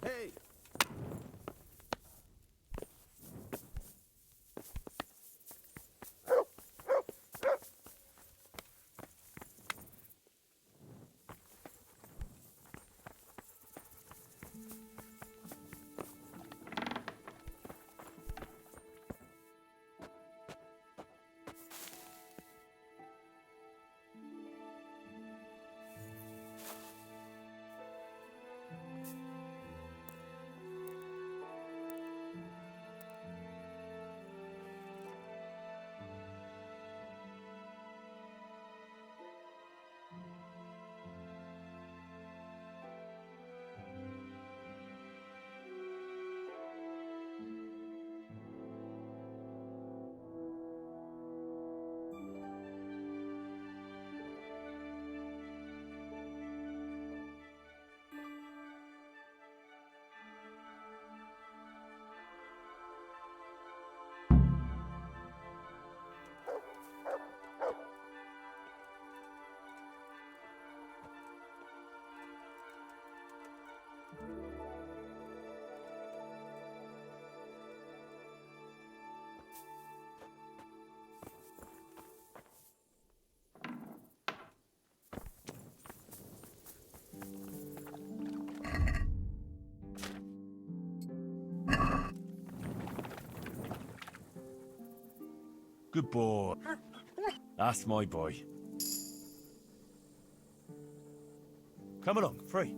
Hey! Good boy. That's my boy. Come along, free.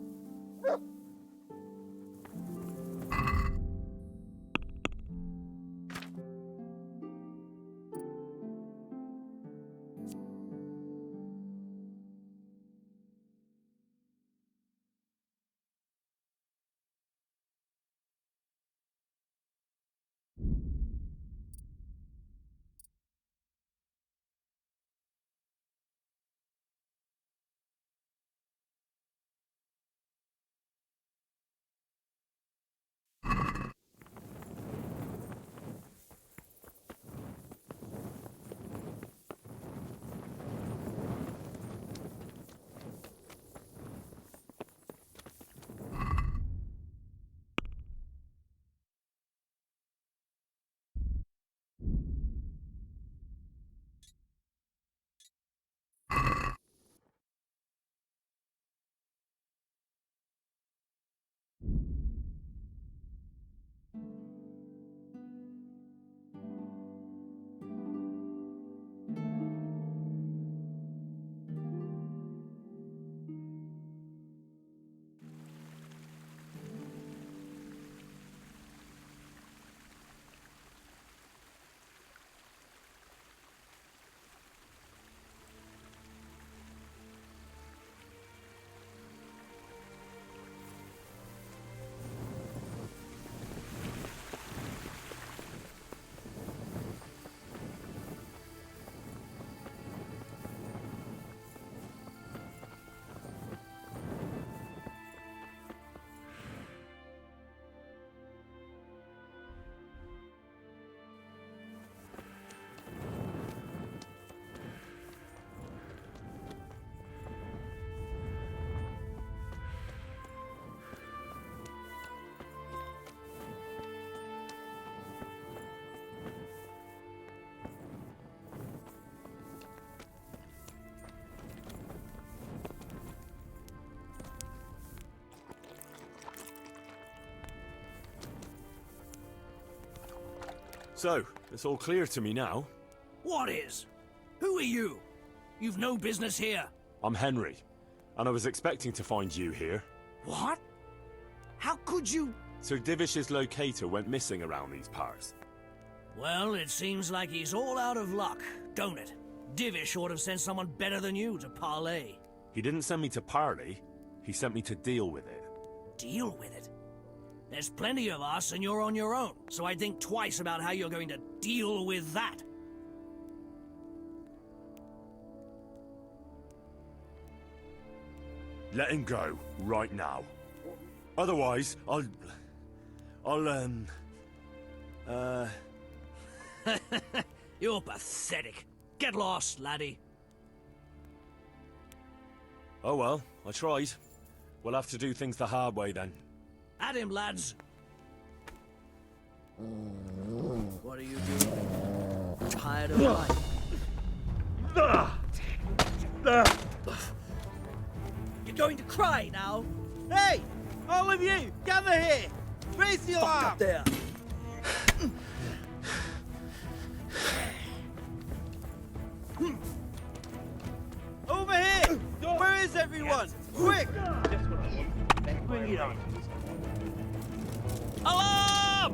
So, it's all clear to me now. What is? Who are you? You've no business here. I'm Henry, and I was expecting to find you here. What? How could you? Sir Divish's locator went missing around these parts. Well, it seems like he's all out of luck, don't it? Divish ought to have sent someone better than you to parley. He didn't send me to parley, he sent me to deal with it. Deal with it? There's plenty of us and you're on your own, so I'd think twice about how you're going to deal with that. Let him go, right now. Otherwise, You're pathetic. Get lost, laddie. Oh well, I tried. We'll have to do things the hard way then. At him, lads. What are you doing? Tired of life? You're going to cry now? Hey! All of you! Gather here! Raise the Fuck alarm! up there. Over here! Where is everyone? Quick! Bring it on. Alarm!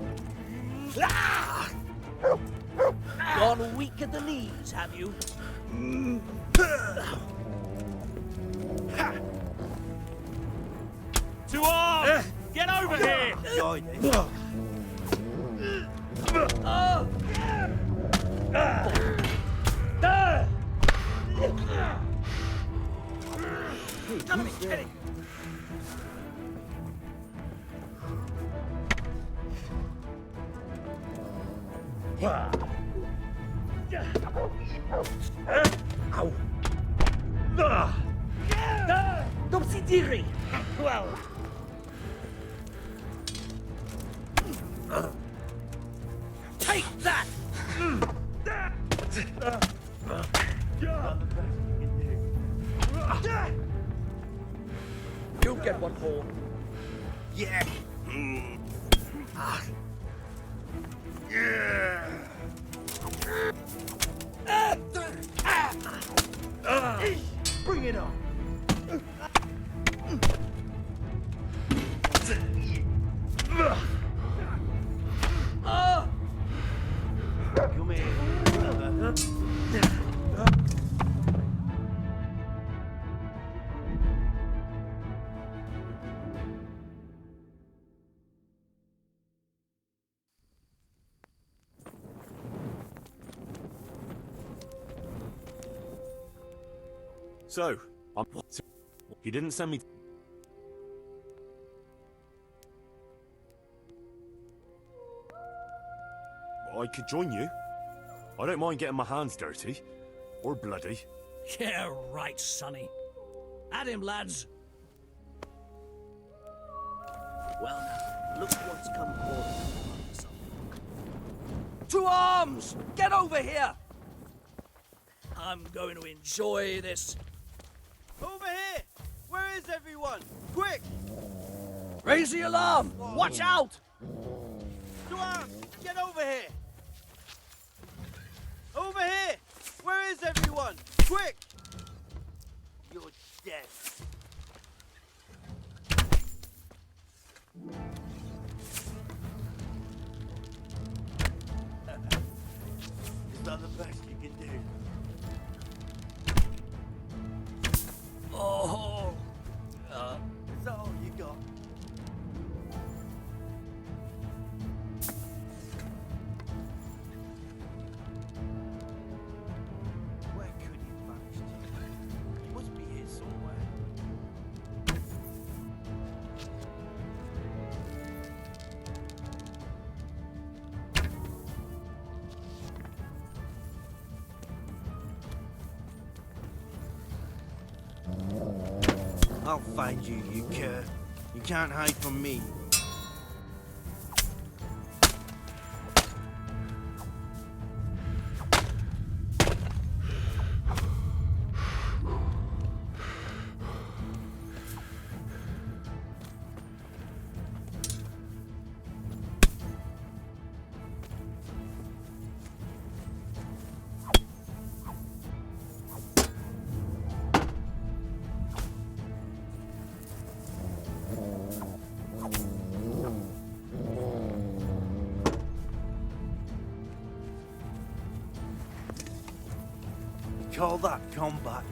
Ah! Gone weak at the knees, have you? To arms! Get over here! Join me. Enemy, heading. Don't tiri. Well. Take that! You'll get one more. Yeah! Bring it on! Come here, brother. So, he didn't send me. I could join you. I don't mind getting my hands dirty. Or bloody. Yeah, right, Sonny. At him, lads. Well now, look what's come forward. To arms! Get over here! I'm going to enjoy this. Over here! Where is everyone? Quick! Raise the alarm! Watch out! To arms! Get over here! Over here! Where is everyone? Quick! You're dead. Is that the best you can do? Oh, Is that all you got? Where could he have managed to? He must be here somewhere. I'll find you, you cur. You can't hide from me. Call that combat.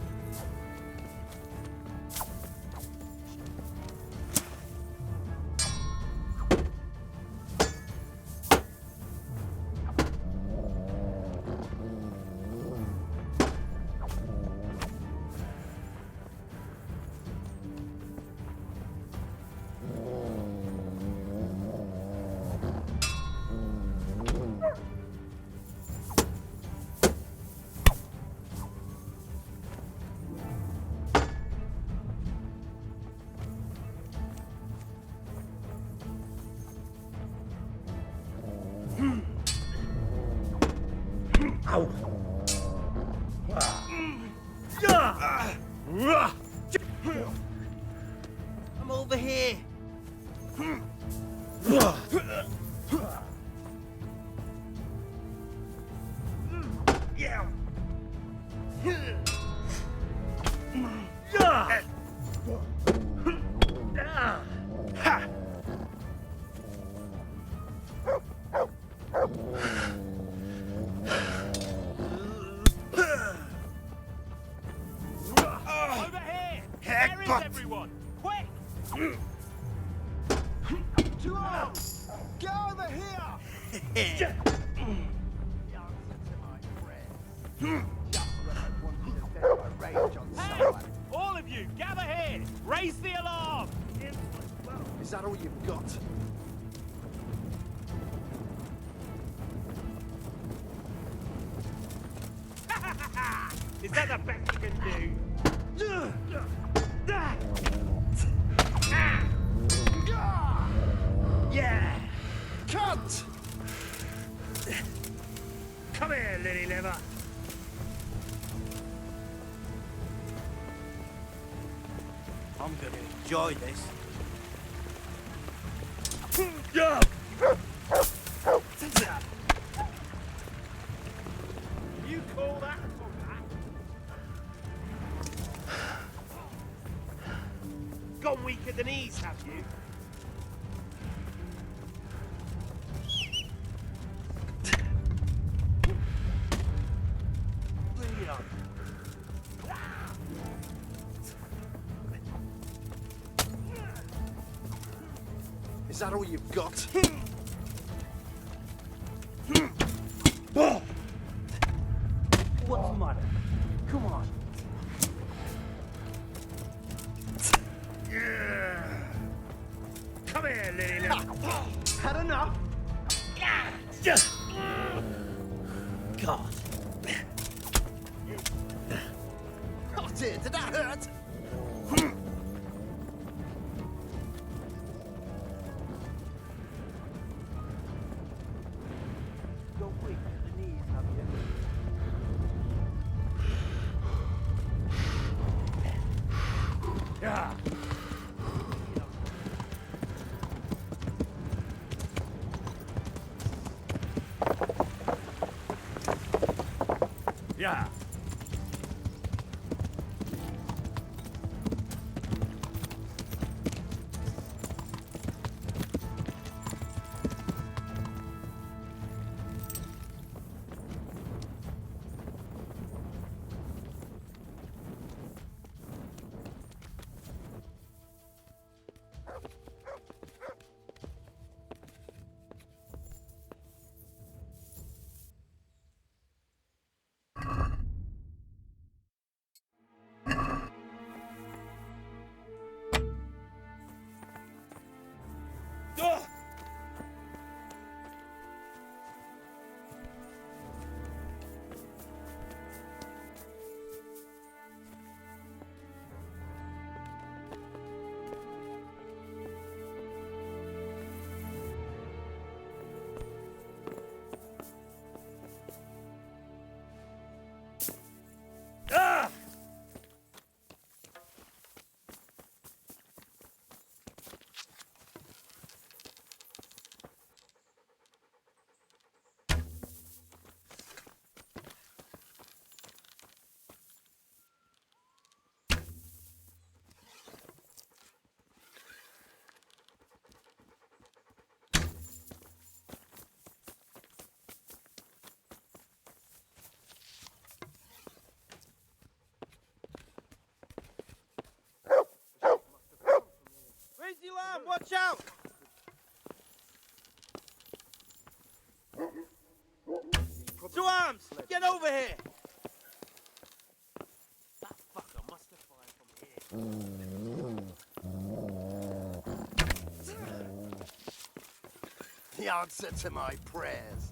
I'm over here. Yeah. Over here! Where is everyone? Quick! Two arms! Get over here! The answer to my prayers. Just when I wanted to vent my rage on Hey! someone. All of you, gather here! Raise the alarm! Is that all you've got? Is that the best you can do? Yeah! Cunt! Come here, lily liver. I'm gonna enjoy this. You call that gone weaker than ease, have you? Leon. Is that all you've got? What's the matter? Come on. Come here, lily liver. Had enough? God. Oh dear, did that hurt? Go weak to the knees, have you? Yeah. Yeah. Raise the alarm! Watch out! Two arms! Get over here! That fucker must have fired from here. The answer to my prayers.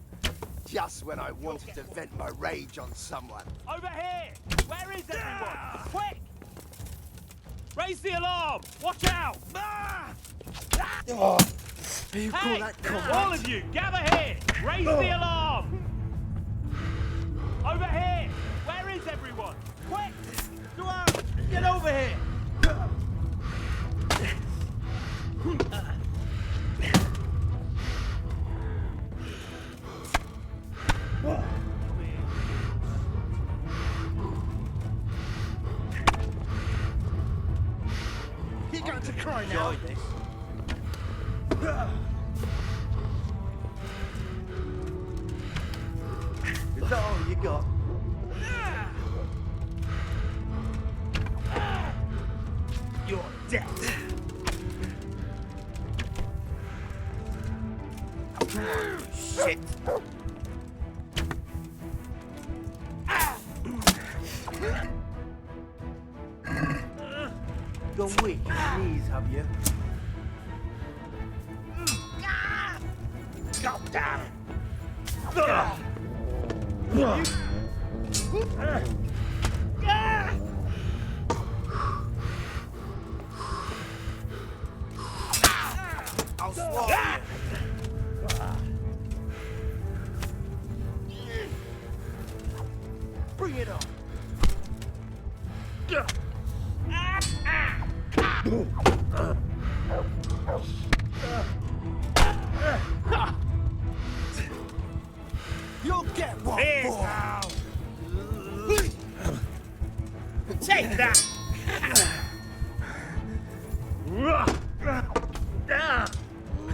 Just when I wanted to vent my rage on someone. Over here! Where is everyone? Quick! Raise the alarm! Watch out! You call Hey! that All of you, gather here! Raise the alarm! Over here! Where is everyone? Quick! Stuart, get over here! You going to cry now? Enjoy this. Is that all you got? You're dead. Shit. Gone weak in your knees, have you? God damn. I'll swallow you. Bring it on. You'll get one Here for. now. Take that.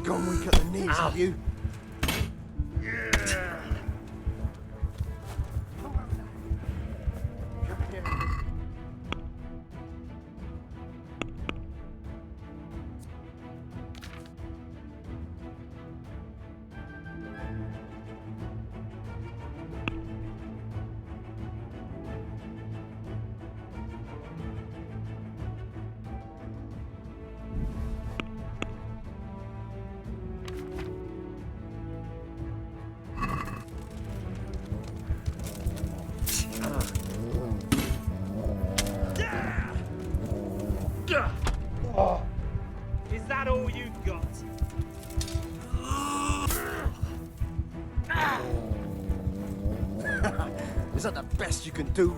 Gone weak at the knees, have you? Come here. Is that all you got? Is that the best you can do?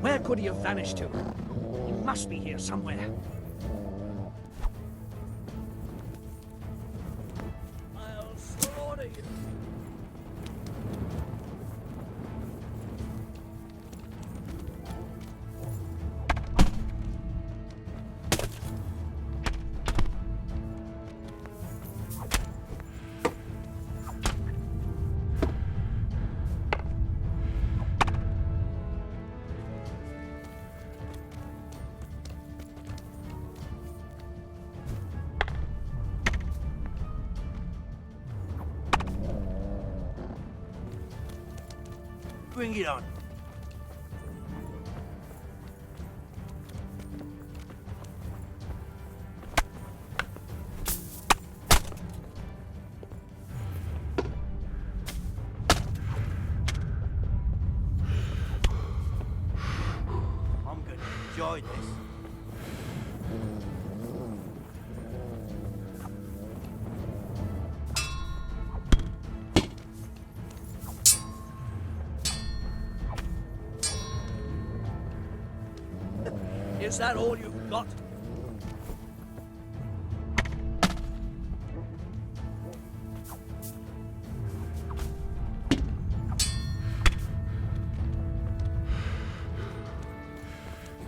Where could he have vanished to? He must be here somewhere. I'll slaughter you. Bring it on. Is that all you've got?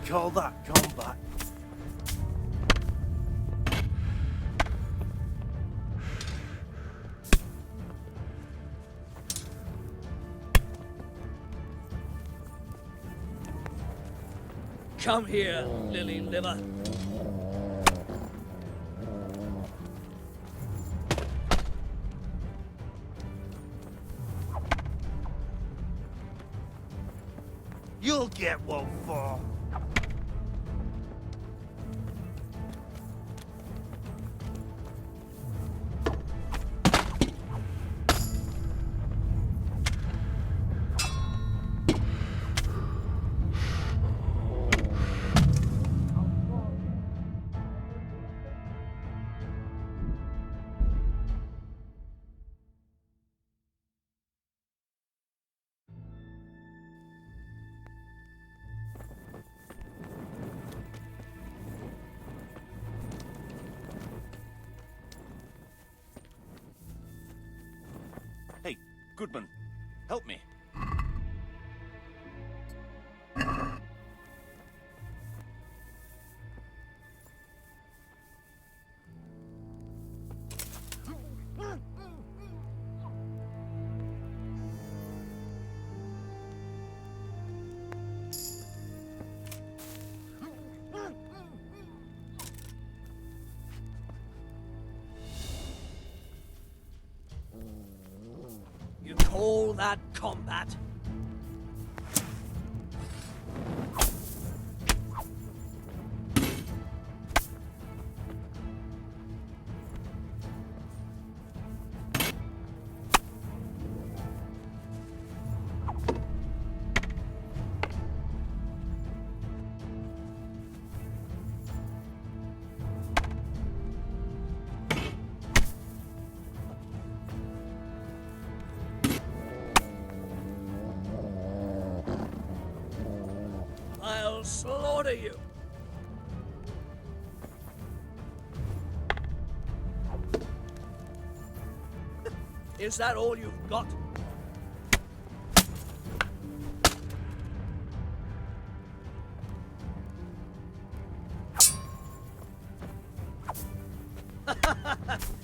Call that combat. Come here, lily liver. You'll get one for. Hey, Goodman, help me. You call that combat? I'll slaughter you. Is that all you've got?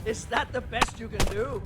Is that the best you can do?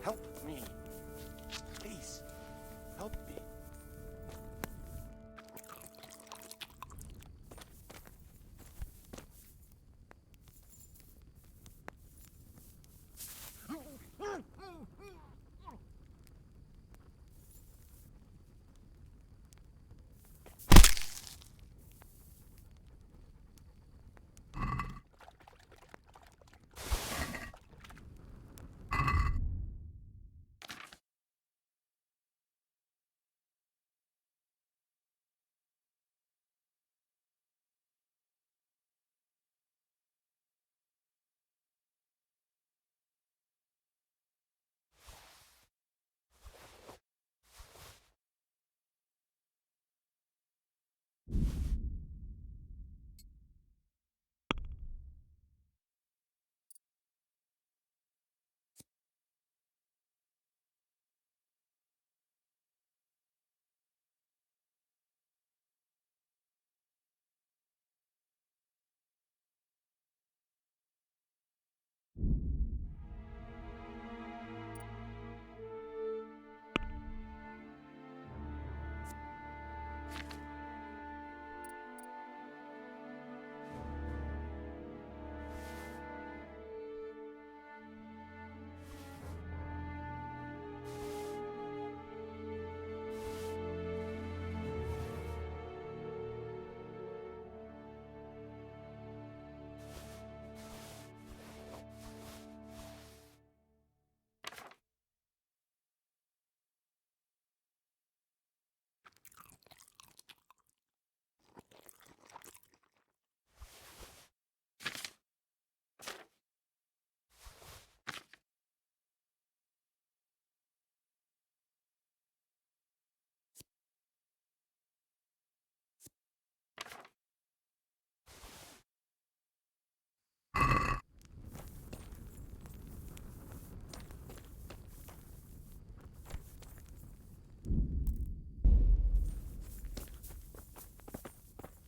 help me. Please, help me.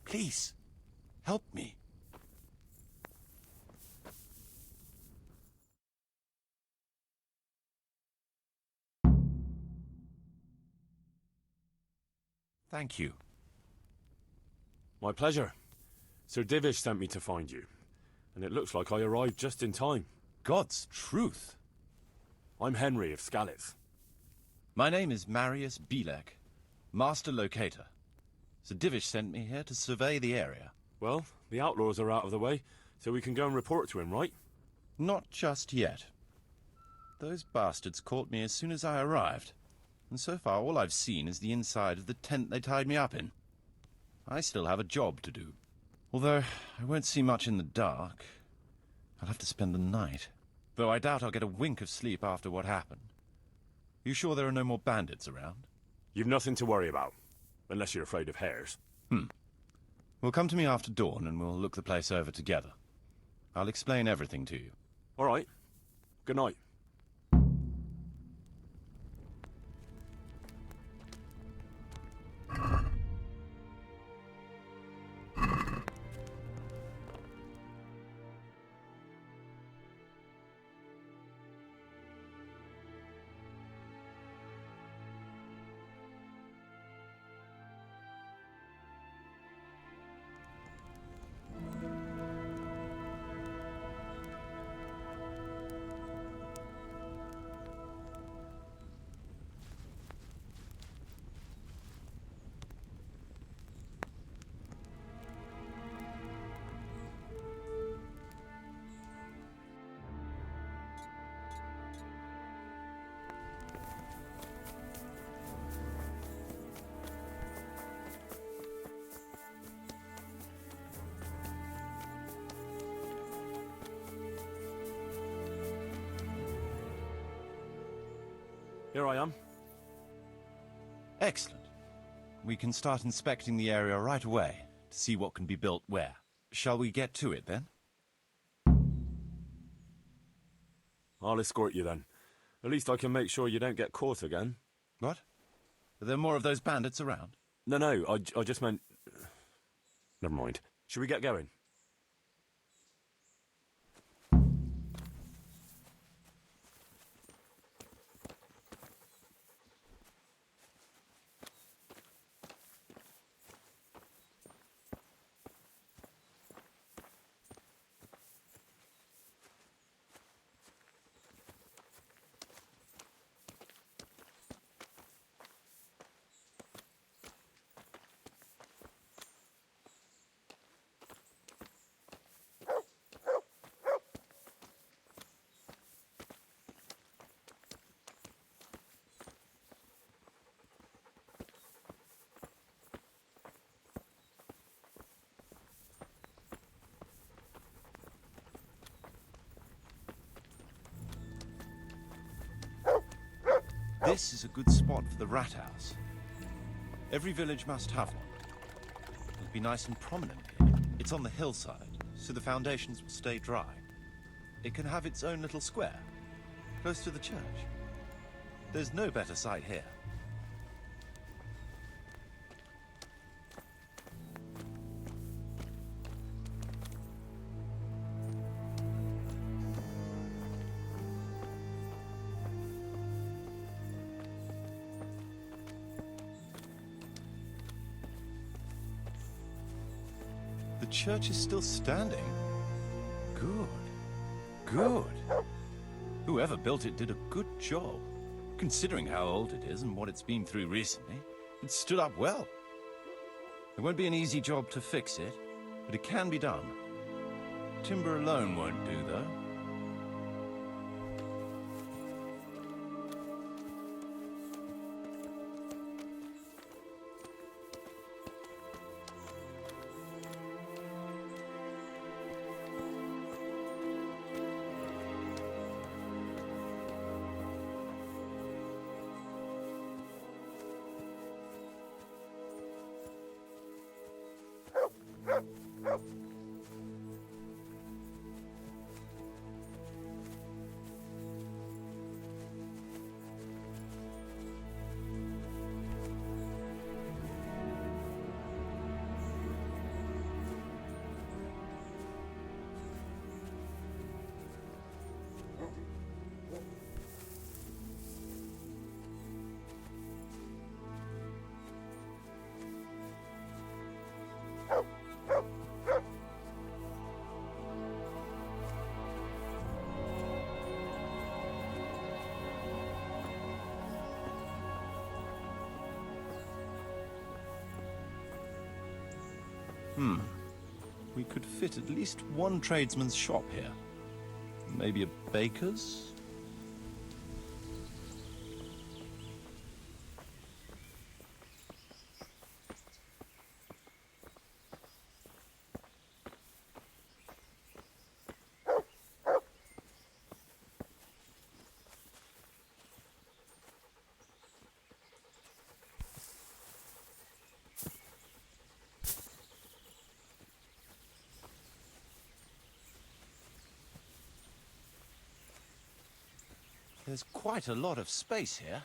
Please, help me. Thank you. My pleasure. Sir Divish sent me to find you, and it looks like I arrived just in time. God's truth. I'm Henry of Skalitz. My name is Marius Bielek, Master Locator. Sir Divish sent me here to survey the area. Well, the outlaws are out of the way, so we can go and report to him, right? Not just yet. Those bastards caught me as soon as I arrived, and so far all I've seen is the inside of the tent they tied me up in. I still have a job to do. Although I won't see much in the dark. I'll have to spend the night. Though I doubt I'll get a wink of sleep after what happened. You sure there are no more bandits around? You've nothing to worry about, unless you're afraid of hares. Well, come to me after dawn and we'll look the place over together. I'll explain everything to you. All right. Good night. Here I am. Excellent. We can start inspecting the area right away to see what can be built where. Shall we get to it then? I'll escort you then. At least I can make sure you don't get caught again. What? Are there more of those bandits around? No, I just meant... Never mind. Should we get going? This is a good spot for the rat house. Every village must have one. It'll be nice and prominent here. It's on the hillside, so the foundations will stay dry. It can have its own little square, close to the church. There's no better site here. The church is still standing. Good. Good. Whoever built it did a good job. Considering how old it is and what it's been through recently, it stood up well. It won't be an easy job to fix it, but it can be done. Timber alone won't do, though. We could fit at least one tradesman's shop here. Maybe a baker's? There's quite a lot of space here.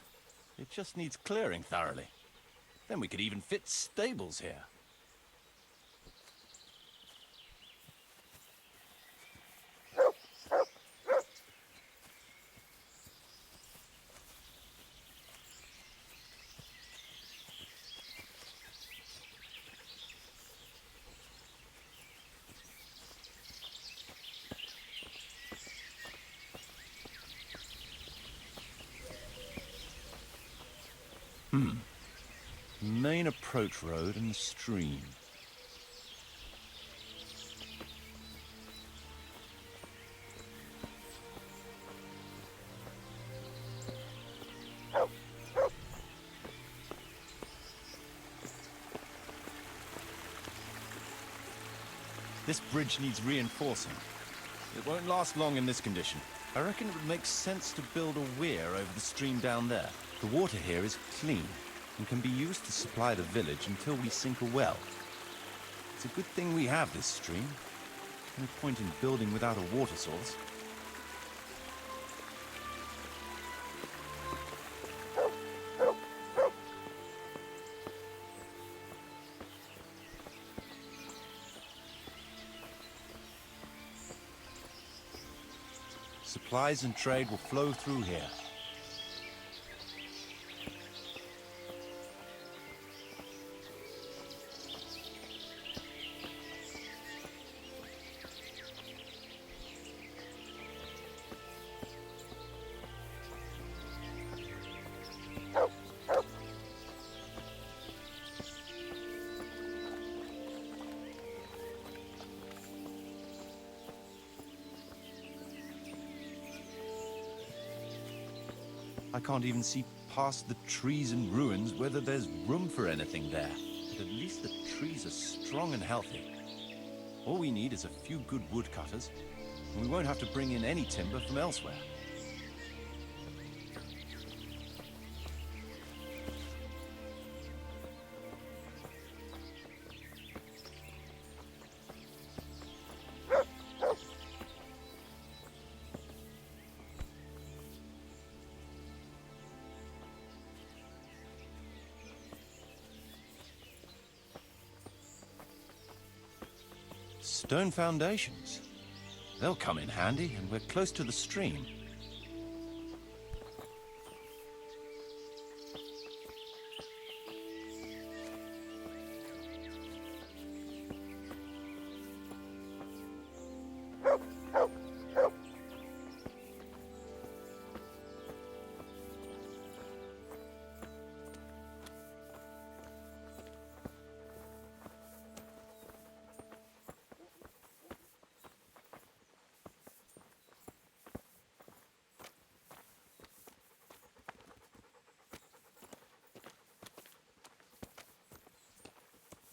It just needs clearing thoroughly. Then we could even fit stables here. Main approach road and the stream. This bridge needs reinforcing. It won't last long in this condition. I reckon it would make sense to build a weir over the stream down there. The water here is clean and can be used to supply the village until we sink a well. It's a good thing we have this stream. No point in building without a water source. Supplies and trade will flow through here. I can't even see past the trees and ruins whether there's room for anything there. But at least the trees are strong and healthy. All we need is a few good woodcutters, and we won't have to bring in any timber from elsewhere. Stone foundations. They'll come in handy, and we're close to the stream.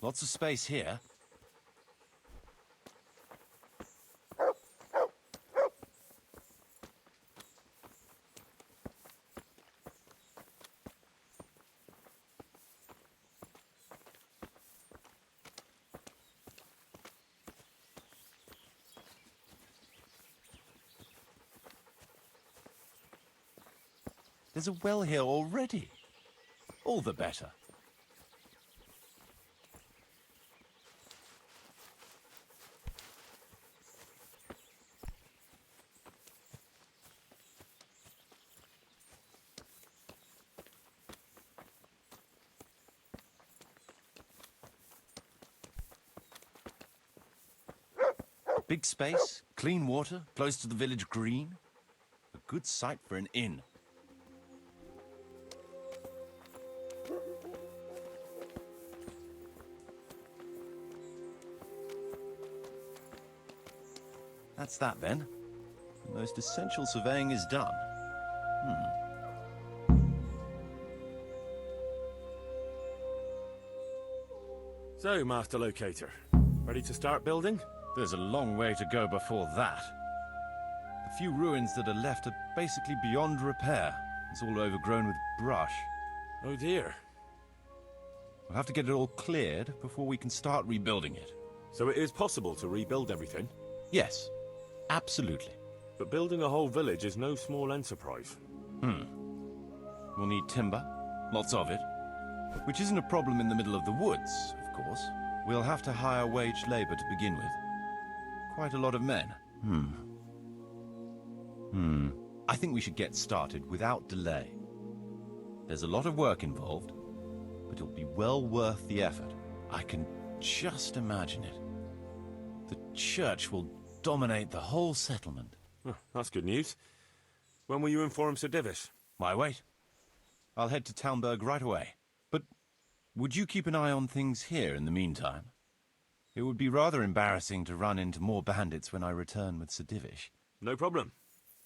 Lots of space here. There's a well here already. All the better. Big space, clean water, close to the village green. A good site for an inn. That's that then. The most essential surveying is done. So, Master Locator, ready to start building? There's a long way to go before that. The few ruins that are left are basically beyond repair. It's all overgrown with brush. Oh dear. We'll have to get it all cleared before we can start rebuilding it. So it is possible to rebuild everything? Yes, absolutely. But building a whole village is no small enterprise. We'll need timber, lots of it, which isn't a problem in the middle of the woods, of course. We'll have to hire wage labor to begin with. Quite a lot of men. I think we should get started without delay. There's a lot of work involved, but it'll be well worth the effort. I can just imagine it. The church will dominate the whole settlement. Oh, that's good news. When will you inform Sir Divish? Why wait? I'll head to Talmberg right away. But would you keep an eye on things here in the meantime? It would be rather embarrassing to run into more bandits when I return with Sir Divish. No problem.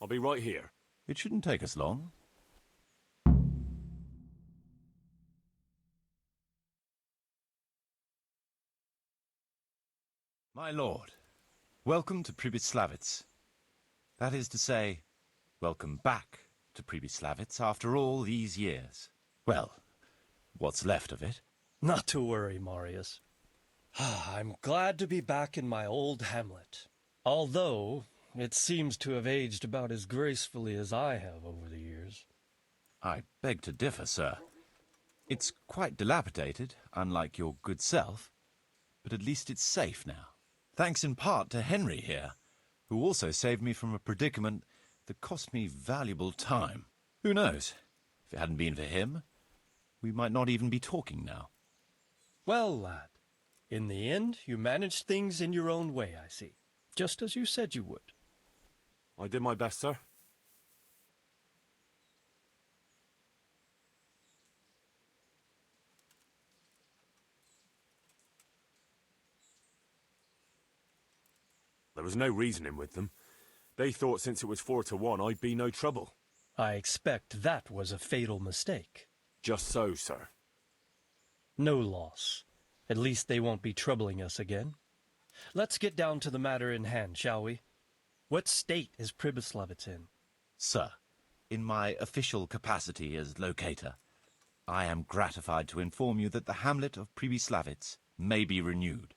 I'll be right here. It shouldn't take us long. My lord, welcome to Pribyslavitz. That is to say, welcome back to Pribyslavitz after all these years. Well, what's left of it. Not to worry, Marius. I'm glad to be back in my old hamlet. Although, it seems to have aged about as gracefully as I have over the years. I beg to differ, sir. It's quite dilapidated, unlike your good self, but at least it's safe now. Thanks in part to Henry here, who also saved me from a predicament that cost me valuable time. Who knows? If it hadn't been for him, we might not even be talking now. Well, lad, in the end, you managed things in your own way, I see. Just as you said you would. I did my best, sir. There was no reasoning with them. They thought since it was 4-1, I'd be no trouble. I expect that was a fatal mistake. Just so, sir. No loss. At least they won't be troubling us again. Let's get down to the matter in hand, shall we? What state is Pribyslavitz in? Sir, in my official capacity as locator, I am gratified to inform you that the hamlet of Pribyslavitz may be renewed.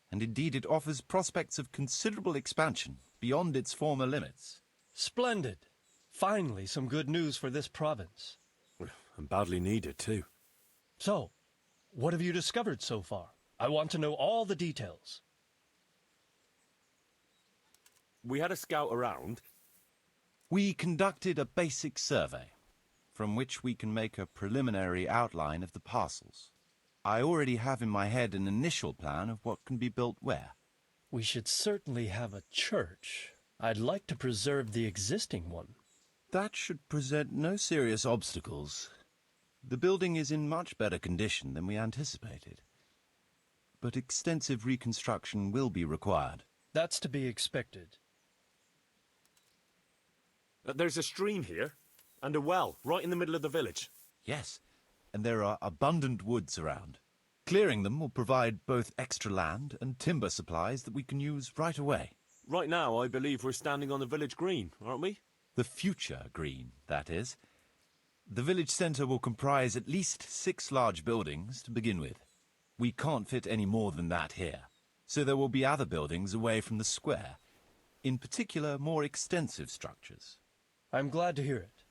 And indeed it offers prospects of considerable expansion beyond its former limits. Splendid. Finally, some good news for this province. And badly needed, too. So, what have you discovered so far? I want to know all the details. We had a scout around. We conducted a basic survey, from which we can make a preliminary outline of the parcels. I already have in my head an initial plan of what can be built where. We should certainly have a church. I'd like to preserve the existing one. That should present no serious obstacles. The building is in much better condition than we anticipated. But extensive reconstruction will be required. That's to be expected. There's a stream here, and a well, right in the middle of the village. Yes, and there are abundant woods around. Clearing them will provide both extra land and timber supplies that we can use right away. Right now, I believe we're standing on the village green, aren't we? The future green, that is. The village centre will comprise at least 6 large buildings to begin with. We can't fit any more than that here, so there will be other buildings away from the square, in particular more extensive structures. I'm glad to hear it.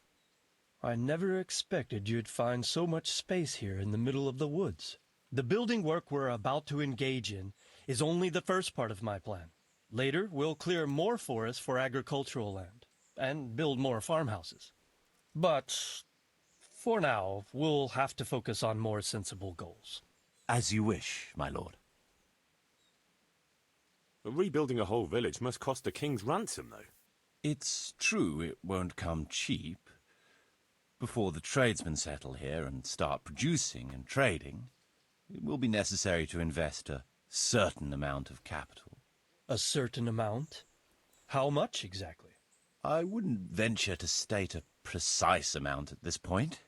I never expected you'd find so much space here in the middle of the woods. The building work we're about to engage in is only the first part of my plan. Later, we'll clear more forest for agricultural land and build more farmhouses. But for now, we'll have to focus on more sensible goals. As you wish, my lord. Rebuilding a whole village must cost a king's ransom, though. It's true it won't come cheap. Before the tradesmen settle here and start producing and trading, it will be necessary to invest a certain amount of capital. A certain amount? How much exactly? I wouldn't venture to state a precise amount at this point,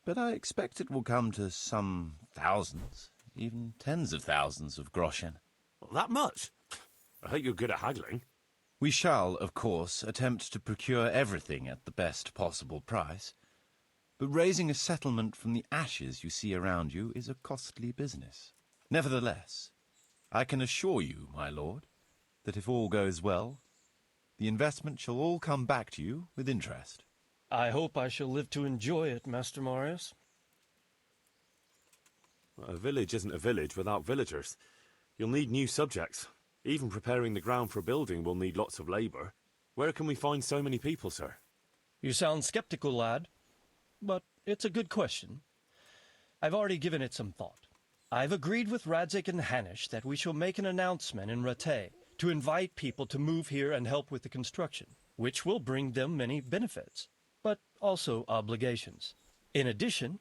but I expect it will come to some thousands, even tens of thousands of groschen. That much? I hope you're good at haggling. We shall, of course, attempt to procure everything at the best possible price, but raising a settlement from the ashes you see around you is a costly business. Nevertheless, I can assure you, my lord, that if all goes well, the investment shall all come back to you with interest. I hope I shall live to enjoy it, Master Marius. A village isn't a village without villagers. You'll need new subjects. Even preparing the ground for building will need lots of labour. Where can we find so many people, sir? You sound skeptical, lad, but it's a good question. I've already given it some thought. I've agreed with Radzik and Hanish that we shall make an announcement in Rattay to invite people to move here and help with the construction, which will bring them many benefits, but also obligations. In addition,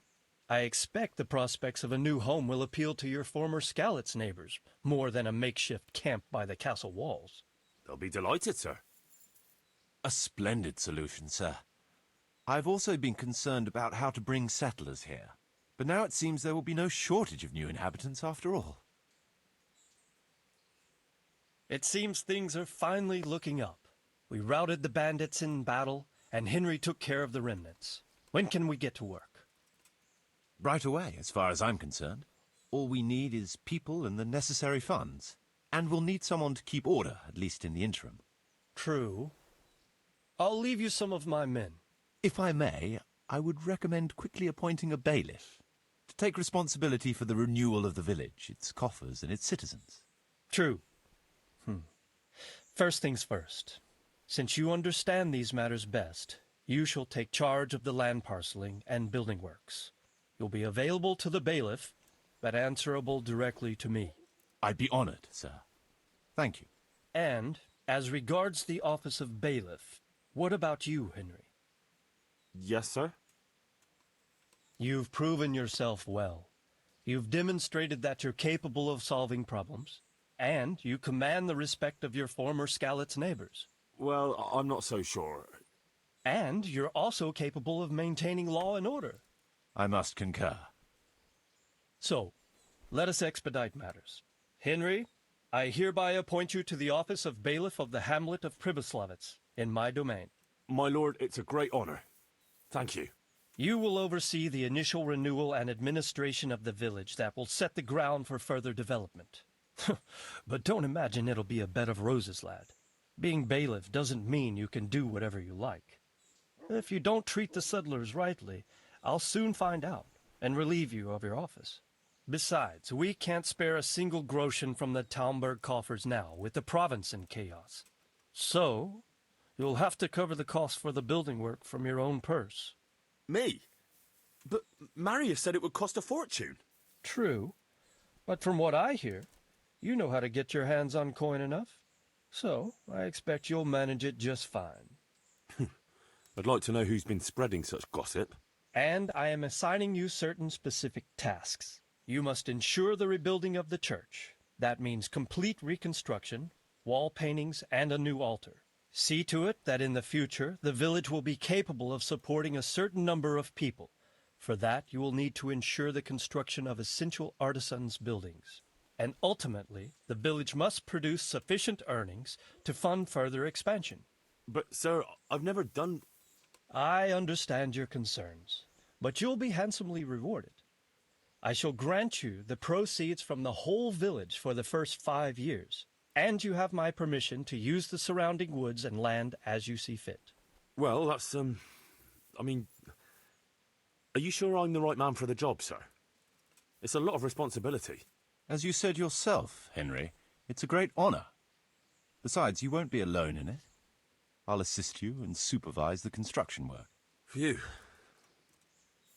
I expect the prospects of a new home will appeal to your former Skalitz neighbors more than a makeshift camp by the castle walls. They'll be delighted, sir. A splendid solution, sir. I've also been concerned about how to bring settlers here, but now it seems there will be no shortage of new inhabitants after all. It seems things are finally looking up. We routed the bandits in battle, and Henry took care of the remnants. When can we get to work? Right away, as far as I'm concerned. All we need is people and the necessary funds. And we'll need someone to keep order, at least in the interim. True. I'll leave you some of my men. If I may, I would recommend quickly appointing a bailiff to take responsibility for the renewal of the village, its coffers and its citizens. True. First things first. Since you understand these matters best, you shall take charge of the land parceling and building works. You'll be available to the bailiff, but answerable directly to me. I'd be honored, sir. Thank you. And, as regards the office of bailiff, what about you, Henry? Yes, sir? You've proven yourself well. You've demonstrated that you're capable of solving problems, and you command the respect of your former Skalitz neighbors. Well, I'm not so sure. And you're also capable of maintaining law and order. I must concur. So, let us expedite matters. Henry, I hereby appoint you to the office of bailiff of the hamlet of Pribyslavitz, in my domain. My lord, it's a great honour. Thank you. You will oversee the initial renewal and administration of the village that will set the ground for further development. But don't imagine it'll be a bed of roses, lad. Being bailiff doesn't mean you can do whatever you like. If you don't treat the settlers rightly, I'll soon find out and relieve you of your office. Besides, we can't spare a single groschen from the Talmberg coffers now, with the province in chaos. So, you'll have to cover the cost for the building work from your own purse. Me? But Marius said it would cost a fortune. True, but from what I hear, you know how to get your hands on coin enough. So, I expect you'll manage it just fine. I'd like to know who's been spreading such gossip. And I am assigning you certain specific tasks. You must ensure the rebuilding of the church. That means complete reconstruction, wall paintings, and a new altar. See to it that in the future, the village will be capable of supporting a certain number of people. For that, you will need to ensure the construction of essential artisans' buildings. And ultimately, the village must produce sufficient earnings to fund further expansion. But, sir, I've never done... I understand your concerns, but you'll be handsomely rewarded. I shall grant you the proceeds from the whole village for the first 5 years, and you have my permission to use the surrounding woods and land as you see fit. Well, that's, I mean... Are you sure I'm the right man for the job, sir? It's a lot of responsibility. As you said yourself, Henry, it's a great honor. Besides, you won't be alone in it. I'll assist you and supervise the construction work. Phew.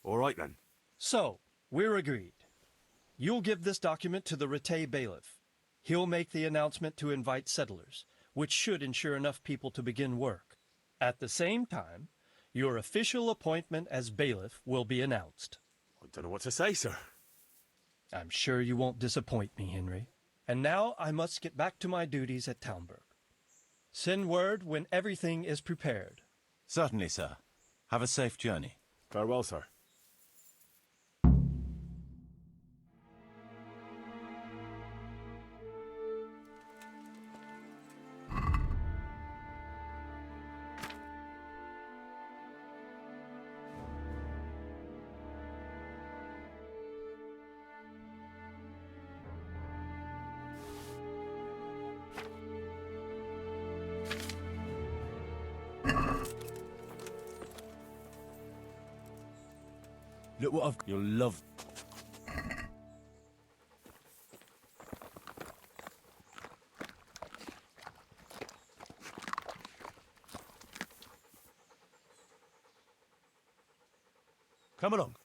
All right, then. So, we're agreed. You'll give this document to the Rattay bailiff. He'll make the announcement to invite settlers, which should ensure enough people to begin work. At the same time, your official appointment as bailiff will be announced. I don't know what to say, sir. I'm sure you won't disappoint me, Henry. And now I must get back to my duties at Townburg. Send word when everything is prepared. Certainly, sir. Have a safe journey. Farewell, sir. Look what I've... You'll love... Come along.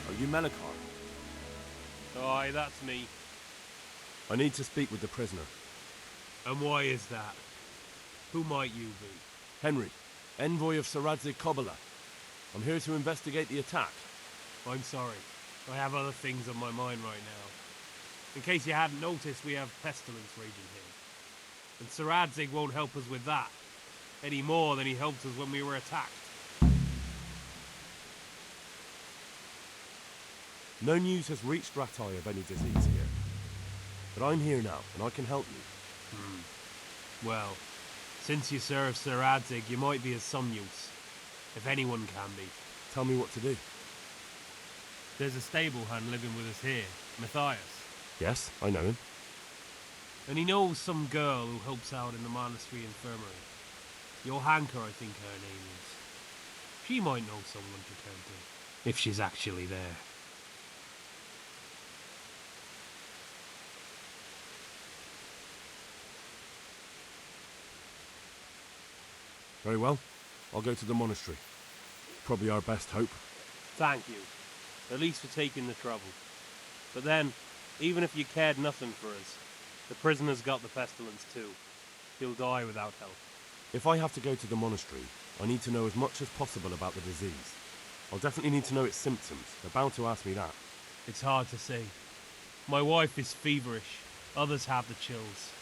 Are you Melikar? Aye, that's me. I need to speak with the prisoner. And why is that? Who might you be? Henry, envoy of Sir Radzig Kobyla. I'm here to investigate the attack. I'm sorry. I have other things on my mind right now. In case you hadn't noticed, we have pestilence raging here. And Sir Radzig won't help us with that, any more than he helped us when we were attacked. No news has reached Rattay of any disease here. But I'm here now, and I can help you. Well, since you serve Sir Radzig, you might be of some use. If anyone can be. Tell me what to do. There's a stable hand living with us here, Matthias. Yes, I know him. And he knows some girl who helps out in the monastery infirmary. Johanka, I think her name is. She might know someone to turn to, if she's actually there. Very well. I'll go to the monastery. Probably our best hope. Thank you. At least for taking the trouble. But then, even if you cared nothing for us, the prisoner's got the pestilence too. He'll die without help. If I have to go to the monastery, I need to know as much as possible about the disease. I'll definitely need to know its symptoms. They're bound to ask me that. It's hard to say. My wife is feverish. Others have the chills.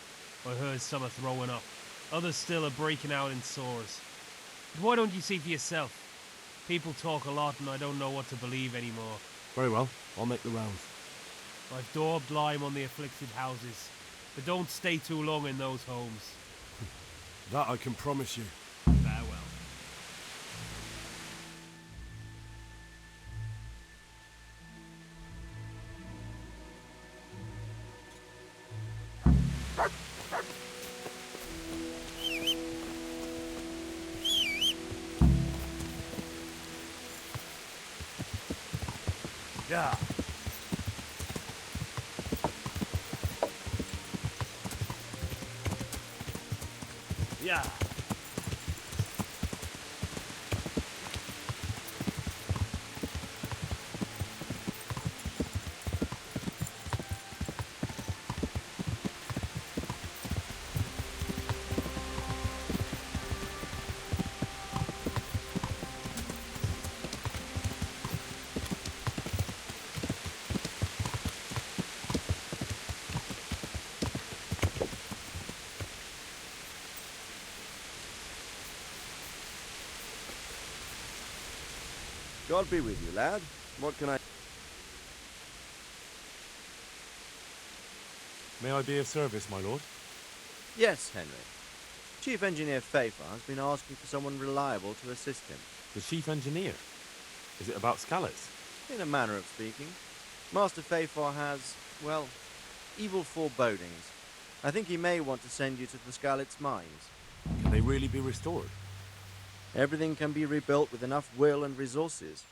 I heard some are throwing up. Others still are breaking out in sores. But why don't you see for yourself? People talk a lot and I don't know what to believe anymore. Very well. I'll make the rounds. I've daubed lime on the afflicted houses, but don't stay too long in those homes. That I can promise you. Farewell. Yeah. Yeah. God be with you, lad. What can I... May I be of service, my lord? Yes, Henry. Chief Engineer Pfeiffer has been asking for someone reliable to assist him. The chief engineer? Is it about Scallops? In a manner of speaking. Master Pfeiffer has, well, evil forebodings. I think he may want to send you to the Skalitz mines. Can they really be restored? Everything can be rebuilt with enough will and resources.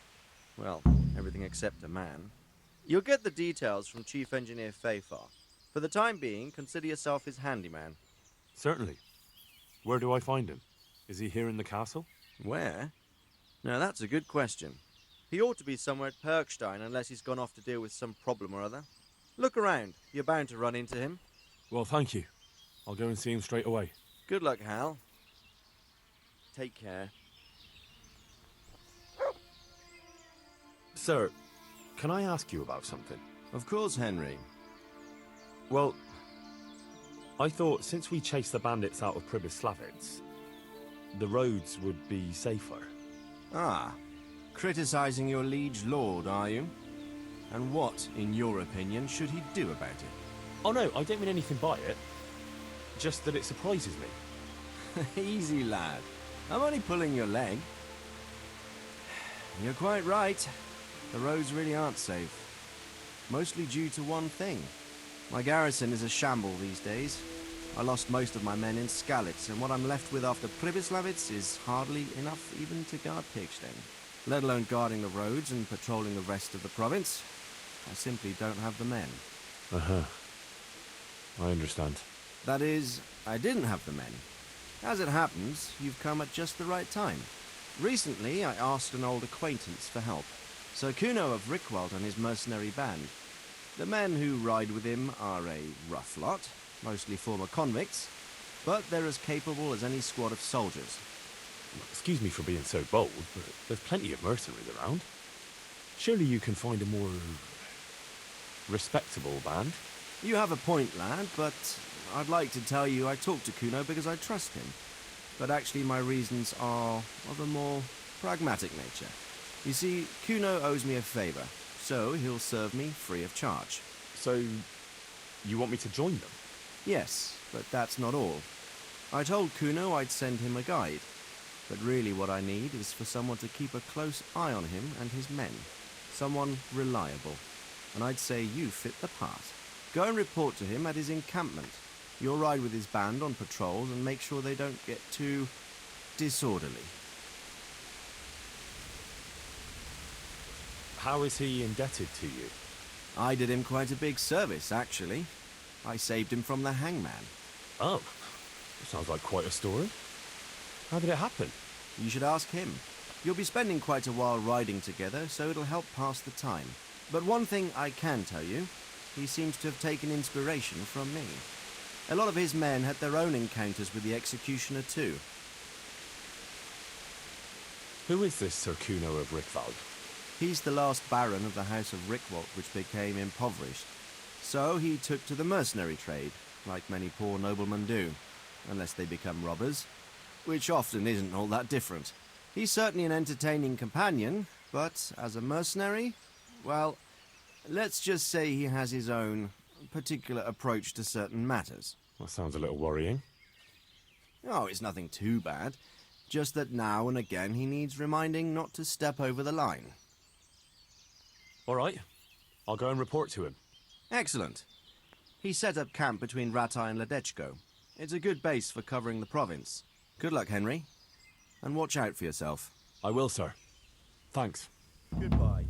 Well, everything except a man. You'll get the details from Chief Engineer Pfeiffer. For the time being, consider yourself his handyman. Certainly. Where do I find him? Is he here in the castle? Where? Now that's a good question. He ought to be somewhere at Perkstein unless he's gone off to deal with some problem or other. Look around. You're bound to run into him. Well, thank you. I'll go and see him straight away. Good luck, Hal. Take care. Sir, can I ask you about something? Of course, Henry. Well, I thought since we chased the bandits out of Pribyslavitz, the roads would be safer. Ah, criticizing your liege lord, are you? And what, in your opinion, should he do about it? Oh no, I don't mean anything by it. Just that it surprises me. Easy, lad. I'm only pulling your leg. You're quite right. The roads really aren't safe. Mostly due to one thing. My garrison is a shamble these days. I lost most of my men in Skalitz, and what I'm left with after Pribyslavitz is hardly enough even to guard Pigstein. Let alone guarding the roads and patrolling the rest of the province. I simply don't have the men. Uh-huh. I understand. That is, I didn't have the men. As it happens, you've come at just the right time. Recently, I asked an old acquaintance for help. Sir Kuno of Rickwald and his mercenary band. The men who ride with him are a rough lot, mostly former convicts, but they're as capable as any squad of soldiers. Excuse me for being so bold, but there's plenty of mercenaries around. Surely you can find a more respectable band? You have a point, lad, but I'd like to tell you I talked to Kuno because I trust him. But actually my reasons are of a more pragmatic nature. You see, Kuno owes me a favor, so he'll serve me free of charge. So, you want me to join them? Yes, but that's not all. I told Kuno I'd send him a guide, but really what I need is for someone to keep a close eye on him and his men. someone reliable, and I'd say you fit the part. Go and report to him at his encampment. You'll ride with his band on patrols and make sure they don't get too disorderly. How is he indebted to you? I did him quite a big service, actually. I saved him from the hangman. Oh, sounds like quite a story. How did it happen? You should ask him. You'll be spending quite a while riding together, so it'll help pass the time. But one thing I can tell you, he seems to have taken inspiration from me. A lot of his men had their own encounters with the executioner too. Who is this Sir Kuno of Rickvald? He's the last baron of the House of Rickwalt, which became impoverished. So he took to the mercenary trade, like many poor noblemen do, unless they become robbers, which often isn't all that different. He's certainly an entertaining companion, but as a mercenary, well, let's just say he has his own particular approach to certain matters. That sounds a little worrying. Oh, it's nothing too bad. Just that now and again he needs reminding not to step over the line. All right, I'll go and report to him. Excellent. He set up camp between Ratai and Ledechko. It's a good base for covering the province. Good luck, Henry. And watch out for yourself. I will, sir. Thanks. Goodbye.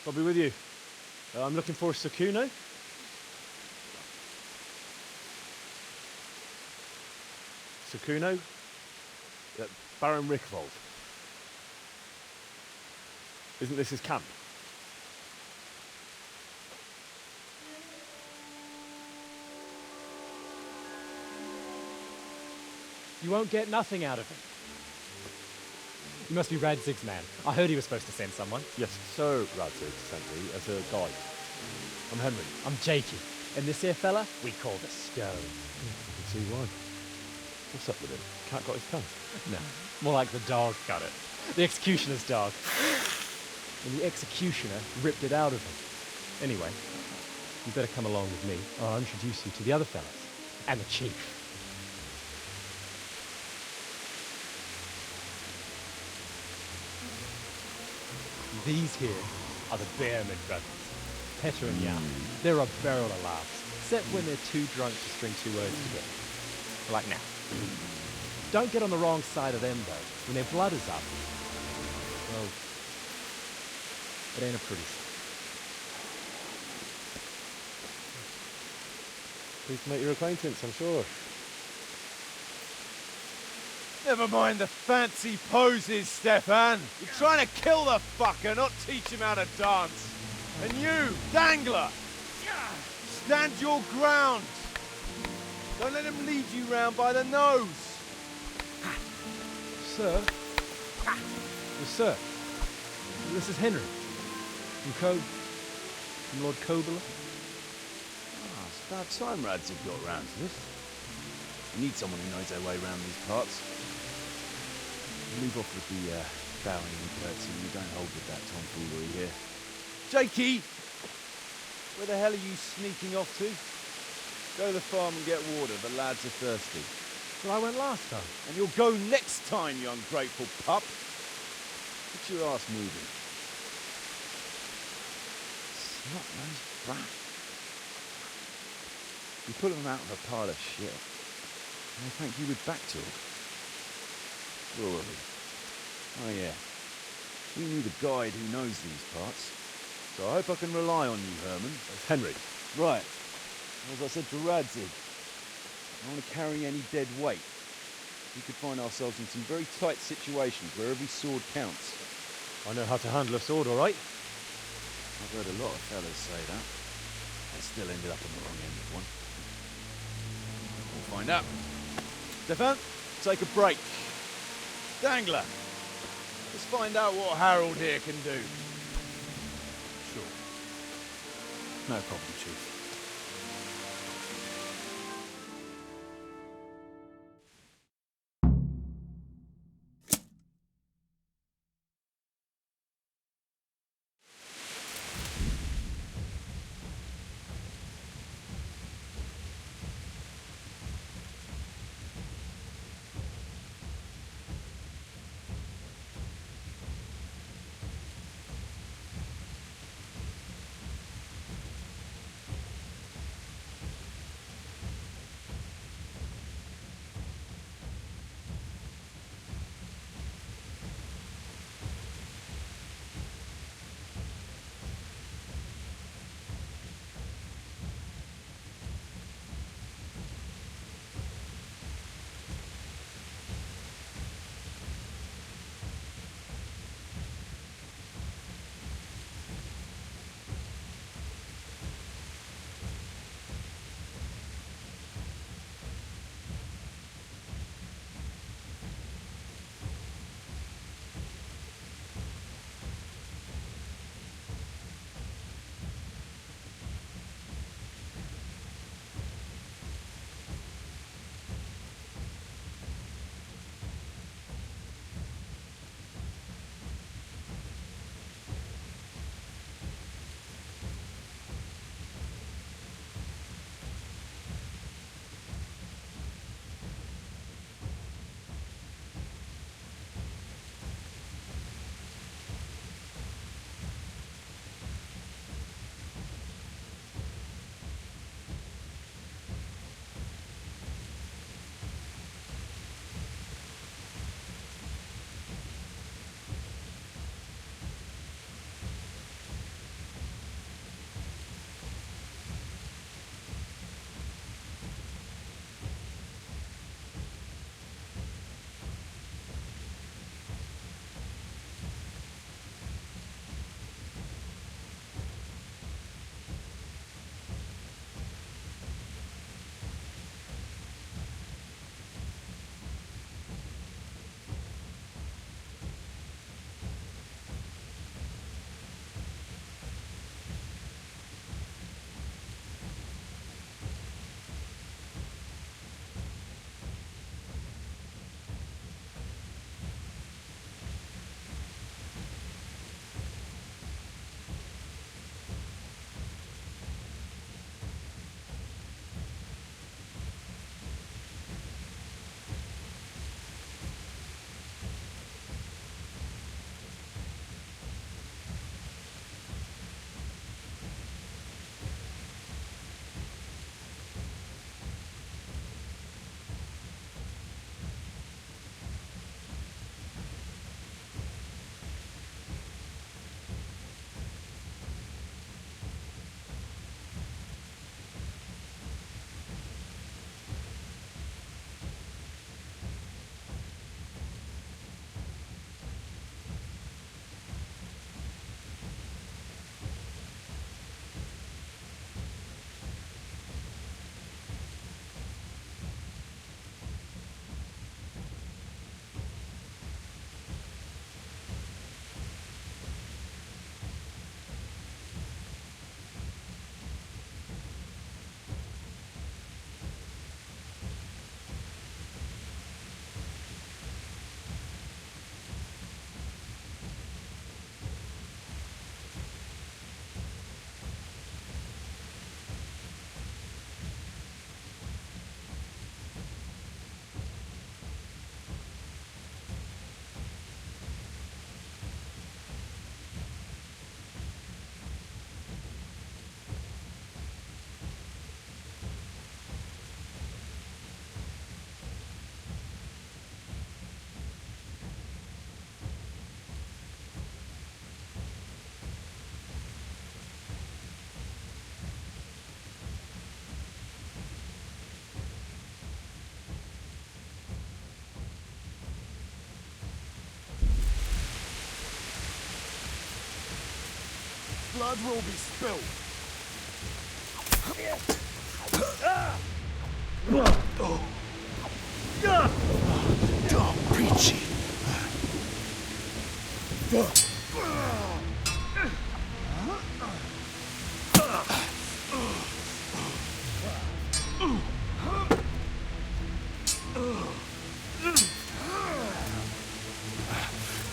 I'll be with you. I'm looking for Sakuno. Sakuno? Baron Rickvold. Isn't this his camp? You won't get nothing out of him. You must be Radzig's man. I heard he was supposed to send someone. Yes, Sir Radzig sent me as a guide. I'm Henry. I'm Jakey. And this here fella, we call the Stone. I can see why. What's up with him? Cat got his tongue? No, more like the dog got it. The executioner's dog. And the executioner ripped it out of him. Anyway, you better come along with me, or I'll introduce you to the other fellas. And the chief. These here are the Bearman brothers, Petter and Jan. They're a barrel of laughs, except when they're too drunk to string two words together. Like now. Don't get on the wrong side of them, though. When their blood is up, well, it ain't a pretty sight. Pleased to make your acquaintance, I'm sure. Never mind the fancy poses, Stefan. You're trying to kill the fucker, not teach him how to dance. And you, Dangler, stand your ground. Don't let him lead you round by the nose. Sir? Yes, sir. This is Henry. From Lord Kobler. Oh, it's about time Radzig got round to this. We need someone who knows their way around these parts. Leave off with the bowing and curtsy. You don't hold with that tomfoolery here. Jakey! Where the hell are you sneaking off to? Go to the farm and get water. The lads are thirsty. Well, I went last time. And you'll go next time, you ungrateful pup. Get your ass moving. Snot-nosed brat. You put them out of a pile of shit. And they thank you with back talk. Where were we? Oh yeah. We need a guide who knows these parts. So I hope I can rely on you, Herman. It's Henry. Right. As I said to Radzig, I don't want to carry any dead weight. We could find ourselves in some very tight situations where every sword counts. I know how to handle a sword, all right. I've heard a lot of fellas say that. They still ended up on the wrong end of one. We'll find out. Stefan, take a break. Dangler, let's find out what Harold here can do. Sure. No problem, Chief. Blood will be spilled. Dark preachy.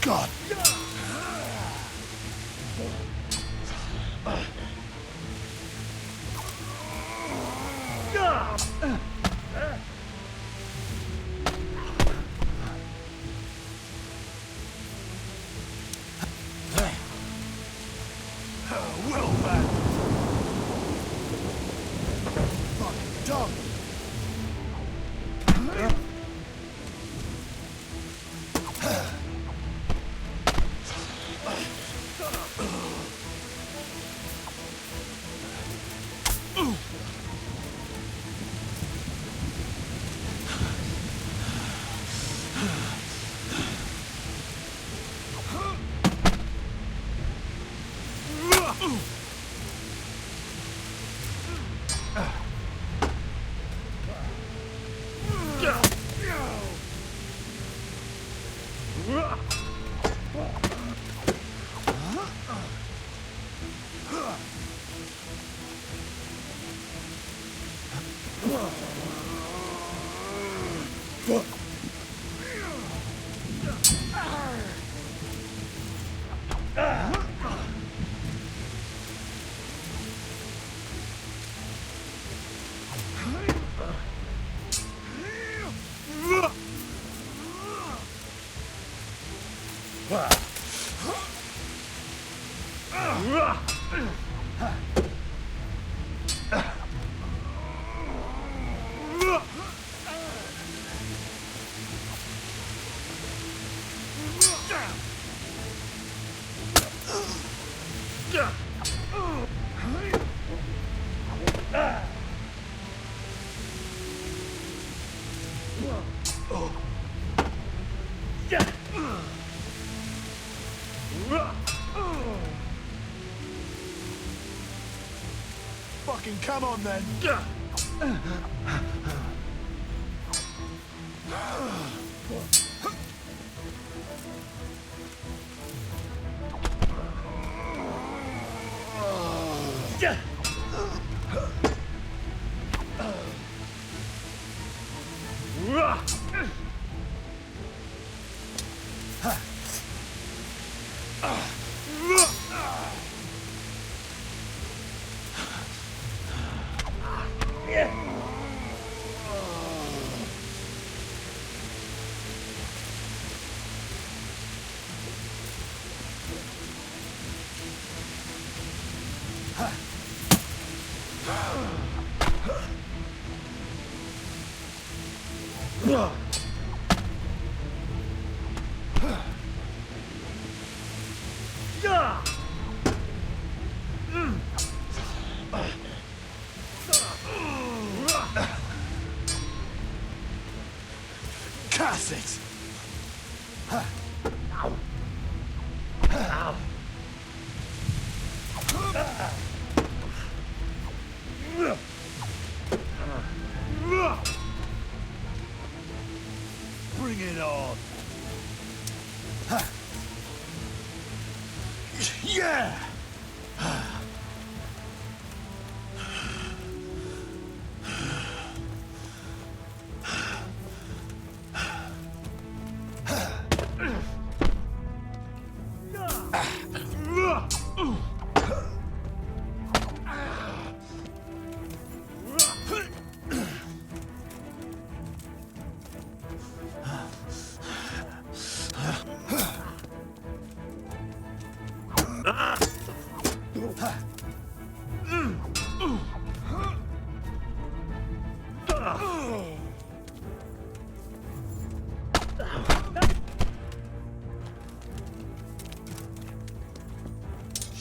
God. Well then. Fucking done. Fucking come on then. Curse it! Bring it on! Yeah!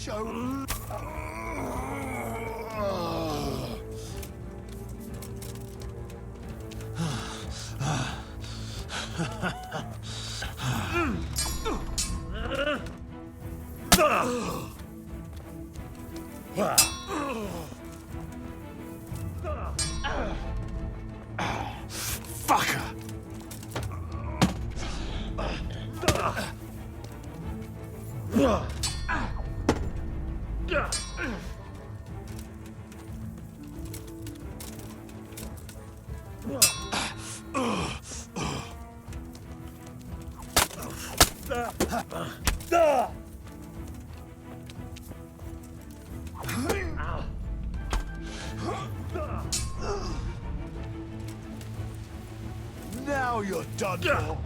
Show. Fucker! Now you're done for.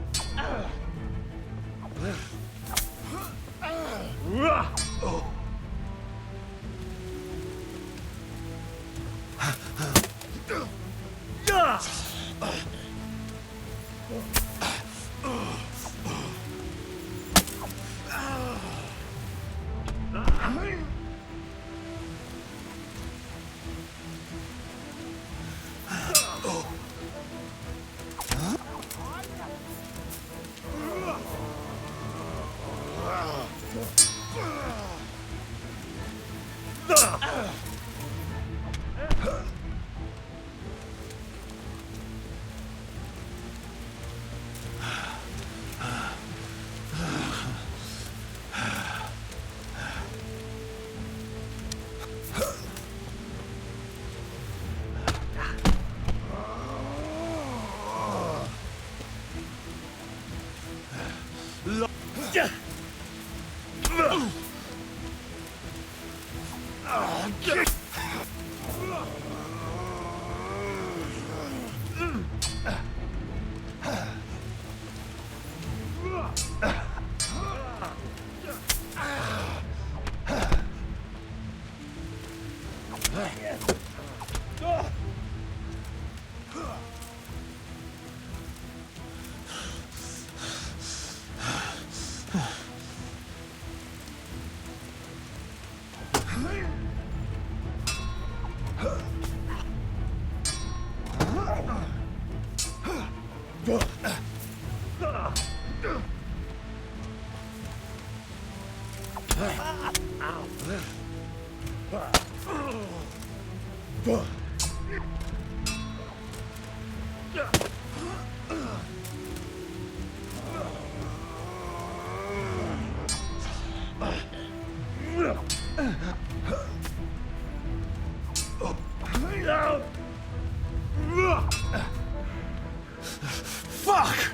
Fuck!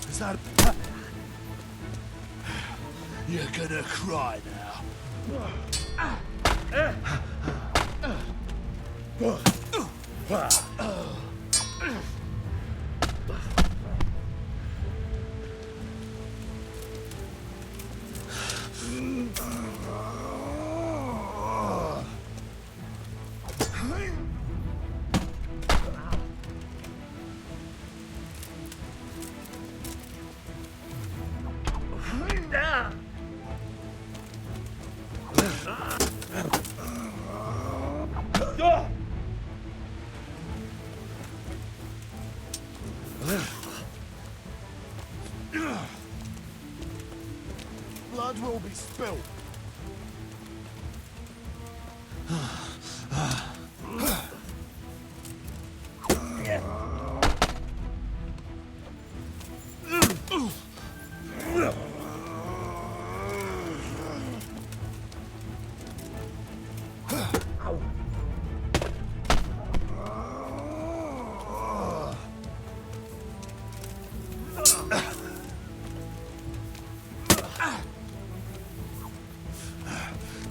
Is that... You're gonna cry now. Blood will be spilled.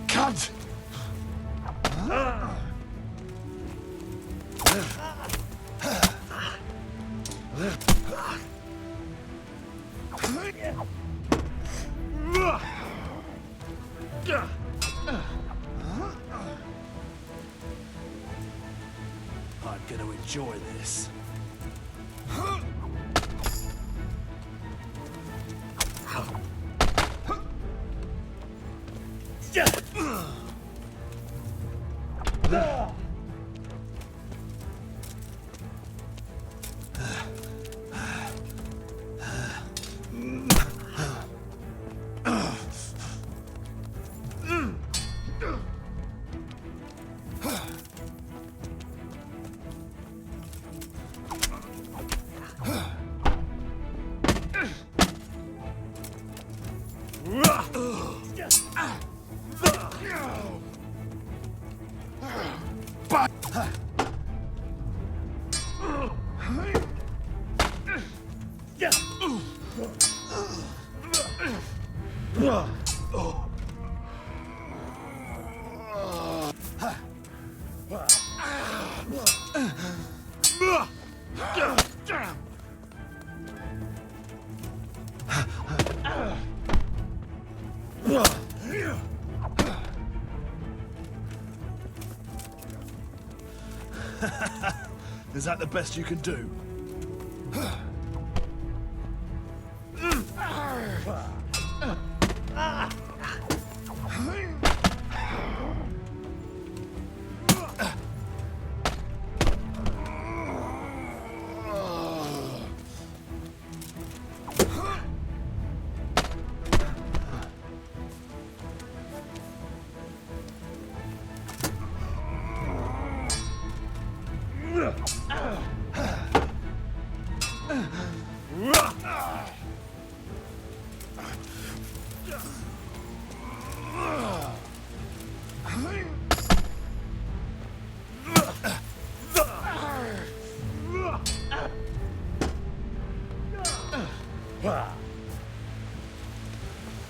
Cunt! I'm gonna enjoy this. Is that the best you can do?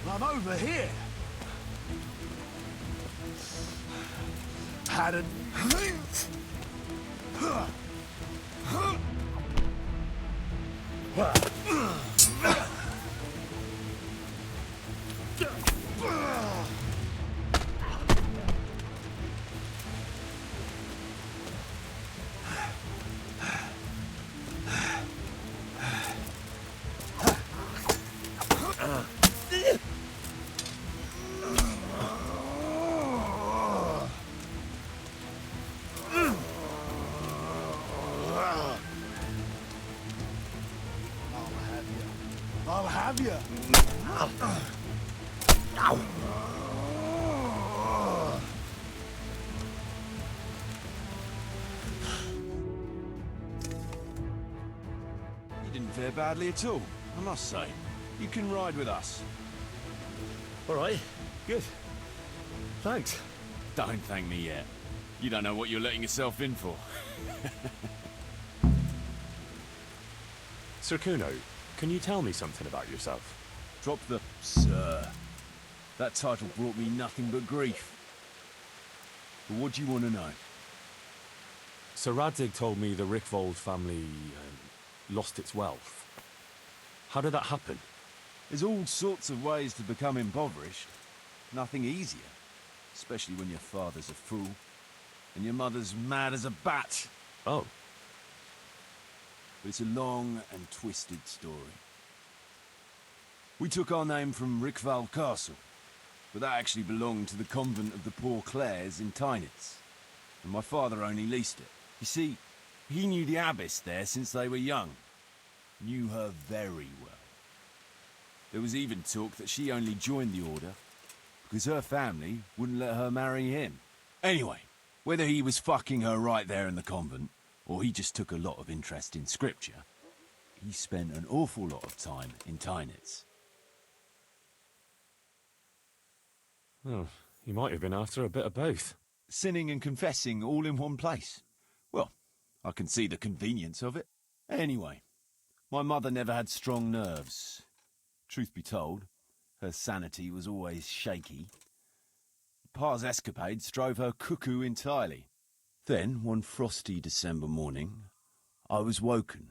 I'm over here. Hadn't. I'll have you. You didn't fare badly at all, I must say. You can ride with us. All right, good. Thanks. Don't thank me yet. You don't know what you're letting yourself in for. Sir Kuno, can you tell me something about yourself? Drop the sir. That title brought me nothing but grief. But what do you want to know? Sir Radzig told me the Rickvold family lost its wealth. How did that happen? There's all sorts of ways to become impoverished. Nothing easier. Especially when your father's a fool. And your mother's mad as a bat. Oh. But it's a long and twisted story. We took our name from Rickval Castle, but that actually belonged to the convent of the Poor Clares in Tynitz, and my father only leased it. You see, he knew the abbess there since they were young. Knew her very well. There was even talk that she only joined the order because her family wouldn't let her marry him. Anyway, whether he was fucking her right there in the convent, or he just took a lot of interest in scripture, he spent an awful lot of time in Tynitz. Oh, he might have been after a bit of both. Sinning and confessing all in one place. Well, I can see the convenience of it. Anyway, my mother never had strong nerves. Truth be told, her sanity was always shaky. Pa's escapades drove her cuckoo entirely. Then, one frosty December morning, I was woken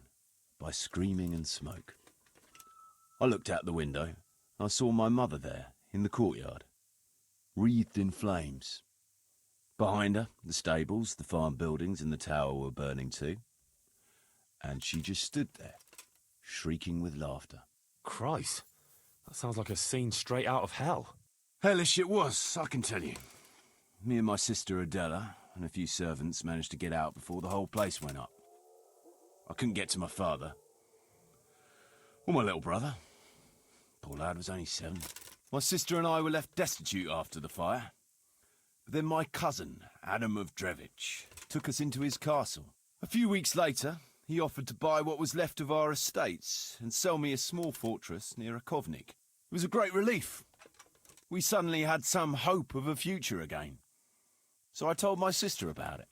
by screaming and smoke. I looked out the window, and I saw my mother there, in the courtyard, wreathed in flames. Behind her, the stables, the farm buildings and the tower were burning too. And she just stood there, shrieking with laughter. Christ, that sounds like a scene straight out of hell. Hellish it was, I can tell you. Me and my sister Adela and a few servants managed to get out before the whole place went up. I couldn't get to my father. Or my little brother. Poor lad was only 7. My sister and I were left destitute after the fire. But then my cousin, Adam of Drevich, took us into his castle. A few weeks later, he offered to buy what was left of our estates and sell me a small fortress near a Kovnik. It was a great relief. we suddenly had some hope of a future again. So I told my sister about it.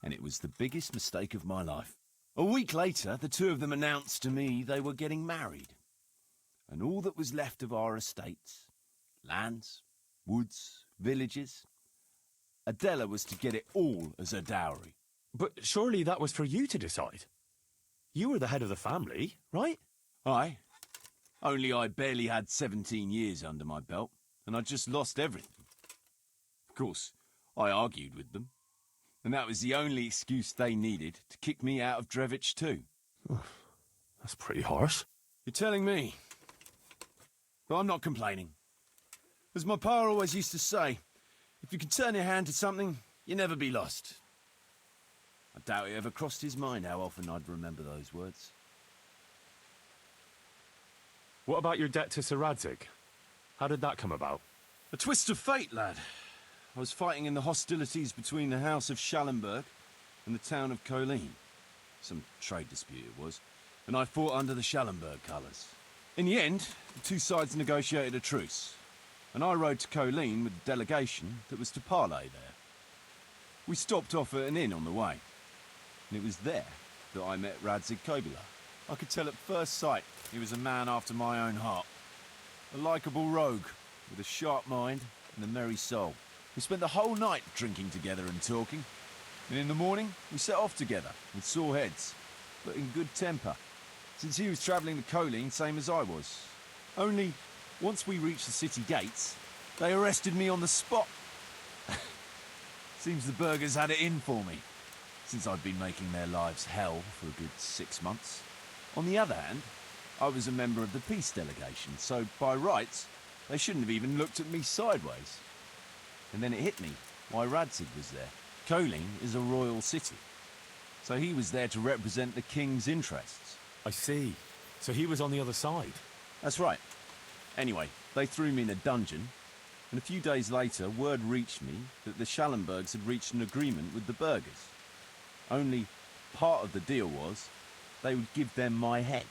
And it was the biggest mistake of my life. A week later, the two of them announced to me they were getting married. And all that was left of our estates, lands, woods, villages, Adela was to get it all as a dowry. But surely that was for you to decide. You were the head of the family, right? Aye. Only I barely had 17 years under my belt, and I'd just lost everything. Of course, I argued with them, and that was the only excuse they needed to kick me out of Drevich too. That's pretty harsh. You're telling me. But I'm not complaining. As my pa always used to say, if you can turn your hand to something, you never be lost. I doubt it ever crossed his mind how often I'd remember those words. What about your debt to Sir Radzig? How did that come about? A twist of fate, lad. I was fighting in the hostilities between the House of Schallenberg and the town of Colleen. Some trade dispute it was, and I fought under the Schallenberg colours. In the end, the two sides negotiated a truce, and I rode to Colleen with a delegation that was to parley there. We stopped off at an inn on the way, and it was there that I met Radzig Kobyla. I could tell at first sight he was a man after my own heart. A likeable rogue, with a sharp mind and a merry soul. We spent the whole night drinking together and talking, and in the morning we set off together with sore heads, but in good temper, since he was travelling to Colleen same as I was. Only, once we reached the city gates, they arrested me on the spot. Seems the burghers had it in for me, since I'd been making their lives hell for a good 6 months. On the other hand, I was a member of the peace delegation, so by rights, they shouldn't have even looked at me sideways. And then it hit me why Radzig was there. Colleen is a royal city, so he was there to represent the king's interests. I see. So he was on the other side. That's right. Anyway, they threw me in a dungeon, and a few days later word reached me that the Schallenbergs had reached an agreement with the burghers. Only part of the deal was they would give them my head.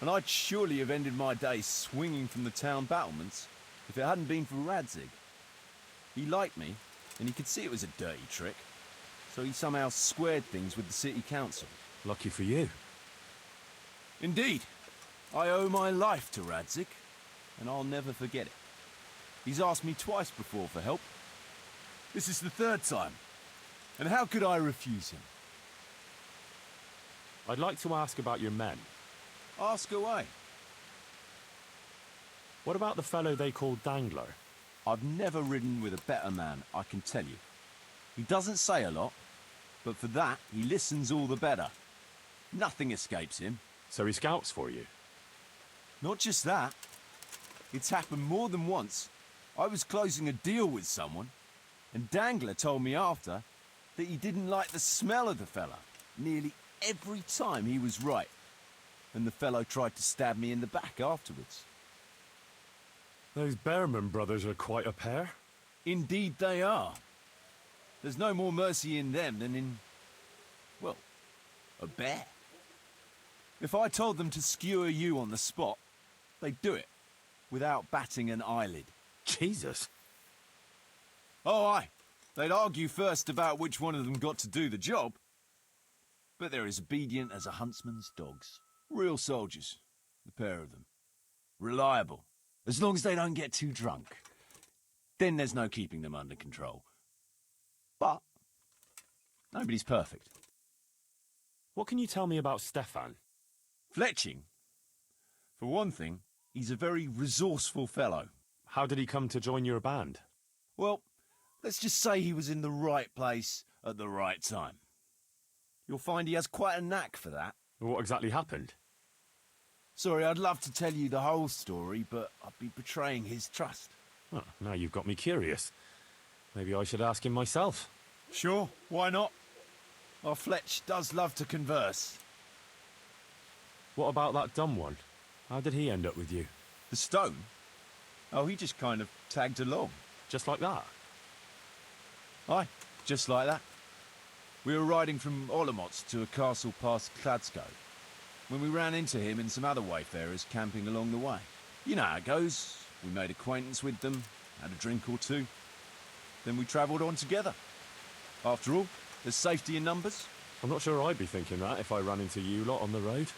And I'd surely have ended my days swinging from the town battlements if it hadn't been for Radzig. He liked me, and he could see it was a dirty trick, so he somehow squared things with the city council. Lucky for you. Indeed. I owe my life to Radzig, and I'll never forget it. He's asked me twice before for help. This is the third time, and how could I refuse him? I'd like to ask about your men. Ask away. What about the fellow they call Dangler? I've never ridden with a better man, I can tell you. He doesn't say a lot, but for that, he listens all the better. Nothing escapes him. So he scouts for you? Not just that. It's happened more than once. I was closing a deal with someone, and Dangler told me after that he didn't like the smell of the fella nearly every time he was right, and the fellow tried to stab me in the back afterwards. Those Behrman brothers are quite a pair. Indeed they are. There's no more mercy in them than in, well, a bear. If I told them to skewer you on the spot, they'd do it, without batting an eyelid. Jesus. Oh, aye. They'd argue first about which one of them got to do the job. But they're as obedient as a huntsman's dogs. Real soldiers, the pair of them. Reliable, as long as they don't get too drunk. Then there's no keeping them under control. But nobody's perfect. What can you tell me about Stefan? Fletching? For one thing, he's a very resourceful fellow. How did he come to join your band? Well, let's just say he was in the right place at the right time. You'll find he has quite a knack for that. What exactly happened? Sorry, I'd love to tell you the whole story, but I'd be betraying his trust. Oh, now you've got me curious. Maybe I should ask him myself. Sure, why not? Our Fletch does love to converse. What about that dumb one? How did he end up with you? The stone? Oh, he just kind of tagged along. Just like that? Aye, just like that. We were riding from Olomouc to a castle past Kladsko, when we ran into him and some other wayfarers camping along the way. You know how it goes. We made acquaintance with them, had a drink or two. Then we travelled on together. After all, there's safety in numbers. I'm not sure I'd be thinking that if I ran into you lot on the road.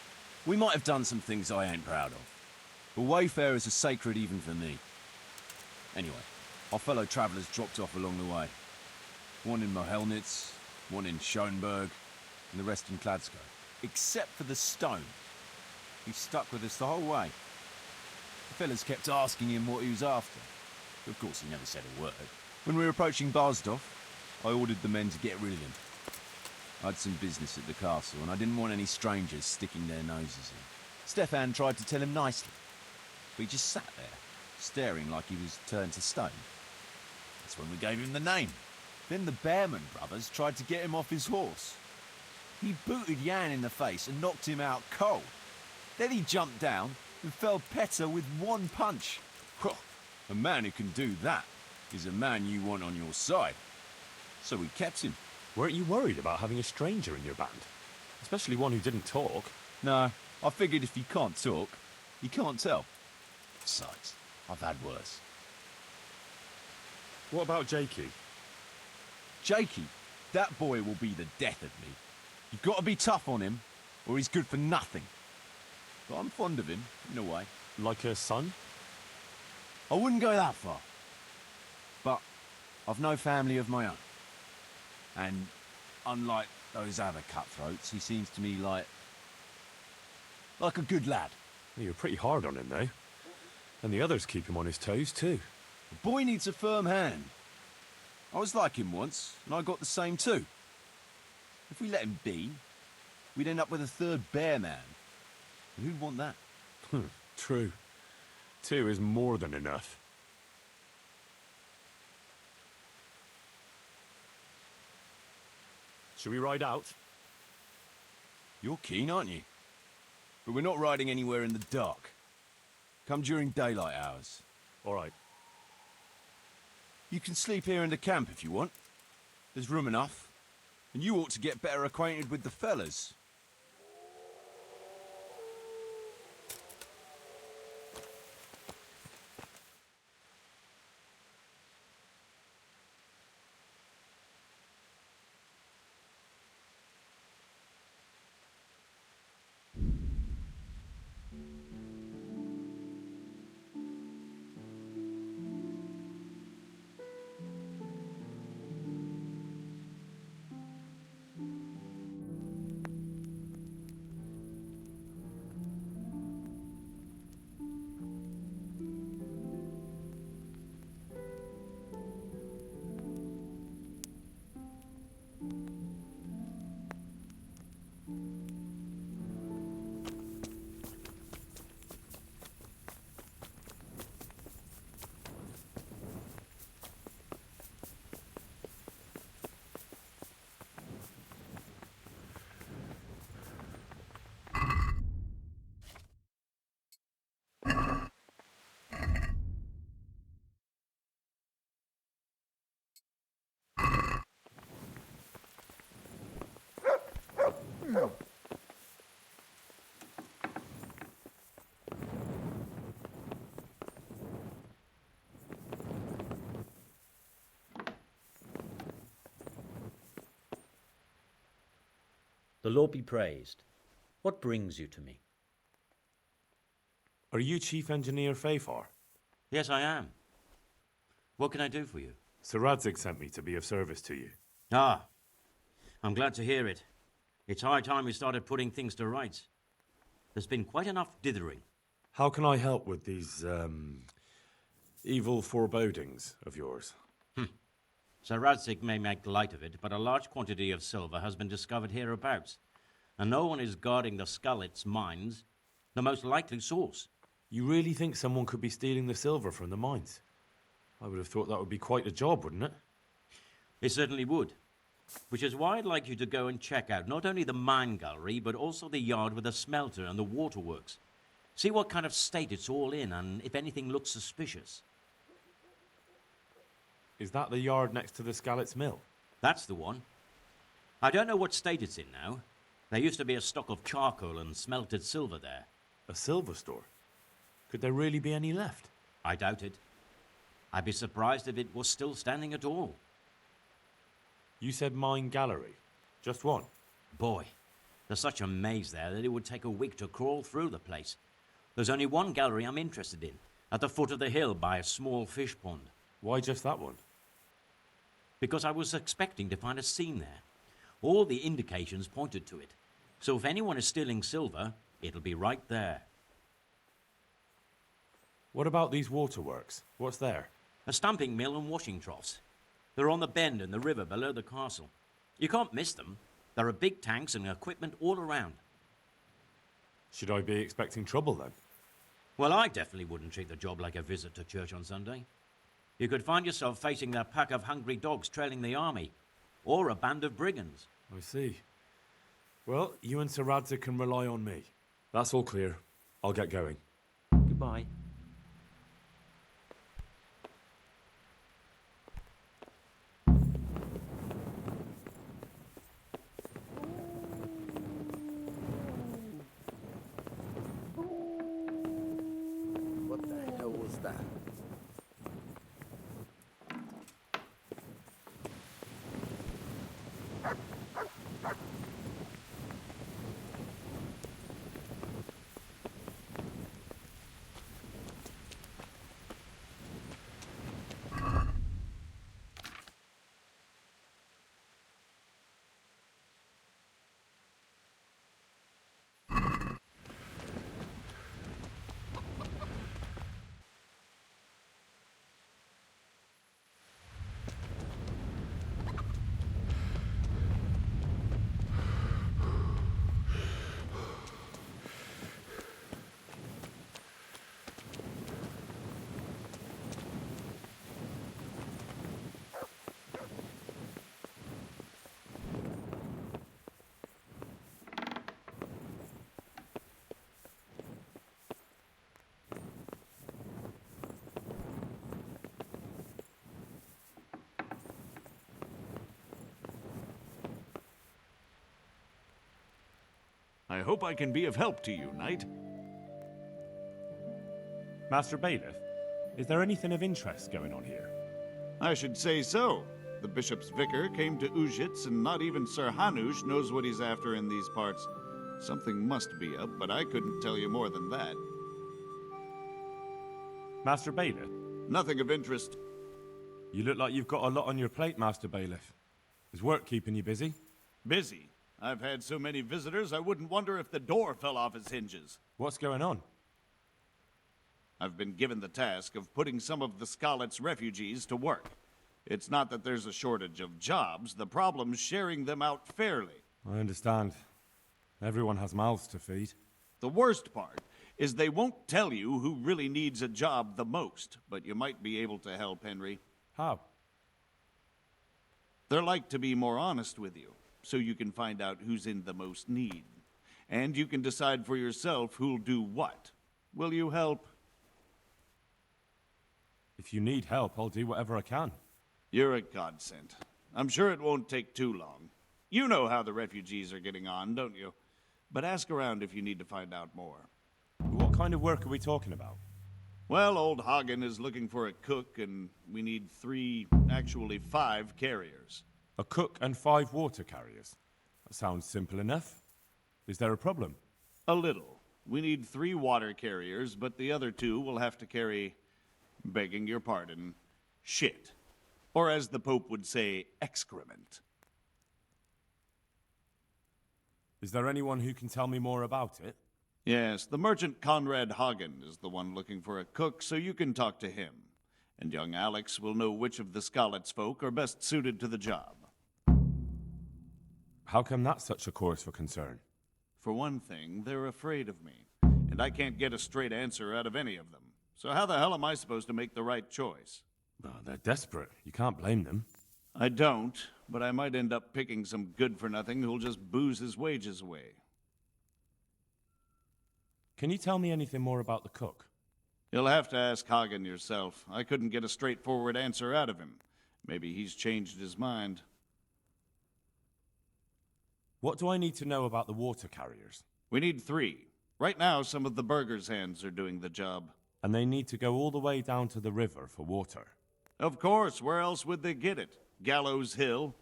We might have done some things I ain't proud of. But wayfarers are sacred even for me. Anyway, our fellow travellers dropped off along the way. One in Mohelnitz, one in Schoenberg, and the rest in Kladsko. Except for the stone. He stuck with us the whole way. The fellas kept asking him what he was after. Of course, he never said a word. When we were approaching Barsdorf, I ordered the men to get rid of him. I had some business at the castle, and I didn't want any strangers sticking their noses in. Stefan tried to tell him nicely, but he just sat there, staring like he was turned to stone. That's when we gave him the name. Then the Bearman brothers tried to get him off his horse. He booted Jan in the face and knocked him out cold. Then he jumped down and felled Petter with one punch. A man who can do that is a man you want on your side. So we kept him. Weren't you worried about having a stranger in your band? Especially one who didn't talk. No, I figured if you can't talk, you can't tell. Besides, I've had worse. What about Jakey? Jakey, that boy will be the death of me. You've got to be tough on him, or he's good for nothing. But I'm fond of him, in a way. Like a son? I wouldn't go that far. But I've no family of my own. And unlike those other cutthroats, he seems to me like a good lad. You're pretty hard on him, though. And the others keep him on his toes, too. The boy needs a firm hand. I was like him once, and I got the same too. If we let him be, we'd end up with a third bear man. And who'd want that? True. 2 is more than enough. Should we ride out? You're keen, aren't you? But we're not riding anywhere in the dark. Come during daylight hours. All right. You can sleep here in the camp if you want. There's room enough. And you ought to get better acquainted with the fellas. The Lord be praised. What brings you to me? Are you Chief Engineer Fafar? Yes, I am. What can I do for you? Sir Radzig sent me to be of service to you. Ah, I'm glad to hear it. It's high time we started putting things to rights. There's been quite enough dithering. How can I help with these, evil forebodings of yours? Sir Radzig may make light of it, but a large quantity of silver has been discovered hereabouts, and no one is guarding the Skullets mines, the most likely source. You really think someone could be stealing the silver from the mines? I would have thought that would be quite a job, wouldn't it? It certainly would. Which is why I'd like you to go and check out not only the mine gallery, but also the yard with the smelter and the waterworks. See what kind of state it's all in, and if anything looks suspicious. Is that the yard next to the Skalitz mill? That's the one. I don't know what state it's in now. There used to be a stock of charcoal and smelted silver there. A silver store? Could there really be any left? I doubt it. I'd be surprised if it was still standing at all. You said mine gallery. Just one? Boy, there's such a maze there that it would take a week to crawl through the place. There's only one gallery I'm interested in, at the foot of the hill by a small fish pond. Why just that one? Because I was expecting to find a scene there. All the indications pointed to it. So if anyone is stealing silver, it'll be right there. What about these waterworks? What's there? A stamping mill and washing troughs. They're on the bend in the river below the castle. You can't miss them. There are big tanks and equipment all around. Should I be expecting trouble then? Well, I definitely wouldn't treat the job like a visit to church on Sunday. You could find yourself facing a pack of hungry dogs trailing the army, or a band of brigands. I see. Well, you and Sir Radzig can rely on me. That's all clear. I'll get going. Goodbye. What the hell was that? I hope I can be of help to you, Knight. Master Bailiff, is there anything of interest going on here? I should say so. The bishop's vicar came to Ujits, and not even Sir Hanush knows what he's after in these parts. Something must be up, but I couldn't tell you more than that. Master Bailiff? Nothing of interest. You look like you've got a lot on your plate, Master Bailiff. Is work keeping you busy? Busy? I've had so many visitors, I wouldn't wonder if the door fell off its hinges. What's going on? I've been given the task of putting some of the Skalitz refugees to work. It's not that there's a shortage of jobs, the problem's sharing them out fairly. I understand. Everyone has mouths to feed. The worst part is they won't tell you who really needs a job the most, but you might be able to help, Henry. How? They're like to be more honest with you, so you can find out who's in the most need. And you can decide for yourself who'll do what. Will you help? If you need help, I'll do whatever I can. You're a godsend. I'm sure it won't take too long. You know how the refugees are getting on, don't you? But ask around if you need to find out more. What kind of work are we talking about? Well, old Hagen is looking for a cook, and we need 5 carriers. A cook and 5 water carriers. That sounds simple enough. Is there a problem? A little. We need 3 water carriers, but the other 2 will have to carry, begging your pardon, shit. Or as the Pope would say, excrement. Is there anyone who can tell me more about it? Yes, the merchant Conrad Hagen is the one looking for a cook, so you can talk to him. And young Alex will know which of the Skalitz folk are best suited to the job. How come that's such a cause for concern? For one thing, they're afraid of me, and I can't get a straight answer out of any of them. So how the hell am I supposed to make the right choice? Well, they're desperate. You can't blame them. I don't, but I might end up picking some good-for-nothing who'll just booze his wages away. Can you tell me anything more about the cook? You'll have to ask Hagen yourself. I couldn't get a straightforward answer out of him. Maybe he's changed his mind. What do I need to know about the water carriers? We need 3. Right now, some of the burgers' hands are doing the job. And they need to go all the way down to the river for water. Of course, where else would they get it? Gallows Hill?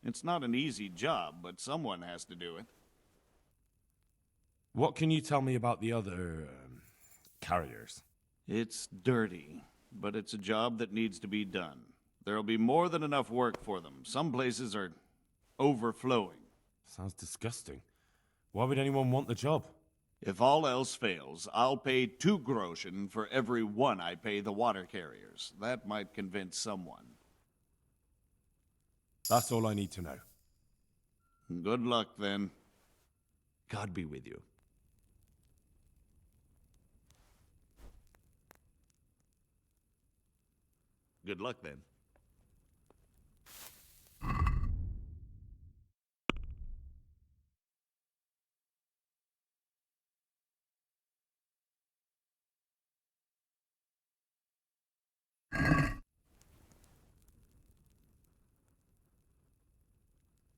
It's not an easy job, but someone has to do it. What can you tell me about the other carriers? It's dirty, but it's a job that needs to be done. There'll be more than enough work for them. Some places are overflowing. Sounds disgusting. Why would anyone want the job? If all else fails, I'll pay 2 groschen for every 1 I pay the water carriers. That might convince someone. That's all I need to know. Good luck, then. God be with you. Good luck, then.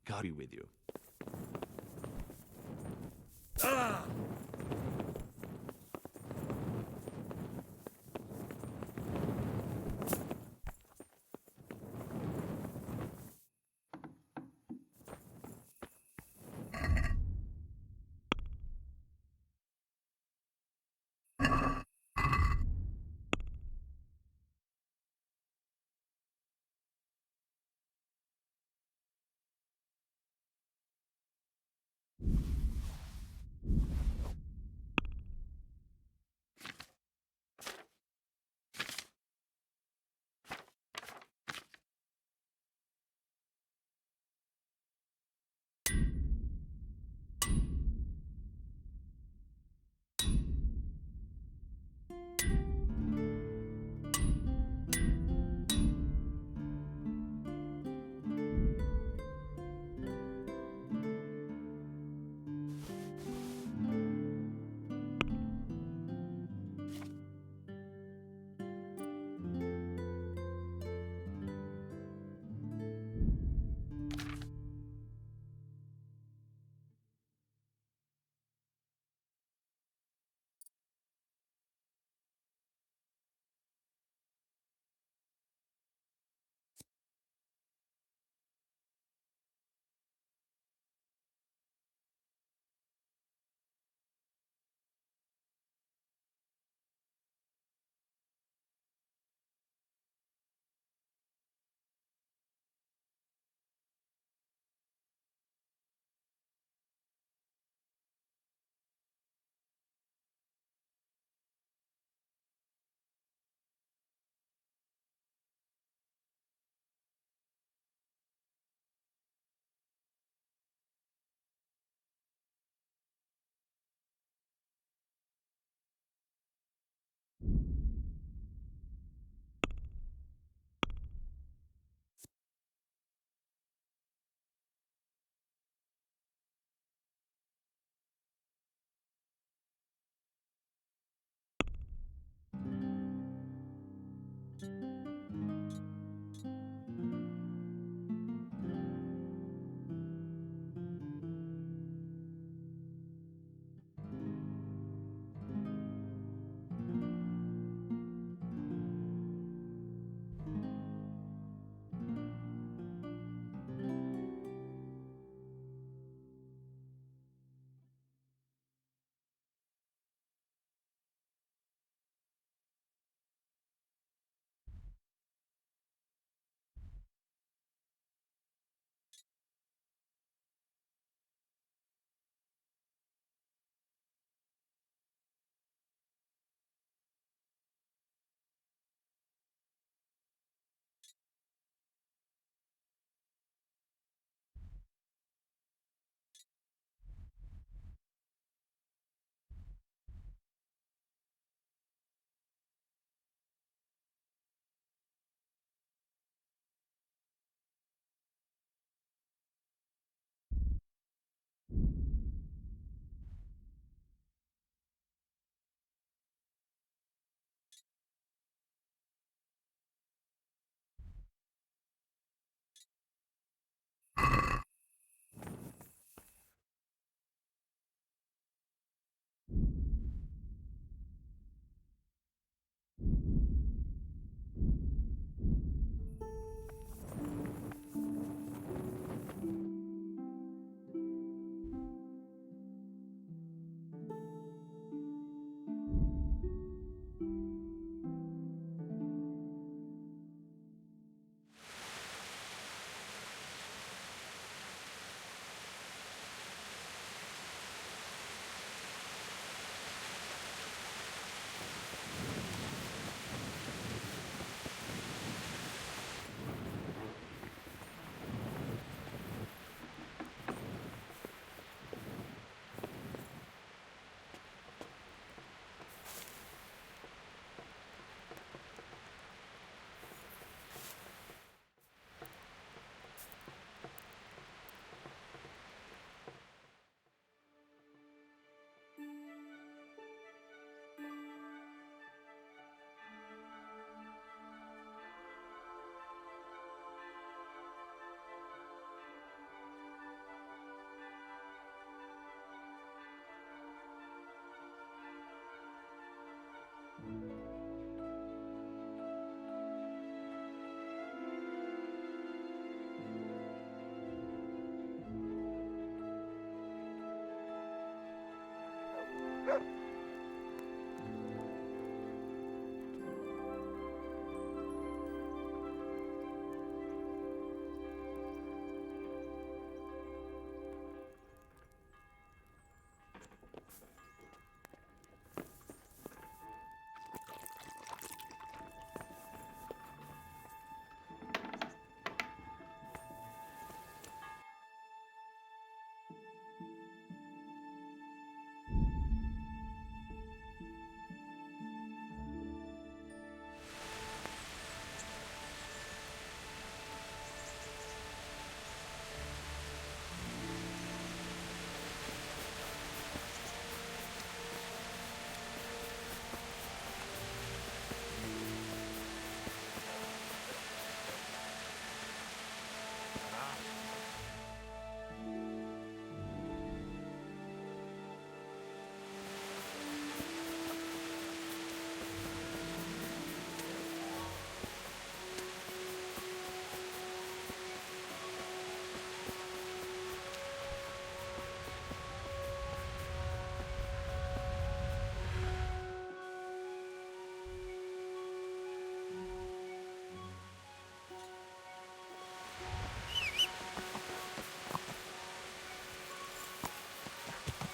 God be with you.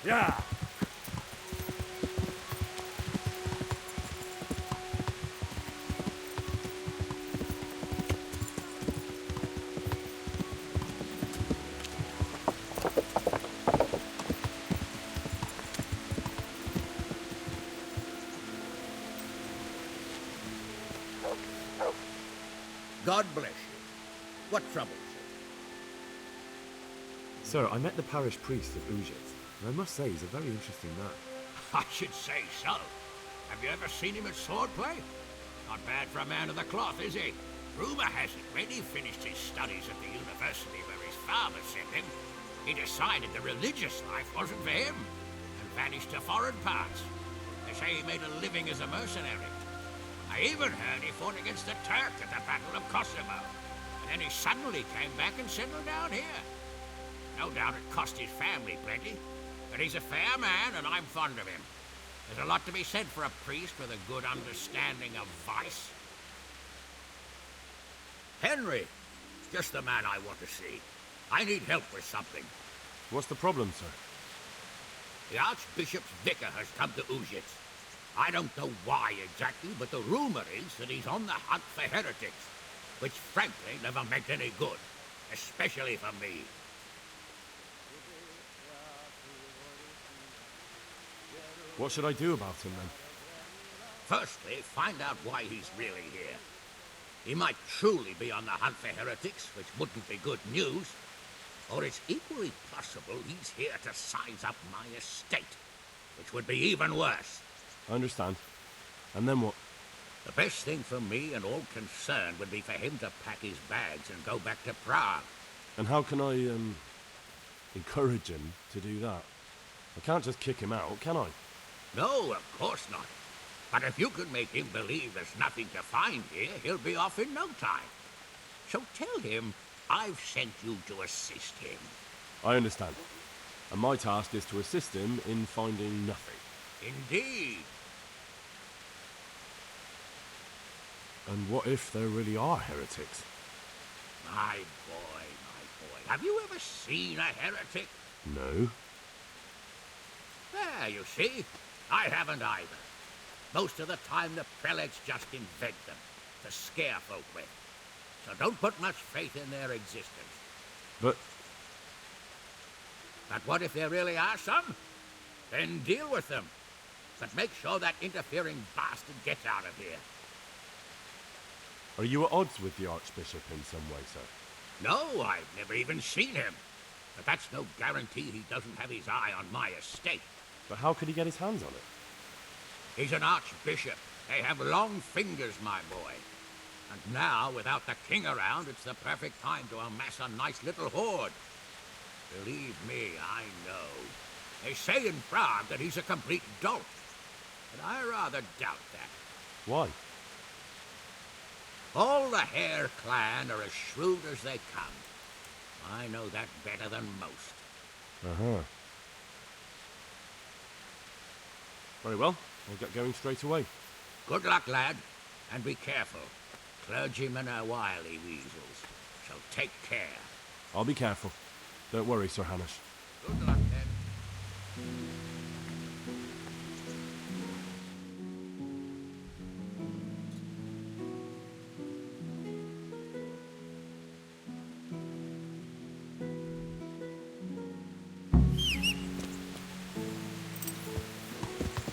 Yeah. God bless you. What troubles you? Sir, I met the parish priest of Ujet, and I must say he's a very interesting man. I should say so. Have you ever seen him at swordplay? Not bad for a man of the cloth, is he? Rumour has it, when he finished his studies at the university where his father sent him, he decided the religious life wasn't for him, and vanished to foreign parts. They say he made a living as a mercenary. I even heard he fought against the Turk at the Battle of Kosovo, and then he suddenly came back and settled down here. No doubt it cost his family plenty, but he's a fair man and I'm fond of him. There's a lot to be said for a priest with a good understanding of vice. Henry, just the man I want to see. I need help with something. What's the problem, sir? The Archbishop's vicar has come to Ujic. I don't know why exactly, but the rumor is that he's on the hunt for heretics, which frankly never meant any good, especially for me. What should I do about him, then? Firstly, find out why he's really here. He might truly be on the hunt for heretics, which wouldn't be good news. Or it's equally possible he's here to size up my estate, which would be even worse. I understand. And then what? The best thing for me and all concerned would be for him to pack his bags and go back to Prague. And how can I, encourage him to do that? I can't just kick him out, can I? No, of course not. But if you can make him believe there's nothing to find here, he'll be off in no time. So tell him I've sent you to assist him. I understand. And my task is to assist him in finding nothing. Indeed. And what if there really are heretics? My boy. Have you ever seen a heretic? No. There, you see. I haven't either. Most of the time the prelates just invent them to scare folk with. So don't put much faith in their existence. But what if there really are some? Then deal with them. But make sure that interfering bastard gets out of here. Are you at odds with the Archbishop in some way, sir? No, I've never even seen him. But that's no guarantee he doesn't have his eye on my estate. But how could he get his hands on it? He's an archbishop. They have long fingers, my boy. And now, without the king around, it's the perfect time to amass a nice little hoard. Believe me, I know. They say in Prague that he's a complete dolt. But I rather doubt that. Why? All the Hare clan are as shrewd as they come. I know that better than most. Uh-huh. Very well. I'll get going straight away. Good luck, lad. And be careful. Clergymen are wily weasels. So take care. I'll be careful. Don't worry, Sir Hanish. Good luck, then.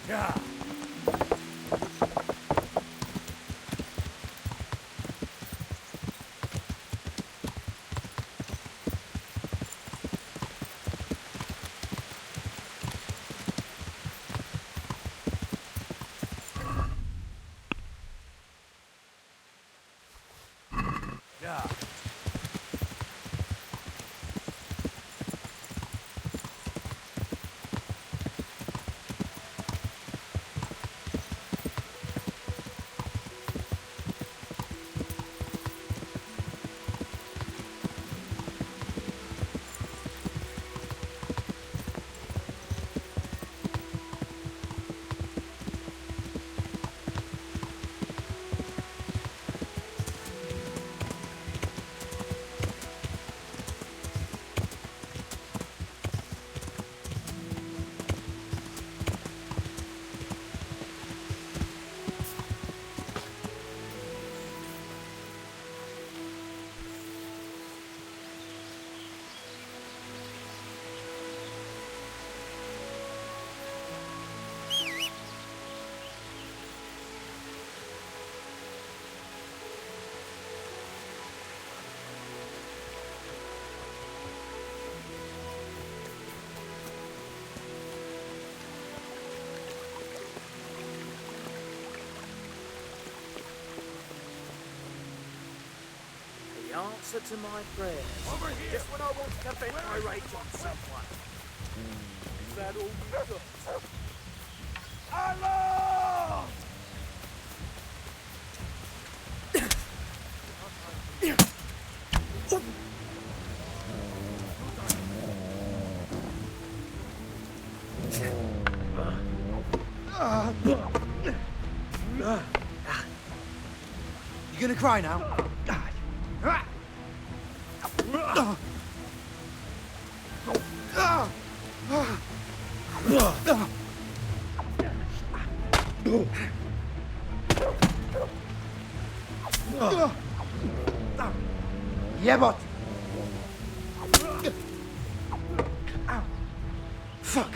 Yeah. Yeah. answer to my prayers. Over here. Just when I want to vent my rage on someone. Is that all you got? Allah! You gonna cry now? Jebot! Fuck!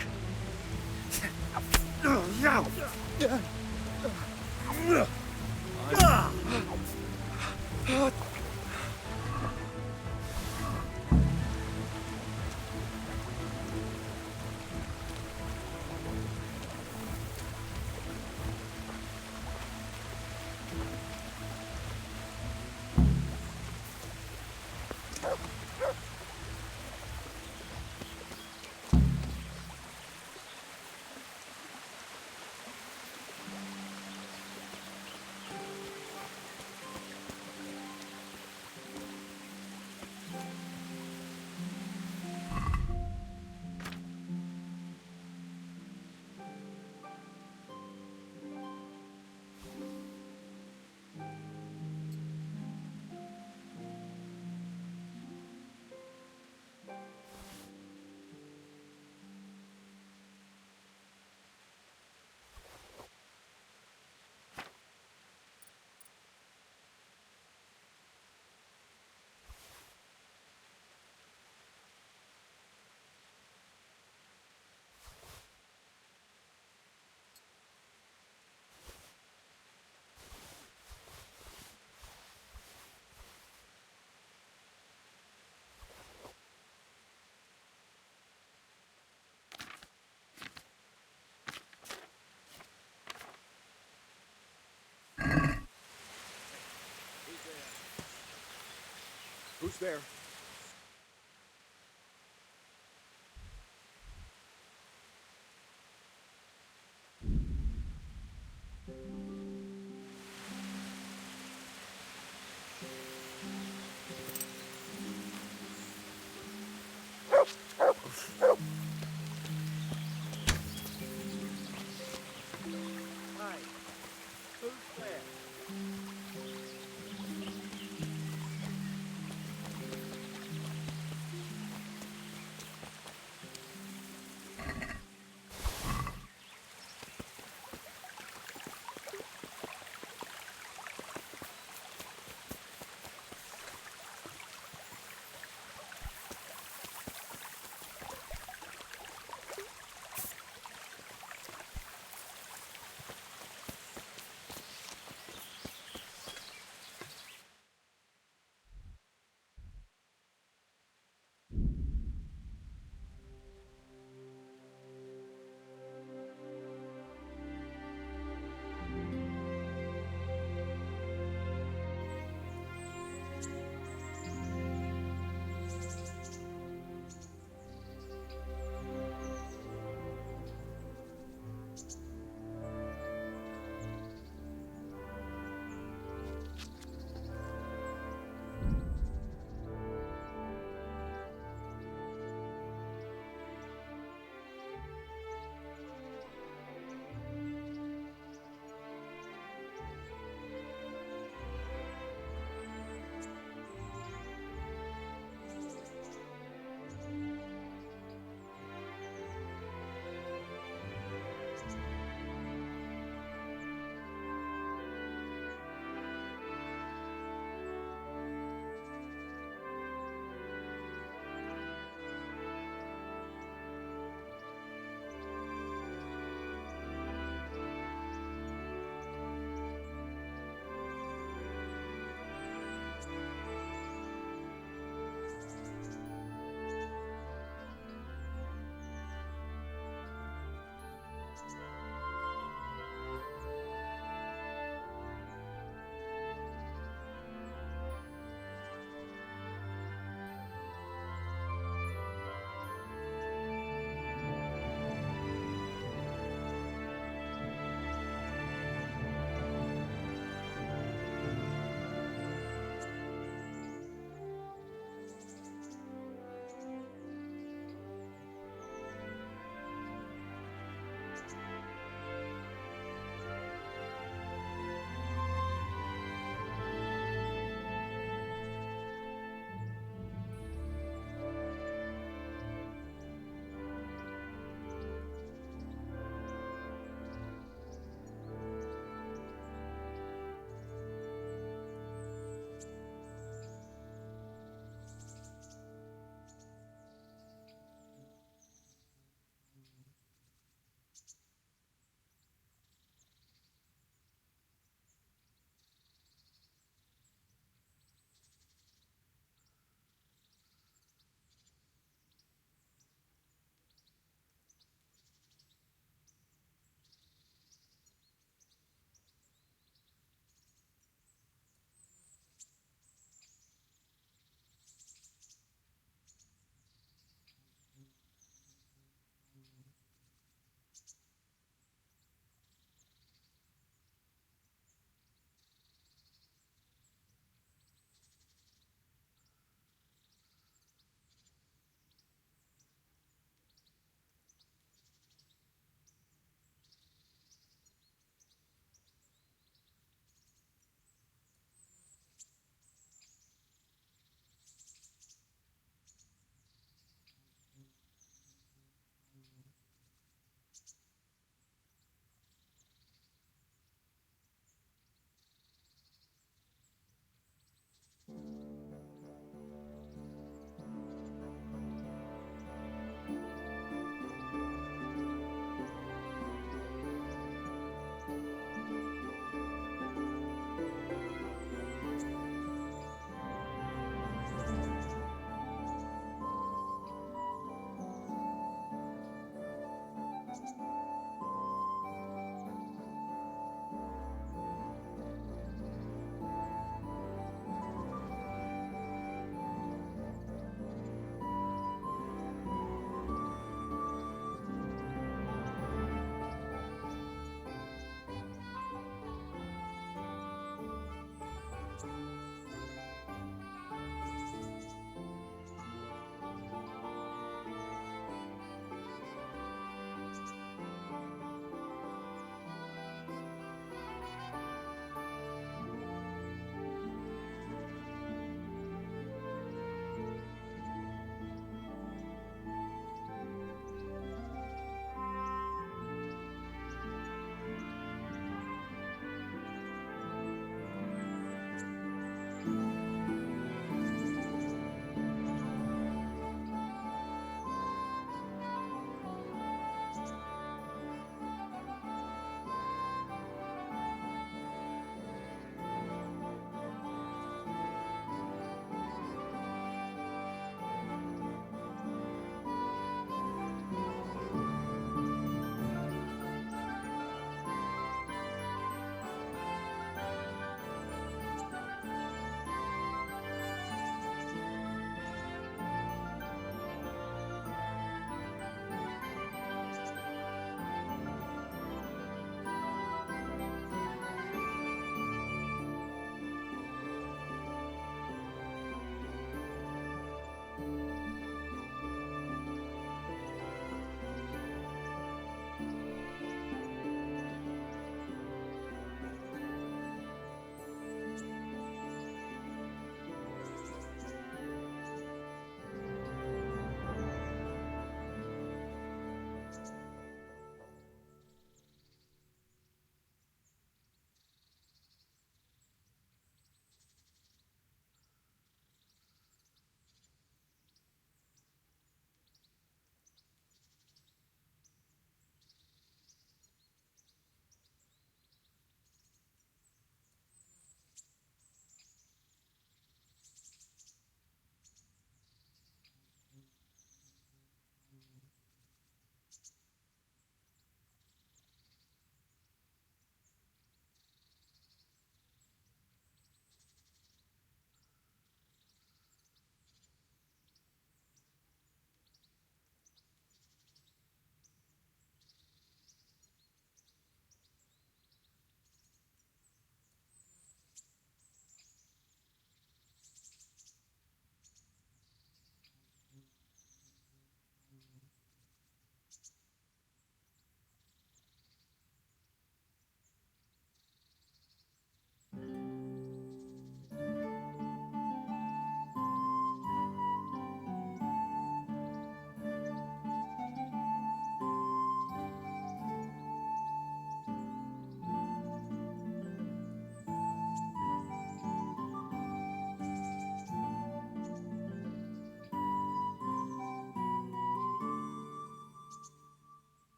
Who's there? Hey, who's there?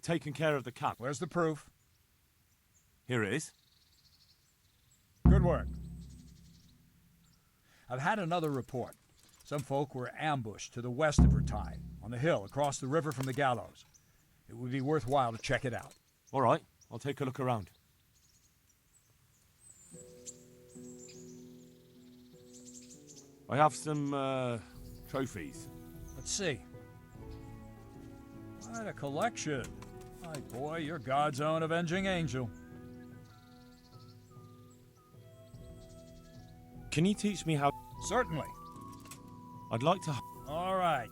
I've taken care of the cap. Where's the proof? Here it is. Good work. I've had another report. Some folk were ambushed to the west of Rattay, on the hill across the river from the gallows. It would be worthwhile to check it out. All right, I'll take a look around. I have some, trophies. Let's see. Quite a collection. My boy, you're God's own avenging angel. Can you teach me how... Certainly. I'd like to... All right.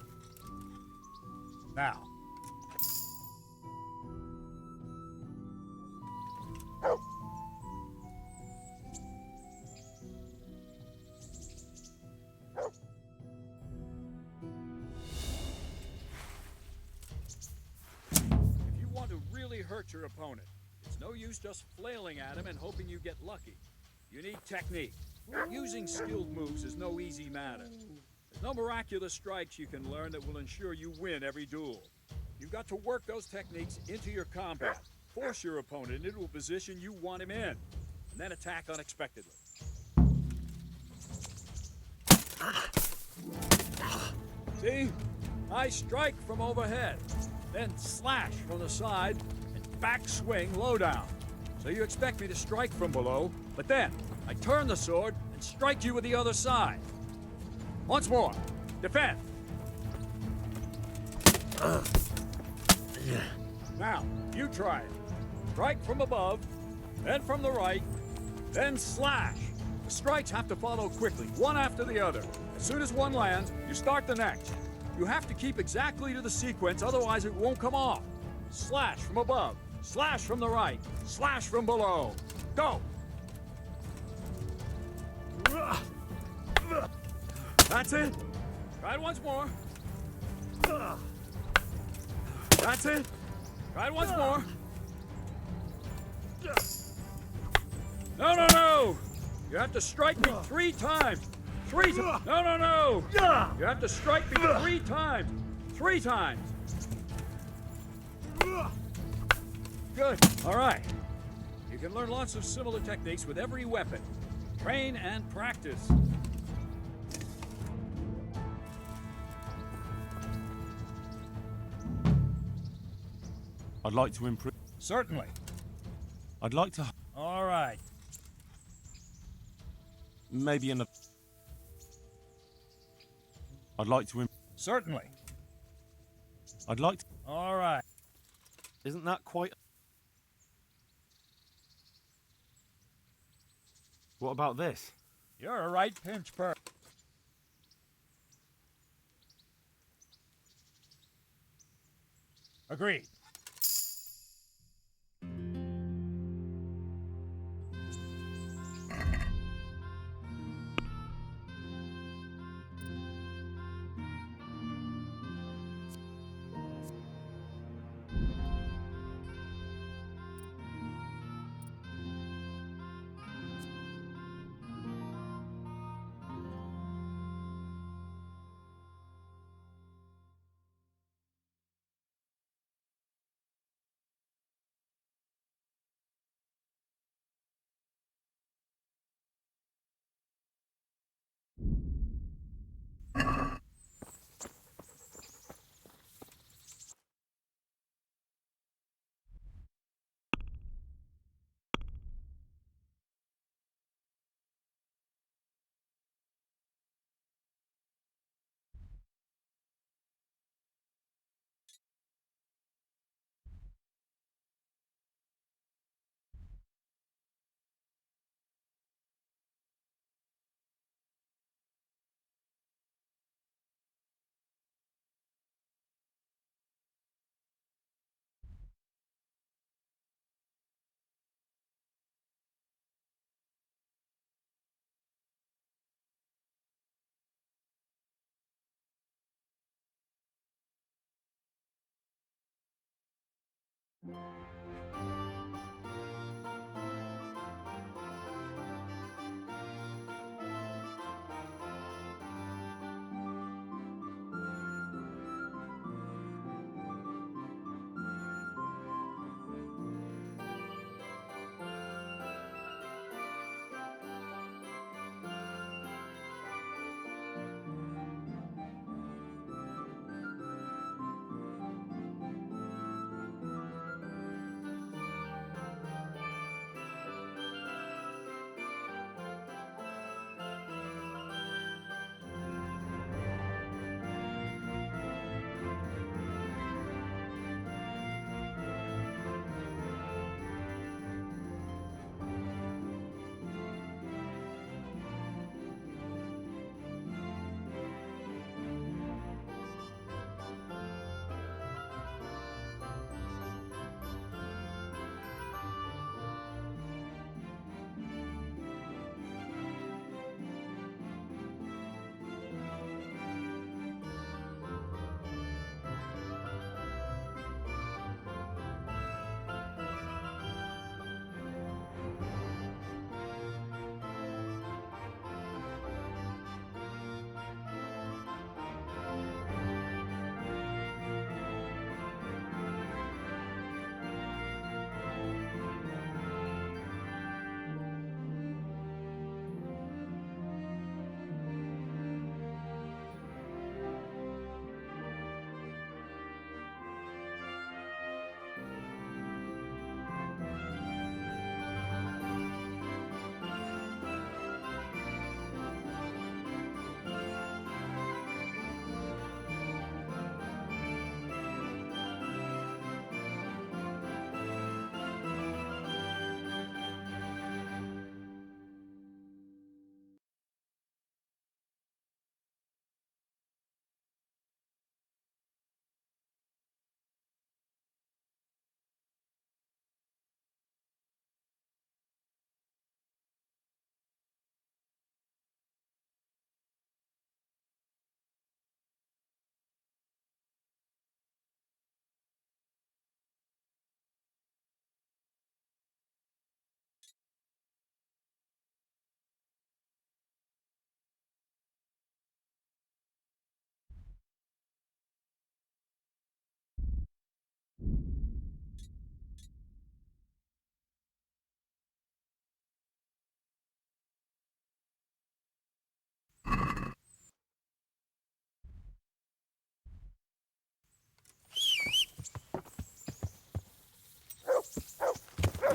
Now. If you want to really hurt your opponent, it's no use just flailing at him and hoping you get lucky. You need technique. Using skilled moves is no easy matter. There's no miraculous strikes you can learn that will ensure you win every duel. You've got to work those techniques into your combat, force your opponent into a position you want him in, and then attack unexpectedly. See? I strike from overhead, then slash from the side, and back swing low down. So you expect me to strike from below, but then I turn the sword and strike you with the other side. Once more. Defend. Now, you try it. Strike from above, then from the right, then slash. The strikes have to follow quickly, one after the other. As soon as one lands, you start the next. You have to keep exactly to the sequence, otherwise it won't come off. Slash from above, slash from the right, slash from below. Go! That's it. Try it once more. That's it. Try it once more. No, no, no! You have to strike me 3 times. 3 times. No, no, no! You have to strike me 3 times. 3 times. Good. All right. You can learn lots of similar techniques with every weapon. Train and practice. I'd like to improve... Certainly. I'd like to... All right. Maybe in a... I'd like to... Certainly. I'd like to... All right. Isn't that quite... What about this? You're a right pinch per. Agreed.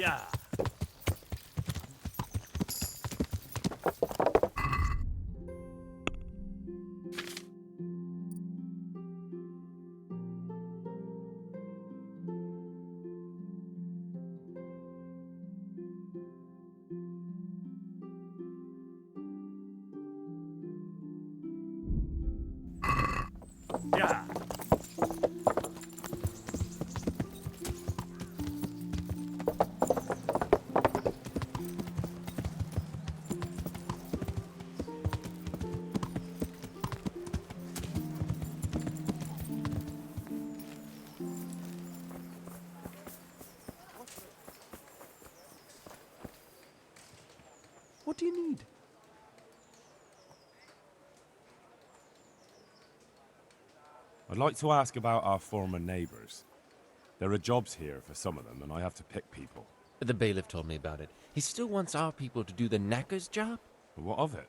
Yeah. Yeah. What do you need? I'd like to ask about our former neighbours. There are jobs here for some of them, and I have to pick people. The bailiff told me about it. He still wants our people to do the knacker's job? What of it?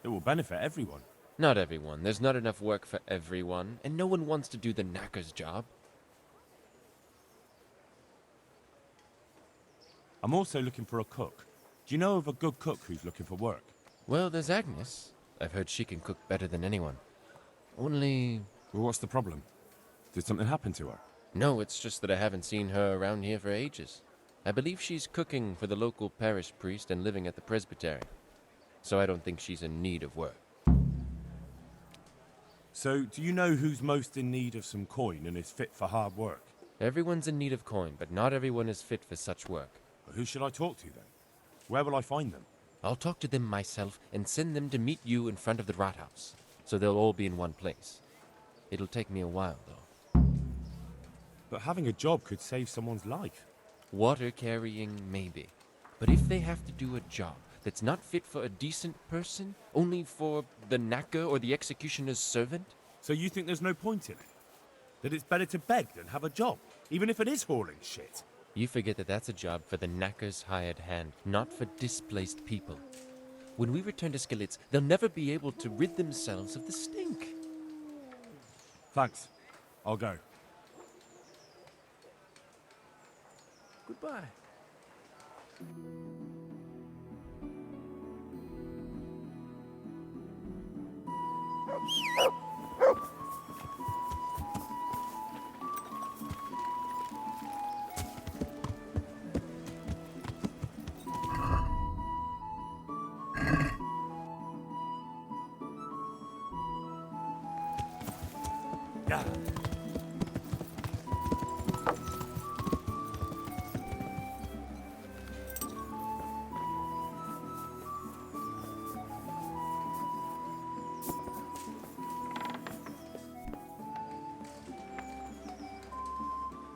It will benefit everyone. Not everyone. There's not enough work for everyone, and no one wants to do the knacker's job. I'm also looking for a cook. Do you know of a good cook who's looking for work? Well, there's Agnes. I've heard she can cook better than anyone. Only... Well, what's the problem? Did something happen to her? No, it's just that I haven't seen her around here for ages. I believe she's cooking for the local parish priest and living at the presbytery. So I don't think she's in need of work. So, do you know who's most in need of some coin and is fit for hard work? Everyone's in need of coin, but not everyone is fit for such work. Well, who should I talk to then? Where will I find them? I'll talk to them myself and send them to meet you in front of the Rathaus, so they'll all be in one place. It'll take me a while, though. But having a job could save someone's life. Water carrying, maybe. But if they have to do a job that's not fit for a decent person, only for the knacker or the executioner's servant? So you think there's no point in it? That it's better to beg than have a job, even if it is hauling shit? You forget that that's a job for the knacker's hired hand, not for displaced people. When we return to Skalitz, they'll never be able to rid themselves of the stink. Thanks. I'll go. Goodbye. Yeah.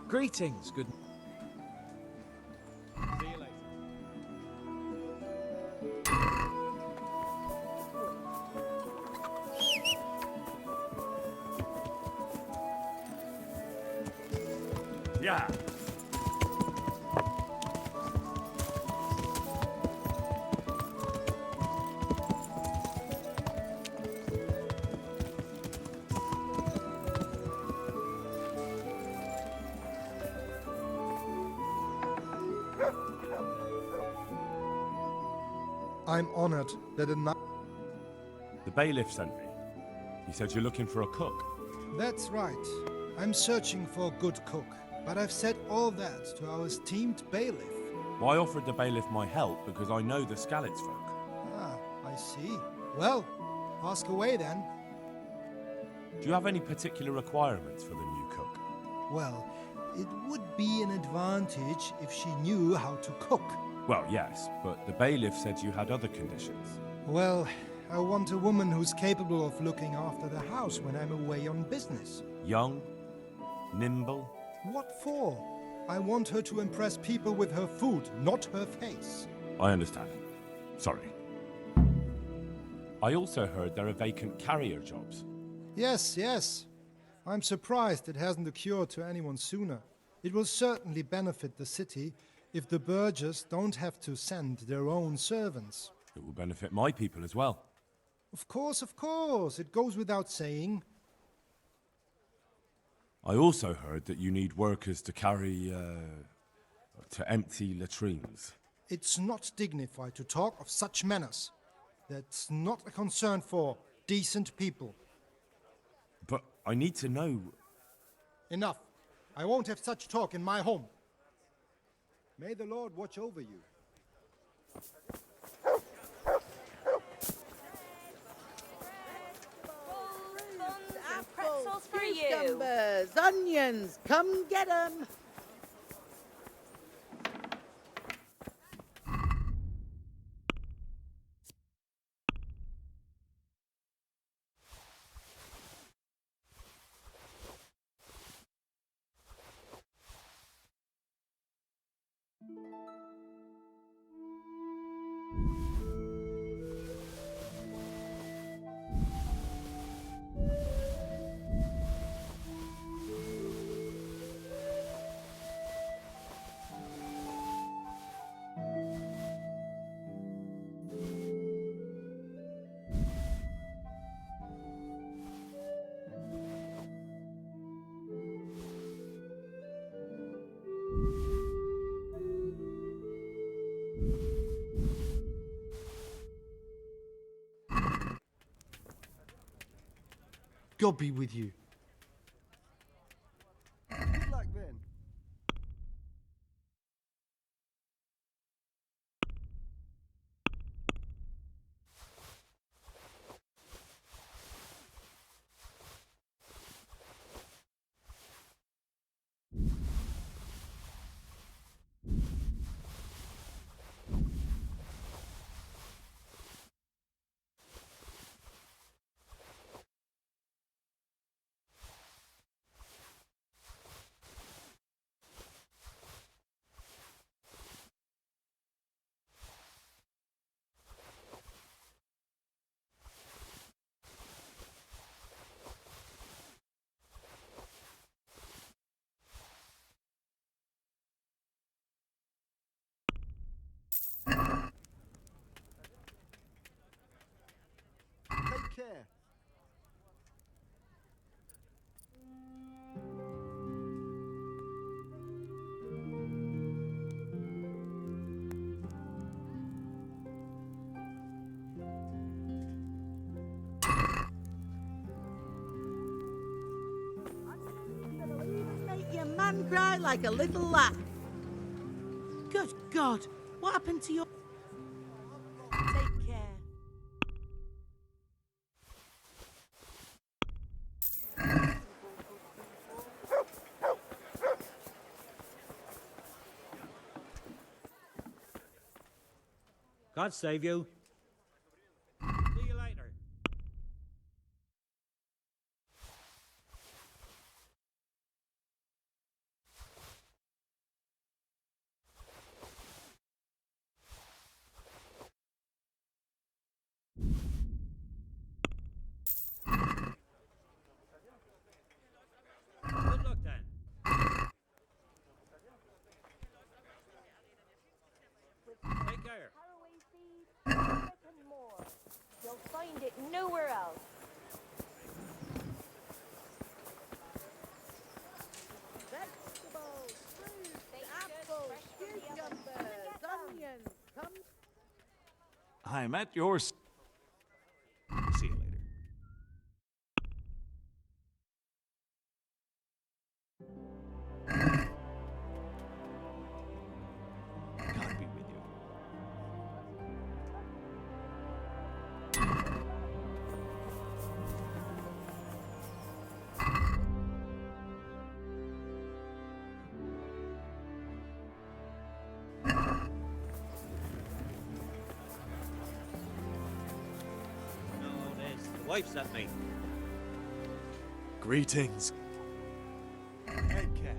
Greetings, good. See you later. Yeah. I'm honored that The bailiff sent me. He said you're looking for a cook. That's right. I'm searching for a good cook, but I've said all that to our esteemed bailiff. Well, I offered the bailiff my help because I know the Skalitz folk. Ah, I see. Well, ask away then. Do you have any particular requirements for the new cook? Well, it would be an advantage if she knew how to cook. Well, yes, but the bailiff said you had other conditions. Well, I want a woman who's capable of looking after the house when I'm away on business. Young, nimble. What for? I want her to impress people with her food, not her face. I understand. Sorry. I also heard there are vacant carrier jobs. Yes, yes. I'm surprised it hasn't occurred to anyone sooner. It will certainly benefit the city if the burghers don't have to send their own servants. It will benefit my people as well. Of course, it goes without saying. I also heard that you need workers to carry, To empty latrines. It's not dignified to talk of such manners. That's not a concern for decent people. But I need to know... Enough. I won't have such talk in my home. May the Lord watch over you. Pretzels for you. Cucumbers, onions, come get 'em. God be with you. Good luck then. Take care. Make your man cry like a little lad. Good God, what happened to your... Take care. God save you. See you later. Good luck then. Take care. More. You'll find it nowhere else. Vegetables, fruit, apples, cucumbers, onions, come... I'm at your... See you later. God be with you. No, this. The wife sent me. Greetings. Take care.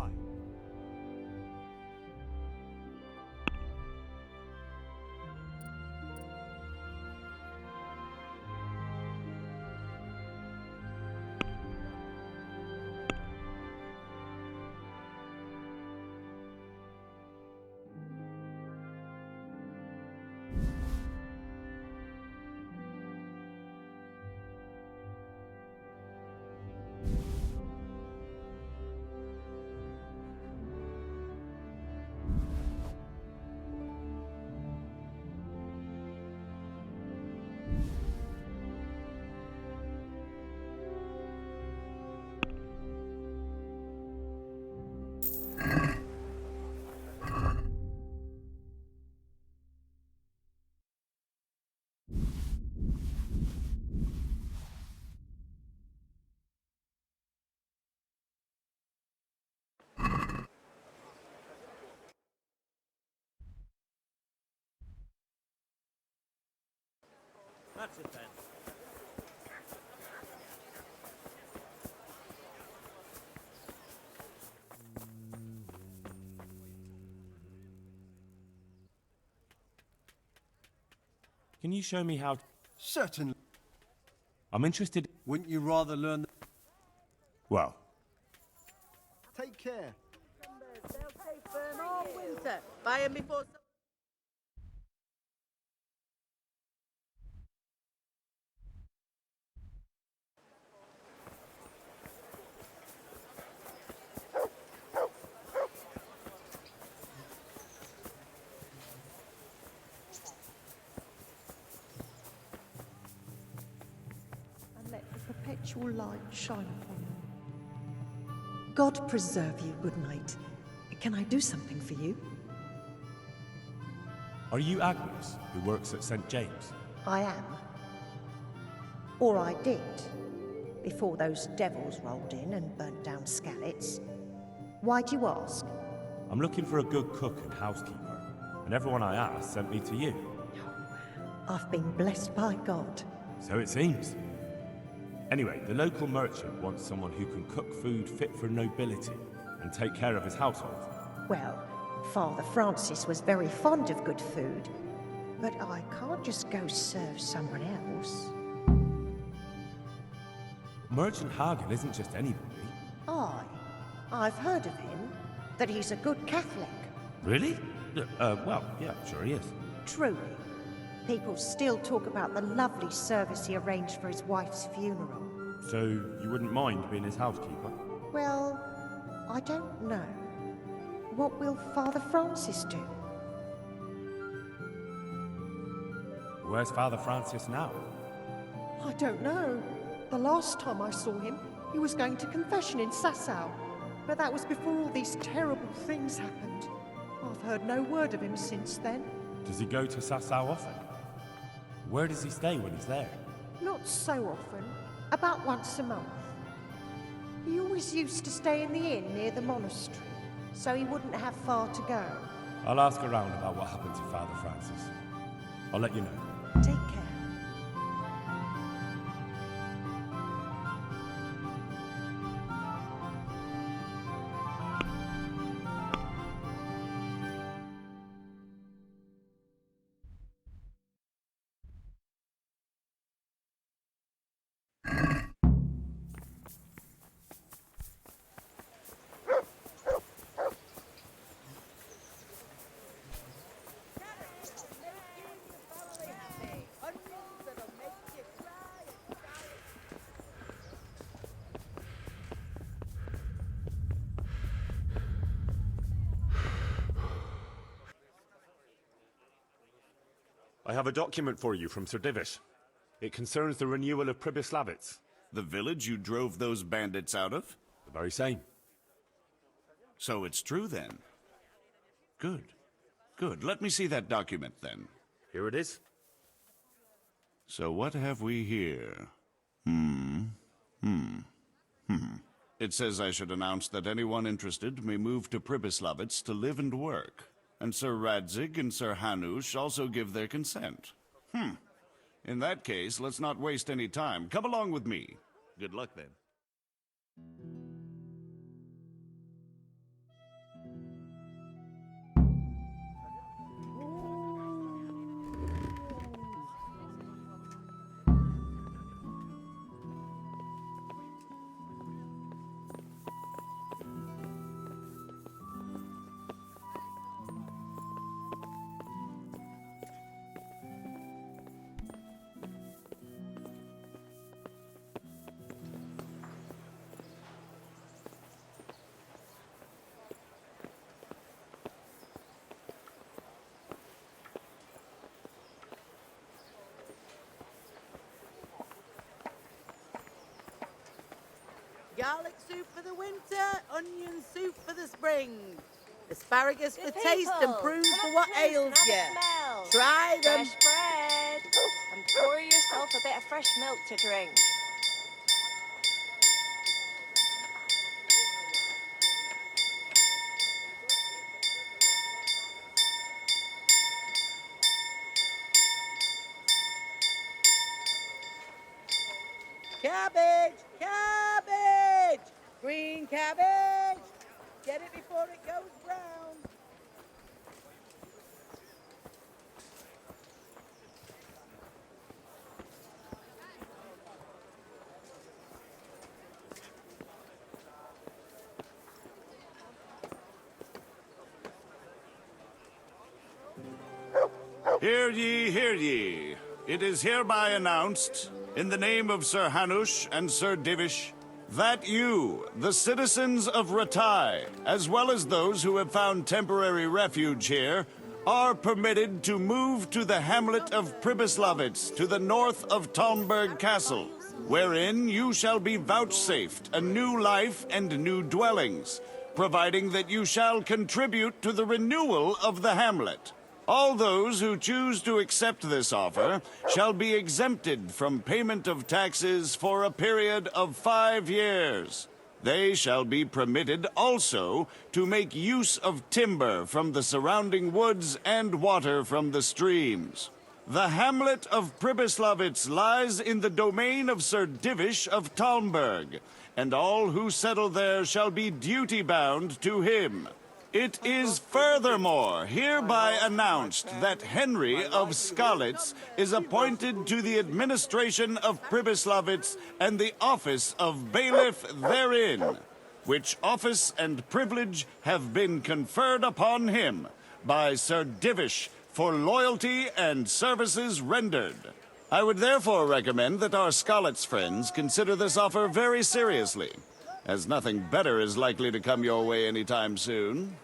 Goodbye. That's it then. Can you show me how... Certainly. I'm interested... Wouldn't you rather learn... Well, Take care. They'll stay firm all winter. Buy 'em before... And let the perpetual light shine upon you. God preserve you, good night. Can I do something for you? are you Agnes, who works at St. James? I am. Or I did, before those devils rolled in and burnt down Skalitz. Why'd you ask? I'm looking for a good cook and housekeeper, and everyone I asked sent me to you. I've been blessed by God. So it seems. Anyway, the local merchant wants someone who can cook food fit for nobility and take care of his household. Well, Father Francis was very fond of good food, but I can't just go serve someone else. Merchant Hagen isn't just anybody. I've heard of him, that he's a good Catholic. Really? Well, yeah, sure he is. Truly. People still talk about the lovely service he arranged for his wife's funeral. So, you wouldn't mind being his housekeeper? Well, I don't know. What will Father Francis do? Where's Father Francis now? I don't know. The last time I saw him, he was going to confession in Sasau. But that was before all these terrible things happened. I've heard no word of him since then. Does he go to Sasau often? Where does he stay when he's there? Not so often. About once a month. He always used to stay in the inn near the monastery, so he wouldn't have far to go. I'll ask around about what happened to Father Francis. I'll let you know. Take care. I have a document for you from Sir Divish. It concerns the renewal of Pribyslavitz. The village you drove those bandits out of? The very same. So it's true then? Good. Good. Let me see that document then. Here it is. So what have we here? It says I should announce that anyone interested may move to Pribyslavitz to live and work. And Sir Radzig and Sir Hanush also give their consent. In that case, let's not waste any time. Come along with me. Good luck then. Garlic soup for the winter, onion soup for the spring. Asparagus for Good taste and people, prunes come for up what close and ails have a you. smell. Try them. Fresh bread. And pour yourself a bit of fresh milk to drink. Cabbage! Cabbage! Green cabbage! Get it before it goes brown. Hear ye, hear ye. It is hereby announced, in the name of Sir Hanush and Sir Divish, that you, the citizens of Ratai, as well as those who have found temporary refuge here, are permitted to move to the hamlet of Pribyslavitz to the north of Talmberg Castle, wherein you shall be vouchsafed a new life and new dwellings, providing that you shall contribute to the renewal of the hamlet. All those who choose to accept this offer shall be exempted from payment of taxes for a period of 5 years. They shall be permitted also to make use of timber from the surrounding woods and water from the streams. The hamlet of Pribyslavitz lies in the domain of Sir Divish of Talmberg, and all who settle there shall be duty-bound to him. It is furthermore hereby announced that Henry of Skalitz is appointed to the administration of Pribyslavitz and the office of bailiff therein, which office and privilege have been conferred upon him by Sir Divish for loyalty and services rendered. I would therefore recommend that our Skalitz friends consider this offer very seriously, as nothing better is likely to come your way anytime soon.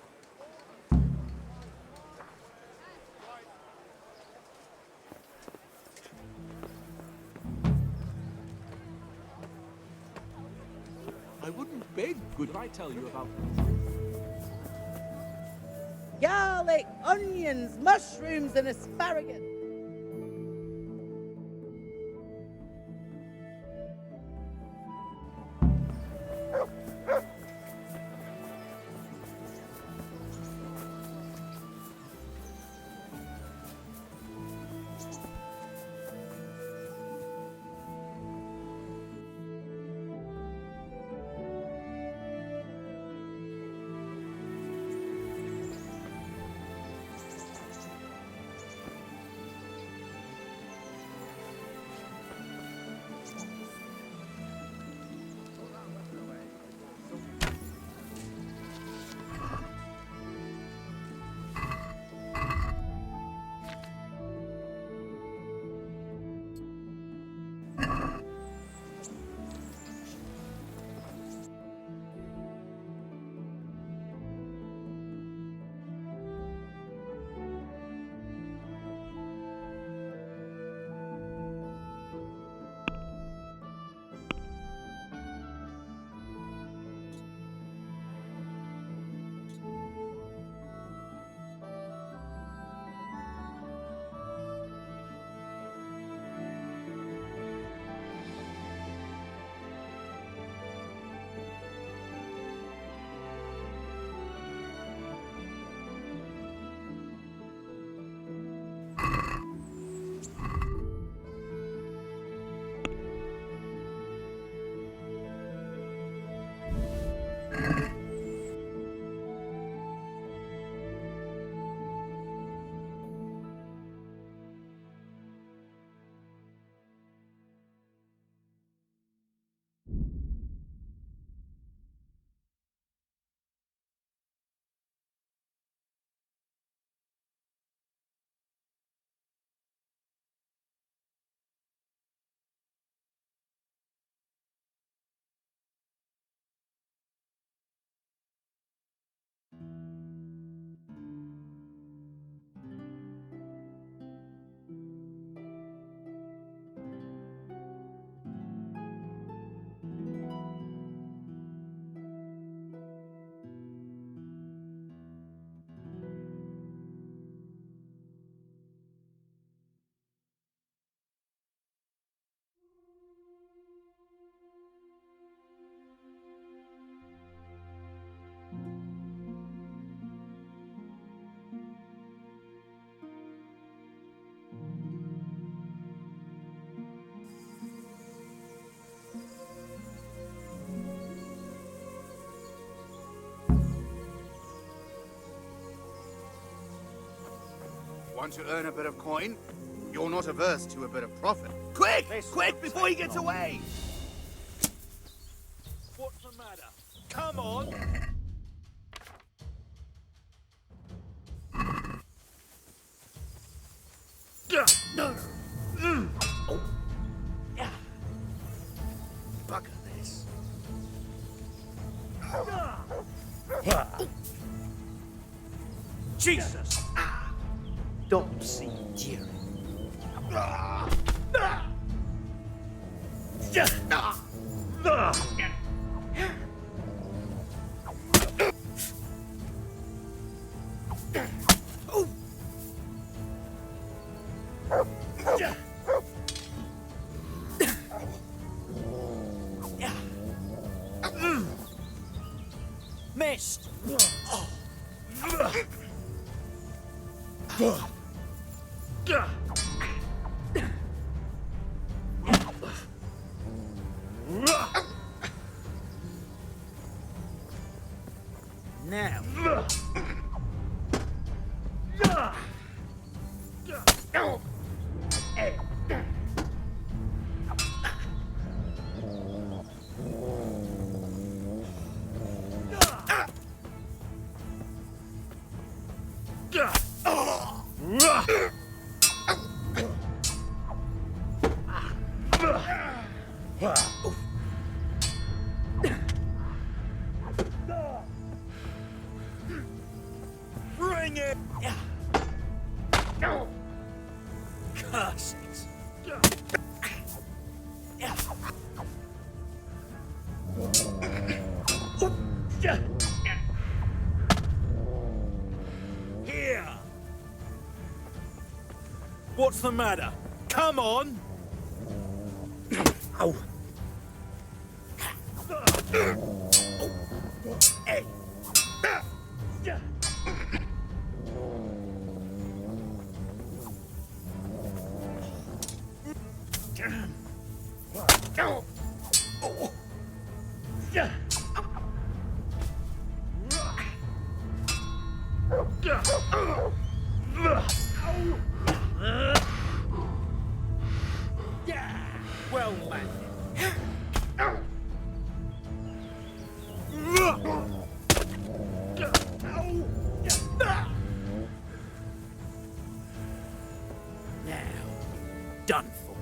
I wouldn't beg. Did I tell you about... Garlic, onions, mushrooms, and asparagus. Want to earn a bit of coin? You're not averse to a bit of profit. Quick! Quick, before he gets away! What's the matter? Come on! Bugger this. Jesus! Don't see jeering. Missed! Now. Bring it! Curse it! Here! What's the matter? Come on! Ow! Well, man. Now, done for.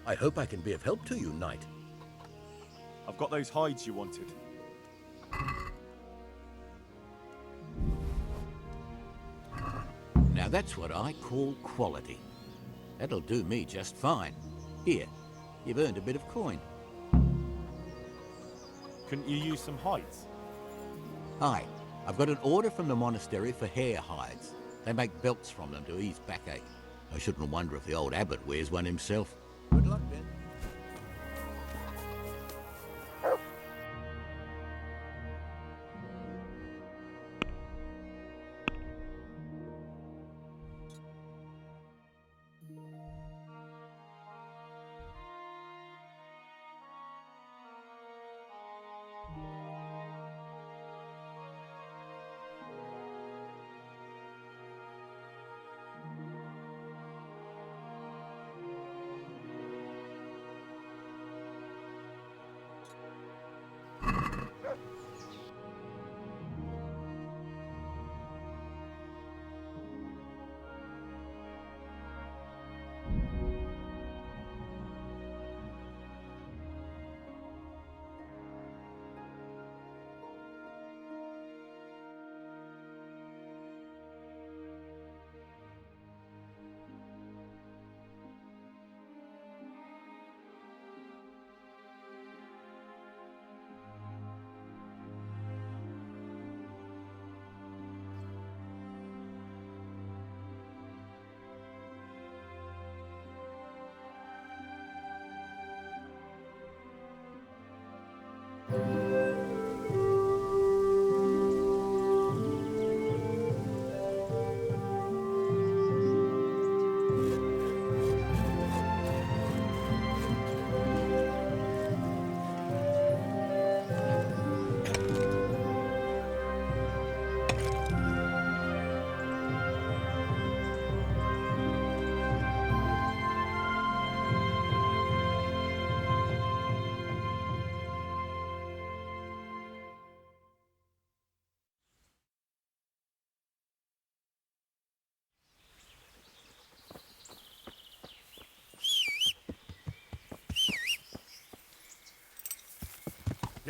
I hope I can be of help to you, knight. I've got those hides you wanted. Now that's what I call quality. That'll do me just fine. Here, you've earned a bit of coin. Couldn't you use some hides? Hi, I've got an order from the monastery for hare hides. They make belts from them to ease backache. I shouldn't wonder if the old abbot wears one himself. Good luck, then.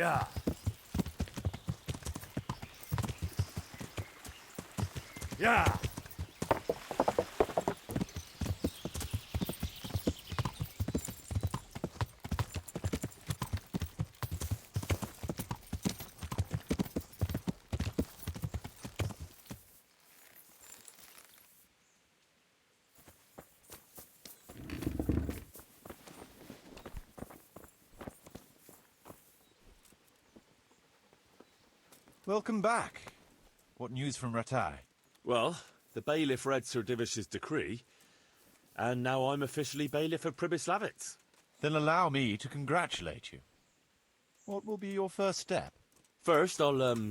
Yeah. Yeah. Welcome back. What news from Ratai? Well, the bailiff read Sir Divish's decree, and now I'm officially bailiff of Pribyslavitz. Then allow me to congratulate you. What will be your first step? First, actually,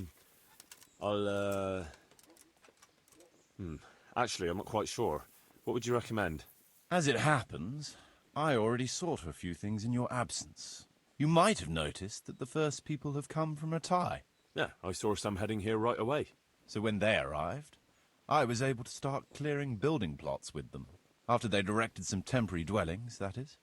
I'm not quite sure. What would you recommend? As it happens, I already saw to a few things in your absence. You might have noticed that the first people have come from Ratai. Yeah, I saw some heading here right away. So when they arrived, I was able to start clearing building plots with them. After they'd erected some temporary dwellings, that is.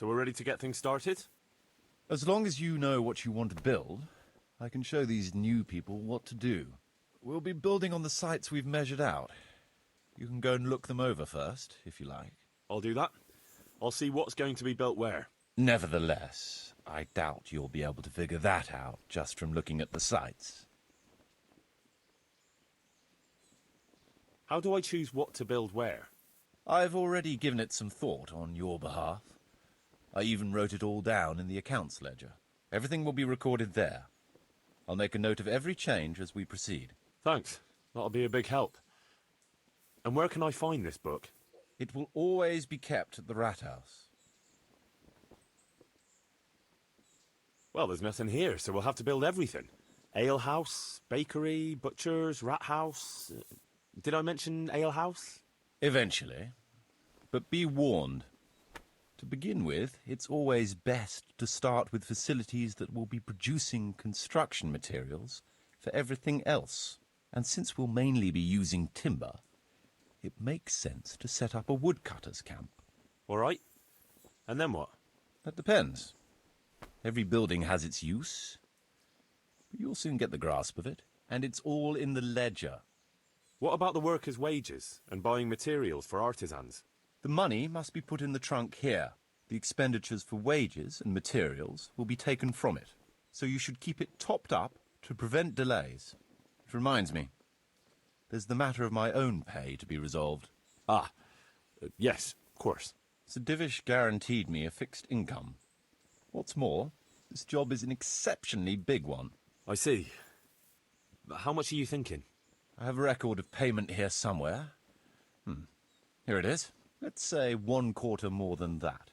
So we're ready to get things started? As long as you know what you want to build, I can show these new people what to do. We'll be building on the sites we've measured out. You can go and look them over first, if you like. I'll do that. I'll see what's going to be built where. Nevertheless, I doubt you'll be able to figure that out just from looking at the sites. How do I choose what to build where? I've already given it some thought on your behalf. I even wrote it all down in the accounts ledger. Everything will be recorded there. I'll make a note of every change as we proceed. Thanks. That'll be a big help. And where can I find this book? It will always be kept at the Rat House. Well, there's nothing here, so we'll have to build everything. Ale house, bakery, butchers, rat house. Did I mention ale house? Eventually. But be warned. To begin with, it's always best to start with facilities that will be producing construction materials for everything else. And since we'll mainly be using timber, it makes sense to set up a woodcutter's camp. All right. And then what? That depends. Every building has its use, but you'll soon get the grasp of it, and it's all in the ledger. What about the workers' wages and buying materials for artisans? The money must be put in the trunk here. The expenditures for wages and materials will be taken from it, so you should keep it topped up to prevent delays. It reminds me, there's the matter of my own pay to be resolved. Yes, of course. Sir Divish guaranteed me a fixed income. What's more, this job is an exceptionally big one. I see. But how much are you thinking? I have a record of payment here somewhere. Here it is. Let's say 1/4 more than that.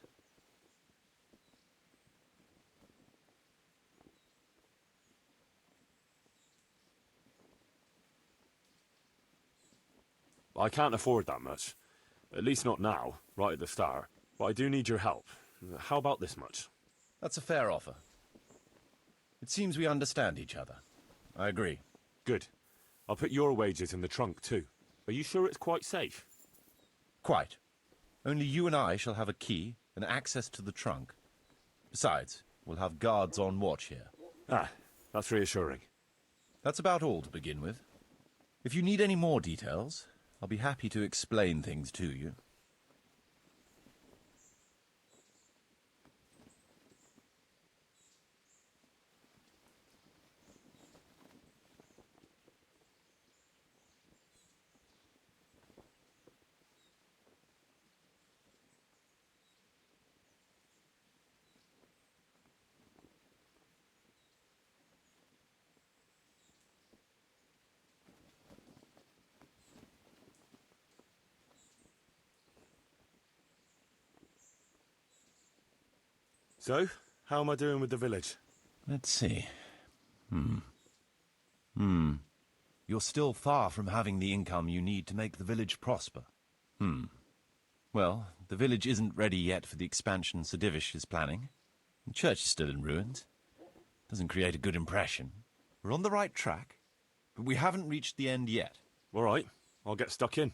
I can't afford that much. At least not now, right at the start. But I do need your help. How about this much? That's a fair offer. It seems we understand each other. I agree. Good. I'll put your wages in the trunk too. Are you sure it's quite safe? Quite. Only you and I shall have a key and access to the trunk. Besides, we'll have guards on watch here. That's reassuring. That's about all to begin with. If you need any more details, I'll be happy to explain things to you. So, how am I doing with the village? Let's see. You're still far from having the income you need to make the village prosper. Well, the village isn't ready yet for the expansion Sir Divish is planning. The church is still in ruins. Doesn't create a good impression. We're on the right track, but we haven't reached the end yet. All right, I'll get stuck in.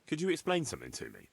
Could you explain something to me?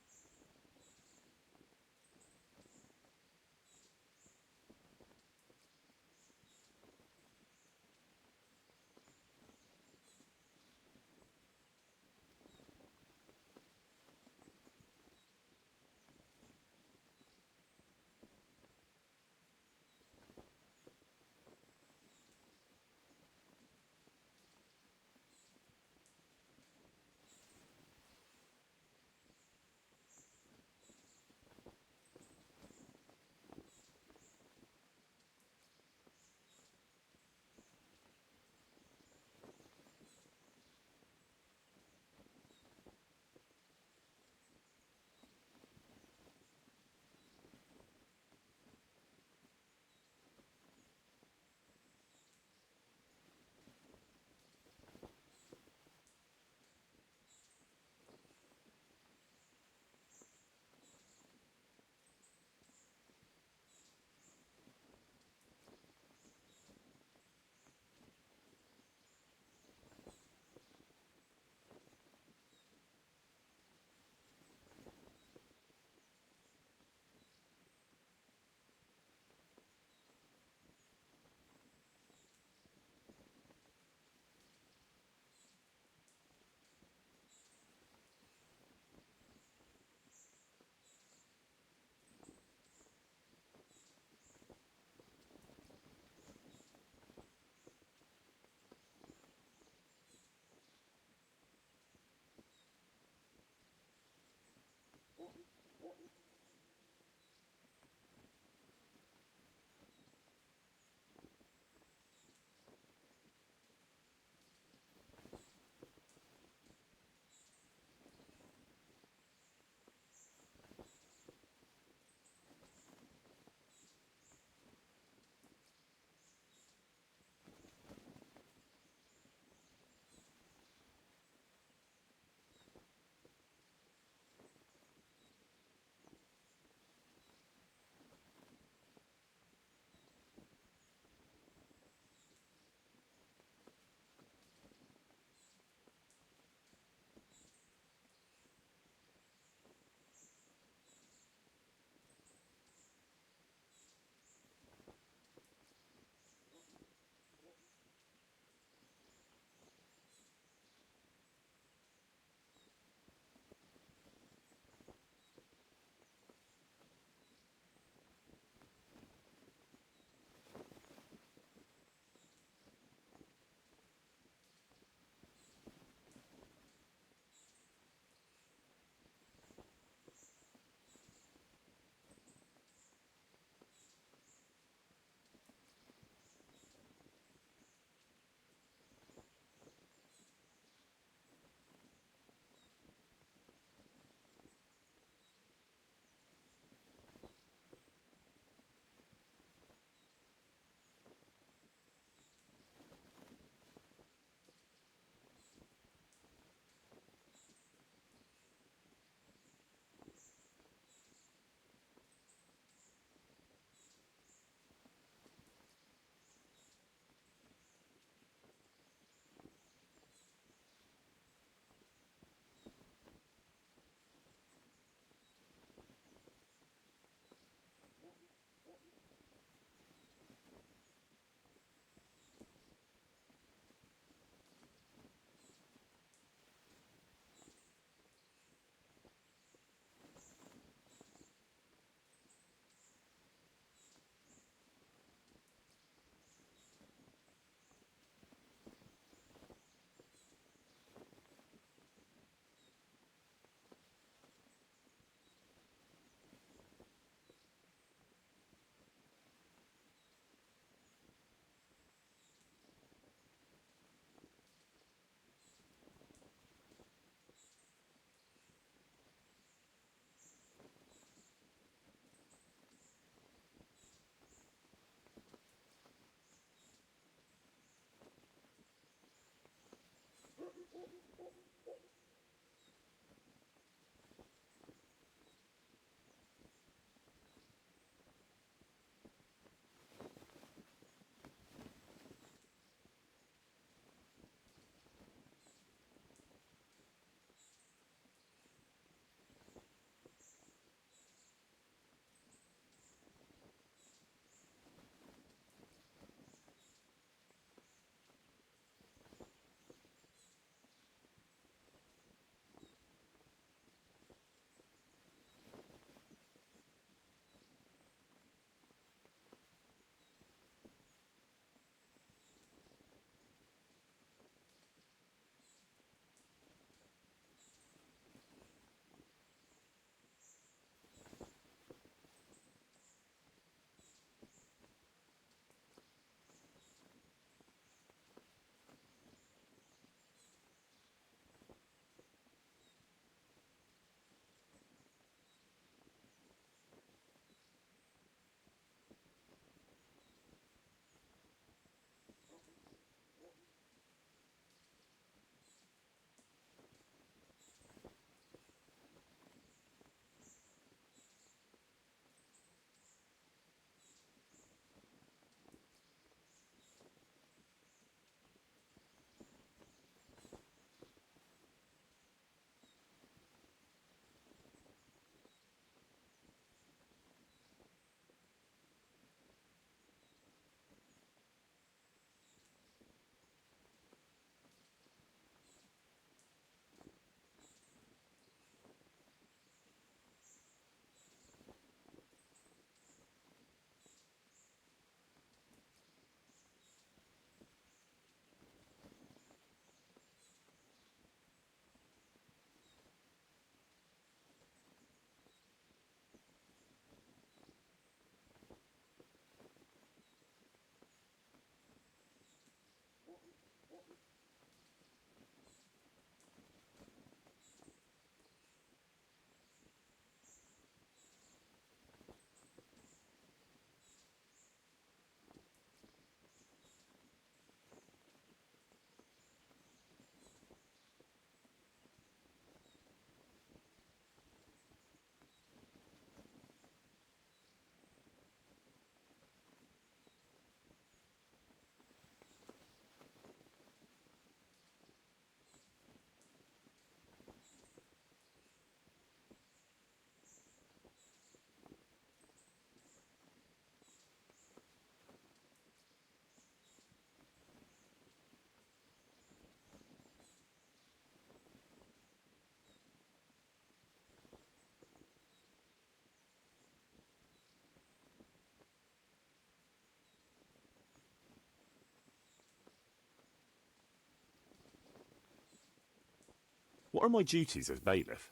What are my duties as bailiff?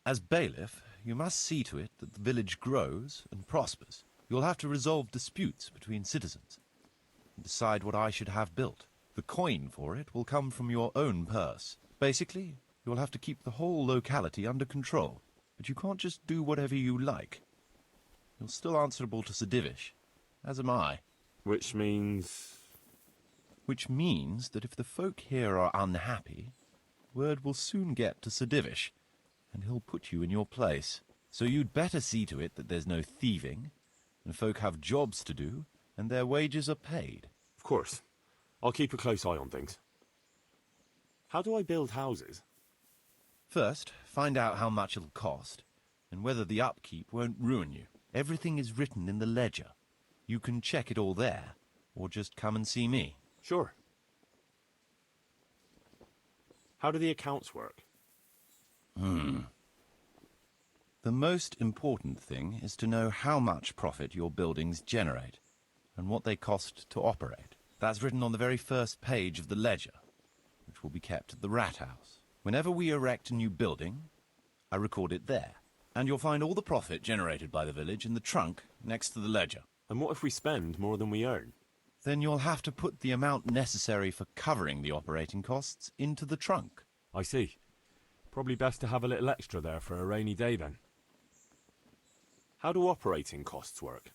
As bailiff, you must see to it that the village grows and prospers. You'll have to resolve disputes between citizens and decide what I should have built. The coin for it will come from your own purse. Basically, you'll have to keep the whole locality under control, but you can't just do whatever you like. You're still answerable to Sir Divish, as am I. Which means... Which means that if the folk here are unhappy, word will soon get to Sir Divish, and he'll put you in your place. So you'd better see to it that there's no thieving, and folk have jobs to do, and their wages are paid. Of course. I'll keep a close eye on things. How do I build houses? First, find out how much it'll cost, and whether the upkeep won't ruin you. Everything is written in the ledger. You can check it all there, or just come and see me. Sure. How do the accounts work? The most important thing is to know how much profit your buildings generate, and what they cost to operate. That's written on the very first page of the ledger, which will be kept at the Rat House. Whenever we erect a new building, I record it there. And you'll find all the profit generated by the village in the trunk next to the ledger. And what if we spend more than we earn? Then you'll have to put the amount necessary for covering the operating costs into the trunk. I see. Probably best to have a little extra there for a rainy day then. How do operating costs work?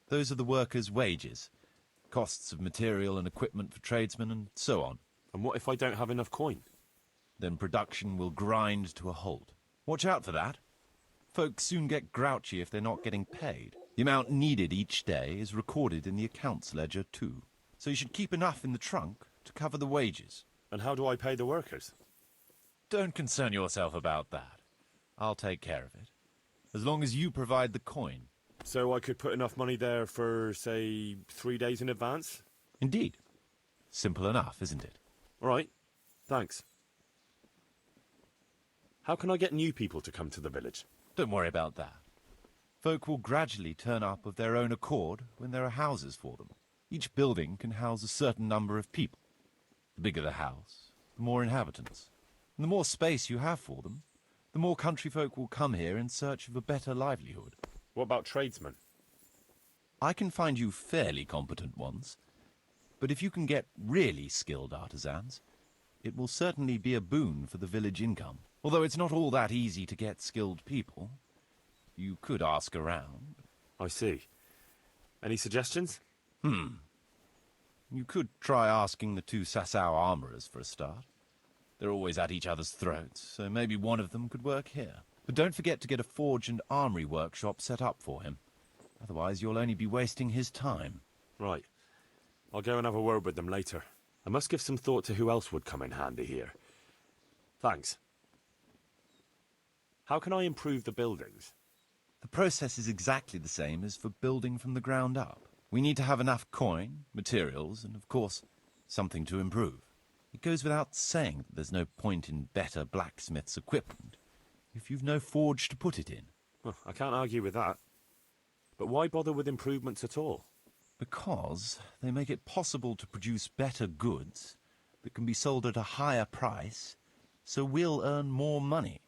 Those are the workers' wages, costs of material and equipment for tradesmen, and so on. And what if I don't have enough coin? Then production will grind to a halt. Watch out for that. Folks soon get grouchy if they're not getting paid. The amount needed each day is recorded in the accounts ledger too. So you should keep enough in the trunk to cover the wages. And how do I pay the workers? Don't concern yourself about that. I'll take care of it. As long as you provide the coin. So I could put enough money there for, say, 3 days in advance? Indeed. Simple enough, isn't it? All right. Thanks. How can I get new people to come to the village? Don't worry about that. Folk will gradually turn up of their own accord when there are houses for them. Each building can house a certain number of people. The bigger the house, the more inhabitants. And the more space you have for them, the more country folk will come here in search of a better livelihood. What about tradesmen? I can find you fairly competent ones, but if you can get really skilled artisans, it will certainly be a boon for the village income. Although it's not all that easy to get skilled people. You could ask around. I see. Any suggestions? You could try asking the 2 Sasau armourers for a start. They're always at each other's throats, so maybe one of them could work here. But don't forget to get a forge and armoury workshop set up for him. Otherwise you'll only be wasting his time. Right. I'll go and have a word with them later. I must give some thought to who else would come in handy here. Thanks. How can I improve the buildings? The process is exactly the same as for building from the ground up. We need to have enough coin, materials, and of course, something to improve. It goes without saying that there's no point in better blacksmith's equipment if you've no forge to put it in. Well, I can't argue with that. But why bother with improvements at all? Because they make it possible to produce better goods that can be sold at a higher price, so we'll earn more money.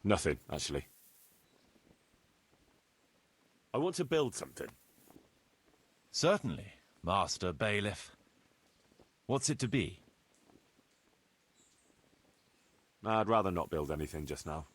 Nothing, actually. I want to build something. Certainly, Master Bailiff. What's it to be? I'd rather not build anything just now.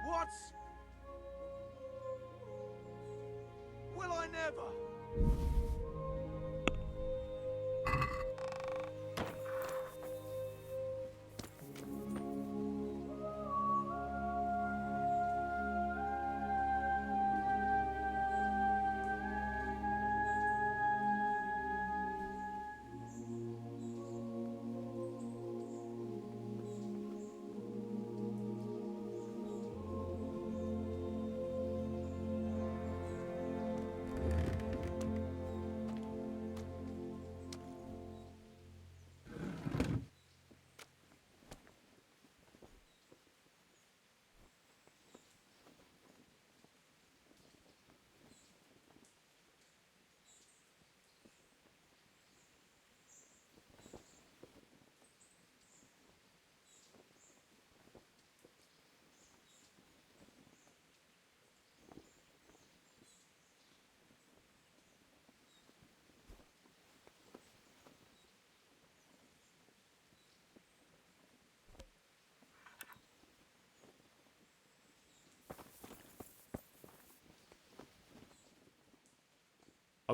What? Will I never?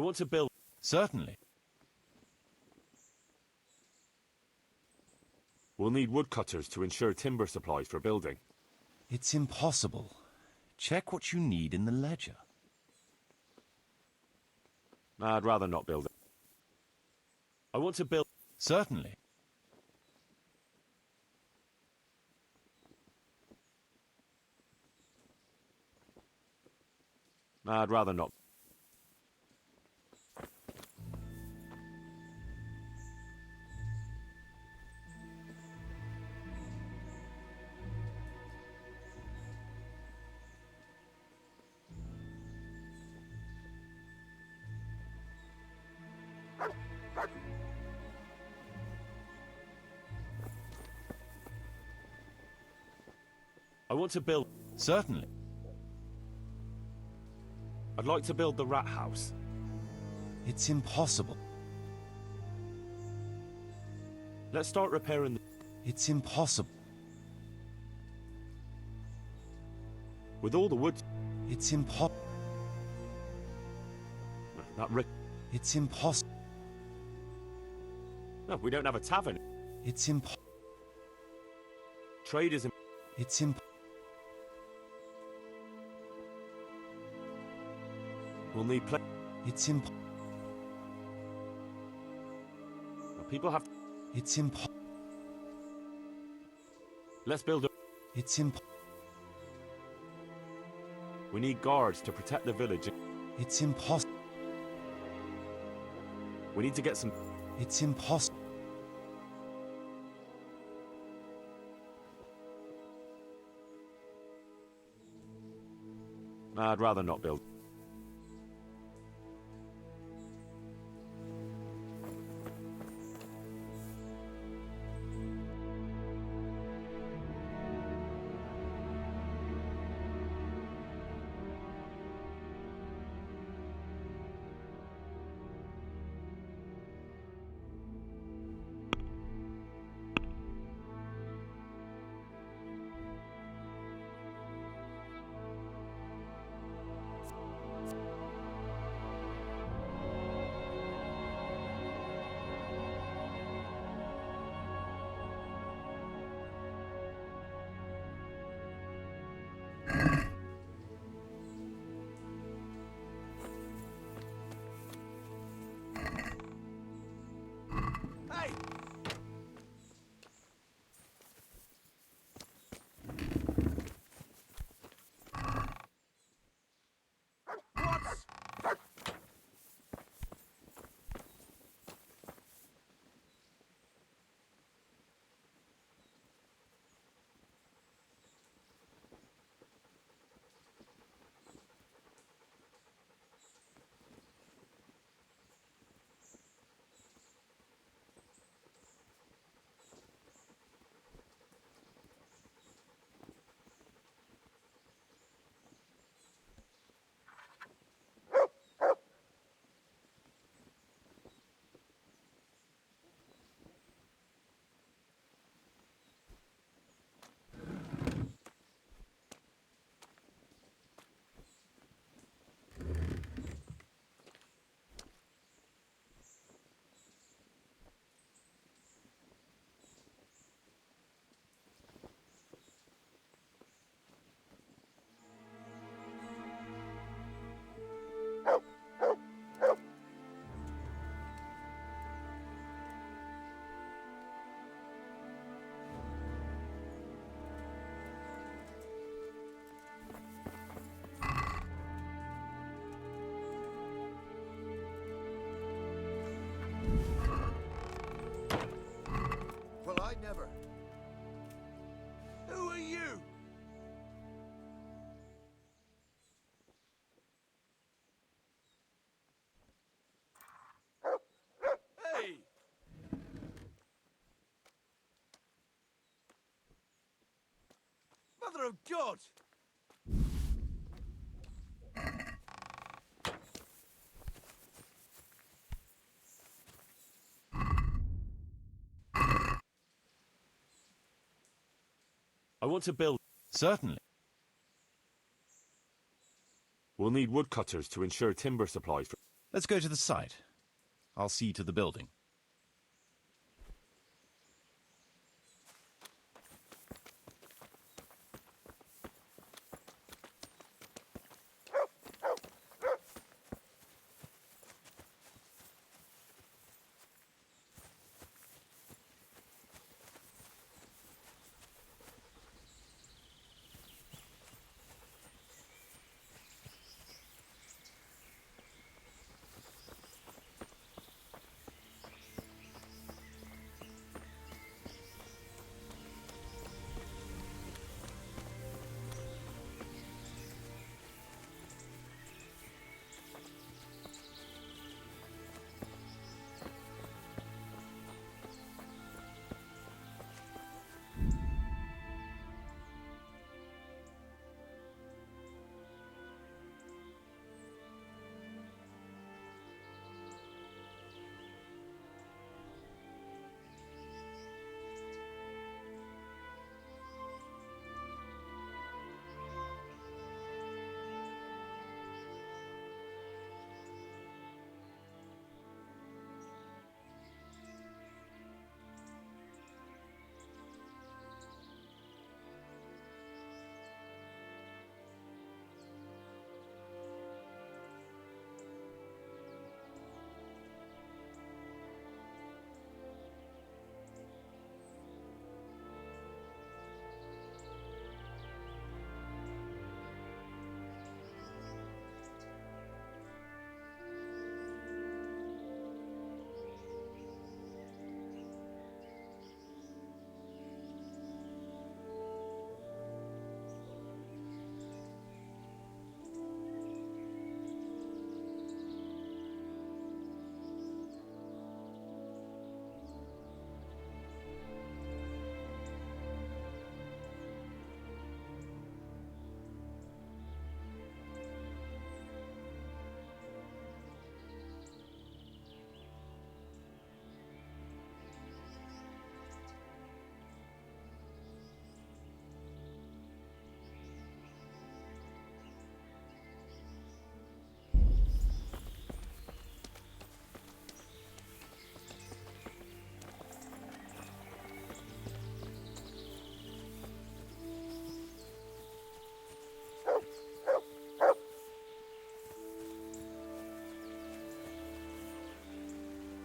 want to build... Certainly. We'll need woodcutters to ensure timber supplies for building. It's impossible. Check what you need in the ledger. I'd rather not build it. I want to build... Certainly. I'd rather not. I want to build... Certainly. I'd like to build the rat house. It's impossible. Let's start repairing the... It's impossible. With all the wood... It's impossible. That Rick... It's impossible. No, we don't have a tavern. It's impossible. Trade is... It's impossible. We'll need play... It's impossible. People have... It's impossible. Let's build a... It's impossible. We need guards to protect the village. It's impossible. We need to get some... It's impossible. I'd rather not build. Well, I never. Who are you? Hey! Mother of God! I want to build... Certainly. We'll need woodcutters to ensure timber supplies for... Let's go to the site. I'll see to the building.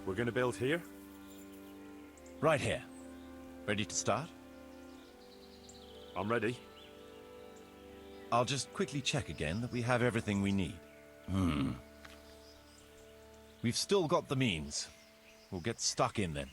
We're gonna build here? Right here. Ready to start? I'm ready. I'll just quickly check again that we have everything we need. We've still got the means. We'll get stuck in then.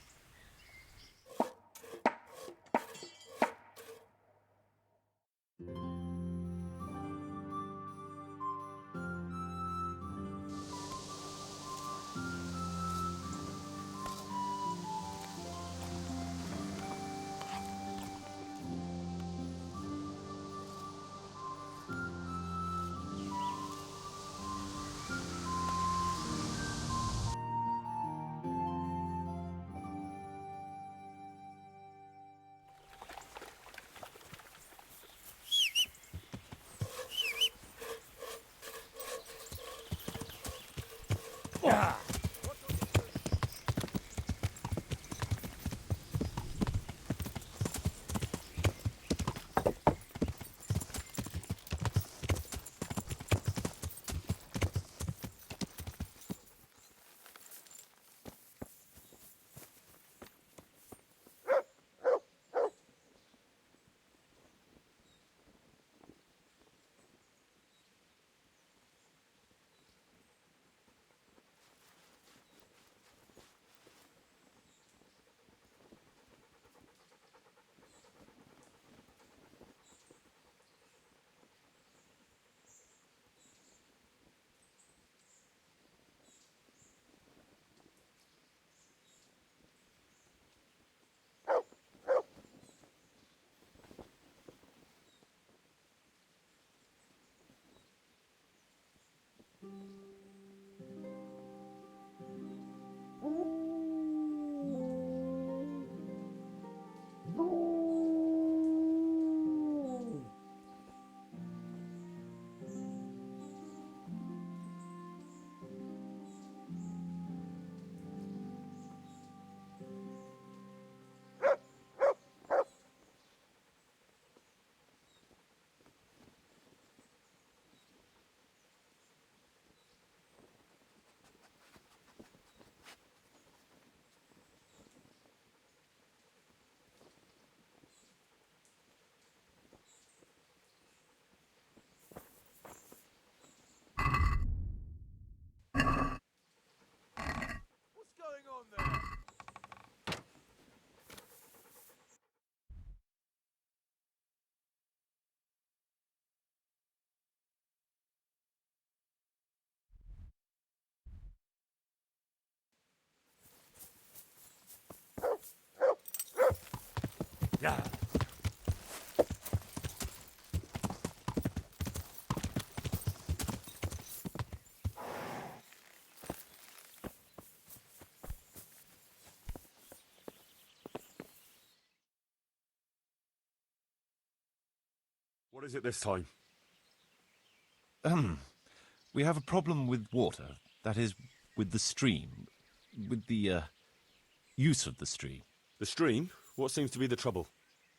Yeah. What is it this time? We have a problem with water. That is, with the stream. With the, use of the stream. The stream? What seems to be the trouble?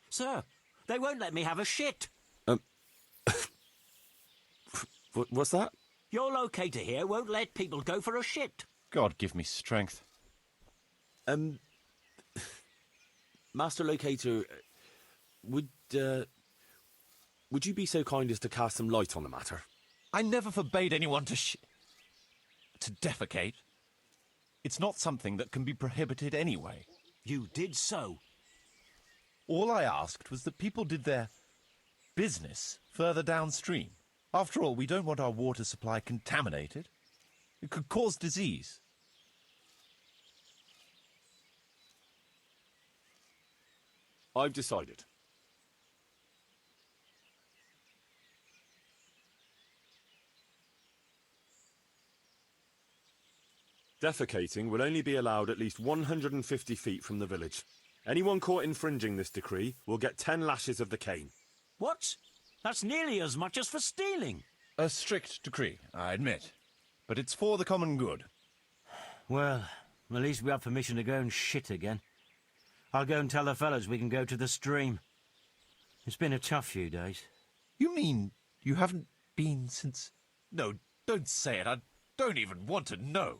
Sir, they won't let me have a shit. What's that? Your locator here won't let people go for a shit. God give me strength. Master Locator, would you be so kind as to cast some light on the matter? I never forbade anyone to defecate. It's not something that can be prohibited anyway. You did so. All I asked was that people did their business further downstream. After all, we don't want our water supply contaminated. It could cause disease. I've decided. Defecating will only be allowed at least 150 feet from the village. Anyone caught infringing this decree will get 10 lashes of the cane. What? That's nearly as much as for stealing. A strict decree, I admit. But it's for the common good. Well, at least we have permission to go and shit again. I'll go and tell the fellas we can go to the stream. It's been a tough few days. You mean you haven't been since... No, don't say it. I don't even want to know.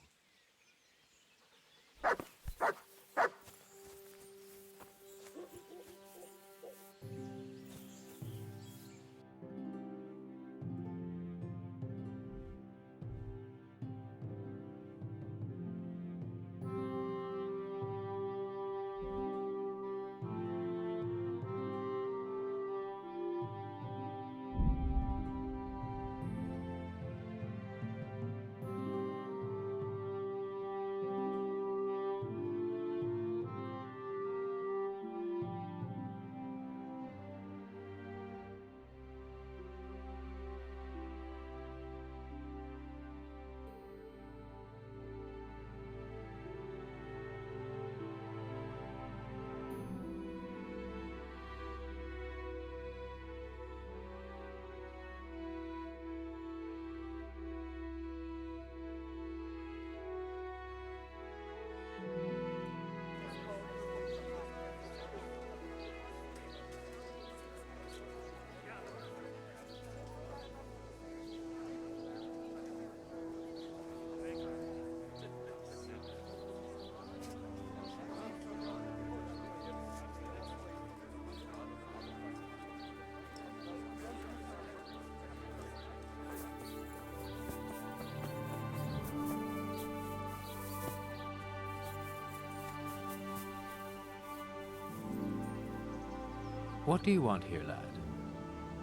What do you want here, lad?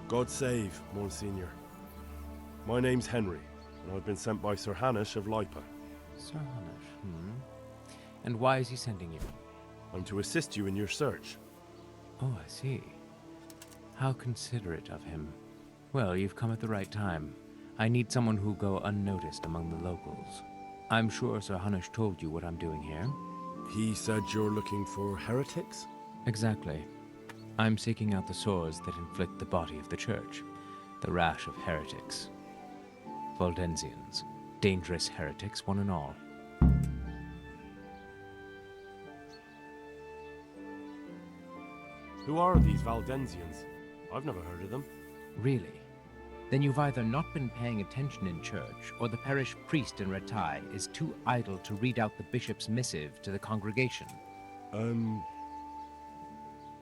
God save, Monsignor. My name's Henry, and I've been sent by Sir Hanush of Lipa. Sir Hanush, And why is he sending you? I'm to assist you in your search. Oh, I see. How considerate of him. Well, you've come at the right time. I need someone who'll go unnoticed among the locals. I'm sure Sir Hanush told you what I'm doing here. He said you're looking for heretics? Exactly. I'm seeking out the sores that inflict the body of the church. The rash of heretics. Valdensians. Dangerous heretics, one and all. Who are these Valdensians? I've never heard of them. Really? Then you've either not been paying attention in church, or the parish priest in Ratai is too idle to read out the bishop's missive to the congregation.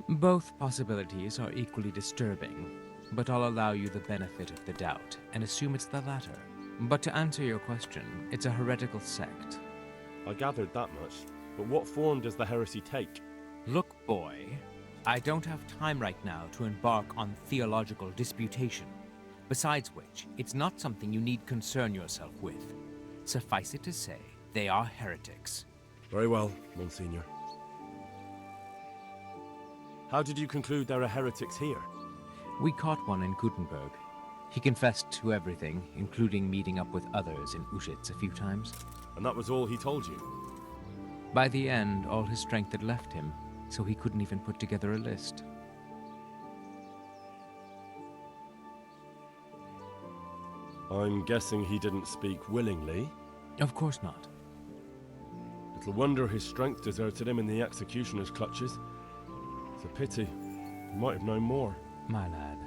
Both possibilities are equally disturbing, but I'll allow you the benefit of the doubt and assume it's the latter. But to answer your question, it's a heretical sect. I gathered that much. But what form does the heresy take? Look, boy, I don't have time right now to embark on theological disputation. Besides which, it's not something you need concern yourself with. Suffice it to say, they are heretics. Very well, Monsignor. How did you conclude there are heretics here? We caught one in Gutenberg. He confessed to everything, including meeting up with others in Uschitz a few times. And that was all he told you? By the end, all his strength had left him, so he couldn't even put together a list. I'm guessing he didn't speak willingly? Of course not. Little wonder his strength deserted him in the executioner's clutches. It's a pity. He might have known more. My lad,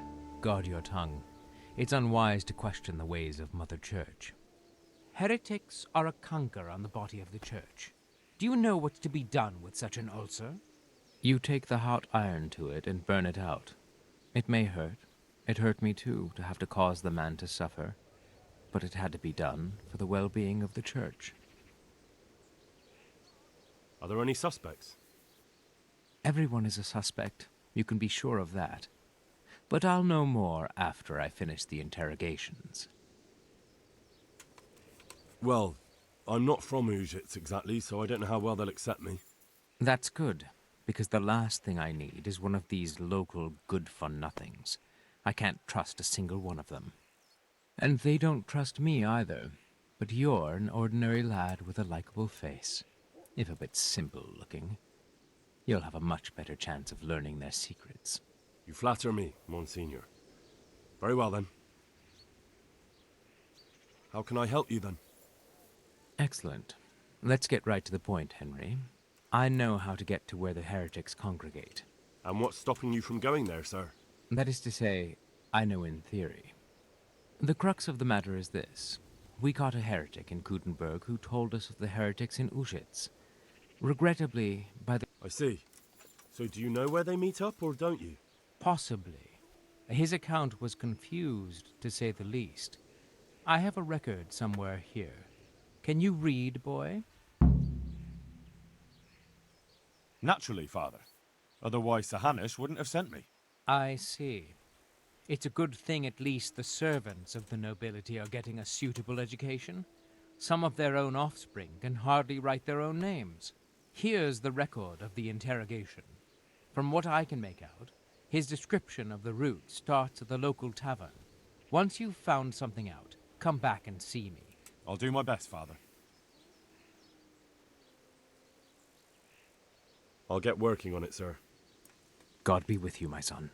guard your tongue. It's unwise to question the ways of Mother Church. Heretics are a conquer on the body of the Church. Do you know what's to be done with such an ulcer? You take the hot iron to it and burn it out. It may hurt. It hurt me too, to have to cause the man to suffer. But it had to be done for the well-being of the Church. Are there any suspects? Everyone is a suspect. You can be sure of that. But I'll know more after I finish the interrogations. Well, I'm not from Uschitz exactly, so I don't know how well they'll accept me. That's good, because the last thing I need is one of these local good-for-nothings. I can't trust a single one of them. And they don't trust me either. But you're an ordinary lad with a likable face, if a bit simple-looking. You'll have a much better chance of learning their secrets. You flatter me, Monsignor. Very well, then. How can I help you, then? Excellent. Let's get right to the point, Henry. I know how to get to where the heretics congregate. And what's stopping you from going there, sir? That is to say, I know in theory. The crux of the matter is this. We caught a heretic in Gutenberg who told us of the heretics in Uschitz. Regrettably, by the... I see. So do you know where they meet up, or don't you? Possibly. His account was confused, to say the least. I have a record somewhere here. Can you read, boy? Naturally, Father. Otherwise, Sir Hanush wouldn't have sent me. I see. It's a good thing at least the servants of the nobility are getting a suitable education. Some of their own offspring can hardly write their own names. Here's the record of the interrogation. From what I can make out, his description of the route starts at the local tavern. Once you've found something out, come back and see me. I'll do my best, Father. I'll get working on it, sir. God be with you, my son.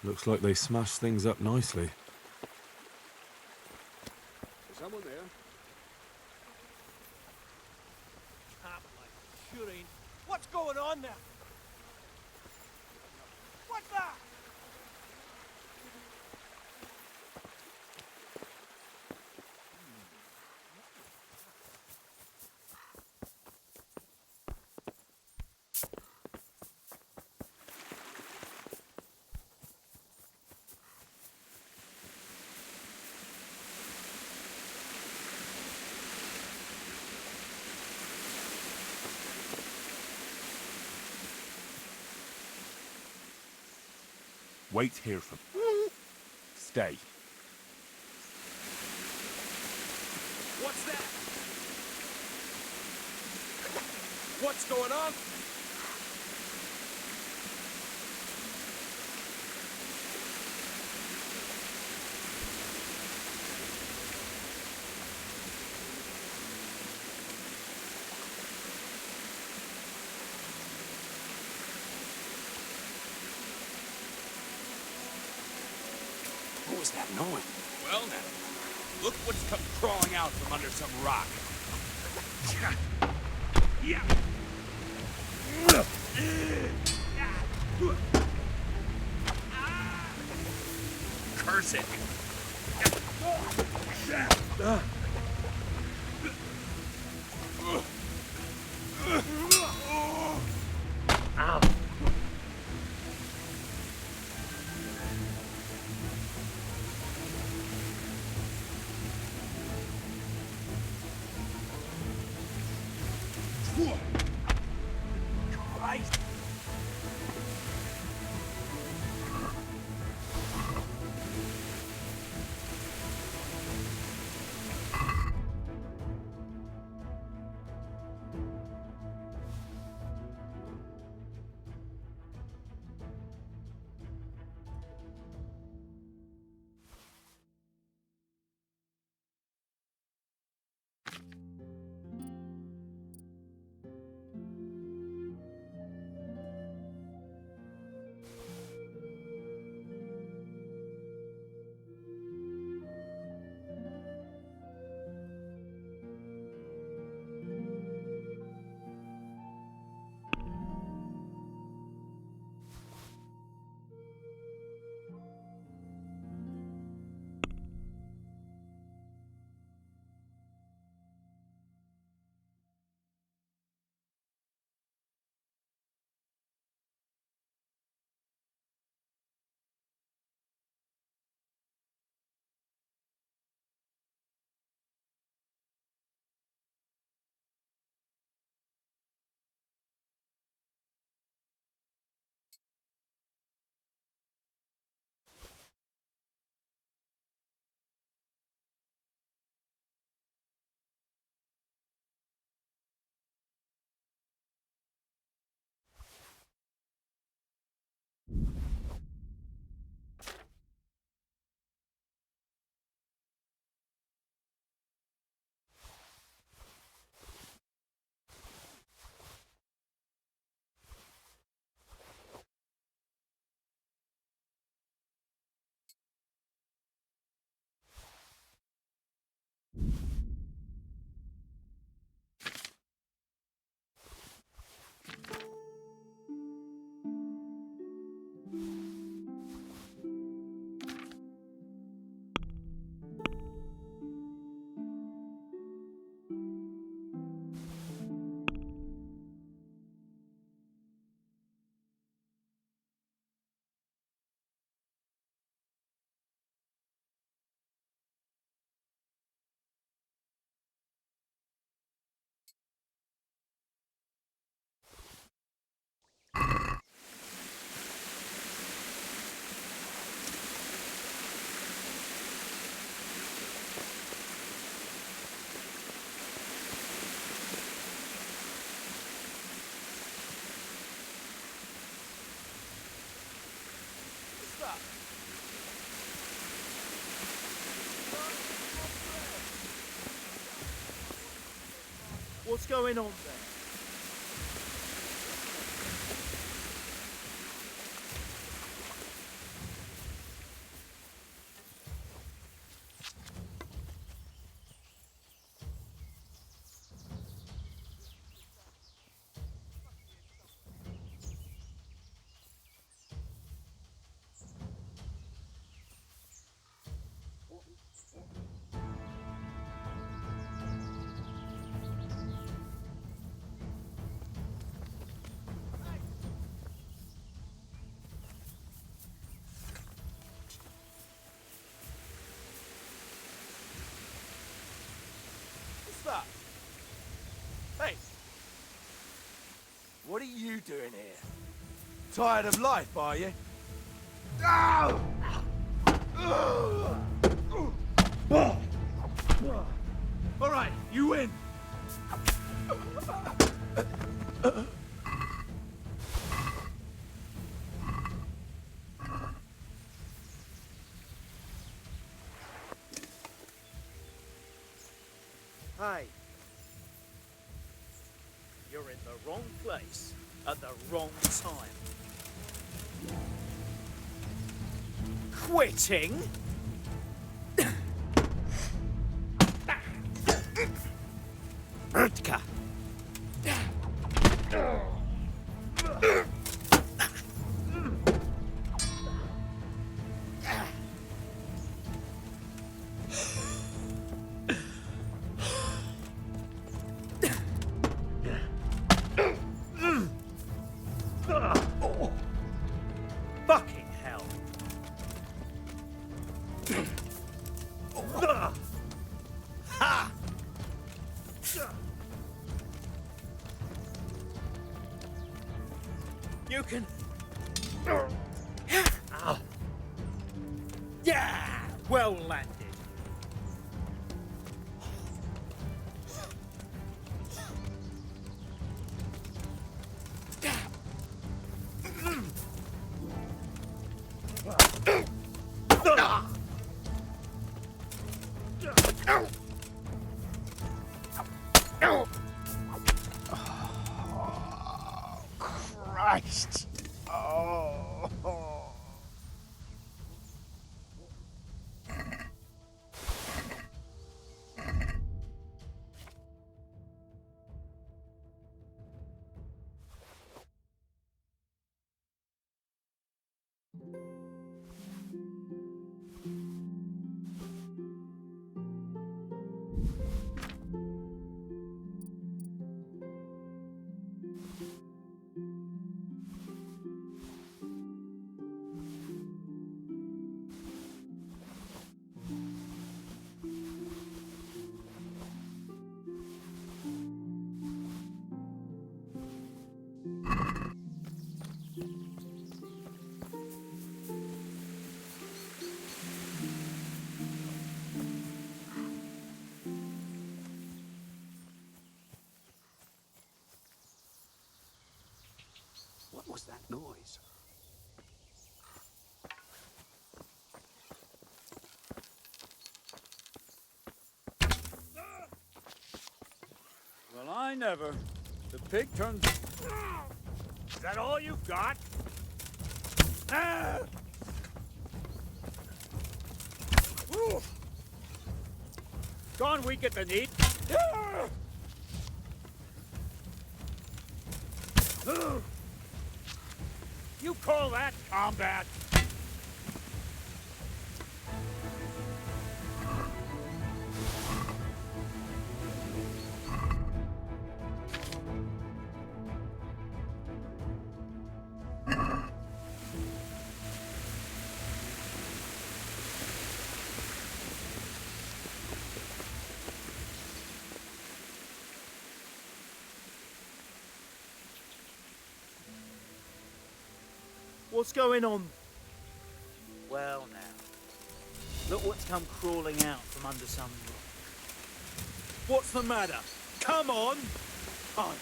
Looks like they smashed things up nicely. Is someone there? Shooting. What's going on there? What's that? Wait here for... Stay. What's that? What's going on? What was that noise? Well now, look what's come crawling out from under some rock. Yeah. Curse it. Ow. Christ! What's going on there? What's that? Hey! What are you doing here? Tired of life, are you? Ow! All right, you win. Hey. You're in the wrong place at the wrong time. Quitting? Urtka. Fucking hell. Ha! You can... Ow. Yeah! Well landed. Christ! Oh. What was that noise? Well, I never. The pig turns... Is that all you got? Ah! Woo! Gone weak at the knee. Ah! Ugh. You call that combat? What's going on? Well now, look what's come crawling out from under some rock. What's the matter? Come on! Oh,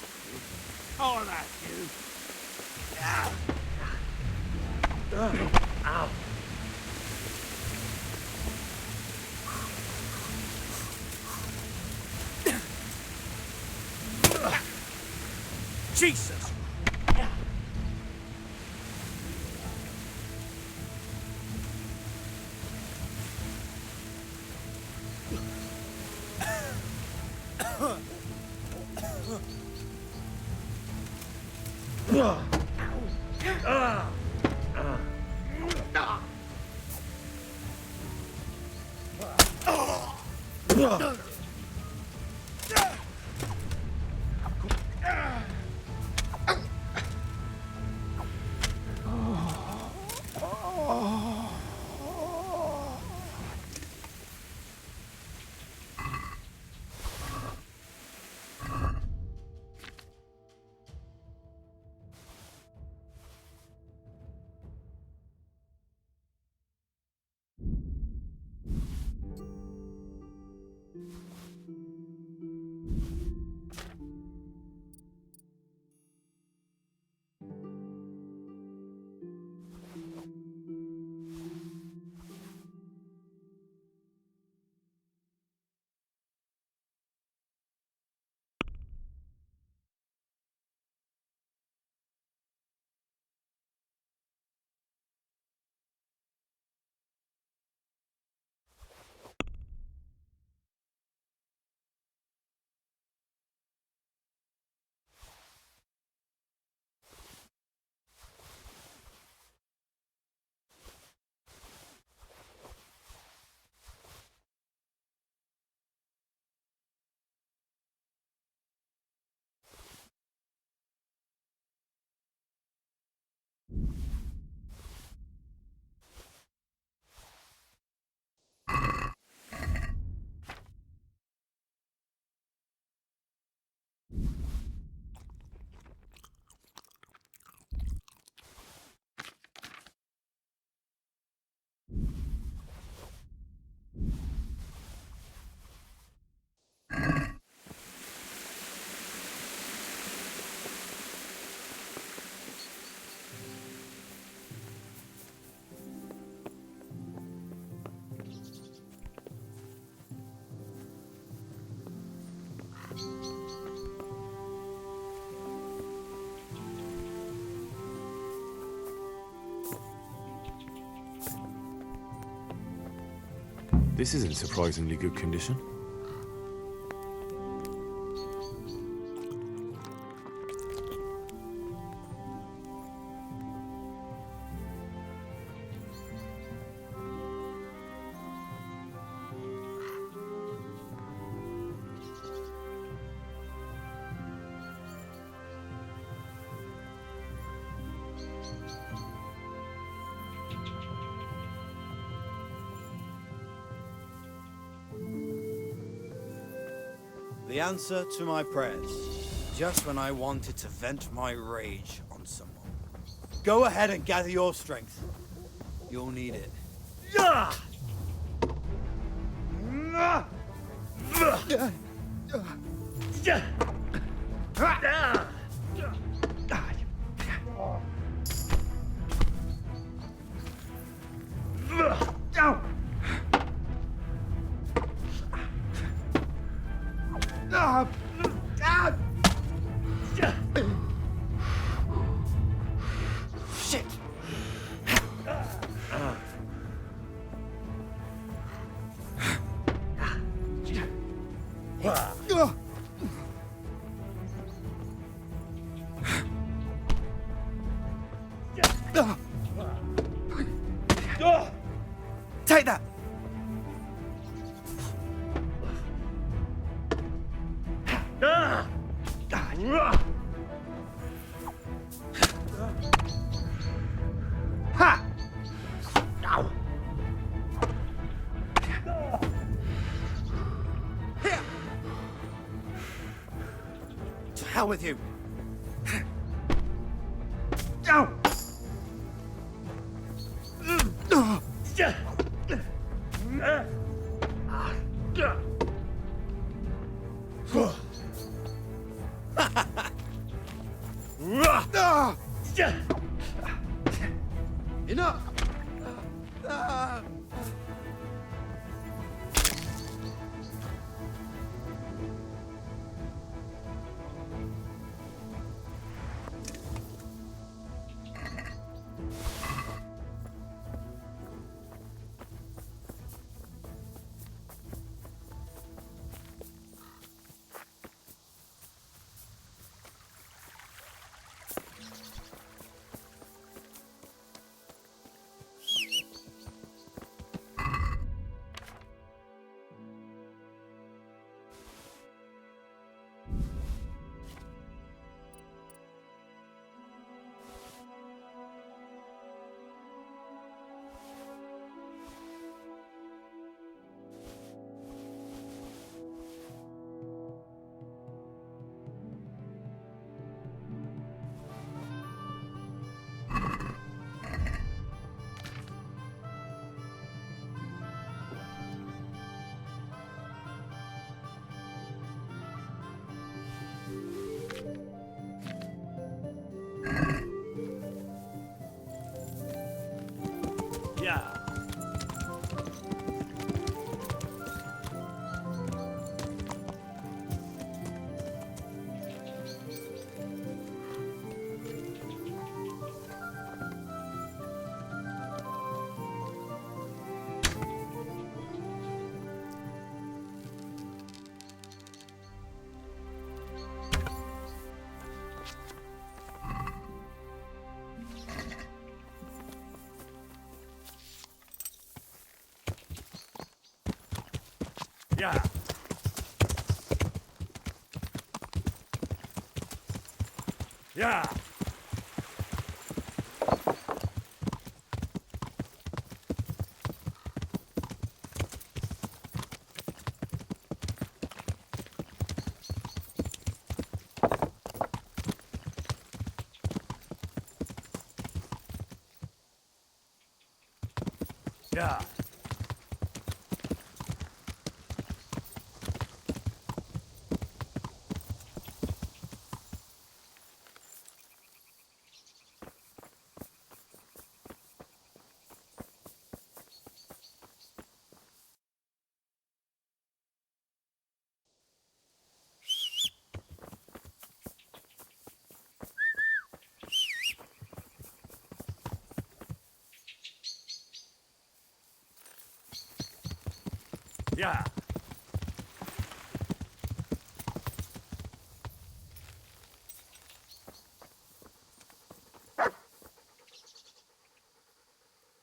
Oh, that's you. ow! Jesus! This is in surprisingly good condition. The answer to my prayers, just when I wanted to vent my rage on someone. Go ahead and gather your strength. You'll need it. Shit! Take that! Ha! Ow! Here! To hell with you! Ow! Enough! Yeah. Yeah. Yeah. Yeah.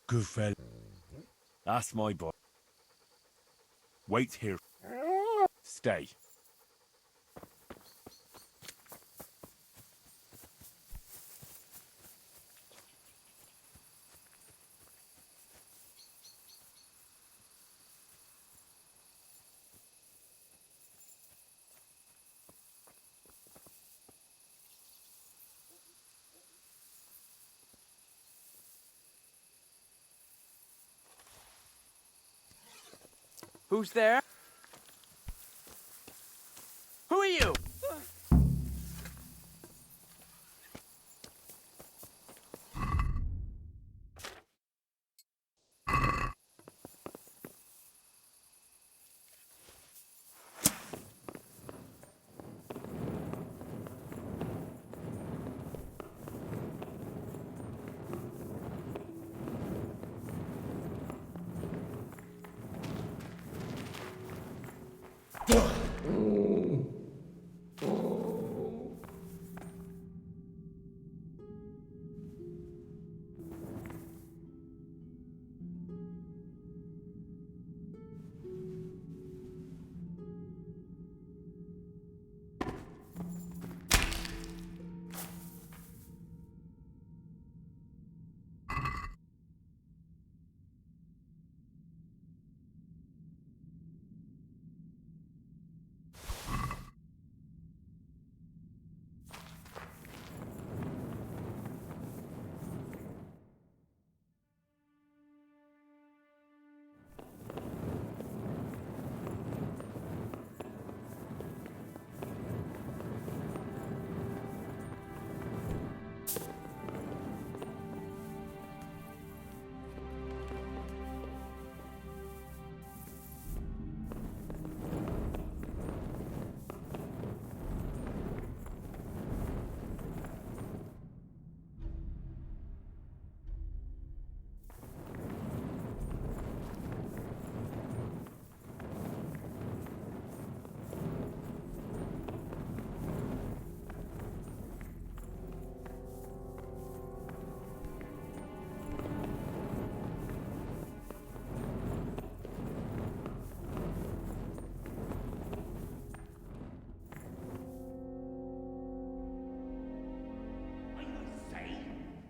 Good fella. That's my boy. Wait here. Stay. Who's there? Who are you?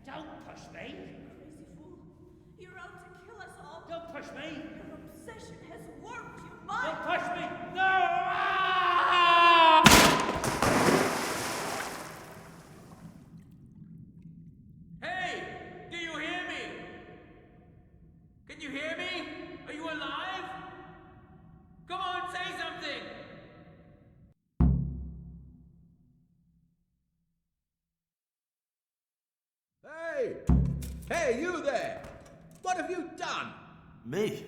Don't push me! Crazy fool. You're out to kill us all. Don't push me! Your obsession has warped your mind. Don't push me! No! Hey! Do you hear me? Can you hear me? Are you alive? Come on, say something! Hey! Hey, you there! What have you done? Me? It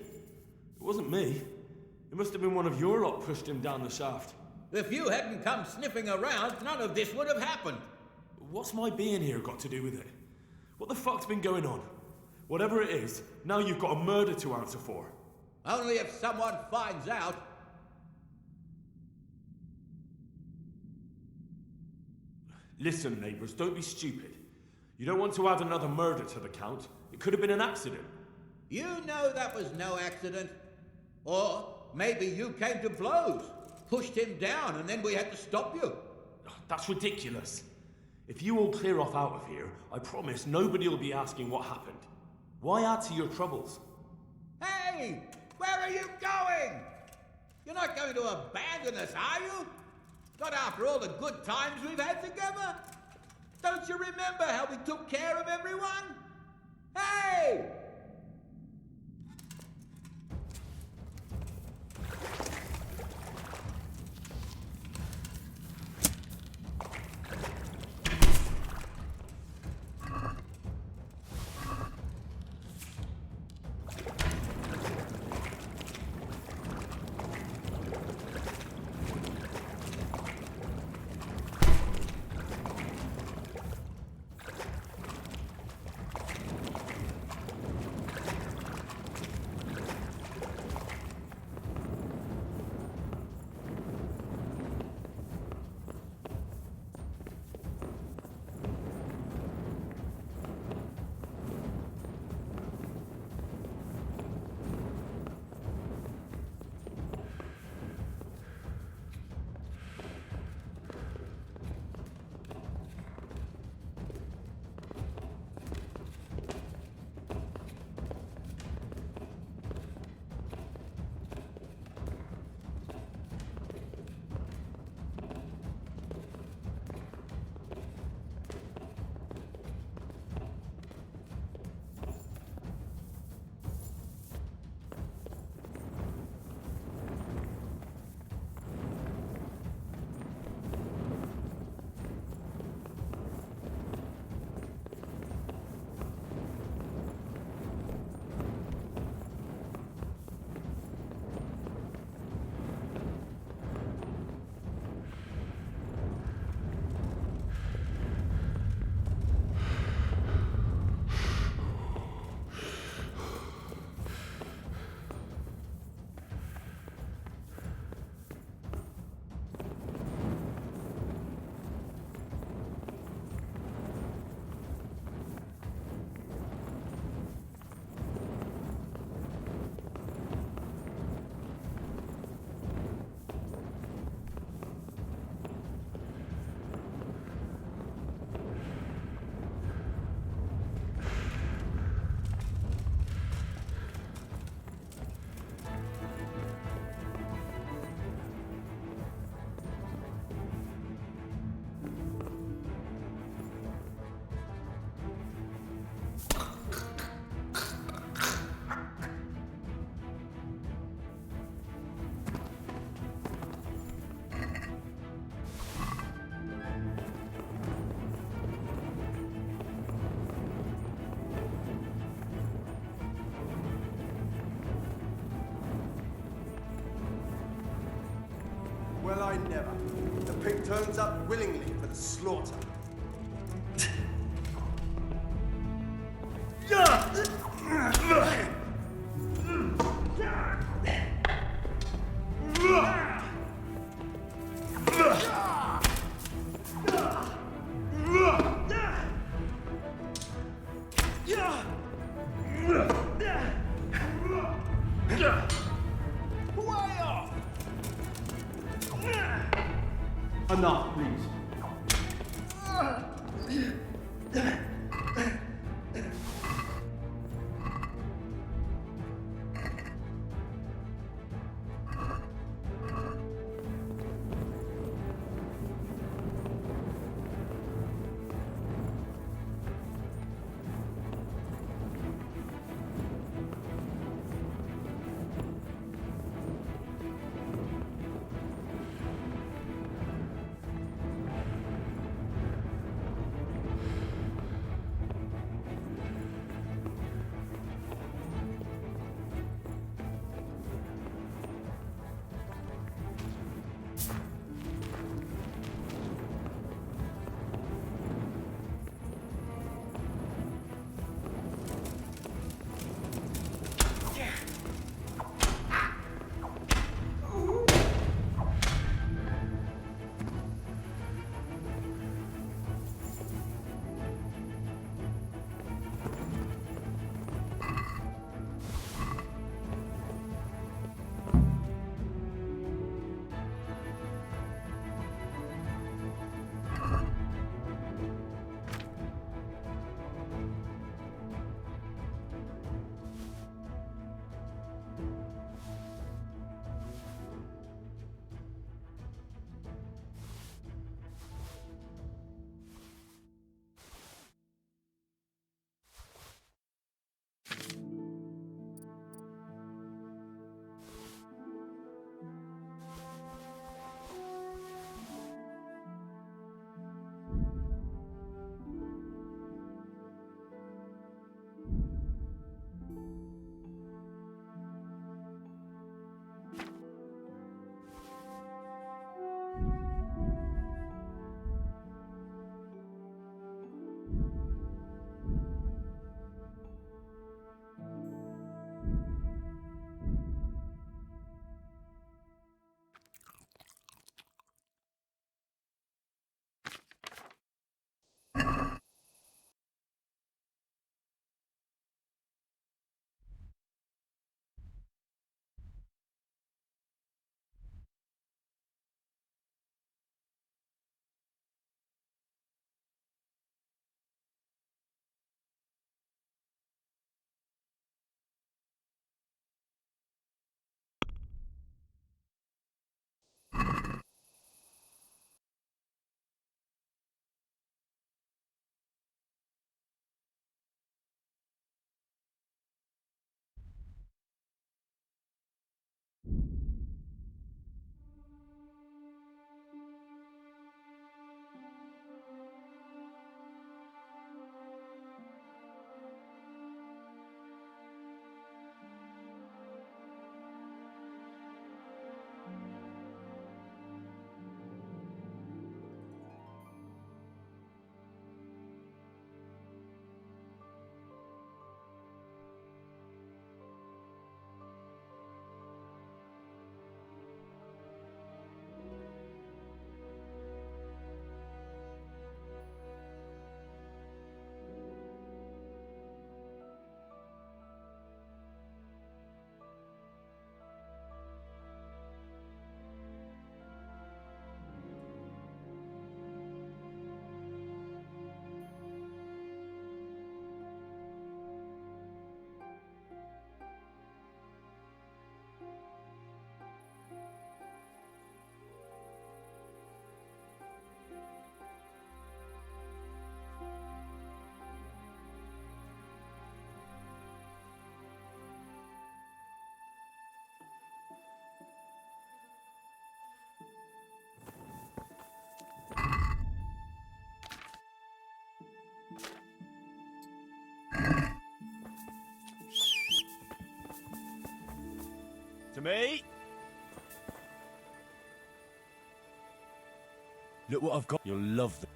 wasn't me. It must have been one of your lot pushed him down the shaft. If you hadn't come sniffing around, none of this would have happened. What's my being here got to do with it? What the fuck's been going on? Whatever it is, now you've got a murder to answer for. Only if someone finds out. Listen, neighbours, don't be stupid. You don't want to add another murder to the count. It could have been an accident. You know that was no accident. Or maybe you came to blows, pushed him down, and then we had to stop you. That's ridiculous. If you all clear off out of here, I promise nobody will be asking what happened. Why add to your troubles? Hey! Where are you going? You're not going to abandon us, are you? Not after all the good times we've had together? Don't you remember how we took care of everyone? Hey! Well, I never. The pig turns up willingly for the slaughter. Enough, please. me. Look what I've got. You'll love them.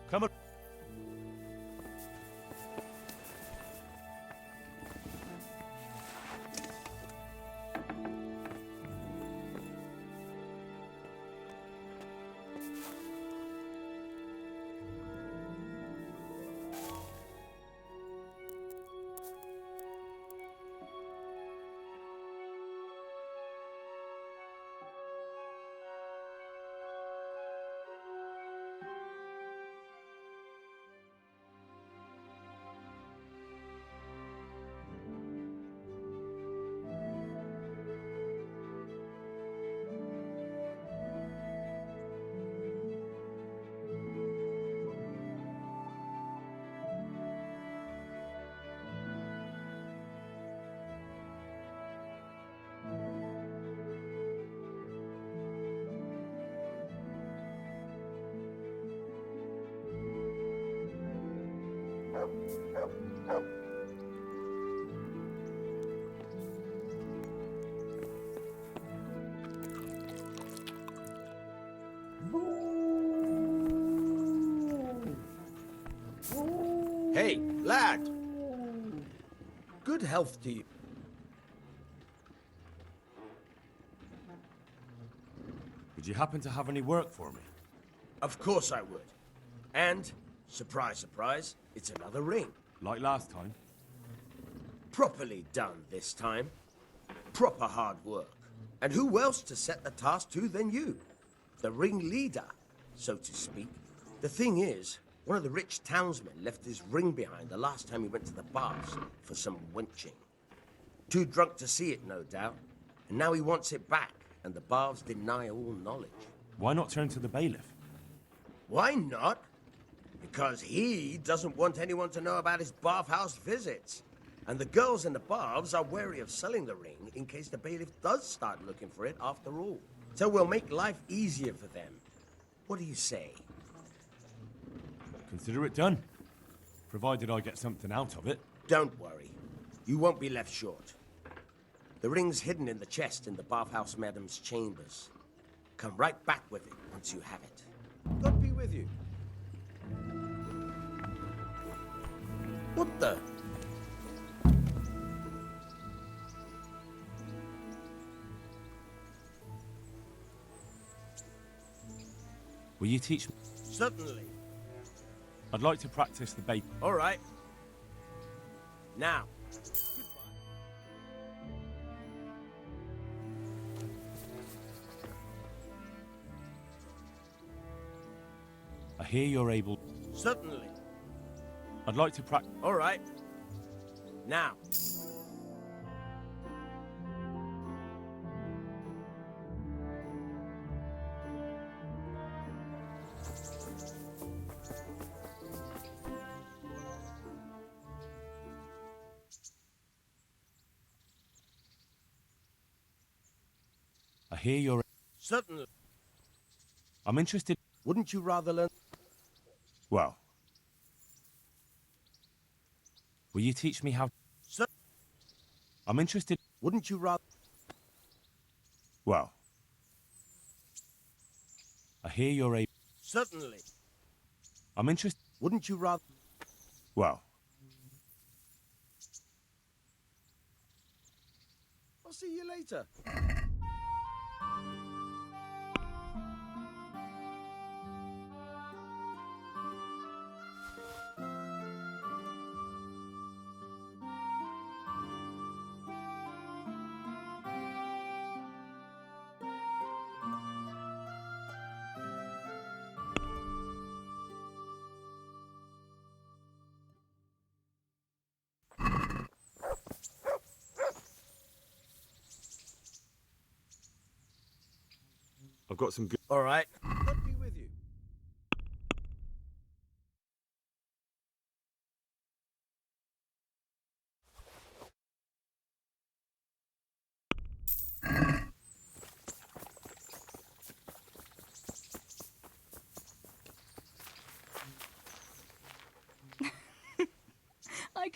Come on. Hey, lad! Good health to you. Would you happen to have any work for me? Of course I would. And, surprise, surprise, it's another ring. Like last time? Properly done this time. Proper hard work. And who else to set the task to than you? The ringleader, so to speak. The thing is, one of the rich townsmen left his ring behind the last time he went to the bars for some wenching. Too drunk to see it, no doubt. And now he wants it back, and the bars deny all knowledge. Why not turn to the bailiff? Why not? Because he doesn't want anyone to know about his bathhouse visits. And the girls in the baths are wary of selling the ring in case the bailiff does start looking for it after all. So we'll make life easier for them. What do you say? Consider it done. Provided I get something out of it. Don't worry. You won't be left short. The ring's hidden in the chest in the bathhouse madam's chambers. Come right back with it once you have it. God be with you. What the? Will you teach me? Certainly. I'd like to practice the bait. All right. Now. I hear you're able... Certainly. I'd like to practice... All right. Now. I hear you're... Certainly. I'm interested... Wouldn't you rather learn... Well... Will you teach me how... I'm interested... Wouldn't you rather... Well... I hear you're able... Certainly. I'm interested... Wouldn't you rather... Well... I'll see you later. I've got some good... All right. God be with you.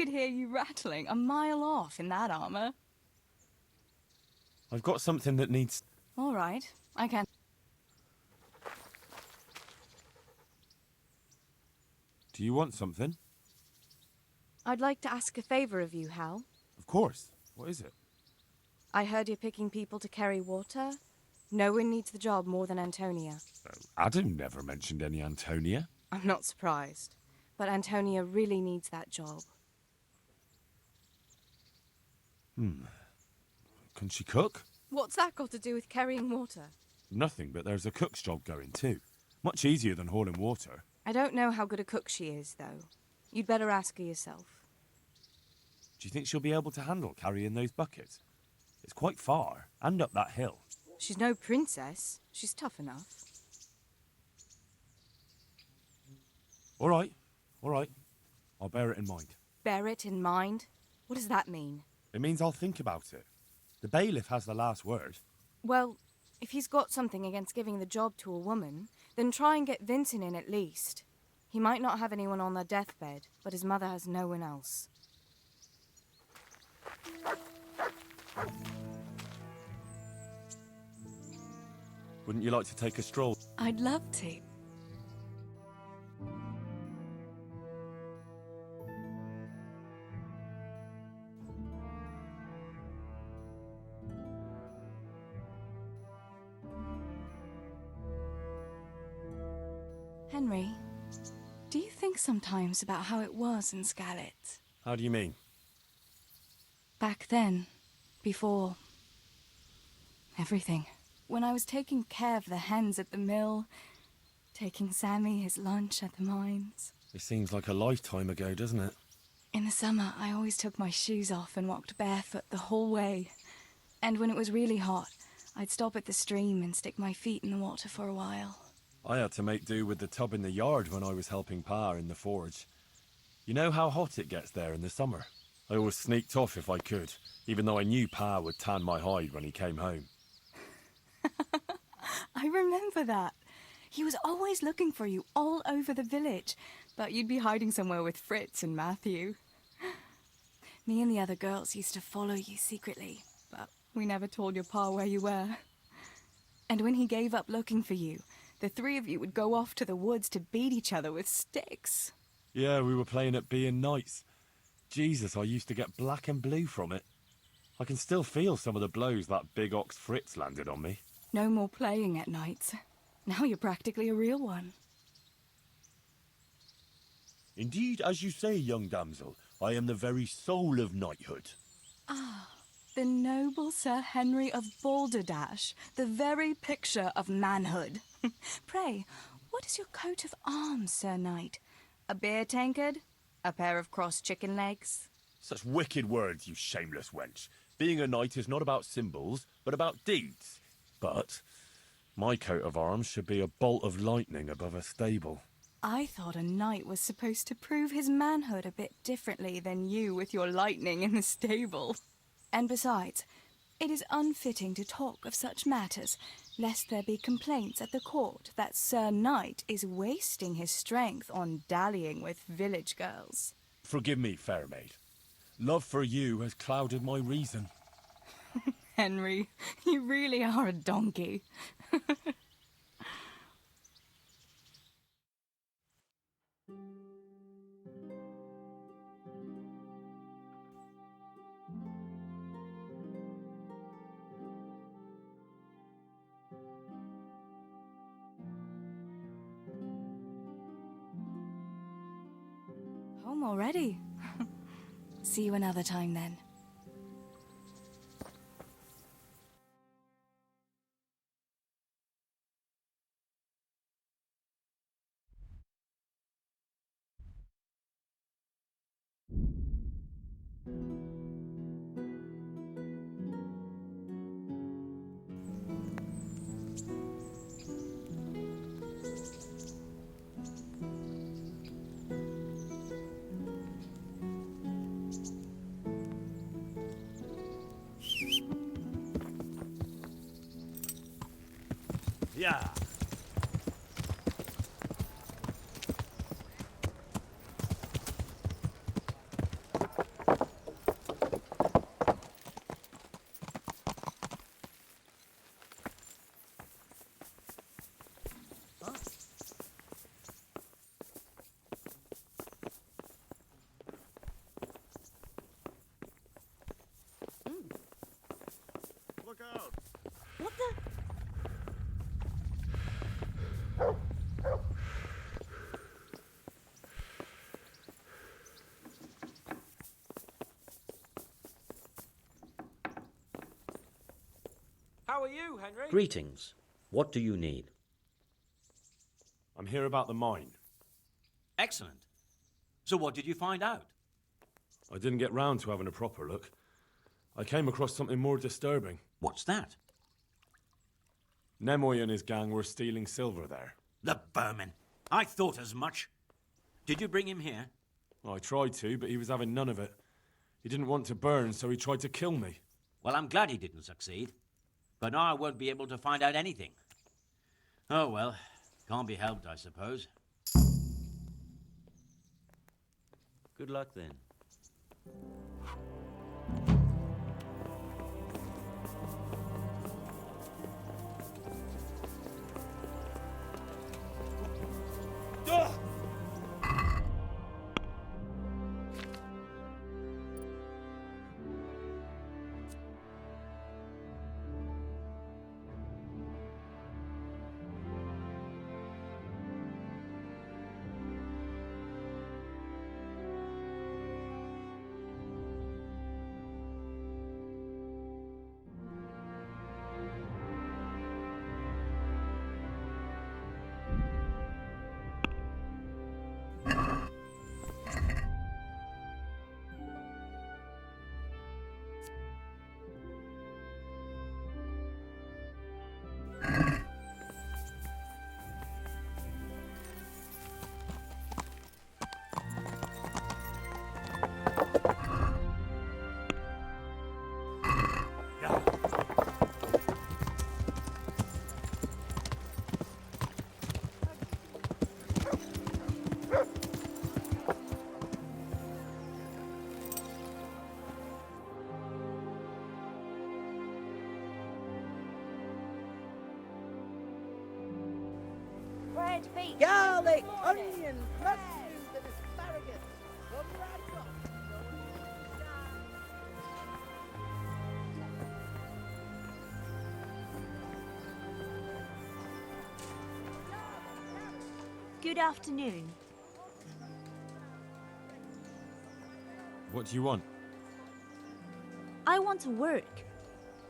could hear you rattling a mile off in that armor. I've got something that needs... All right, I can. Do you want something? I'd like to ask a favor of you, Hal. Of course. What is it? I heard you're picking people to carry water. No one needs the job more than Antonia. Adam never mentioned any Antonia. I'm not surprised. But Antonia really needs that job. Can she cook? What's that got to do with carrying water? Nothing, but there's a cook's job going too. Much easier than hauling water. I don't know how good a cook she is, though. You'd better ask her yourself. Do you think she'll be able to handle carrying those buckets? It's quite far, and up that hill. She's no princess. She's tough enough. All right. I'll bear it in mind. Bear it in mind? What does that mean? It means I'll think about it. The bailiff has the last word. Well, if he's got something against giving the job to a woman, then try and get Vincent in at least. He might not have anyone on their deathbed, but his mother has no one else. Wouldn't you like to take a stroll? I'd love to. Henry, do you think sometimes about how it was in Scarlet? How do you mean? Back then, before everything. When I was taking care of the hens at the mill, taking Sammy his lunch at the mines. It seems like a lifetime ago, doesn't it? In the summer, I always took my shoes off and walked barefoot the whole way. And when it was really hot, I'd stop at the stream and stick my feet in the water for a while. I had to make do with the tub in the yard when I was helping Pa in the forge. You know how hot it gets there in the summer? I always sneaked off if I could, even though I knew Pa would tan my hide when he came home. I remember that. He was always looking for you all over the village, but you'd be hiding somewhere with Fritz and Matthew. Me and the other girls used to follow you secretly, but we never told your Pa where you were. And when he gave up looking for you, the three of you would go off to the woods to beat each other with sticks. Yeah, we were playing at being knights. Jesus, I used to get black and blue from it. I can still feel some of the blows that big ox Fritz landed on me. No more playing at nights. Now you're practically a real one. Indeed, as you say, young damsel, I am the very soul of knighthood. Ah, the noble Sir Henry of Balderdash, the very picture of manhood. Pray, what is your coat of arms, Sir Knight? A beer tankard? A pair of crossed chicken legs? Such wicked words, you shameless wench. Being a knight is not about symbols, but about deeds. But my coat of arms should be a bolt of lightning above a stable. I thought a knight was supposed to prove his manhood a bit differently than you with your lightning in the stable. And besides, it is unfitting to talk of such matters, lest there be complaints at the court that Sir Knight is wasting his strength on dallying with village girls. Forgive me, fair maid. Love for you has clouded my reason. Henry, you really are a donkey. Home already. See you another time then. Yeah. How are you, Henry? Greetings. What do you need? I'm here about the mine. Excellent. So what did you find out? I didn't get round to having a proper look. I came across something more disturbing. What's that? Nemoy and his gang were stealing silver there. The vermin. I thought as much. Did you bring him here? I tried to, but he was having none of it. He didn't want to burn, so he tried to kill me. Well, I'm glad he didn't succeed. But now I won't be able to find out anything. Oh, well. Can't be helped, I suppose. Good luck, then. Red beet, garlic, onions, mushrooms, and asparagus. Come right up. Good afternoon. What do you want? I want to work.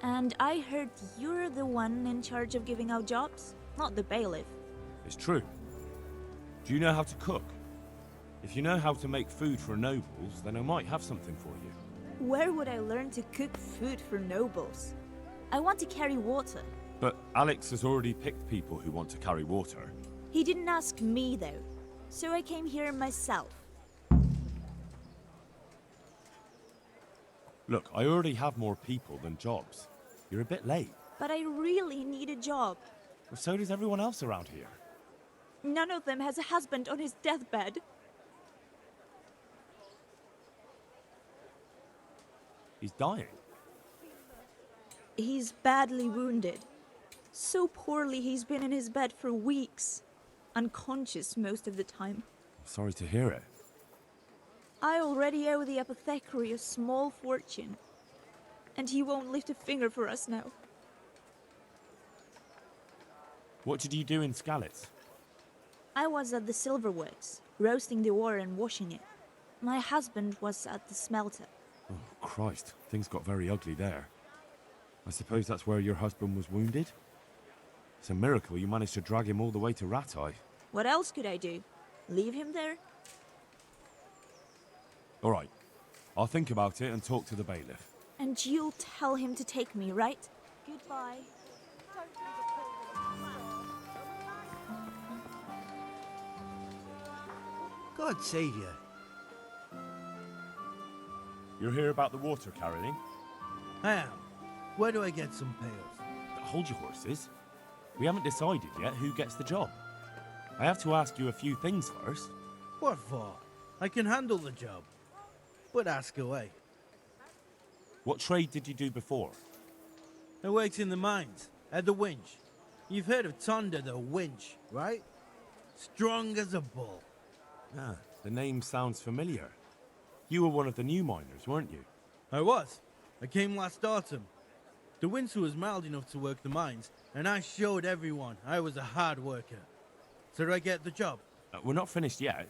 And I heard you're the one in charge of giving out jobs, not the bailiff. It's true. Do you know how to cook? If you know how to make food for nobles, then I might have something for you. Where would I learn to cook food for nobles? I want to carry water. But Alex has already picked people who want to carry water. He didn't ask me, though. So I came here myself. Look, I already have more people than jobs. You're a bit late. But I really need a job. Well, so does everyone else around here. None of them has a husband on his deathbed. He's dying. He's badly wounded. So poorly he's been in his bed for weeks. Unconscious most of the time. Sorry to hear it. I already owe the apothecary a small fortune. And he won't lift a finger for us now. What did you do in Skalitz? I was at the silver works, roasting the ore and washing it. My husband was at the smelter. Oh, Christ. Things got very ugly there. I suppose that's where your husband was wounded? It's a miracle you managed to drag him all the way to Ratai. What else could I do? Leave him there? All right. I'll think about it and talk to the bailiff. And you'll tell him to take me, right? Goodbye. God save you. You're here about the water carrying? I am. Where do I get some pails? Hold your horses. We haven't decided yet who gets the job. I have to ask you a few things first. What for? I can handle the job. But ask away. What trade did you do before? I worked in the mines, at the winch. You've heard of Tonda the winch, right? Strong as a bull. Ah, the name sounds familiar. You were one of the new miners, weren't you? I was. I came last autumn. The winter was mild enough to work the mines, and I showed everyone I was a hard worker. So did I get the job? We're not finished yet.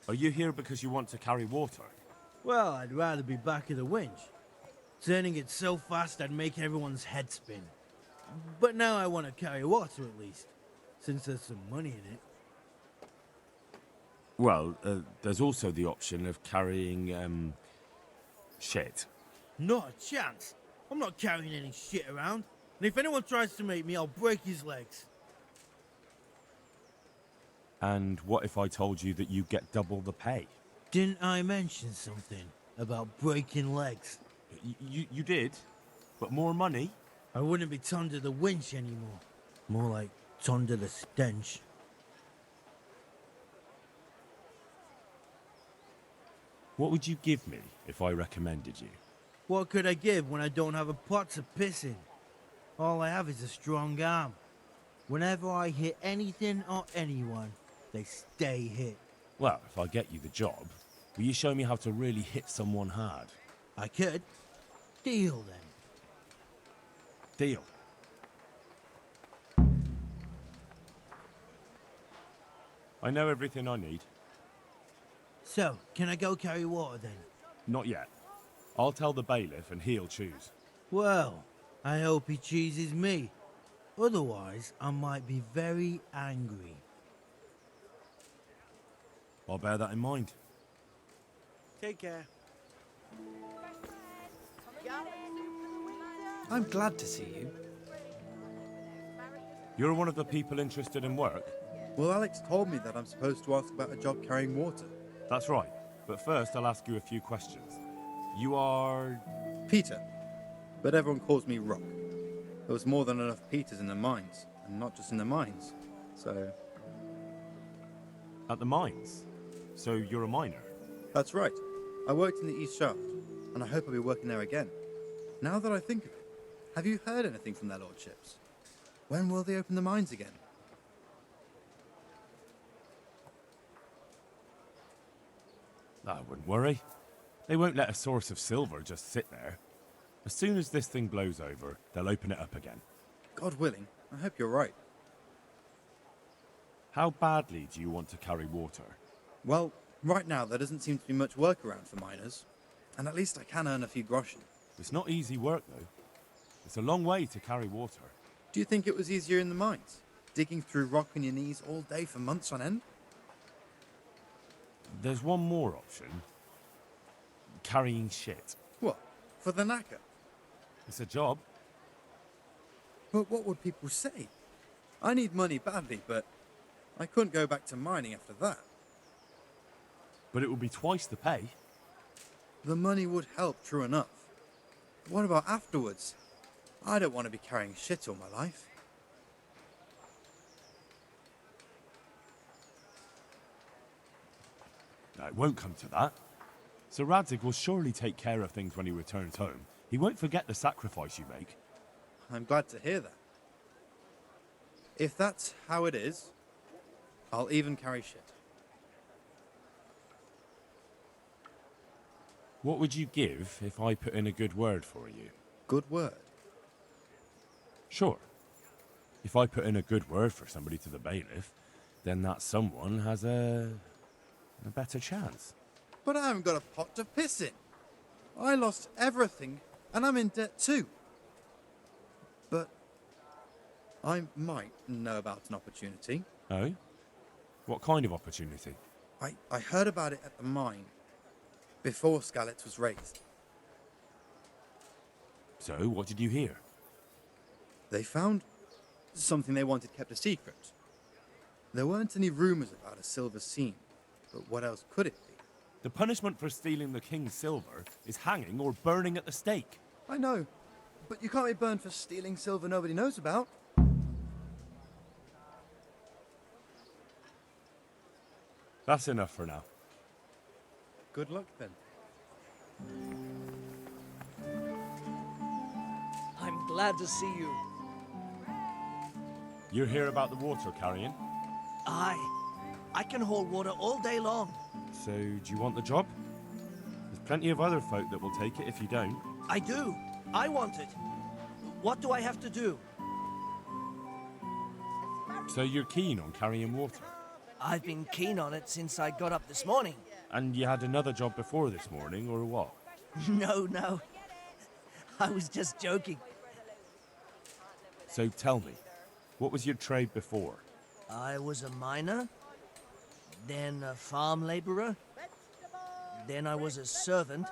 Are you here because you want to carry water? Well, I'd rather be back at the winch. Turning it so fast I'd make everyone's head spin. But now I want to carry water at least, since there's some money in it. Well, there's also the option of carrying, shit. Not a chance. I'm not carrying any shit around. And if anyone tries to make me, I'll break his legs. And what if I told you that you get double the pay? Didn't I mention something about breaking legs? You did? But more money? I wouldn't be under the winch anymore. More like under the stench. What would you give me if I recommended you? What could I give when I don't have a pot to piss in? All I have is a strong arm. Whenever I hit anything or anyone, they stay hit. Well, if I get you the job, will you show me how to really hit someone hard? I could. Deal then. Deal. I know everything I need. So, can I go carry water then? Not yet. I'll tell the bailiff and he'll choose. Well, I hope he chooses me. Otherwise, I might be very angry. I'll bear that in mind. Take care. I'm glad to see you. You're one of the people interested in work? Well, Alex told me that I'm supposed to ask about a job carrying water. That's right. But first, I'll ask you a few questions. You are... Peter. But everyone calls me Rock. There was more than enough Peters in the mines. And not just in the mines. So... At the mines? So you're a miner? That's right. I worked in the East Shaft. And I hope I'll be working there again. Now that I think of it, have you heard anything from their lordships? When will they open the mines again? I wouldn't worry. They won't let a source of silver just sit there. As soon as this thing blows over, they'll open it up again. God willing, I hope you're right. How badly do you want to carry water? Well, right now there doesn't seem to be much work around for miners. And at least I can earn a few groschen. It's not easy work, though. It's a long way to carry water. Do you think it was easier in the mines? Digging through rock on your knees all day for months on end? There's one more option. Carrying shit. What? For the knacker? It's a job. But what would people say? I need money badly, but I couldn't go back to mining after that. But it would be twice the pay. The money would help, true enough. What about afterwards? I don't want to be carrying shit all my life. No, it won't come to that. Sir Radzig will surely take care of things when he returns home. He won't forget the sacrifice you make. I'm glad to hear that. If that's how it is, I'll even carry shit. What would you give if I put in a good word for you? Good word? Sure. If I put in a good word for somebody to the bailiff, then that someone has a better chance. But I haven't got a pot to piss in. I lost everything, and I'm in debt too. But I might know about an opportunity. Oh? What kind of opportunity? I heard about it at the mine, before Skalitz was raised. So, what did you hear? They found something they wanted kept a secret. There weren't any rumors about a silver seam, but what else could it be? The punishment for stealing the king's silver is hanging or burning at the stake. I know, but you can't be burned for stealing silver nobody knows about. That's enough for now. Good luck then. I'm glad to see you. You're here about the water carrying? Aye. I can hold water all day long. So, do you want the job? There's plenty of other folk that will take it if you don't. I do. I want it. What do I have to do? So you're keen on carrying water? I've been keen on it since I got up this morning. And you had another job before this morning, or what? No. I was just joking. So tell me, what was your trade before? I was a miner, then a farm laborer, then I was a servant,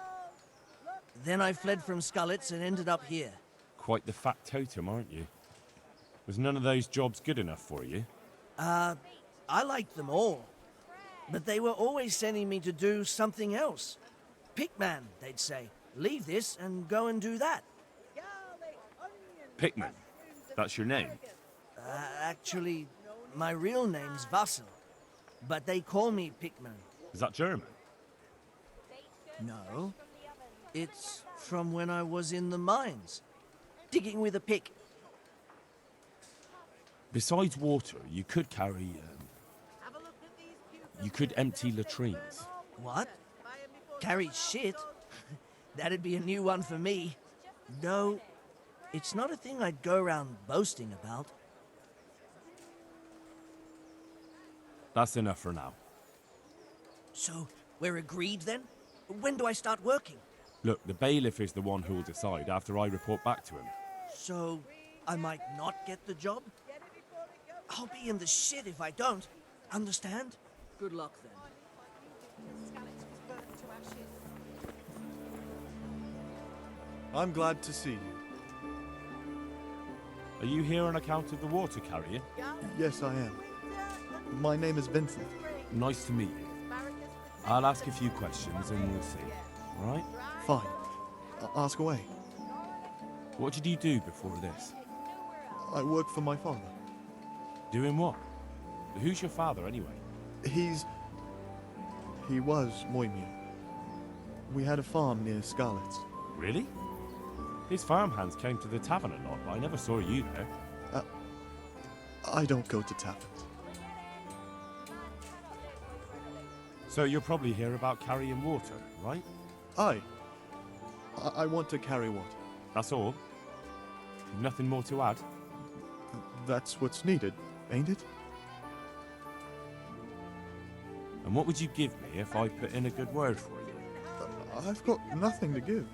then I fled from Skullets and ended up here. Quite the factotum, aren't you? Was none of those jobs good enough for you? I liked them all, but they were always sending me to do something else. Pickman, they'd say. Leave this and go and do that. Pickman? That's your name? Actually, my real name's Vassal, but they call me Pickman. Is that German? No. It's from when I was in the mines, digging with a pick. Besides water, you could carry... you could empty latrines. What? Carry shit? That'd be a new one for me. No, it's not a thing I'd go around boasting about. That's enough for now. So, we're agreed then? When do I start working? Look, the bailiff is the one who'll decide after I report back to him. So, I might not get the job? I'll be in the shit if I don't. Understand? Good luck then. I'm glad to see you. Are you here on account of the water carrier? Yes, I am. My name is Vincent. Nice to meet you. I'll ask a few questions and we'll see. All right? Fine. Ask away. What did you do before this? I work for my father. Doing what? Who's your father, anyway? He was Moimir. We had a farm near Scarlet's. Really? His farmhands came to the tavern a lot, but I never saw you there. I don't go to taverns. So you're probably here about carrying water, right? I want to carry water. That's all? Nothing more to add? That's what's needed, ain't it? And what would you give me if I put in a good word for you? I've got nothing to give.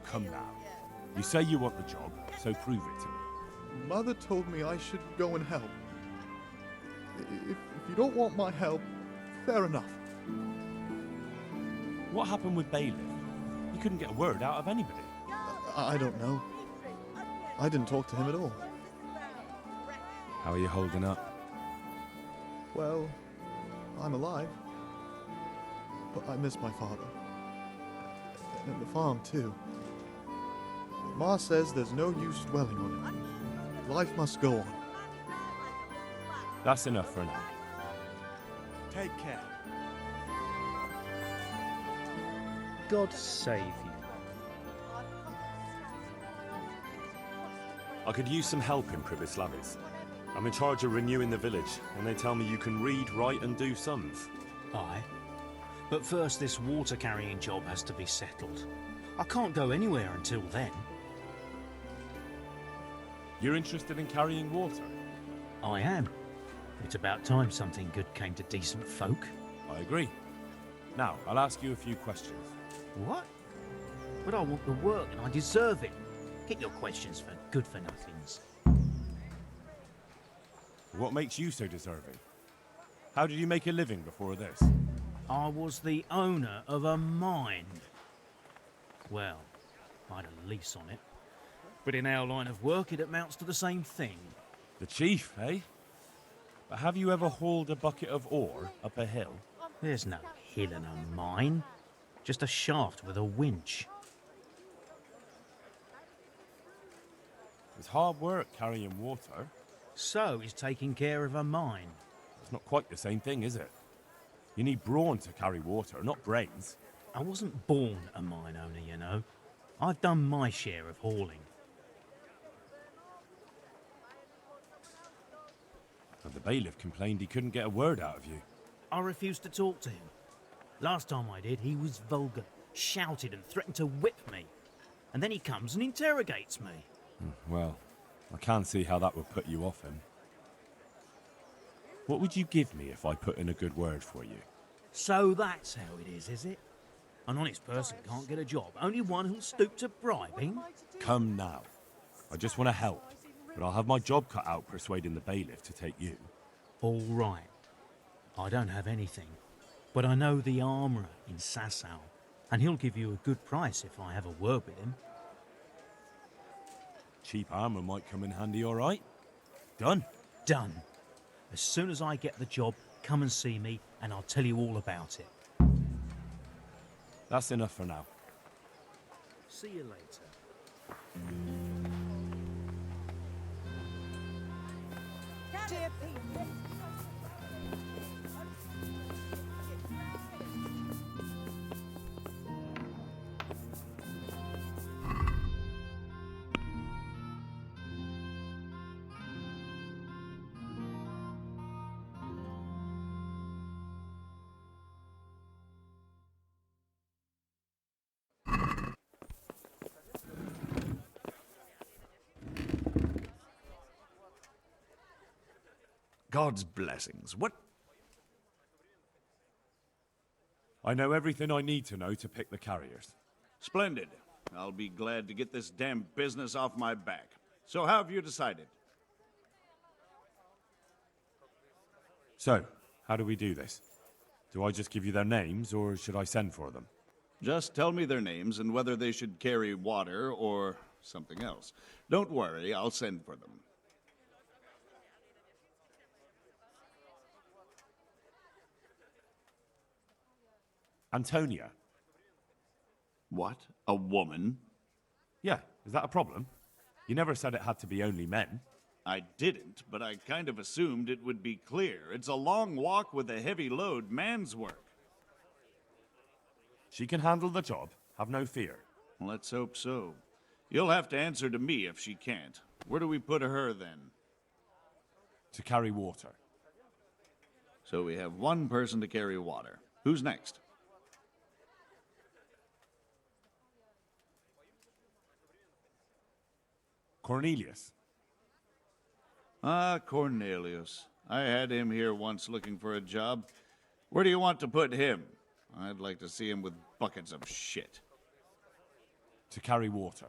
Come now. You say you want the job, so prove it to me. Mother told me I should go and help. If you don't want my help, fair enough. What happened with Bailiff? You couldn't get a word out of anybody. I don't know. I didn't talk to him at all. How are you holding up? Well, I'm alive. But I miss my father. And the farm, too. Ma says there's no use dwelling on it. Life must go on. That's enough for now. Take care. God save you. I could use some help in Pribislavis. I'm in charge of renewing the village, and they tell me you can read, write, and do sums. Aye. But first this water carrying job has to be settled. I can't go anywhere until then. You're interested in carrying water? I am. It's about time something good came to decent folk. I agree. Now, I'll ask you a few questions. What? But I want the work and I deserve it. Keep your questions for good-for-nothings. What makes you so deserving? How did you make a living before this? I was the owner of a mine. Well, I had a lease on it. But in our line of work, it amounts to the same thing. The chief, eh? But have you ever hauled a bucket of ore up a hill? There's no hill in a mine. Just a shaft with a winch. It's hard work carrying water. So is taking care of a mine. It's not quite the same thing, is it? You need brawn to carry water, not brains. I wasn't born a mine owner, you know. I've done my share of hauling. And the bailiff complained he couldn't get a word out of you. I refused to talk to him. Last time I did, he was vulgar, shouted and threatened to whip me. And then he comes and interrogates me. Well, I can see how that would put you off him. What would you give me if I put in a good word for you? So that's how it is it? An honest person can't get a job, only one who'll stoop to bribing? Come now. I just want to help, but I'll have my job cut out persuading the bailiff to take you. All right. I don't have anything, but I know the armourer in Sasau, and he'll give you a good price if I have a word with him. Cheap armour might come in handy, all right? Done? Done. As soon as I get the job, come and see me, and I'll tell you all about it. That's enough for now. See you later. God's blessings. What? I know everything I need to know to pick the carriers. Splendid. I'll be glad to get this damn business off my back. So how have you decided? So, how do we do this? Do I just give you their names, or should I send for them? Just tell me their names and whether they should carry water or something else. Don't worry, I'll send for them. Antonia. What? A woman? Yeah, is that a problem? You never said it had to be only men. I didn't, but I kind of assumed it would be clear. It's a long walk with a heavy load, man's work. She can handle the job, have no fear. Let's hope so. You'll have to answer to me if she can't. Where do we put her then? To carry water. So we have one person to carry water. Who's next? Cornelius. Ah, Cornelius. I had him here once looking for a job. Where do you want to put him? I'd like to see him with buckets of shit. To carry water.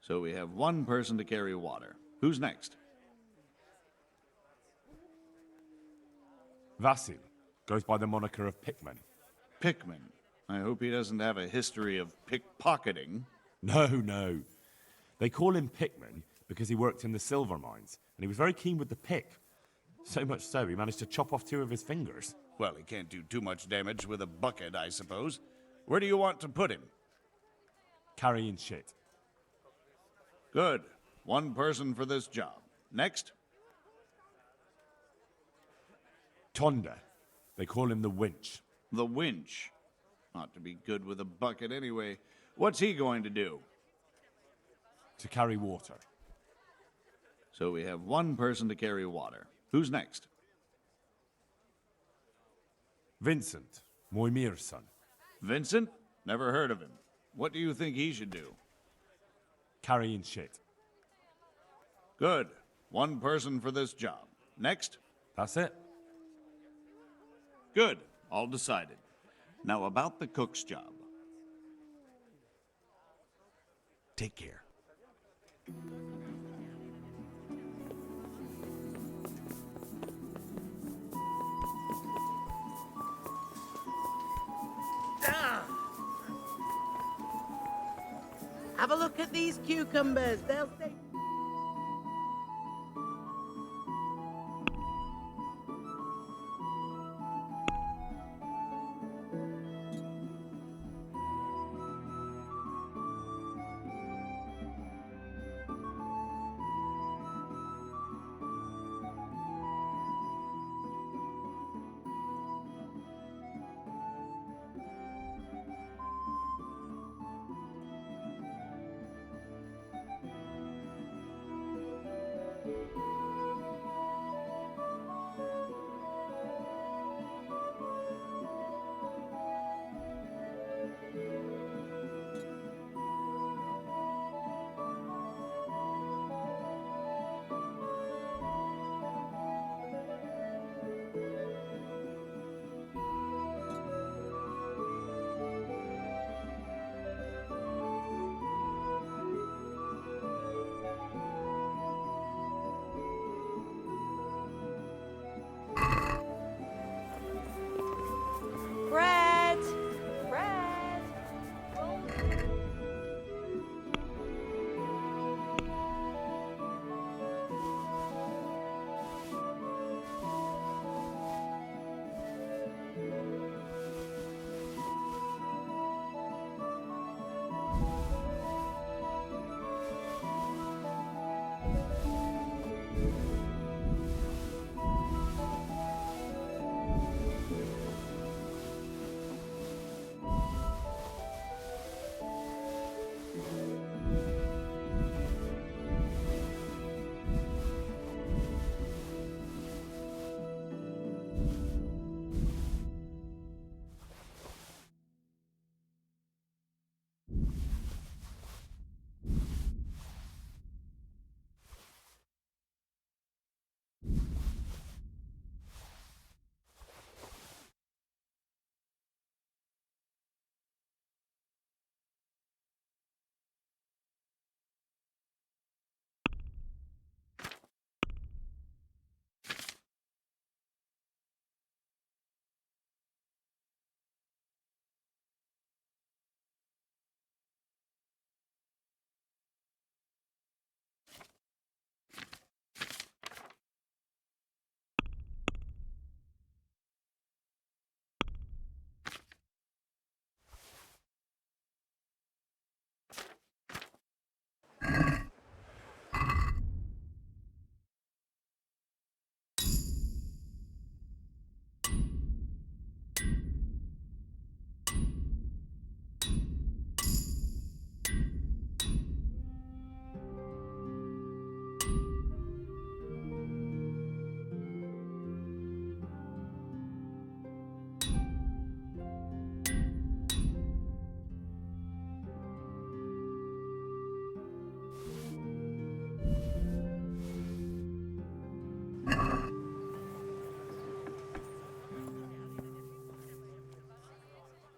So we have one person to carry water. Who's next? Vasil. Goes by the moniker of Pickman. Pickman. I hope he doesn't have a history of pickpocketing. No. They call him Pickman because he worked in the silver mines, and he was very keen with the pick. So much so, he managed to chop off 2 of his fingers. Well, he can't do too much damage with a bucket, I suppose. Where do you want to put him? Carrying shit. Good. One person for this job. Next? Tonda. They call him the winch. The winch. Ought to be good with a bucket anyway. What's he going to do? To carry water. So we have one person to carry water. Who's next? Vincent. Moimir's son. Vincent? Never heard of him. What do you think he should do? Carrying shit. Good. One person for this job. Next? That's it. Good. All decided. Now about the cook's job. Take care. Have a look at these cucumbers. They'll stay.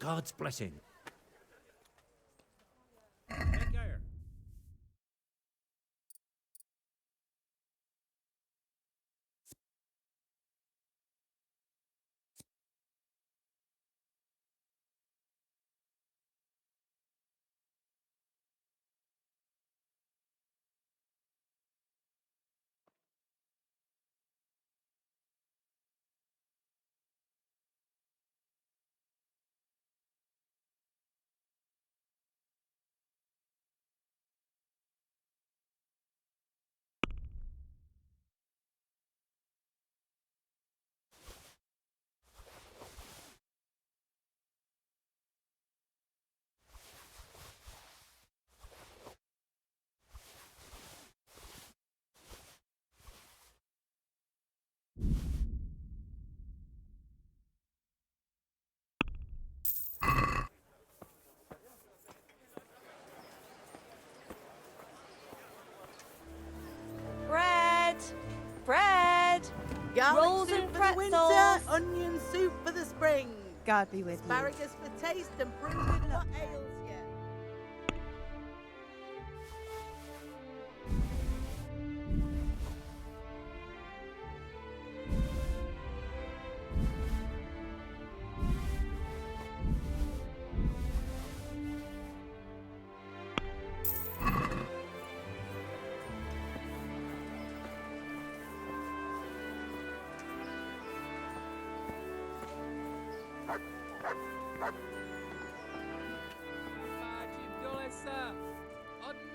God's blessing. Take care. Bread! Bread! Garlic Rolls soup and for the winter, pretzels! onion soup for the spring. God be with you. Asparagus for taste and prove it what ails you.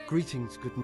Greetings, good m-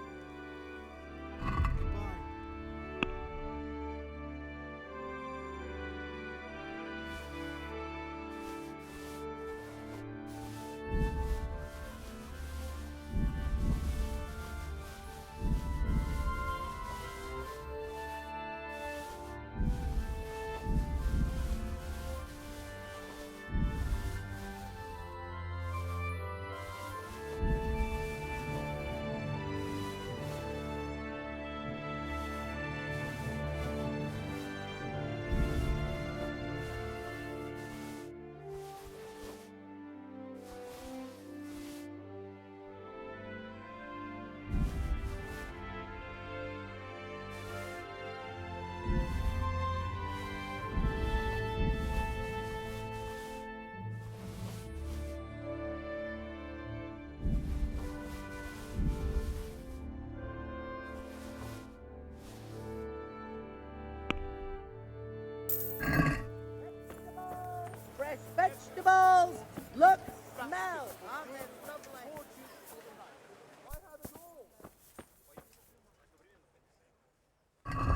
Fresh vegetables. Look, smell. Aren't they lovely?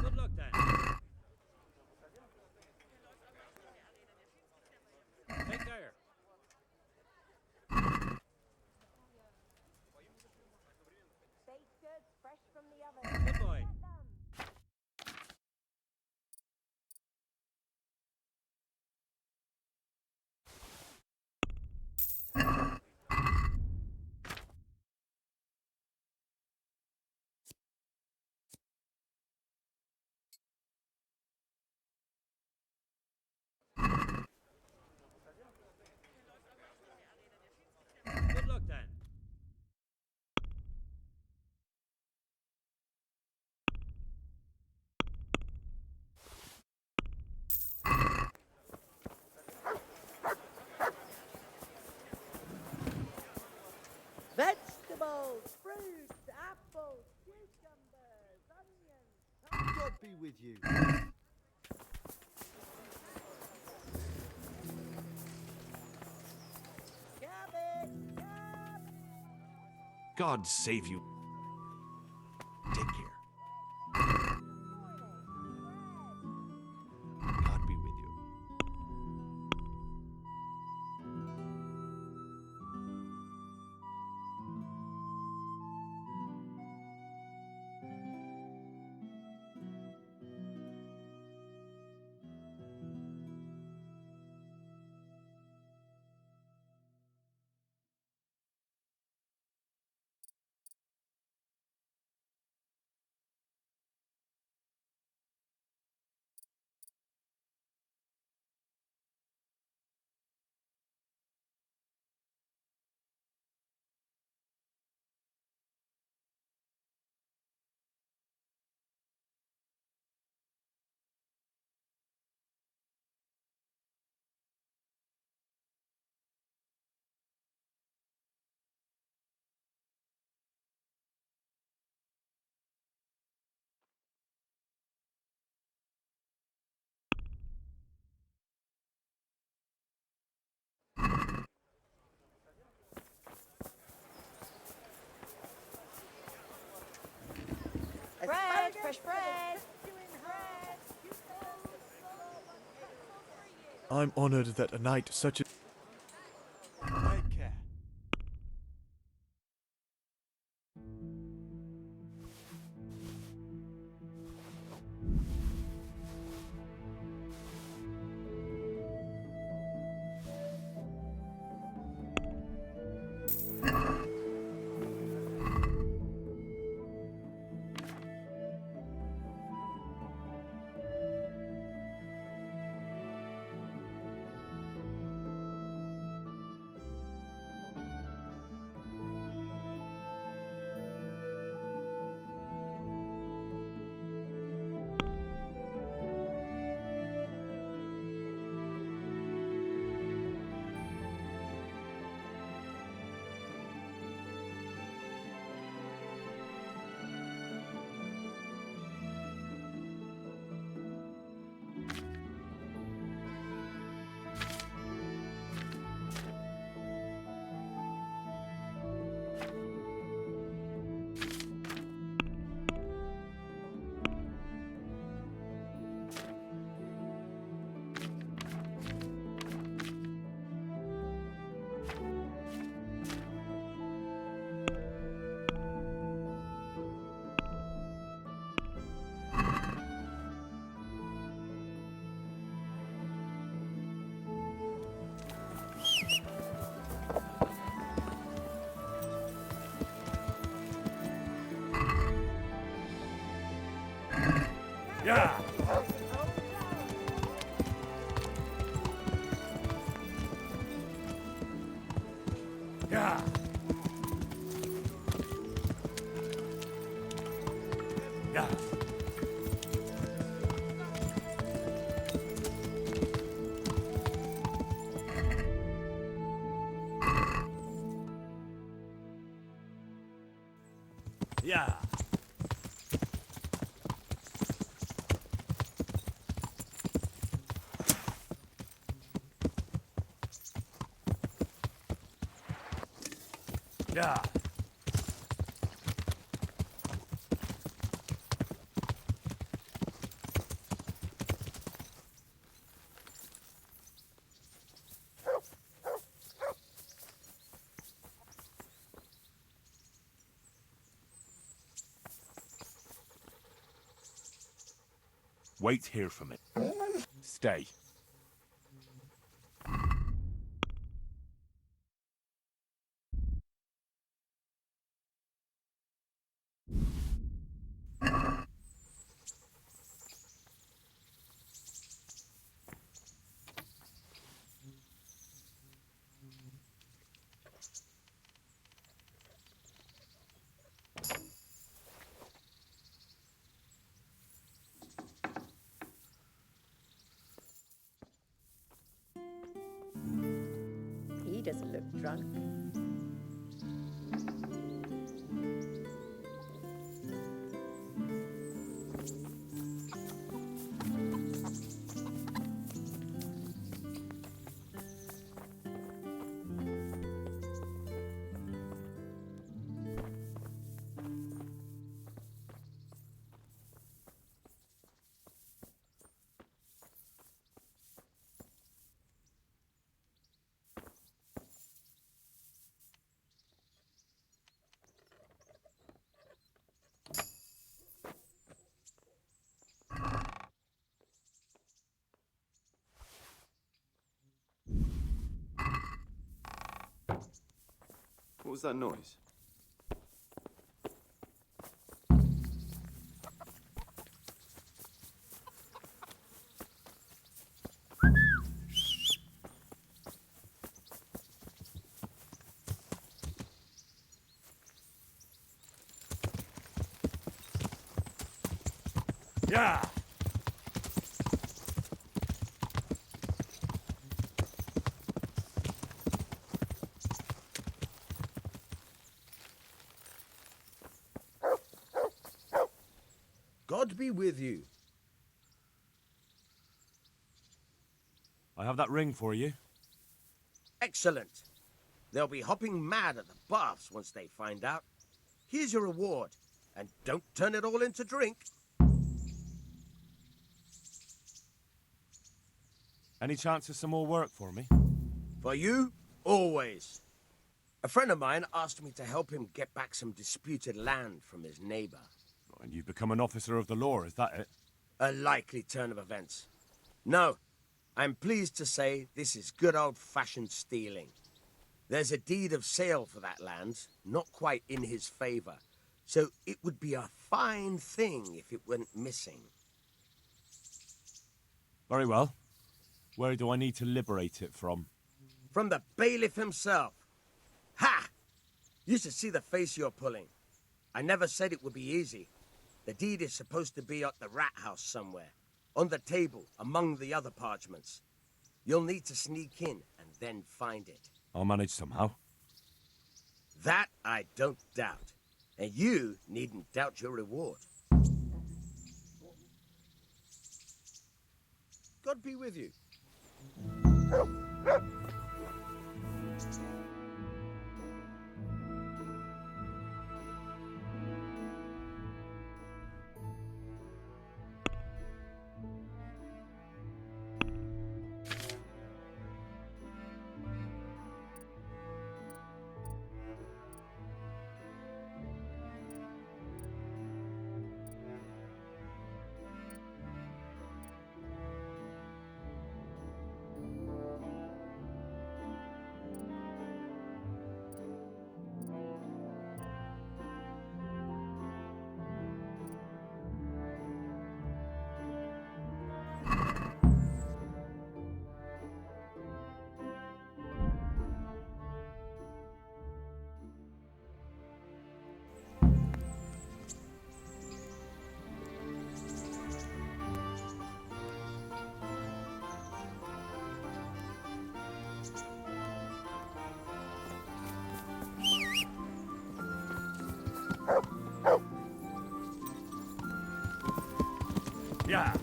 Good luck then. Take care. Baked goods fresh from the oven. Good boy. Good luck then. Vegetables, fruit, apples, cucumbers, onions. God be with you. Cabbage. God save you. Take care. fresh bread. I'm honored that a night such as... Take care. Yeah. Yeah. Yeah. Yeah. Yeah. Wait here for me. Stay. He doesn't look drunk. What was that noise? Yeah. God be with you. I have that ring for you. Excellent. They'll be hopping mad at the baths once they find out. Here's your reward, and don't turn it all into drink. Any chance of some more work for me? For you, always. A friend of mine asked me to help him get back some disputed land from his neighbor. And you've become an officer of the law, is that it? A likely turn of events. No, I'm pleased to say this is good old-fashioned stealing. There's a deed of sale for that land, not quite in his favor, so it would be a fine thing if it went missing. Very well. Where do I need to liberate it from? From the bailiff himself. Ha! You should see the face you're pulling. I never said it would be easy. The deed is supposed to be at the rat house somewhere, on the table, among the other parchments. You'll need to sneak in and then find it. I'll manage somehow. That I don't doubt. And you needn't doubt your reward. God be with you. Yeah.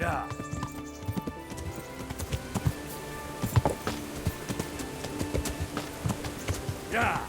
Yeah. Yeah.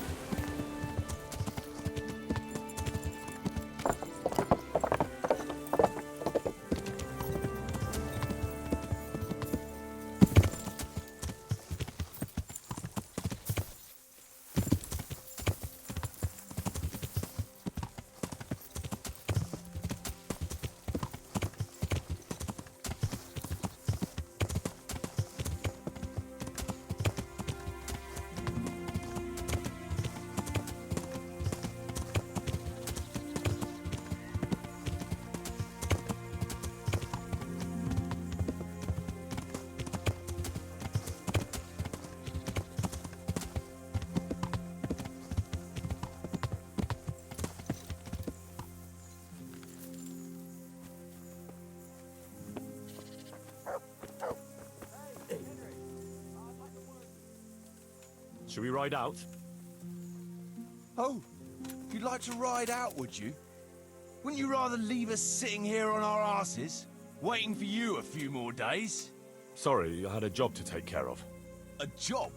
Should we ride out? Oh, you'd like to ride out, would you? Wouldn't you rather leave us sitting here on our asses, waiting for you a few more days? Sorry, I had a job to take care of. A job?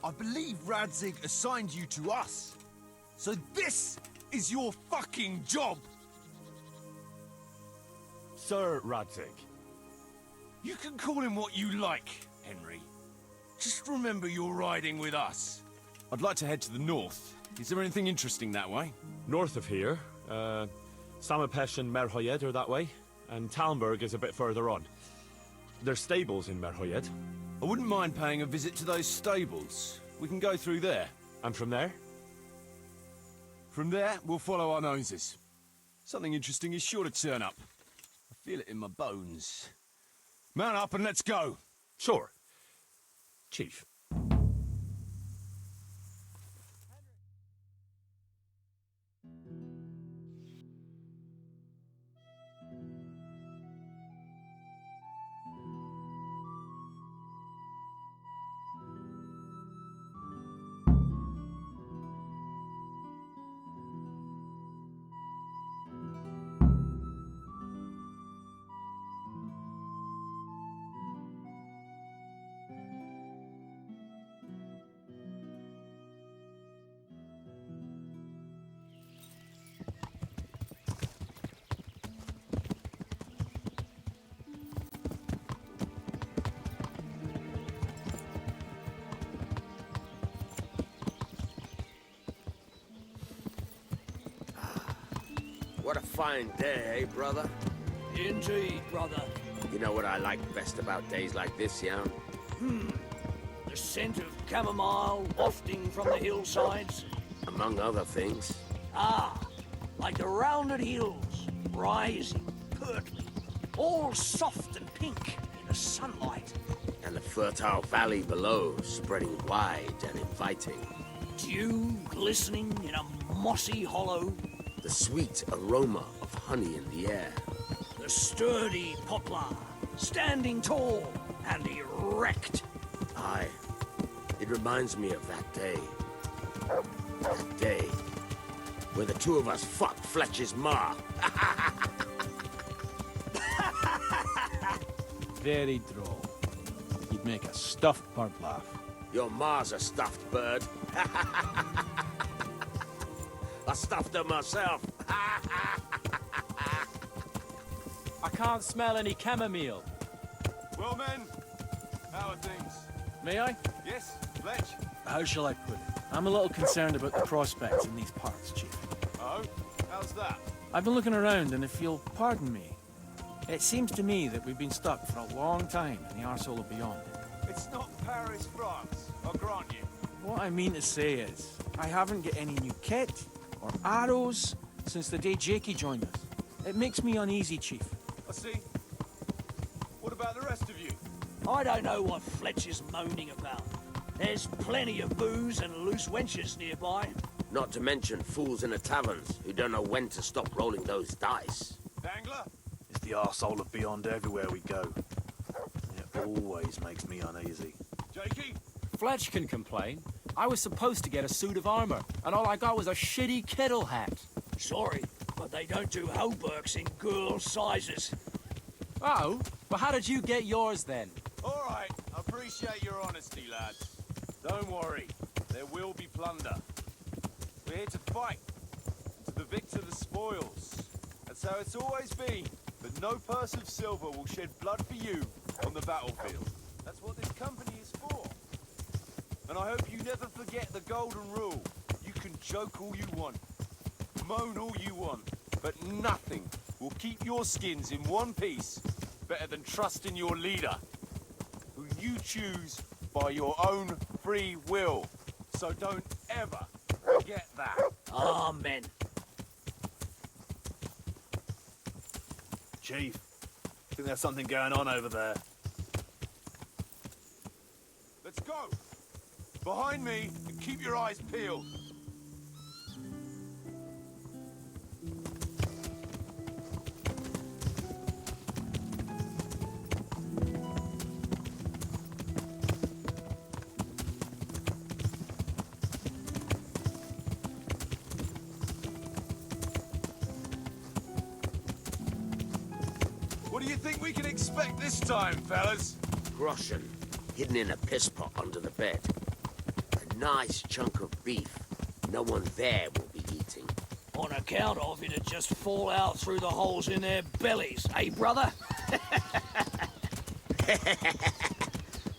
I believe Radzig assigned you to us. So this is your fucking job! Sir Radzig. You can call him what you like, Henry. Just remember you're riding with us. I'd like to head to the north. Is there anything interesting that way? North of here, Samapesh and Merhoyed are that way, and Talmberg is a bit further on. There's stables in Merhoyed. I wouldn't mind paying a visit to those stables. We can go through there. And from there? From there, we'll follow our noses. Something interesting is sure to turn up. I feel it in my bones. Mount up and let's go. Sure. Chief. What a fine day, eh, brother? Indeed, brother. You know what I like best about days like this, Jan? The scent of chamomile wafting from the hillsides. Among other things. Ah, like the rounded hills, rising, purtling, all soft and pink in the sunlight. And the fertile valley below, spreading wide and inviting. Dew glistening in a mossy hollow. The sweet aroma of honey in the air. The sturdy poplar, standing tall and erect. Aye, it reminds me of that day. That day where the two of us fucked Fletcher's ma. Very droll. You'd make a stuffed bird laugh. Your ma's a stuffed bird. I stuffed her myself. I can't smell any chamomile. Well, men, how are things? May I? Yes, Fletch? How shall I put it? I'm a little concerned about the prospects in these parts, Chief. Oh? How's that? I've been looking around, and if you'll pardon me, it seems to me that we've been stuck for a long time in the arsehole of beyond. It's not Paris, France, I'll grant you. What I mean to say is, I haven't got any new kit or arrows since the day Jakey joined us. It makes me uneasy, Chief. I see. What about the rest of you? I don't know what Fletcher's moaning about. There's plenty of booze and loose wenches nearby. Not to mention fools in the taverns who don't know when to stop rolling those dice. Dangler? It's the arsehole of beyond everywhere we go. It always makes me uneasy. Jakey? Fletch can complain. I was supposed to get a suit of armor, and all I got was a shitty kettle hat. Sorry, but they don't do hauberks in girl sizes. Oh? Well, how did you get yours then? All right, I appreciate your honesty, lads. Don't worry, there will be plunder. We're here to fight, and to the victor the spoils. That's how it's always been. But no purse of silver will shed blood for you on the battlefield. That's what this company is for. And I hope you never forget the golden rule. You can joke all you want, moan all you want, but nothing will keep your skins in one piece better than trusting your leader, who you choose by your own free will. So don't ever forget that. Amen. Chief, I think there's something going on over there. Let's go! Behind me, and keep your eyes peeled. What do you think we can expect this time, fellas? Groschen, hidden in a piss pot under the bed. A nice chunk of beef no one there will be eating. On account of it'd just fall out through the holes in their bellies, eh, brother?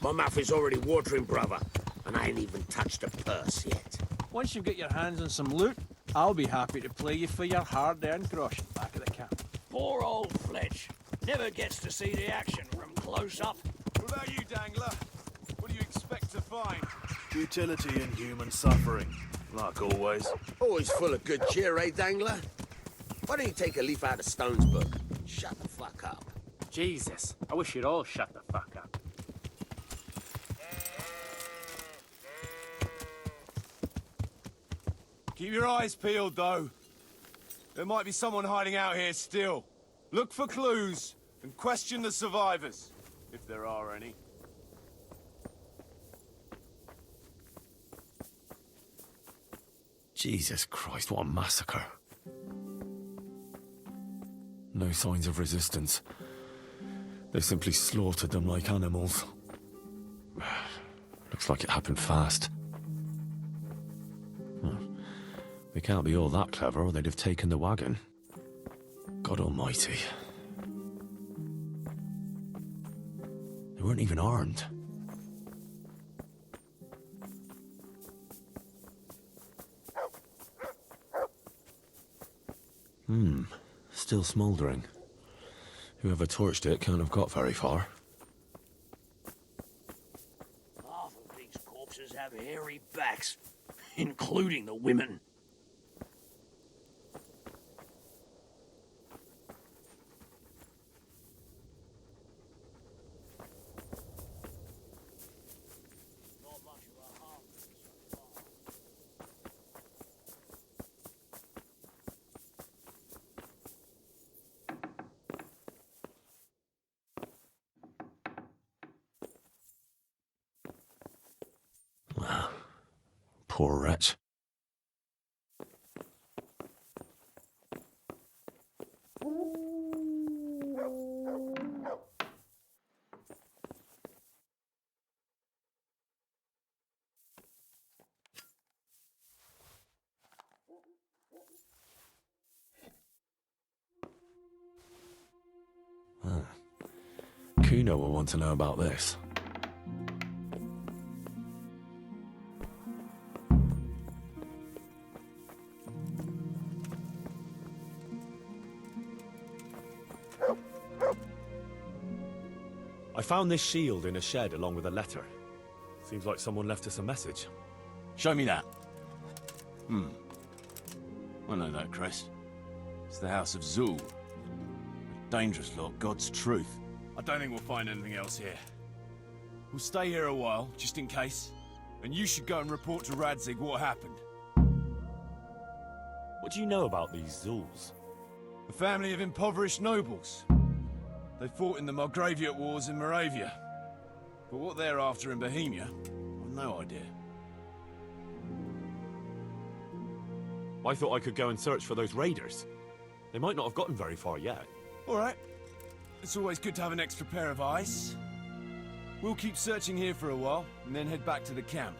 My mouth is already watering, brother, and I ain't even touched a purse yet. Once you get your hands on some loot, I'll be happy to play you for your hard-earned groschen back at the camp. Poor old Fletch. Never gets to see the action from close up. What about you, Dangler? What do you expect to find? Futility and human suffering, like always. Always full of good cheer, eh, Dangler? Why don't you take a leaf out of Stone's book? Shut the fuck up. Jesus, I wish you'd all shut the fuck up. Keep your eyes peeled, though. There might be someone hiding out here still. Look for clues and question the survivors, if there are any. Jesus Christ, what a massacre. No signs of resistance. They simply slaughtered them like animals. Looks like it happened fast. They can't be all that clever or they'd have taken the wagon. God almighty. They weren't even armed. Still smouldering. Whoever torched it can't have got very far. Half of these corpses have hairy backs, including the women. Poor wretch. Kuno will want to know about this. I found this shield in a shed along with a letter. Seems like someone left us a message. Show me that. I know that crest. It's the House of Zul. A dangerous lot, God's truth. I don't think we'll find anything else here. We'll stay here a while, just in case. And you should go and report to Radzig what happened. What do you know about these Zuls? A family of impoverished nobles. They fought in the Margraviate Wars in Moravia. But what they're after in Bohemia, I've no idea. I thought I could go and search for those raiders. They might not have gotten very far yet. All right. It's always good to have an extra pair of eyes. We'll keep searching here for a while, and then head back to the camp.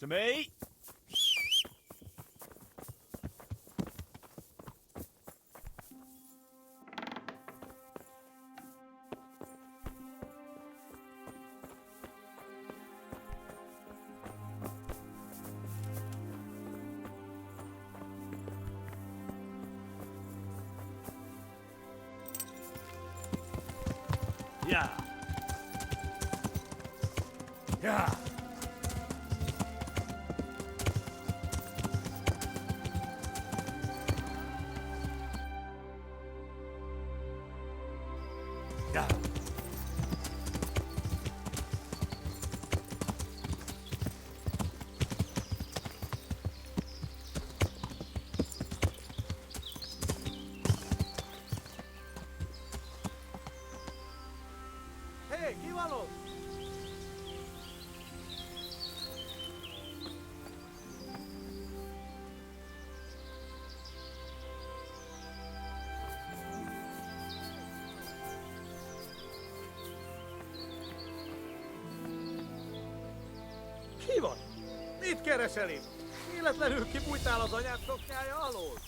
To me. Yeah. Yeah. Yeah. Hey, kívánok! Ki van? Mit keresel itt? Véletlenül kibújtál az anyád szoknyája alól?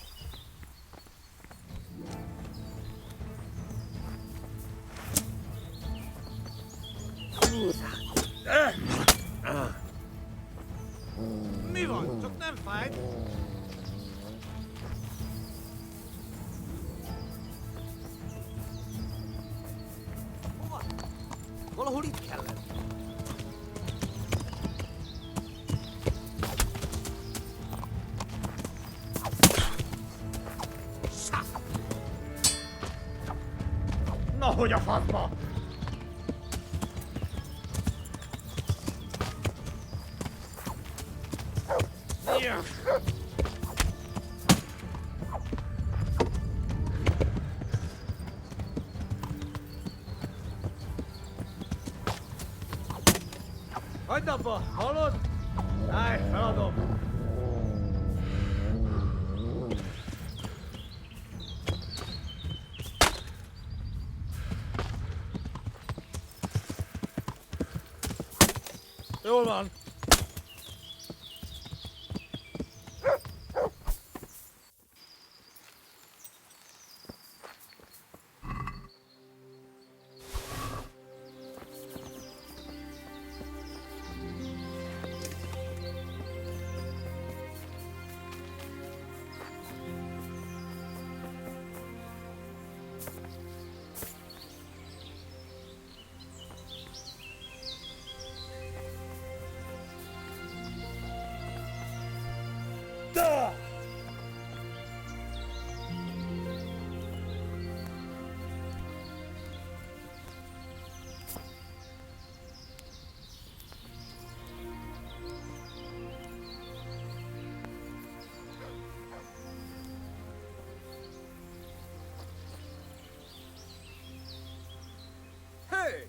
Mi van? Csak nem fájt? Hova? Valahol itt kell lenni. Na, hogy a faszba? Hagyd abba, hallod? Állj, feladom! Jól van. Hey!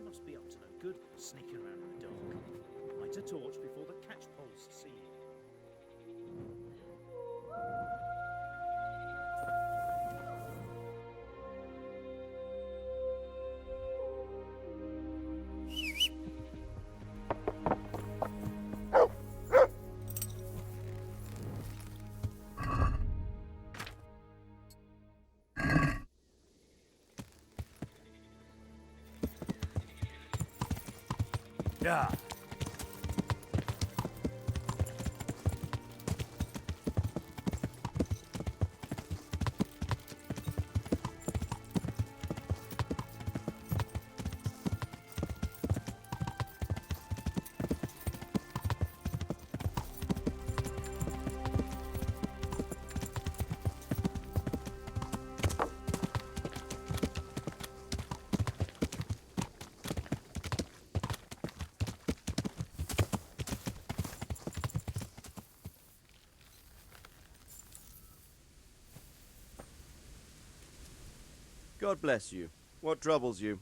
must be up to no good, sneaking around in the dark. Light a torch before the catchpoles see you. Yeah. God bless you. What troubles you?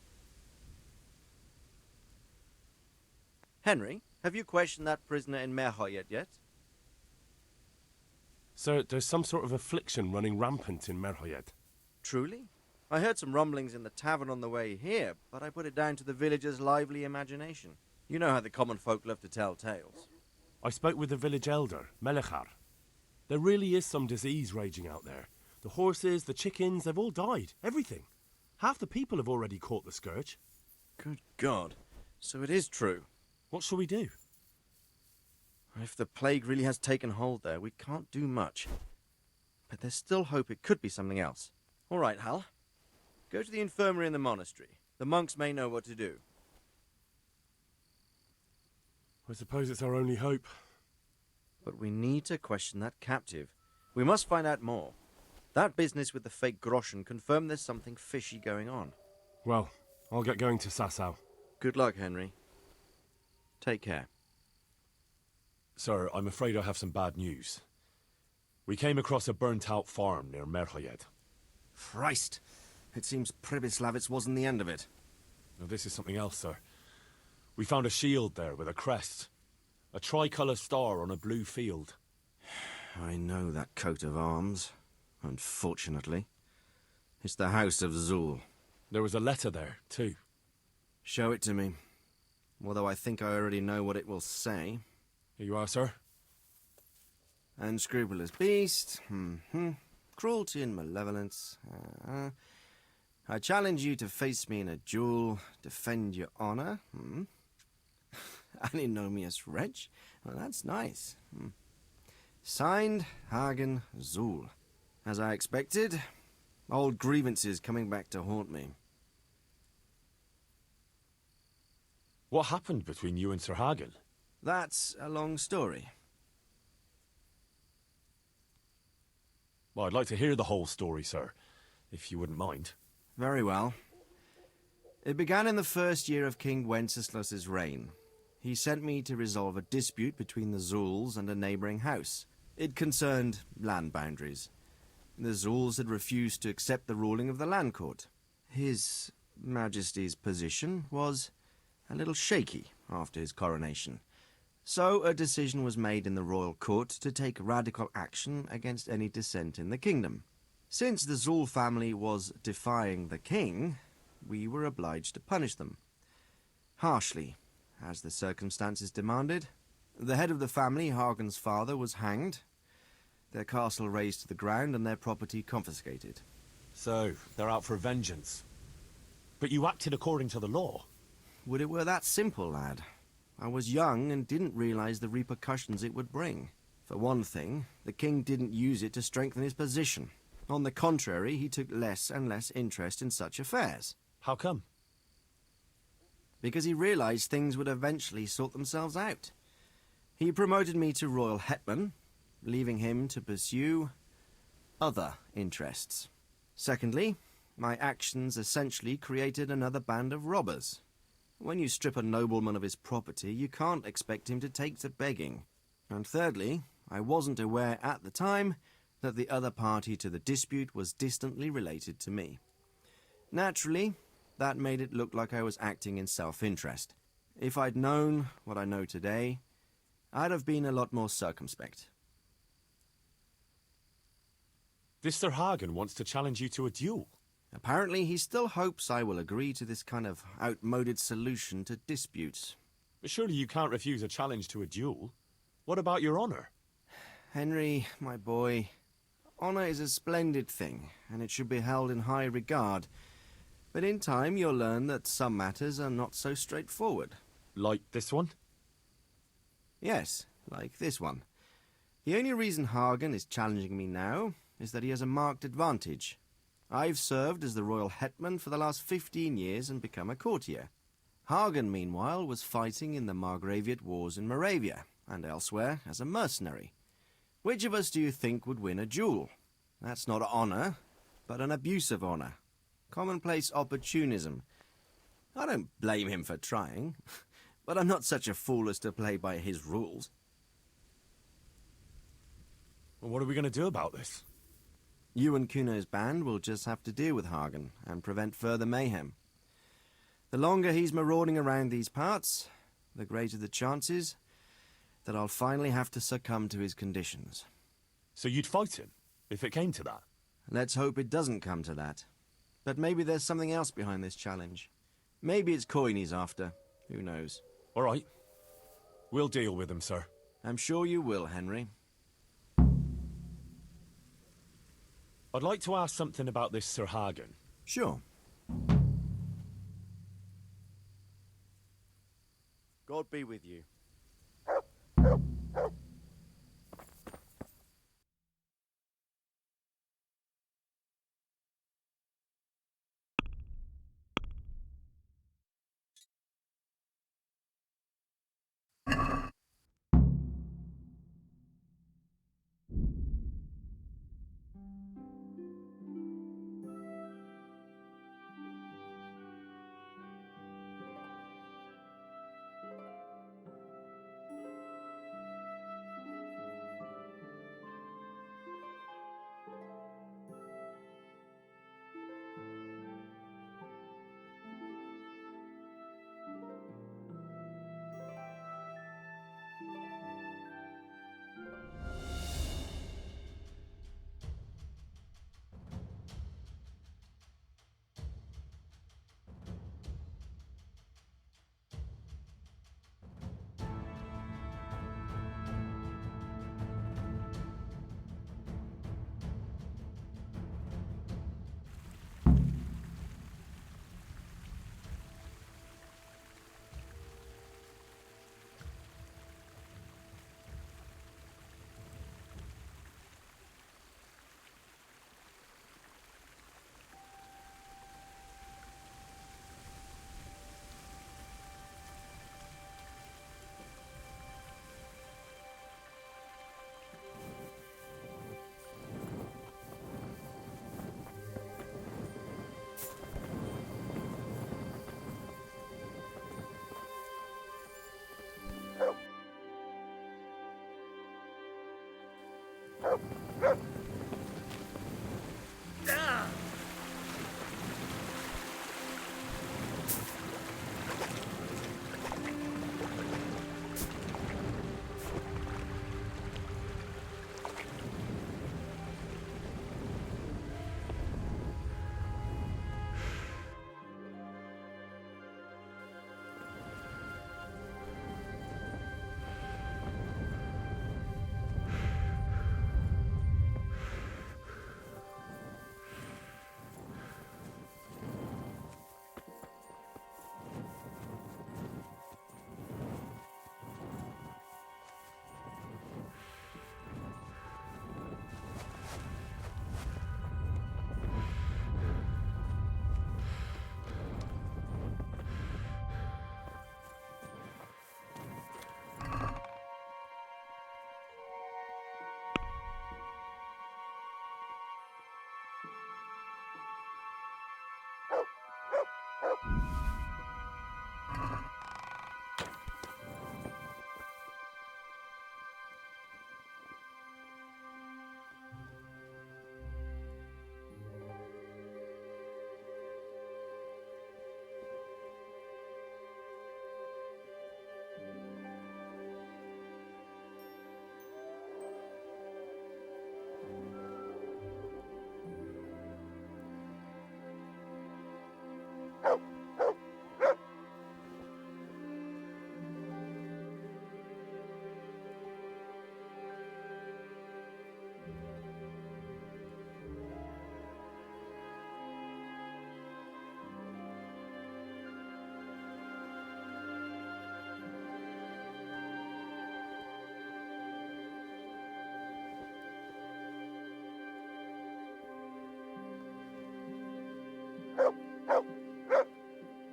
Henry, have you questioned that prisoner in Merhoyet yet? Sir, there's some sort of affliction running rampant in Merhoyet. Truly? I heard some rumblings in the tavern on the way here, but I put it down to the villagers' lively imagination. You know how the common folk love to tell tales. I spoke with the village elder, Melechar. There really is some disease raging out there. The horses, the chickens, they've all died. Everything. Half the people have already caught the scourge. Good God. So it is true. What shall we do? If the plague really has taken hold there, we can't do much. But there's still hope it could be something else. All right, Hal. Go to the infirmary in the monastery. The monks may know what to do. I suppose it's our only hope. But we need to question that captive. We must find out more. That business with the fake groschen confirmed there's something fishy going on. Well, I'll get going to Sasau. Good luck, Henry. Take care. Sir, I'm afraid I have some bad news. We came across a burnt-out farm near Merhoyet. Christ! It seems Pribyslavitz wasn't the end of it. Now, this is something else, sir. We found a shield there with a crest. A tricolour star on a blue field. I know that coat of arms, unfortunately. It's the House of Zul. There was a letter there, too. Show it to me. Although I think I already know what it will say. Here you are, sir. Unscrupulous beast. Cruelty and malevolence. I challenge you to face me in a duel. Defend your honor. Antinomious wretch. Well, that's nice. Signed, Hagen Zul. As I expected, old grievances coming back to haunt me. What happened between you and Sir Hagen? That's a long story. Well, I'd like to hear the whole story, sir, if you wouldn't mind. Very well. It began in the first year of King Wenceslas's reign. He sent me to resolve a dispute between the Zuls and a neighboring house. It concerned land boundaries. The Zuls had refused to accept the ruling of the land court. His Majesty's position was a little shaky after his coronation. So a decision was made in the royal court to take radical action against any dissent in the kingdom. Since the Zul family was defying the king, we were obliged to punish them. Harshly, as the circumstances demanded. The head of the family, Hagen's father, was hanged, their castle razed to the ground and their property confiscated. So, they're out for vengeance. But you acted according to the law. Would it were that simple, lad. I was young and didn't realize the repercussions it would bring. For one thing, the king didn't use it to strengthen his position. On the contrary, he took less and less interest in such affairs. How come? Because he realized things would eventually sort themselves out. He promoted me to royal hetman, leaving him to pursue other interests. Secondly, my actions essentially created another band of robbers. When you strip a nobleman of his property, you can't expect him to take to begging. And thirdly, I wasn't aware at the time that the other party to the dispute was distantly related to me. Naturally, that made it look like I was acting in self-interest. If I'd known what I know today, I'd have been a lot more circumspect. This Sir Hagen wants to challenge you to a duel. Apparently, he still hopes I will agree to this kind of outmoded solution to disputes. But surely you can't refuse a challenge to a duel. What about your honor? Henry, my boy, honor is a splendid thing, and it should be held in high regard. But in time, you'll learn that some matters are not so straightforward. Like this one? Yes, like this one. The only reason Hagen is challenging me now is that he has a marked advantage. I've served as the royal hetman for the last 15 years and become a courtier. Hagen, meanwhile, was fighting in the Margraviate Wars in Moravia and elsewhere as a mercenary. Which of us do you think would win a duel? That's not honor, but an abuse of honor. Commonplace opportunism. I don't blame him for trying, but I'm not such a fool as to play by his rules. Well, what are we going to do about this? You and Kuno's band will just have to deal with Hagen and prevent further mayhem. The longer he's marauding around these parts, the greater the chances that I'll finally have to succumb to his conditions. So you'd fight him, if it came to that? Let's hope it doesn't come to that. But maybe there's something else behind this challenge. Maybe it's coin he's after. Who knows? All right. We'll deal with him, sir. I'm sure you will, Henry. I'd like to ask something about this Sir Hagen. Sure. God be with you.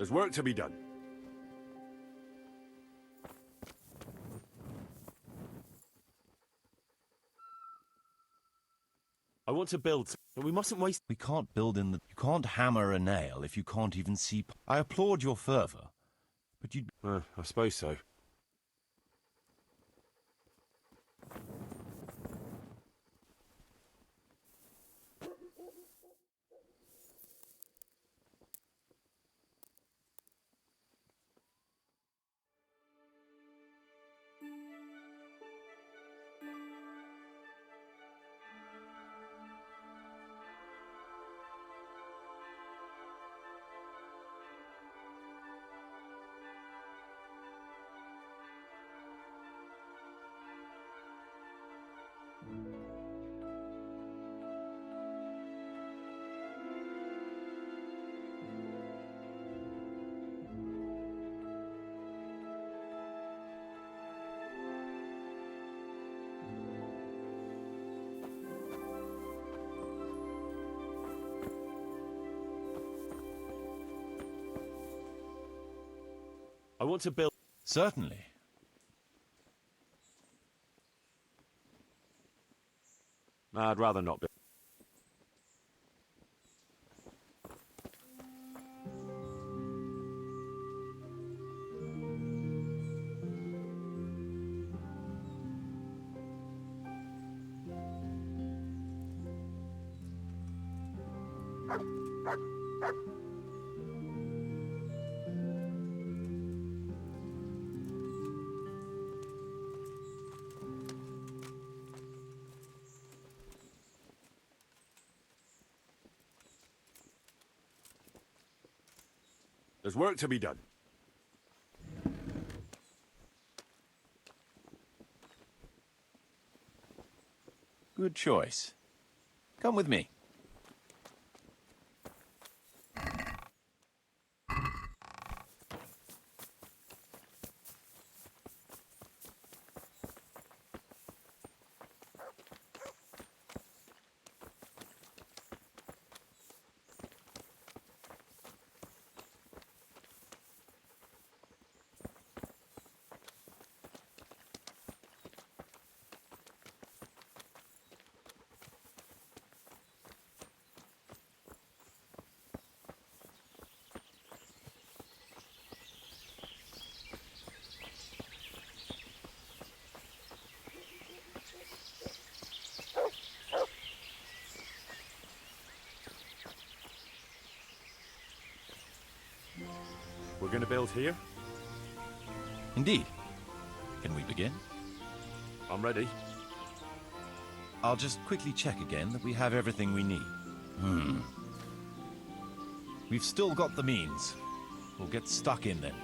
There's work to be done. I want to build, but we mustn't waste... We can't build in the... You can't hammer a nail if you can't even see... I applaud your fervour, but you'd... I suppose so. I want to build... Certainly. I'd rather not build. There's work to be done. Good choice. Come with me. We're going to build here? Indeed. Can we begin? I'm ready. I'll just quickly check again that we have everything we need. We've still got the means. We'll get stuck in then.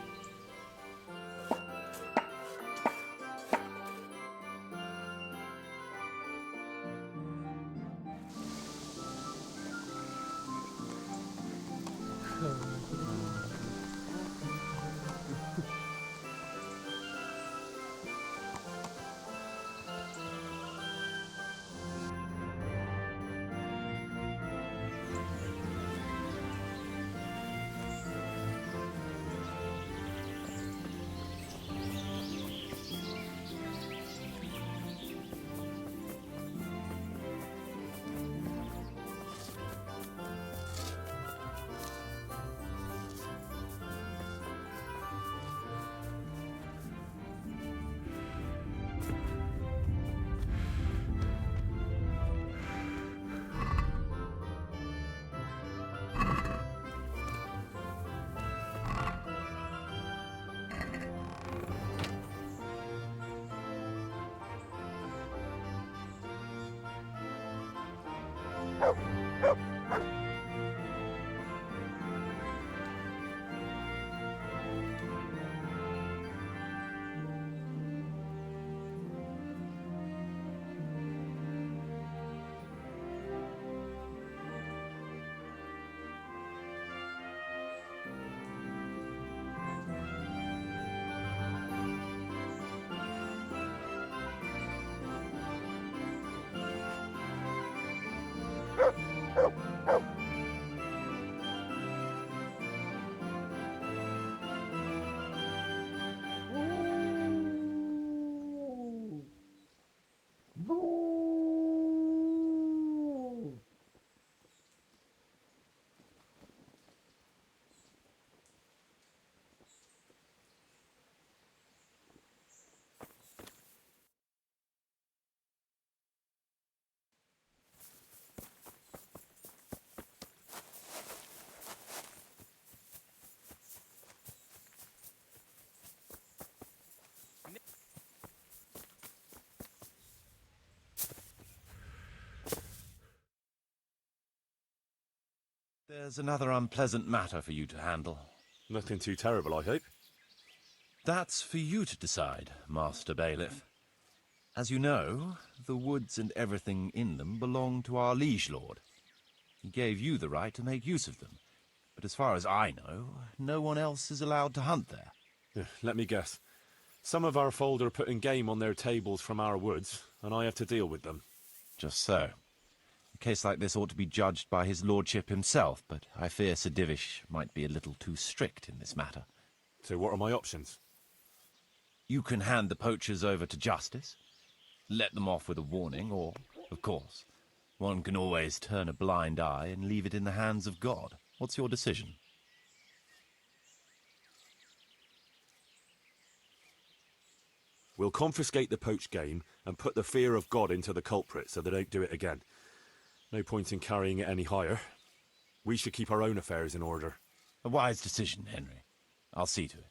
There's another unpleasant matter for you to handle. Nothing too terrible, I hope. That's for you to decide, Master Bailiff. As you know, the woods and everything in them belong to our liege lord. He gave you the right to make use of them. But as far as I know, no one else is allowed to hunt there. Let me guess. Some of our fold are putting game on their tables from our woods, and I have to deal with them. Just so. A case like this ought to be judged by his lordship himself, but I fear Sir Divish might be a little too strict in this matter. So what are my options? You can hand the poachers over to justice, let them off with a warning, or, of course, one can always turn a blind eye and leave it in the hands of God. What's your decision? We'll confiscate the poached game and put the fear of God into the culprit so they don't do it again. No point in carrying it any higher. We should keep our own affairs in order. A wise decision, Henry. I'll see to it.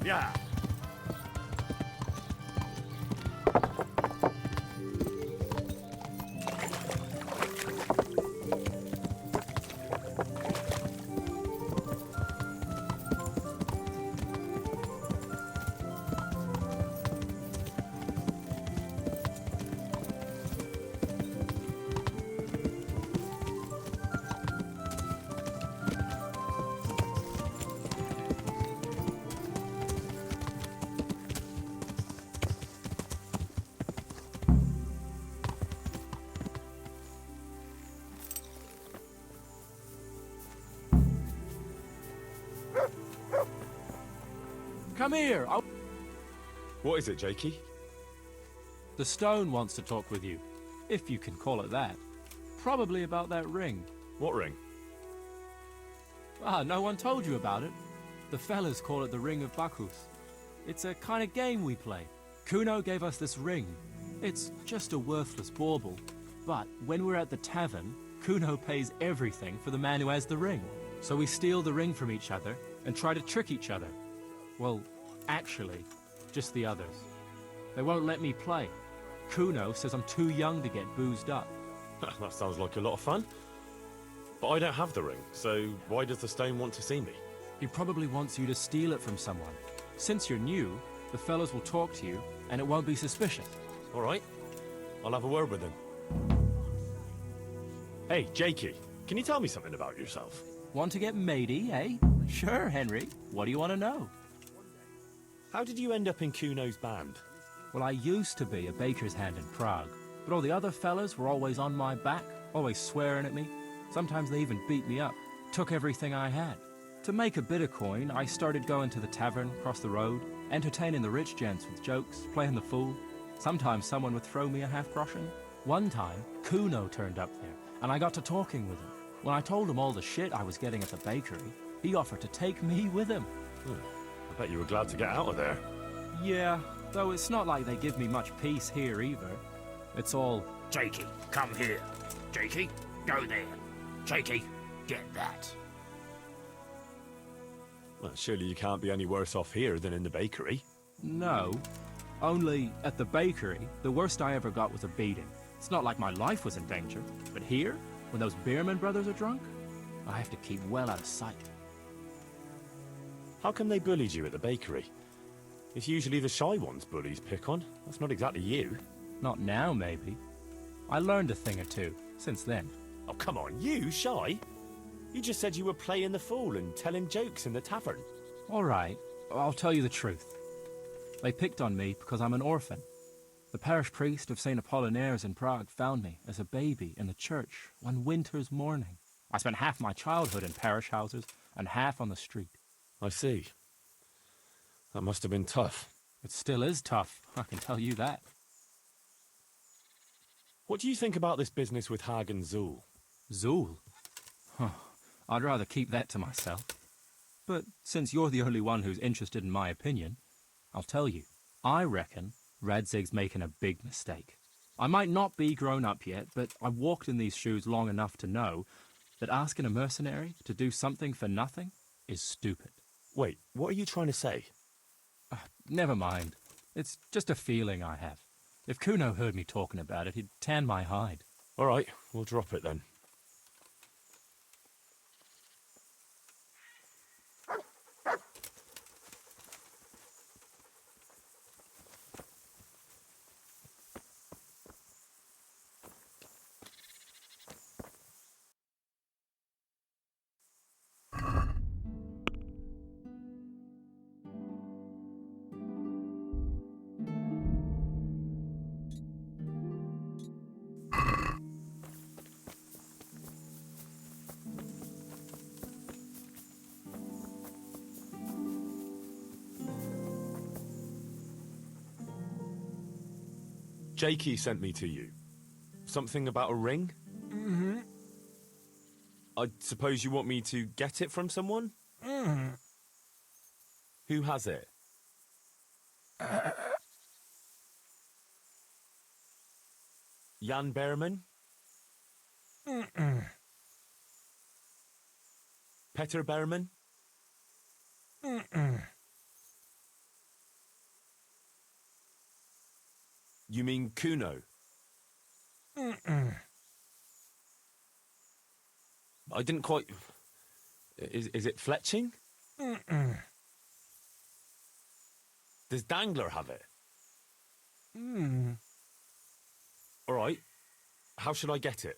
Yeah. Come here! What is it, Jakey? The stone wants to talk with you, if you can call it that. Probably about that ring. What ring? Ah, no one told you about it. The fellas call it the Ring of Bacchus. It's a kind of game we play. Kuno gave us this ring. It's just a worthless bauble. But when we're at the tavern, Kuno pays everything for the man who has the ring. So we steal the ring from each other and try to trick each other. Well, actually, just the others. They won't let me play. Kuno says I'm too young to get boozed up. That sounds like a lot of fun. But I don't have the ring, so why does the stone want to see me? He probably wants you to steal it from someone. Since you're new, the fellows will talk to you, and it won't be suspicious. All right. I'll have a word with him. Hey, Jakey, can you tell me something about yourself? Want to get matey, eh? Sure, Henry. What do you want to know? How did you end up in Kuno's band? Well, I used to be a baker's hand in Prague, but all the other fellas were always on my back, always swearing at me. Sometimes they even beat me up. took everything I had. To make a bit of coin, I started going to the tavern across the road, entertaining the rich gents with jokes, playing the fool. Sometimes someone would throw me a half-groschen. One time, Kuno turned up there, and I got to talking with him. When I told him all the shit I was getting at the bakery, he offered to take me with him. I bet you were glad to get out of there. Yeah, though it's not like they give me much peace here either. It's all, Jakey, come here. Jakey, go there. Jakey, get that. Well, surely you can't be any worse off here than in the bakery. no. Only, at the bakery, the worst I ever got was a beating. It's not like my life was in danger. But here, when those Beerman brothers are drunk, I have to keep well out of sight. How come they bullied you at the bakery? It's usually the shy ones bullies pick on. That's not exactly you. Not now, maybe. I learned a thing or two since then. Oh, come on, you shy? You just said you were playing the fool and telling jokes in the tavern. All right, I'll tell you the truth. They picked on me because I'm an orphan. The parish priest of St. Apollinaire's in Prague found me as a baby in the church one winter's morning. I spent half my childhood in parish houses and half on the street. I see. That must have been tough. It still is tough, I can tell you that. What do you think about this business with Hag and Zool? Zool? Huh. I'd rather keep that to myself. But since you're the only one who's interested in my opinion, I'll tell you. I reckon Radzig's making a big mistake. I might not be grown up yet, but I've walked in these shoes long enough to know that asking a mercenary to do something for nothing is stupid. Wait, what are you trying to say? Never mind. It's just a feeling I have. If Kuno heard me talking about it, he'd tan my hide. All right, we'll drop it then. Jakey sent me to you. Something about a ring? Mm-hmm. I suppose you want me to get it from someone? Mm-hmm. Who has it? Jan Behrman? Mm-mm. Peter Behrman? Mm-mm. You mean Kuno? Mm-mm. I didn't quite... Is it fletching? Mm-mm. Does Dangler have it? Mm. All right. How should I get it?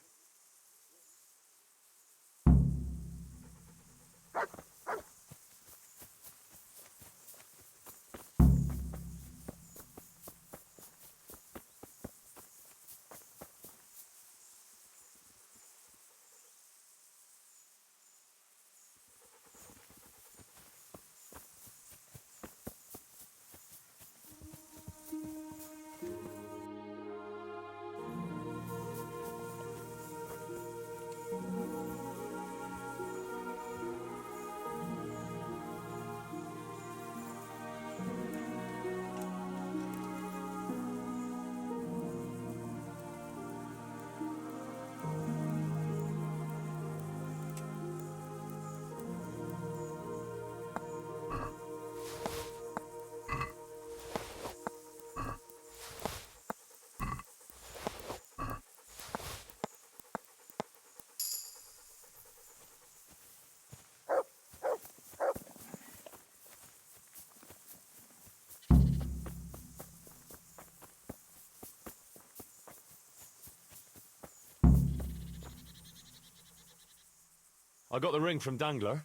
I got the ring from Dangler.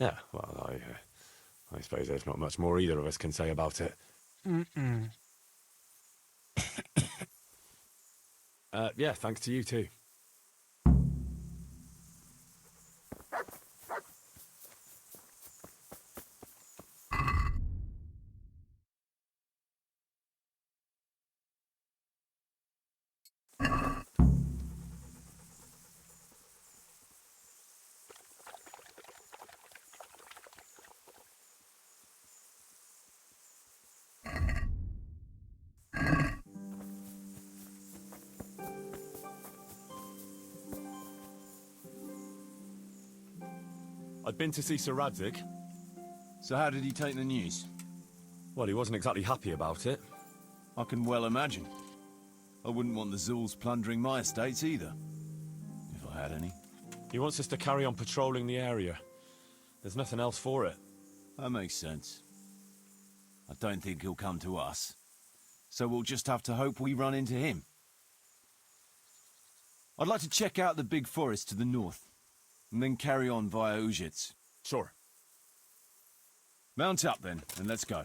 Yeah, well, I suppose there's not much more either of us can say about it. Mm-mm. Yeah, thanks to you too. I'd been to see Sir Radzig. So how did he take the news? Well, he wasn't exactly happy about it. I can well imagine. I wouldn't want the Zulls plundering my estates either. If I had any. He wants us to carry on patrolling the area. There's nothing else for it. That makes sense. I don't think he'll come to us. So we'll just have to hope we run into him. I'd like to check out the big forest to the north, and then carry on via Ujits. Sure. Mount up then, and let's go.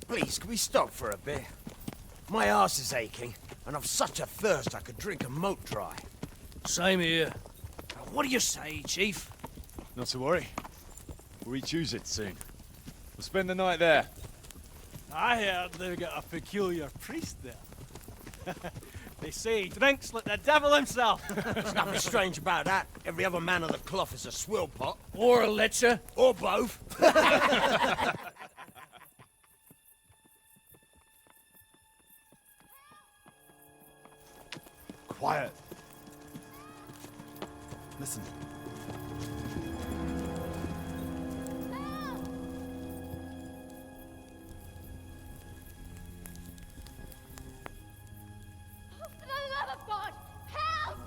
Please, can we stop for a bit? My arse is aching, and I've such a thirst I could drink a moat dry. Same here. What do you say, Chief? Not to worry. We'll reach Ujits soon. We'll spend the night there. I heard they've got a peculiar priest there. They say he drinks like the devil himself. There's nothing strange about that. Every other man of the cloth is a swill pot. Or a lecher. Or both. Quiet. Listen. For the love of God, help!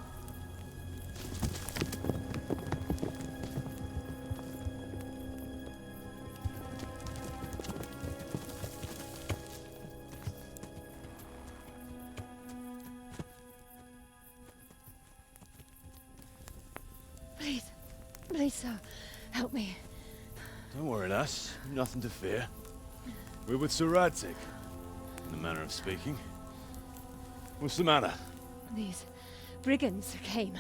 Please, please, sir, help me. Don't worry, lass. Nothing to fear. We're with Sir Radzig, in the manner of speaking. What's the matter? These brigands came.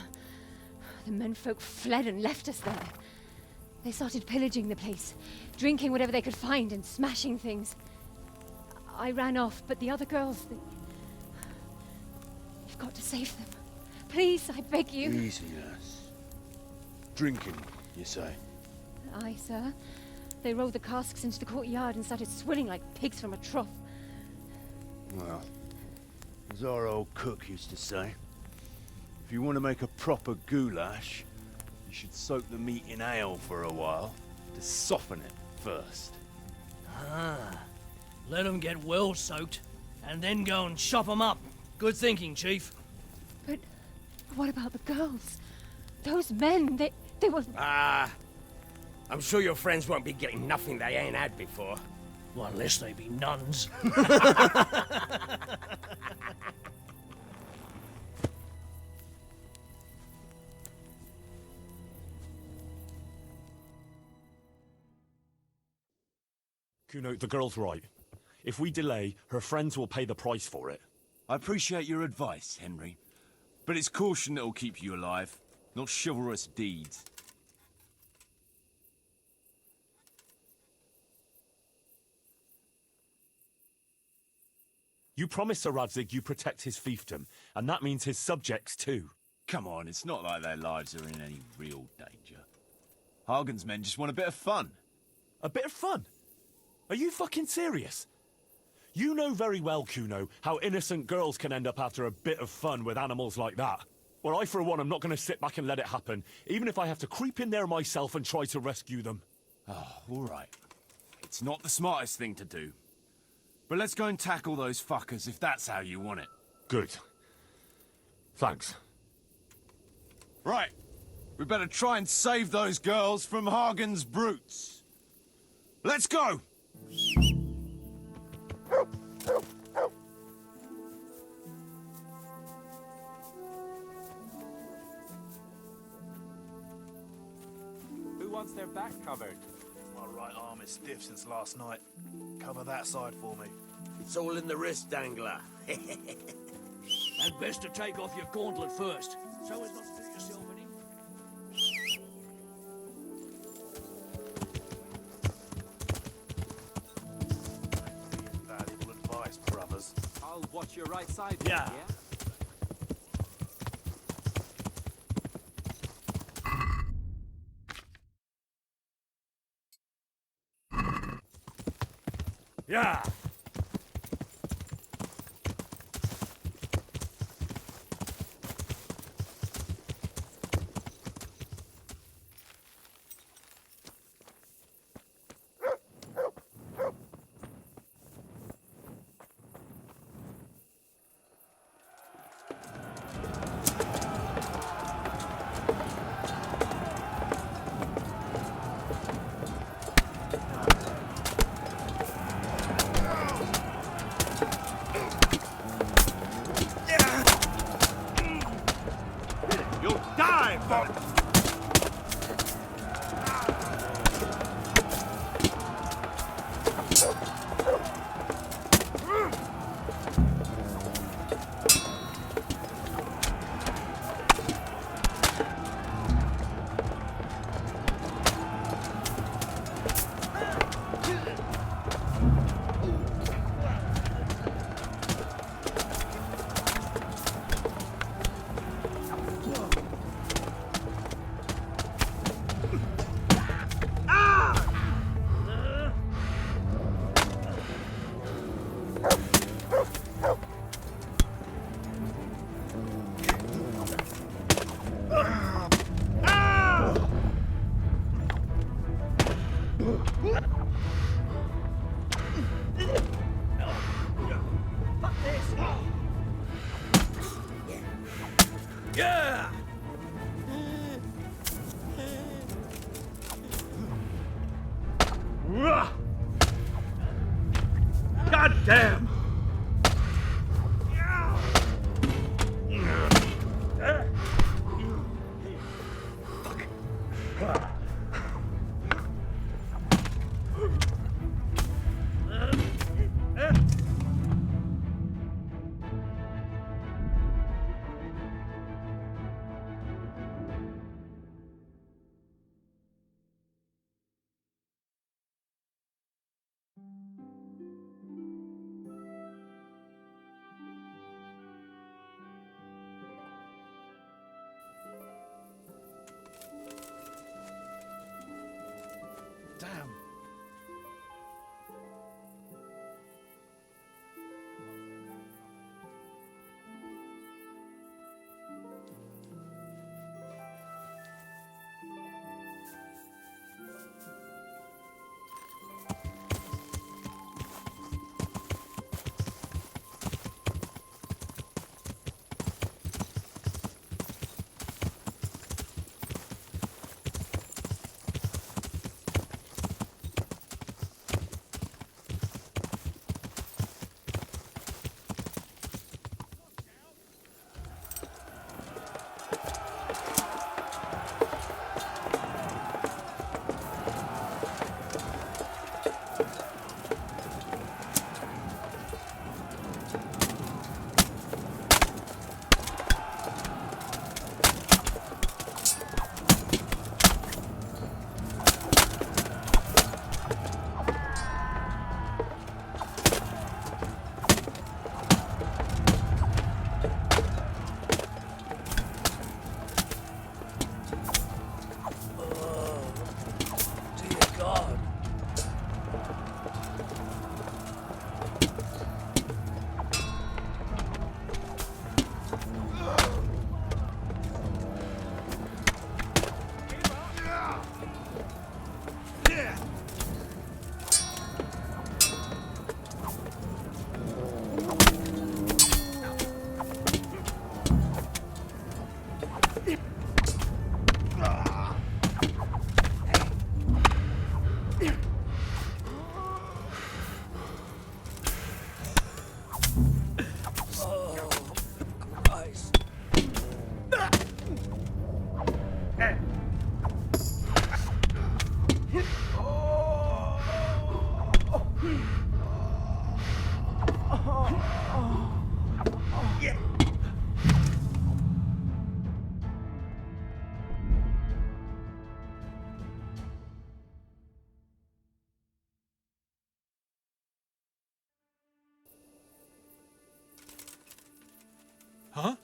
The menfolk fled and left us there. They started pillaging the place, drinking whatever they could find and smashing things. I ran off, but the other girls, You've got to save them. Please, I beg you. Easy, lass. Drinking, you say? Aye, sir. They rolled the casks into the courtyard and started swilling like pigs from a trough. Well, as our old cook used to say, if you want to make a proper goulash, you should soak the meat in ale for a while to soften it first. Ah, let them get well soaked, and then go and chop them up. Good thinking, Chief. But what about the girls? Those men, they were... Ah, I'm sure your friends won't be getting nothing they ain't had before. Well, unless they be nuns. Kuno, the girl's right. If we delay, her friends will pay the price for it. I appreciate your advice, Henry. But it's caution that'll keep you alive, not chivalrous deeds. You promised Sir Radzig you protect his fiefdom, and that means his subjects too. Come on, it's not like their lives are in any real danger. Hagen's men just want a bit of fun. A bit of fun? Are you fucking serious? You know very well, Kuno, how innocent girls can end up after a bit of fun with animals like that. Well, I, for one, am not going to sit back and let it happen, even if I have to creep in there myself and try to rescue them. Oh, all right. It's not the smartest thing to do. But let's go and tackle those fuckers if that's how you want it. Good. Thanks. Right. We better try and save those girls from Hagen's brutes. Let's go! Who wants their back covered? My right arm is stiff since last night. Cover that side for me. It's all in the wrist, Dangler. And best to take off your gauntlet first, so as not to do yourself any... Valuable advice, brothers. I'll watch your right side. Yeah. Yeah. You'll die, Bob! Yeah! God damn! Huh?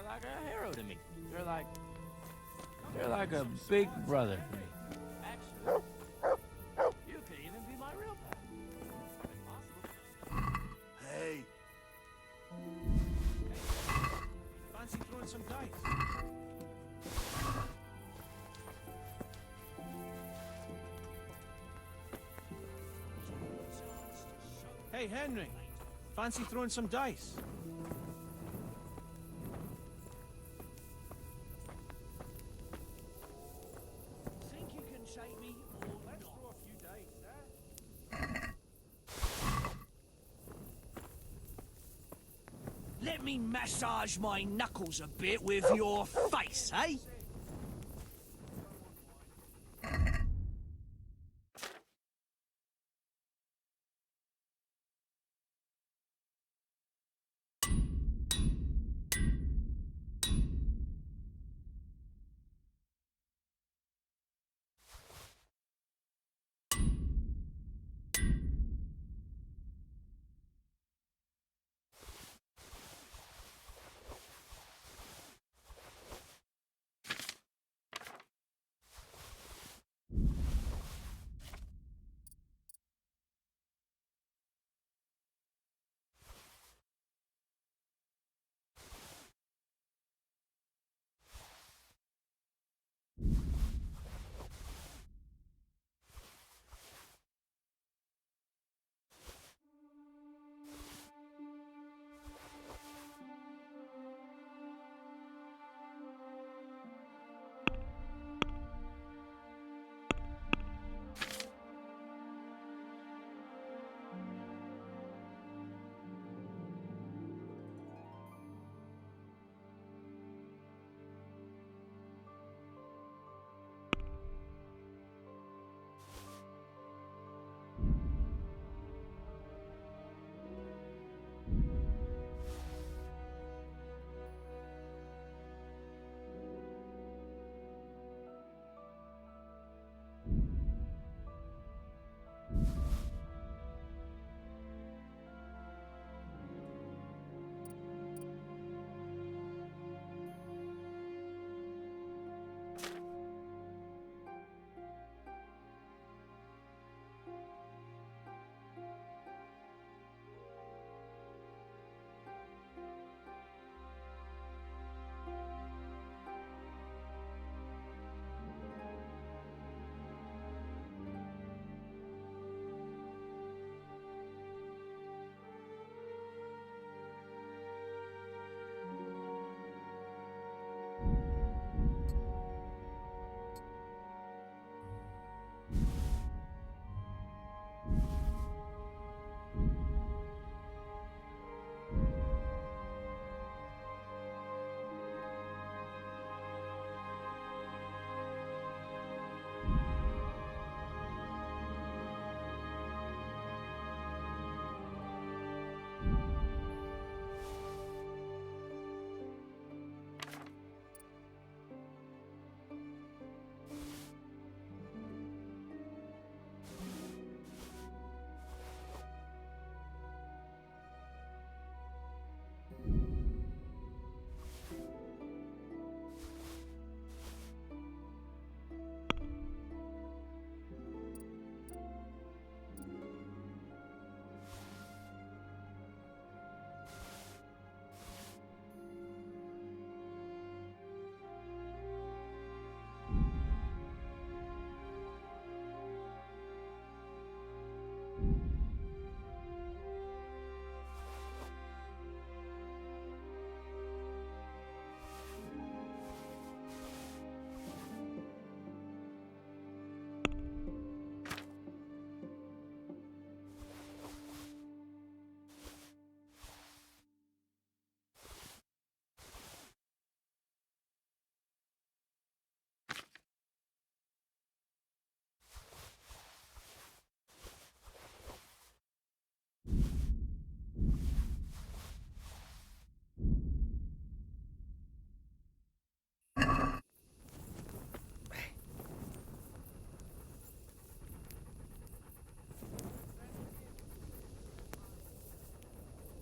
Like a hero to me. You're like a big brother to me. Actually, you could even be my real pal. Hey. Fancy throwing some dice? Hey, Henry. Fancy throwing some dice? Think you can shake me, or let's throw a few dice, huh? Let Let me massage my knuckles a bit with your face, eh?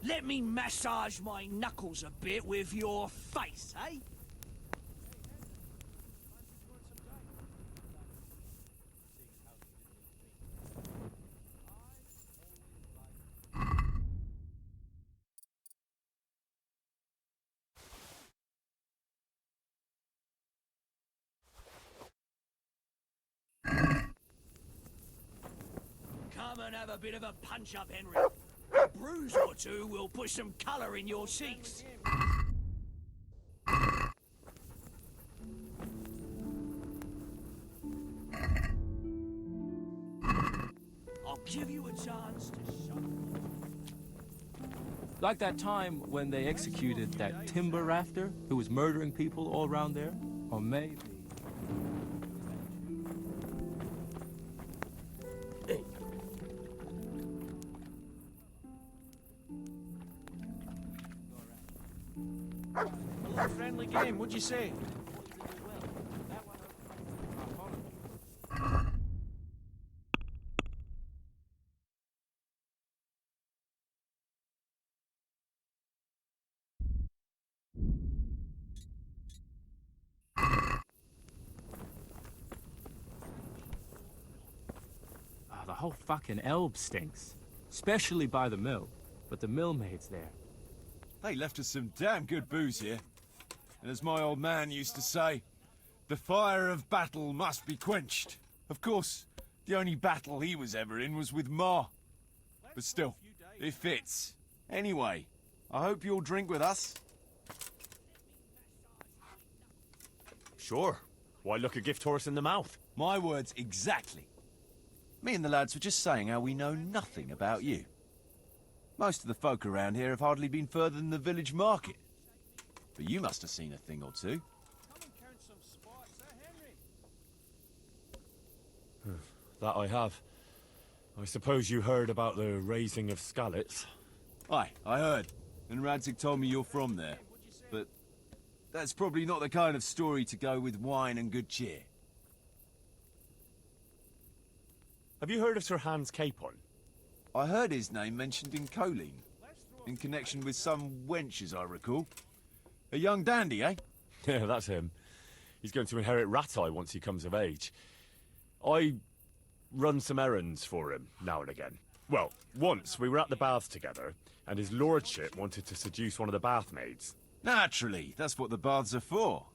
Let me massage my knuckles a bit with your face, eh? Come and have a bit of a punch-up, Henry. A bruise or two will put some colour in your cheeks. I'll give you a chance to show. Like that time when they executed that timber rafter who was murdering people all around there? Or maybe... A little friendly game, what'd you say? The whole fucking Elb stinks. Especially by the mill. But the millmaid's there. They left us some damn good booze here. And as my old man used to say, the fire of battle must be quenched. Of course, the only battle he was ever in was with Ma. But still, it fits. Anyway, I hope you'll drink with us. Sure. Why look a gift horse in the mouth? My words exactly. Me and the lads were just saying how we know nothing about you. Most of the folk around here have hardly been further than the village market. But you must have seen a thing or two. That I have. I suppose you heard about the raising of Skalitz. Aye, I heard. And Radzig told me you're from there. But that's probably not the kind of story to go with wine and good cheer. Have you heard of Sir Hans Capon? I heard his name mentioned in Colleen, in connection with some wench, as I recall. A young dandy, eh? Yeah, that's him. He's going to inherit Ratai once he comes of age. I run some errands for him, now and again. Well, once we were at the baths together, and his lordship wanted to seduce one of the bath maids. Naturally, that's what the baths are for,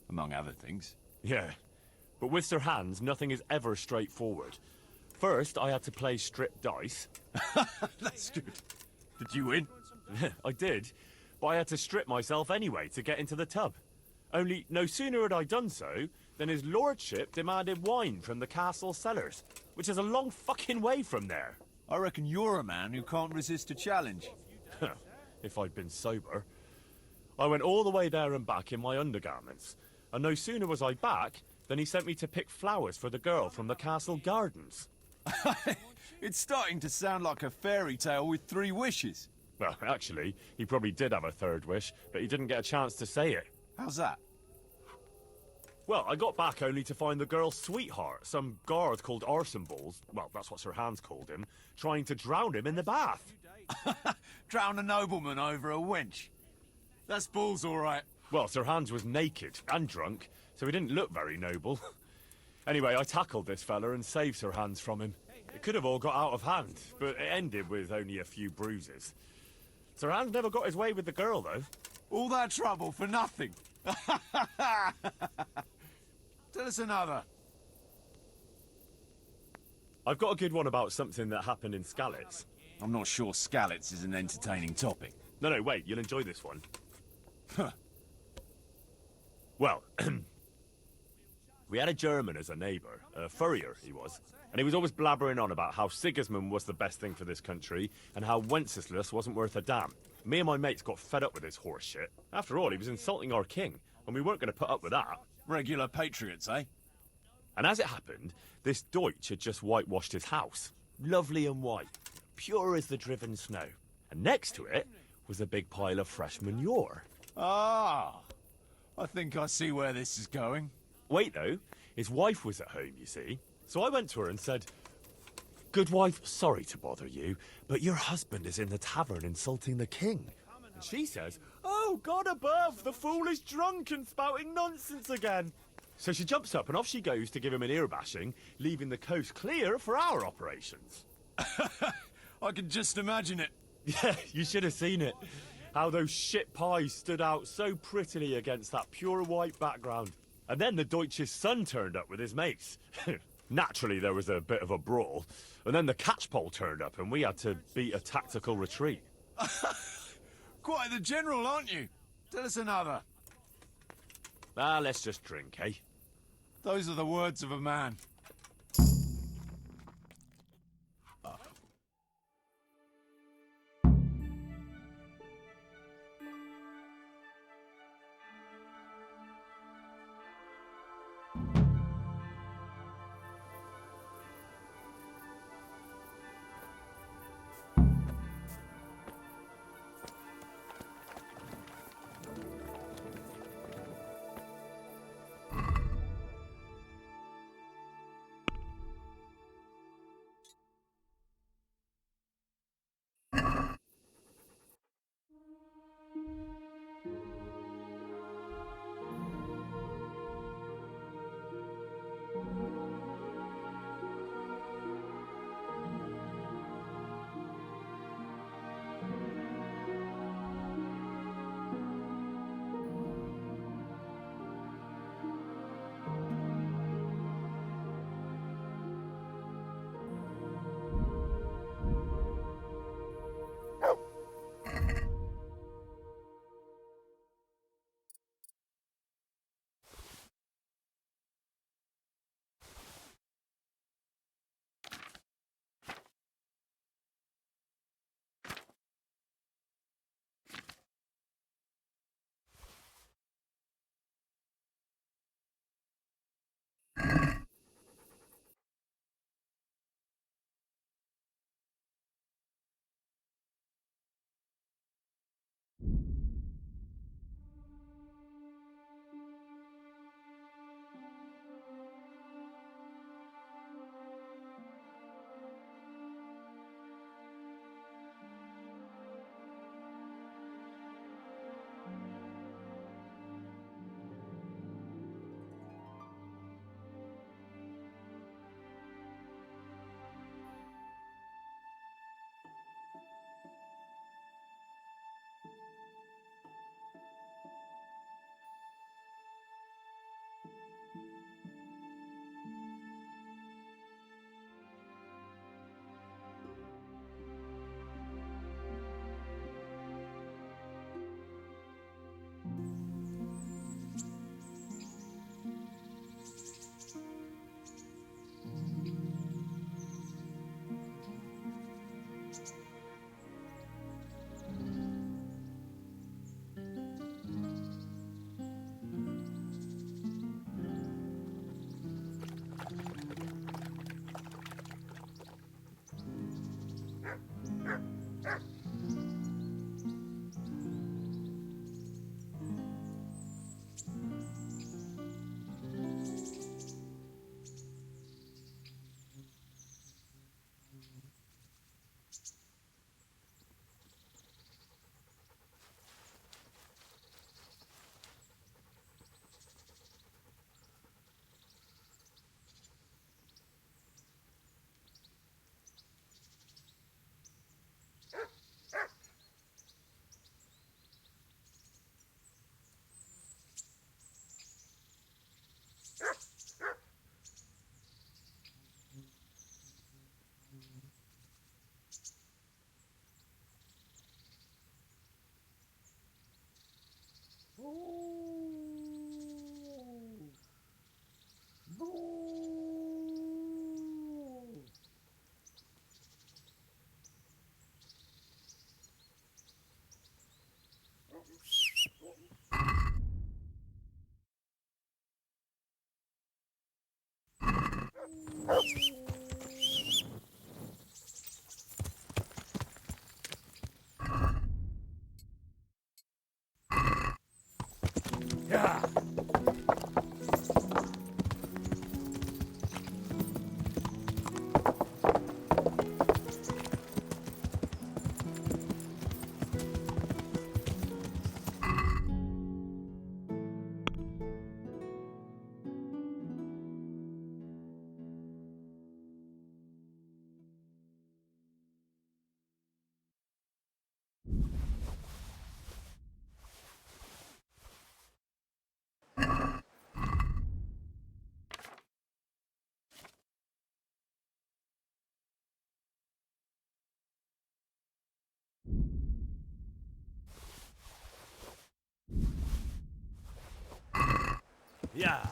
among other things. Yeah, but with Sir Hans, nothing is ever straightforward. First, I had to play strip dice. That's good. Did you win? I did, but I had to strip myself anyway to get into the tub. Only, no sooner had I done so, than his lordship demanded wine from the castle cellars, which is a long fucking way from there. I reckon you're a man who can't resist a challenge. If I'd been sober. I went all the way there and back in my undergarments, and no sooner was I back, than he sent me to pick flowers for the girl from the castle gardens. It's starting to sound like a fairy tale with 3 wishes. Well, actually, he probably did have a third wish, but he didn't get a chance to say it. How's that? Well, I got back only to find the girl's sweetheart, some guard called Arsenballs, well, that's what Sir Hans called him, trying to drown him in the bath. Drown a nobleman over a wench. That's balls, all right. Well, Sir Hans was naked and drunk, so he didn't look very noble. Anyway, I tackled this fella and saved Sir Hans from him. It could have all got out of hand, but it ended with only a few bruises. Sir Hans never got his way with the girl, though. All that trouble for nothing. Tell us another. I've got a good one about something that happened in Skalitz. I'm not sure Skalitz is an entertaining topic. No, wait, you'll enjoy this one. Well, we had a German as a neighbour, a furrier he was, and he was always blabbering on about how Sigismund was the best thing for this country, and how Wenceslas wasn't worth a damn. Me and my mates got fed up with his horse shit. After all, he was insulting our king, and we weren't going to put up with that. Regular patriots, eh? And as it happened, this Deutsch had just whitewashed his house. Lovely and white, pure as the driven snow. And next to it was a big pile of fresh manure. Ah, I think I see where this is going. Wait, though, his wife was at home, you see. So I went to her and said, "Good wife, sorry to bother you, but your husband is in the tavern insulting the king." And she says, "Oh, God above, the fool is drunk and spouting nonsense again." So she jumps up and off she goes to give him an ear bashing, leaving the coast clear for our operations. I can just imagine it. Yeah, you should have seen it. How those shit pies stood out so prettily against that pure white background. And then the Deutsch's son turned up with his mates. Naturally, there was a bit of a brawl. And then the catchpole turned up and we had to beat a tactical retreat. Quite the general, aren't you? Tell us another. Let's just drink, eh? Those are the words of a man. Yeah. Yeah.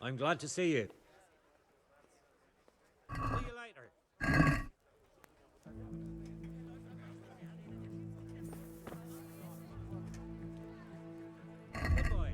I'm glad to see you. See you later. Good boy.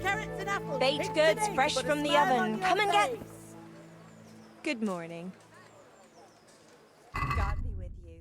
Carrots and apples. Baked picked goods today, fresh put a from the smile on oven. your Come and get. face. Good morning. God be with you.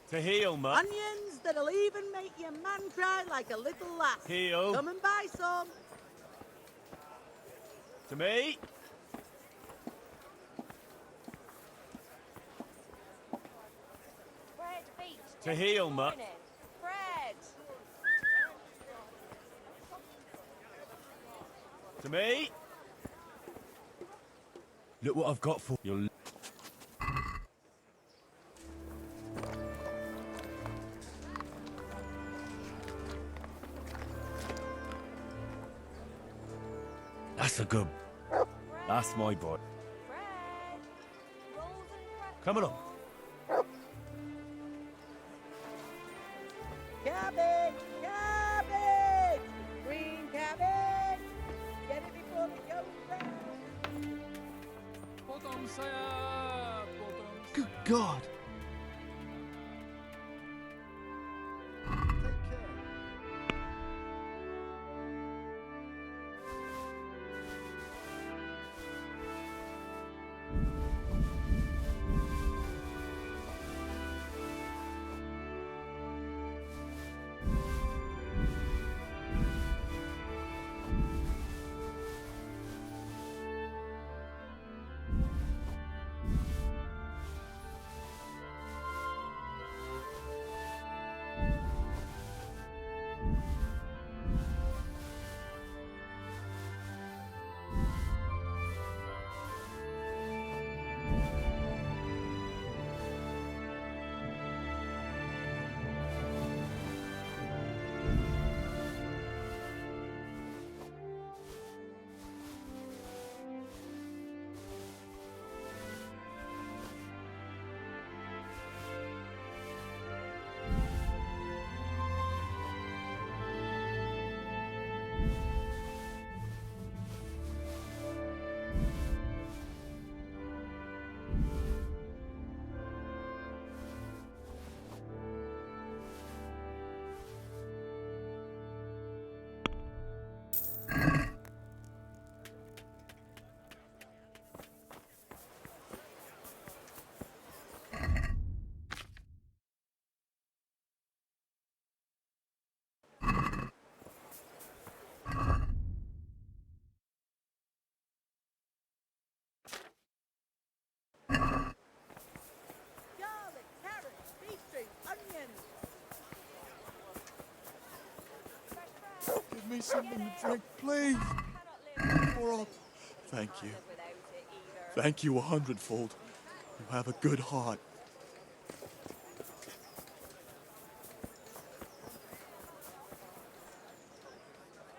To heal, mutt. Onions that'll even make your man cry like a little lass. Heal. Come and buy some. To me. Bread, beef. To heal, mutt. Bread. To me. Look what I've got for you. That's a good. That's my boy. Come along. Cabbage! Cabbage! Green cabbage! Get it before it goes brown. Good God! Garlic, carrots, beetroot, onions. Give me something to drink, please. Or I'll... Thank you. Thank you 100-fold. You have a good heart.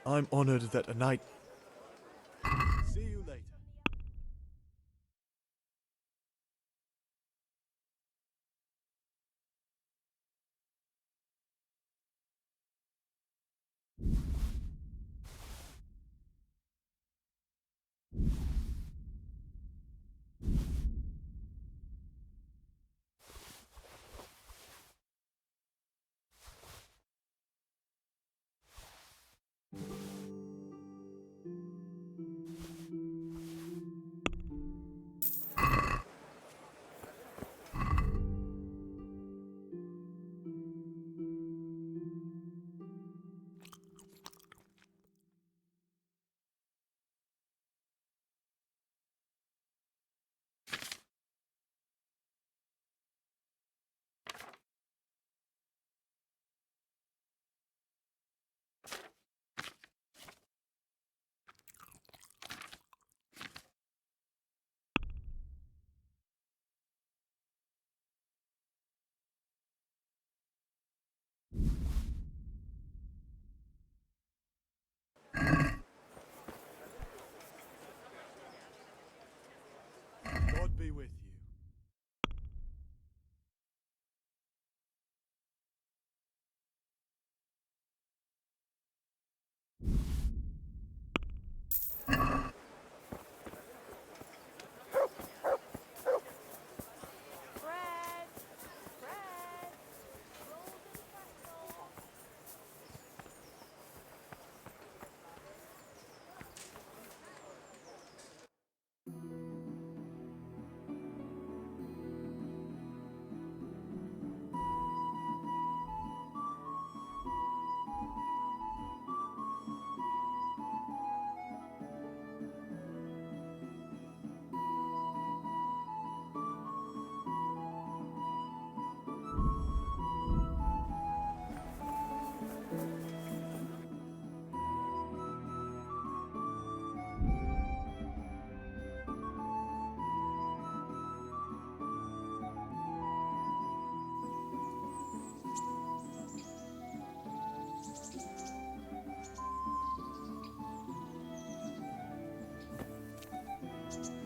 I'm honored that a knight... See you later.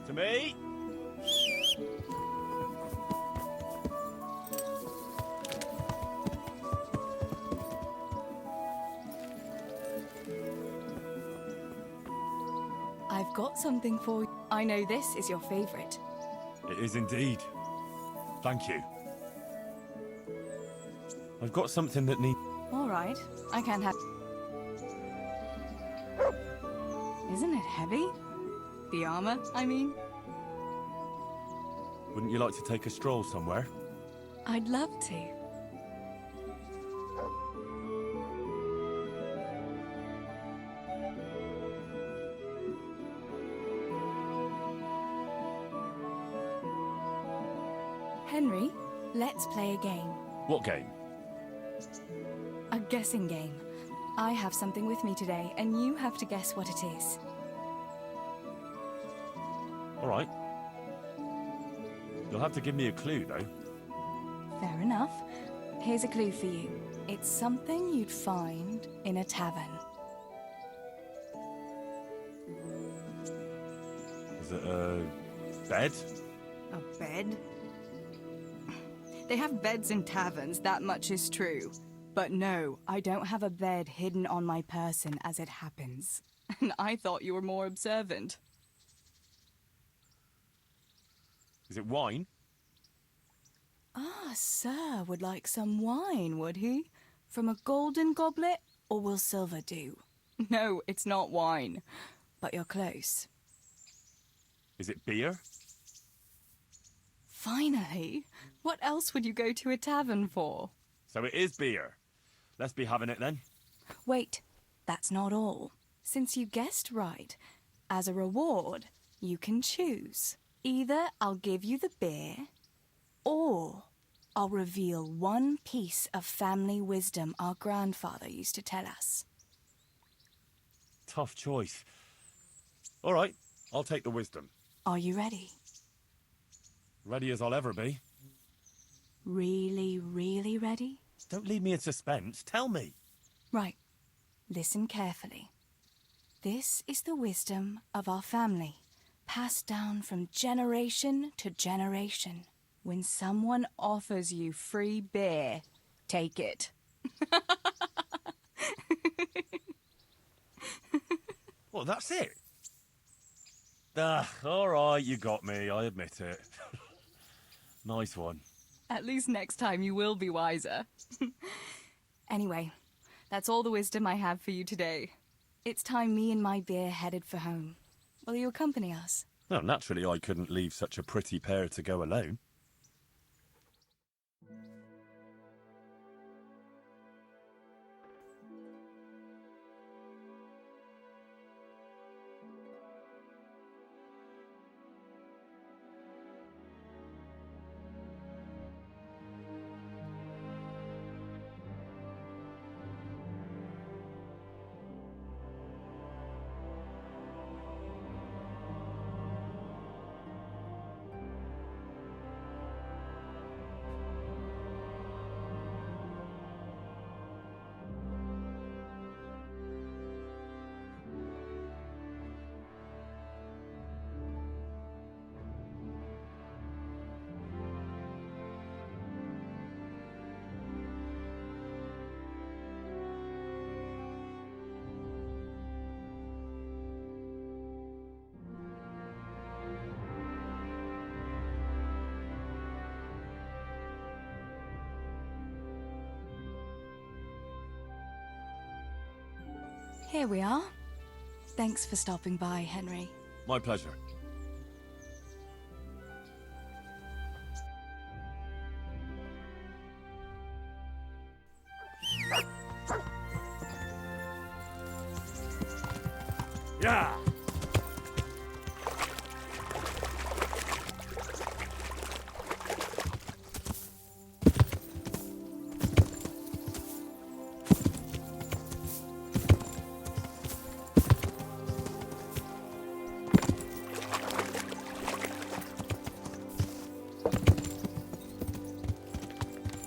To me. I've got something for you. I know this is your favorite. It is indeed. Thank you. I've got something that needs... All right, I can have... Isn't it heavy? The armor, I mean? Wouldn't you like to take a stroll somewhere? I'd love to. Henry, let's play a game. What game? A guessing game. I have something with me today, and you have to guess what it is. All right. You'll have to give me a clue, though. Fair enough. Here's a clue for you. It's something you'd find in a tavern. Is it a bed? A bed? They have beds in taverns, that much is true. But no, I don't have a bed hidden on my person as it happens. And I thought you were more observant. Is it wine? Ah, sir would like some wine, would he? From a golden goblet, or will silver do? No, it's not wine. But you're close. Is it beer? Finally! What else would you go to a tavern for? So it is beer. Let's be having it then. Wait, that's not all. Since you guessed right, as a reward, you can choose. Either I'll give you the beer, or I'll reveal one piece of family wisdom our grandfather used to tell us. Tough choice. All right, I'll take the wisdom. Are you ready? Ready as I'll ever be. Really, really ready? Don't leave me in suspense. Tell me. Right. Listen carefully. This is the wisdom of our family, passed down from generation to generation. When someone offers you free beer, take it. Well, that's it. All right, you got me. I admit it. Nice one. At least next time you will be wiser. Anyway, that's all the wisdom I have for you today. It's time me and my beer headed for home. Will you accompany us? Well, naturally, I couldn't leave such a pretty pair to go alone. Here we are. Thanks for stopping by, Henry. My pleasure. Yeah!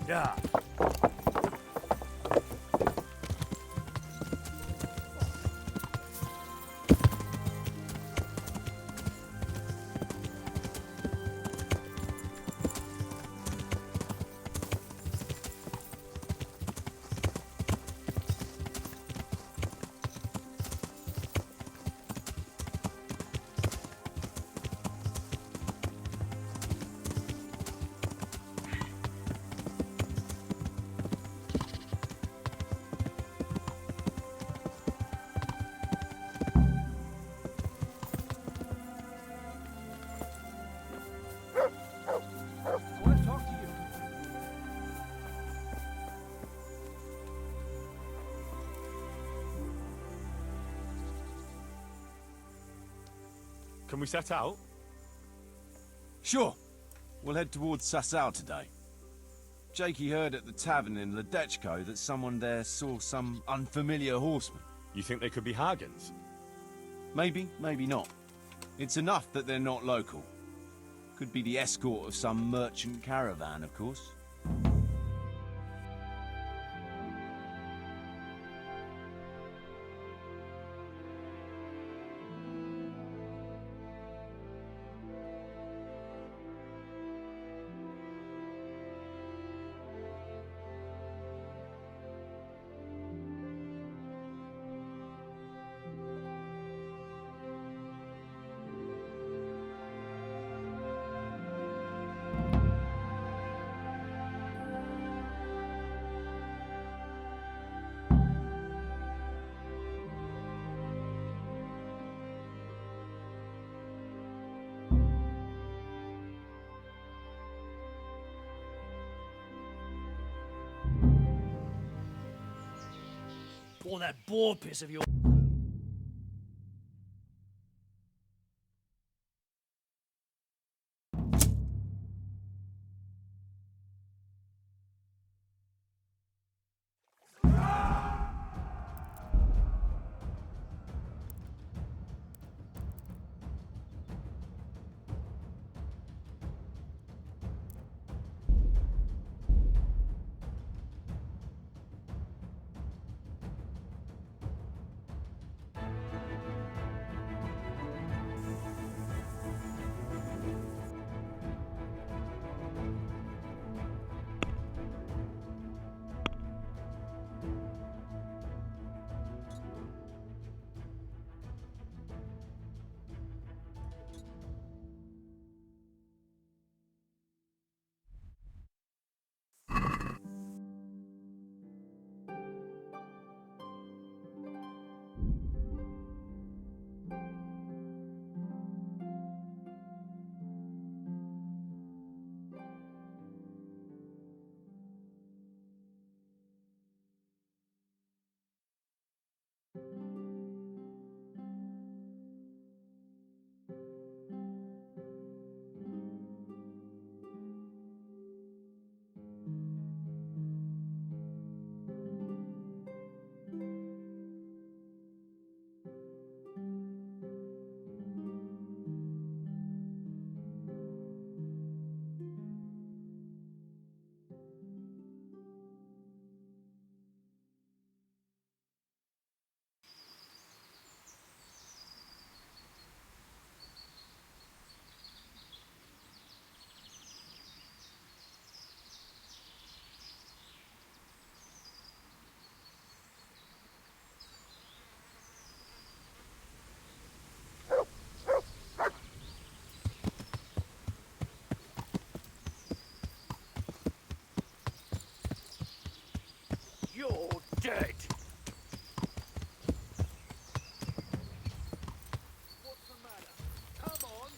Yeah. Can we set out? Sure. We'll head towards Sasau today. Jakey heard at the tavern in Ledechko that someone there saw some unfamiliar horsemen. You think they could be Hagens? Maybe, maybe not. It's enough that they're not local. Could be the escort of some merchant caravan, of course. Pour that boar piss of yours. You're dead. What's the matter? Come on.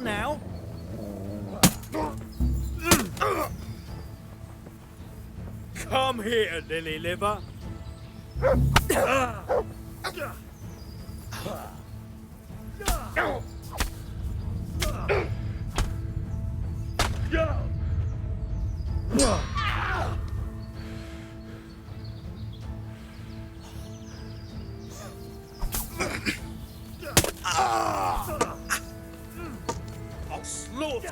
Now. Come here, lily liver. I'll slaughter.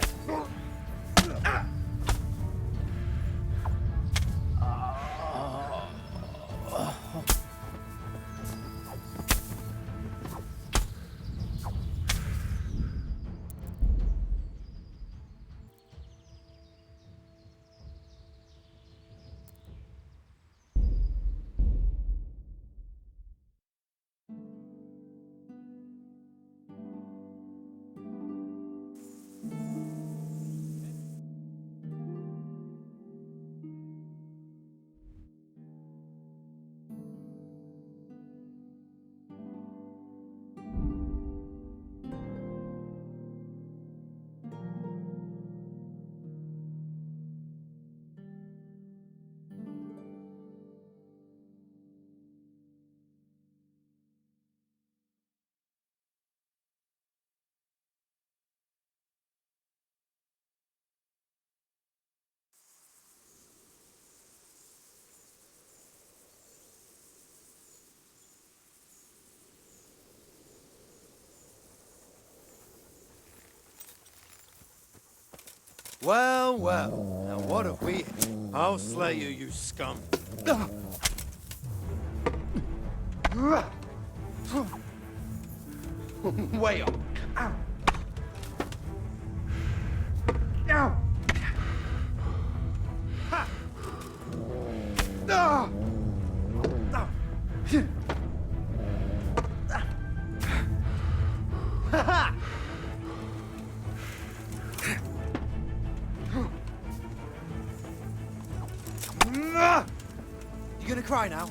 Well, well. Now what have we... I'll slay you, you scum. Way up. Ow. Ow. Ha. Ah. Ah. Ha ha. You gonna cry now?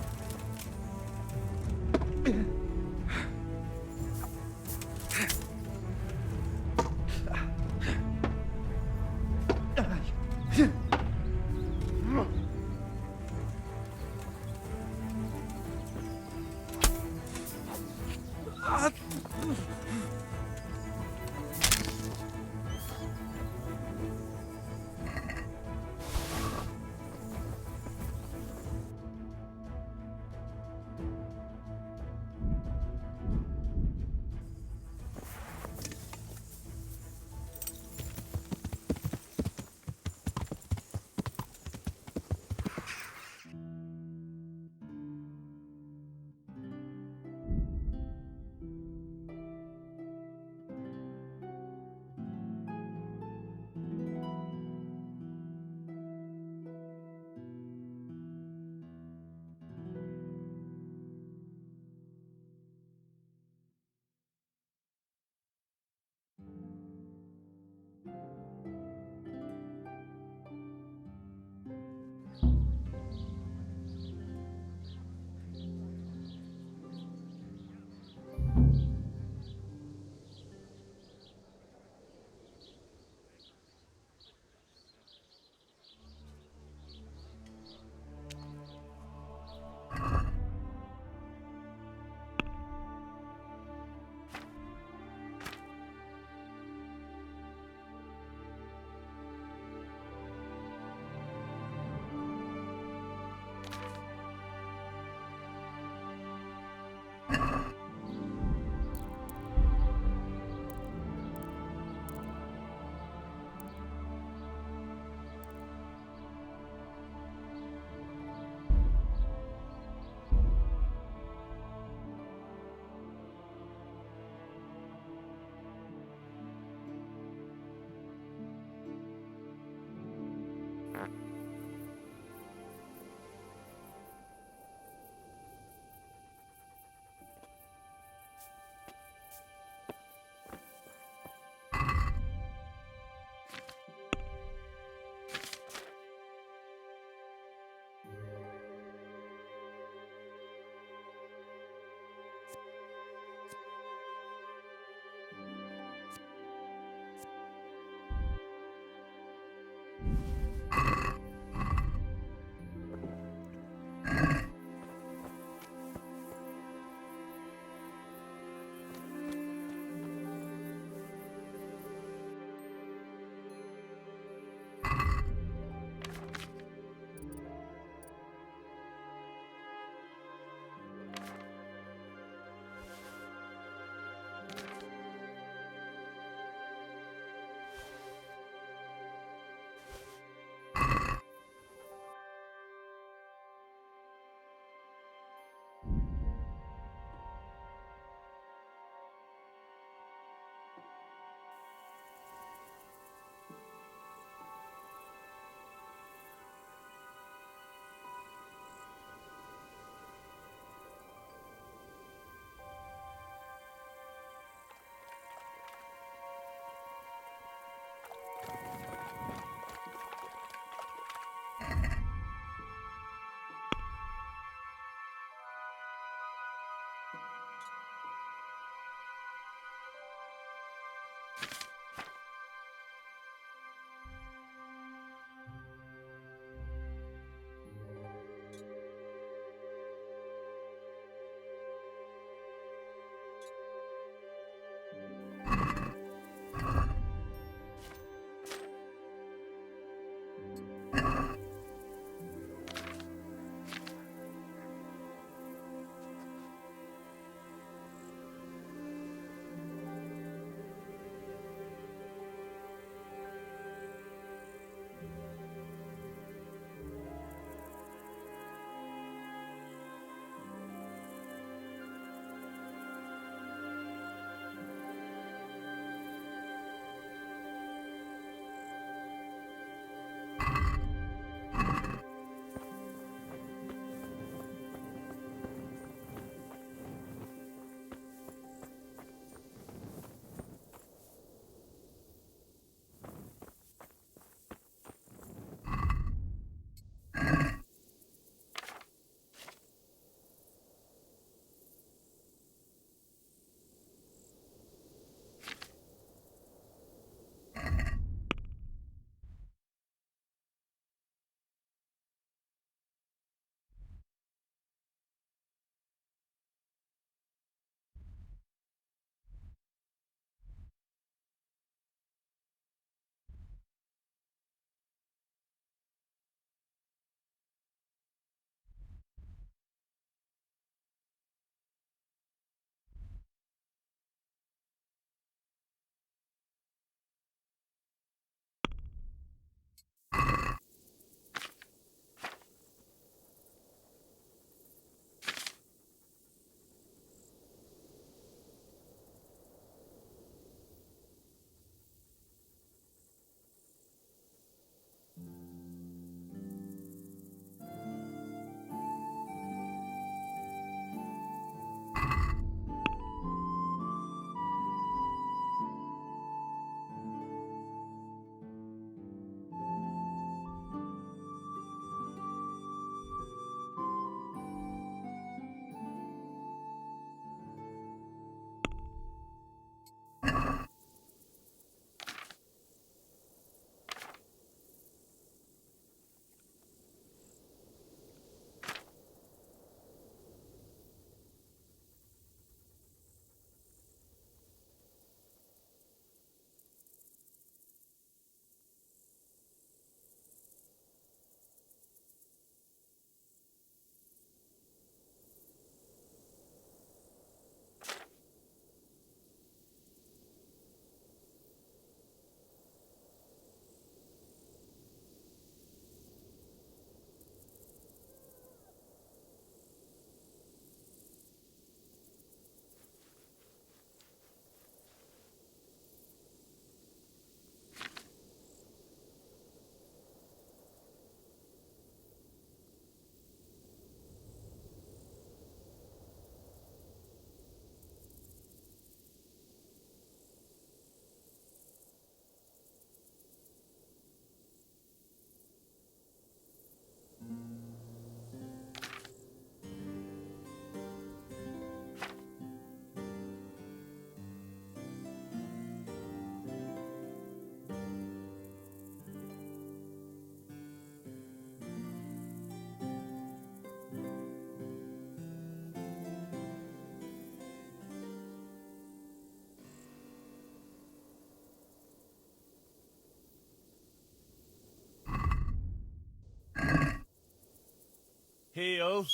Heal.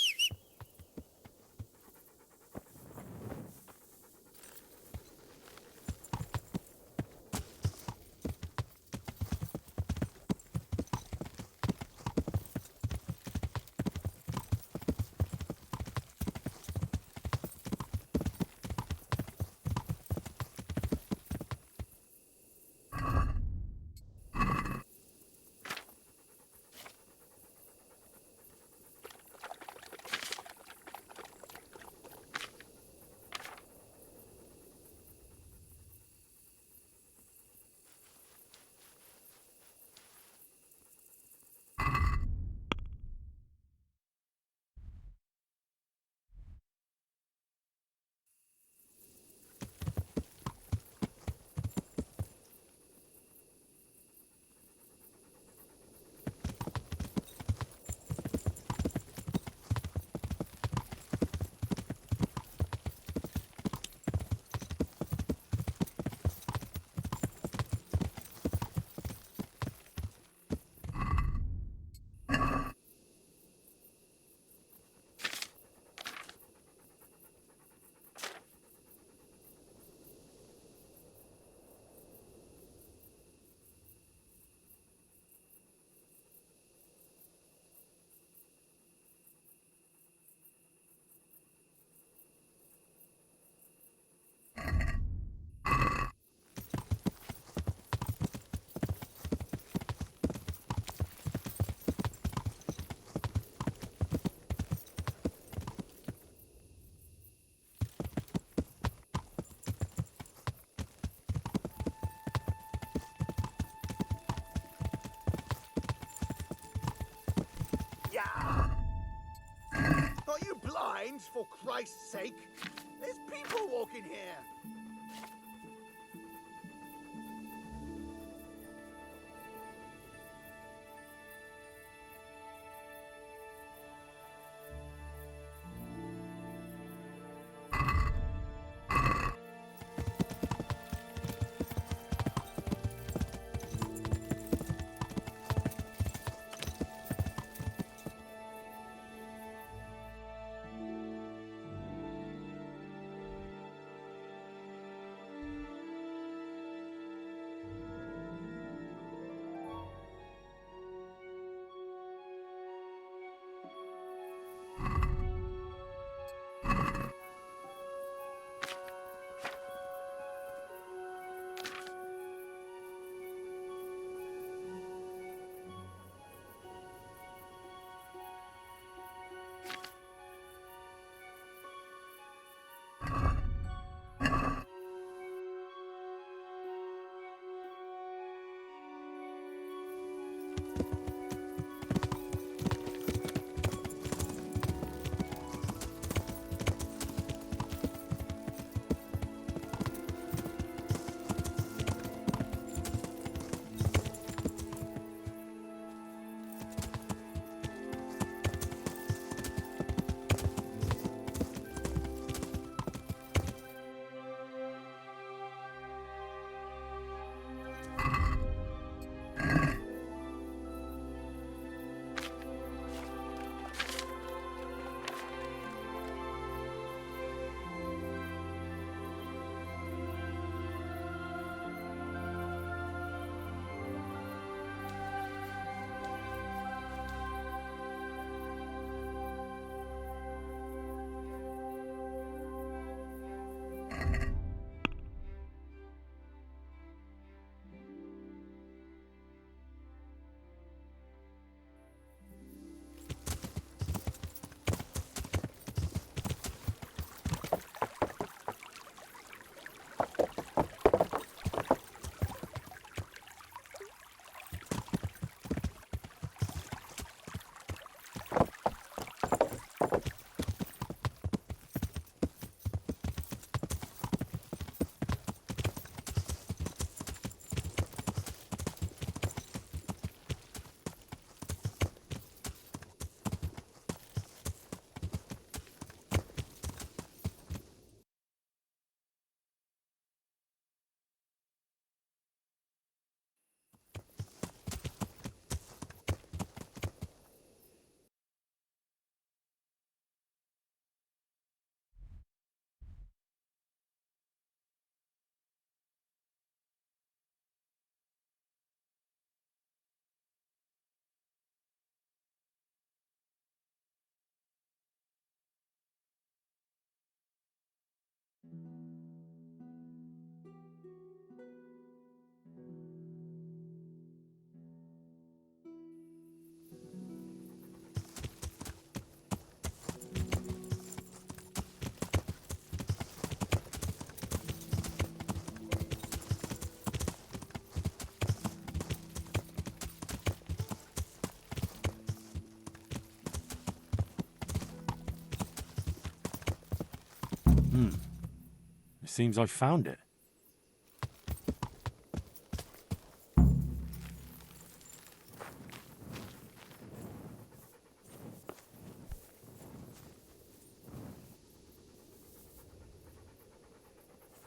Are you blind, for Christ's sake? There's people walking here. It seems I found it.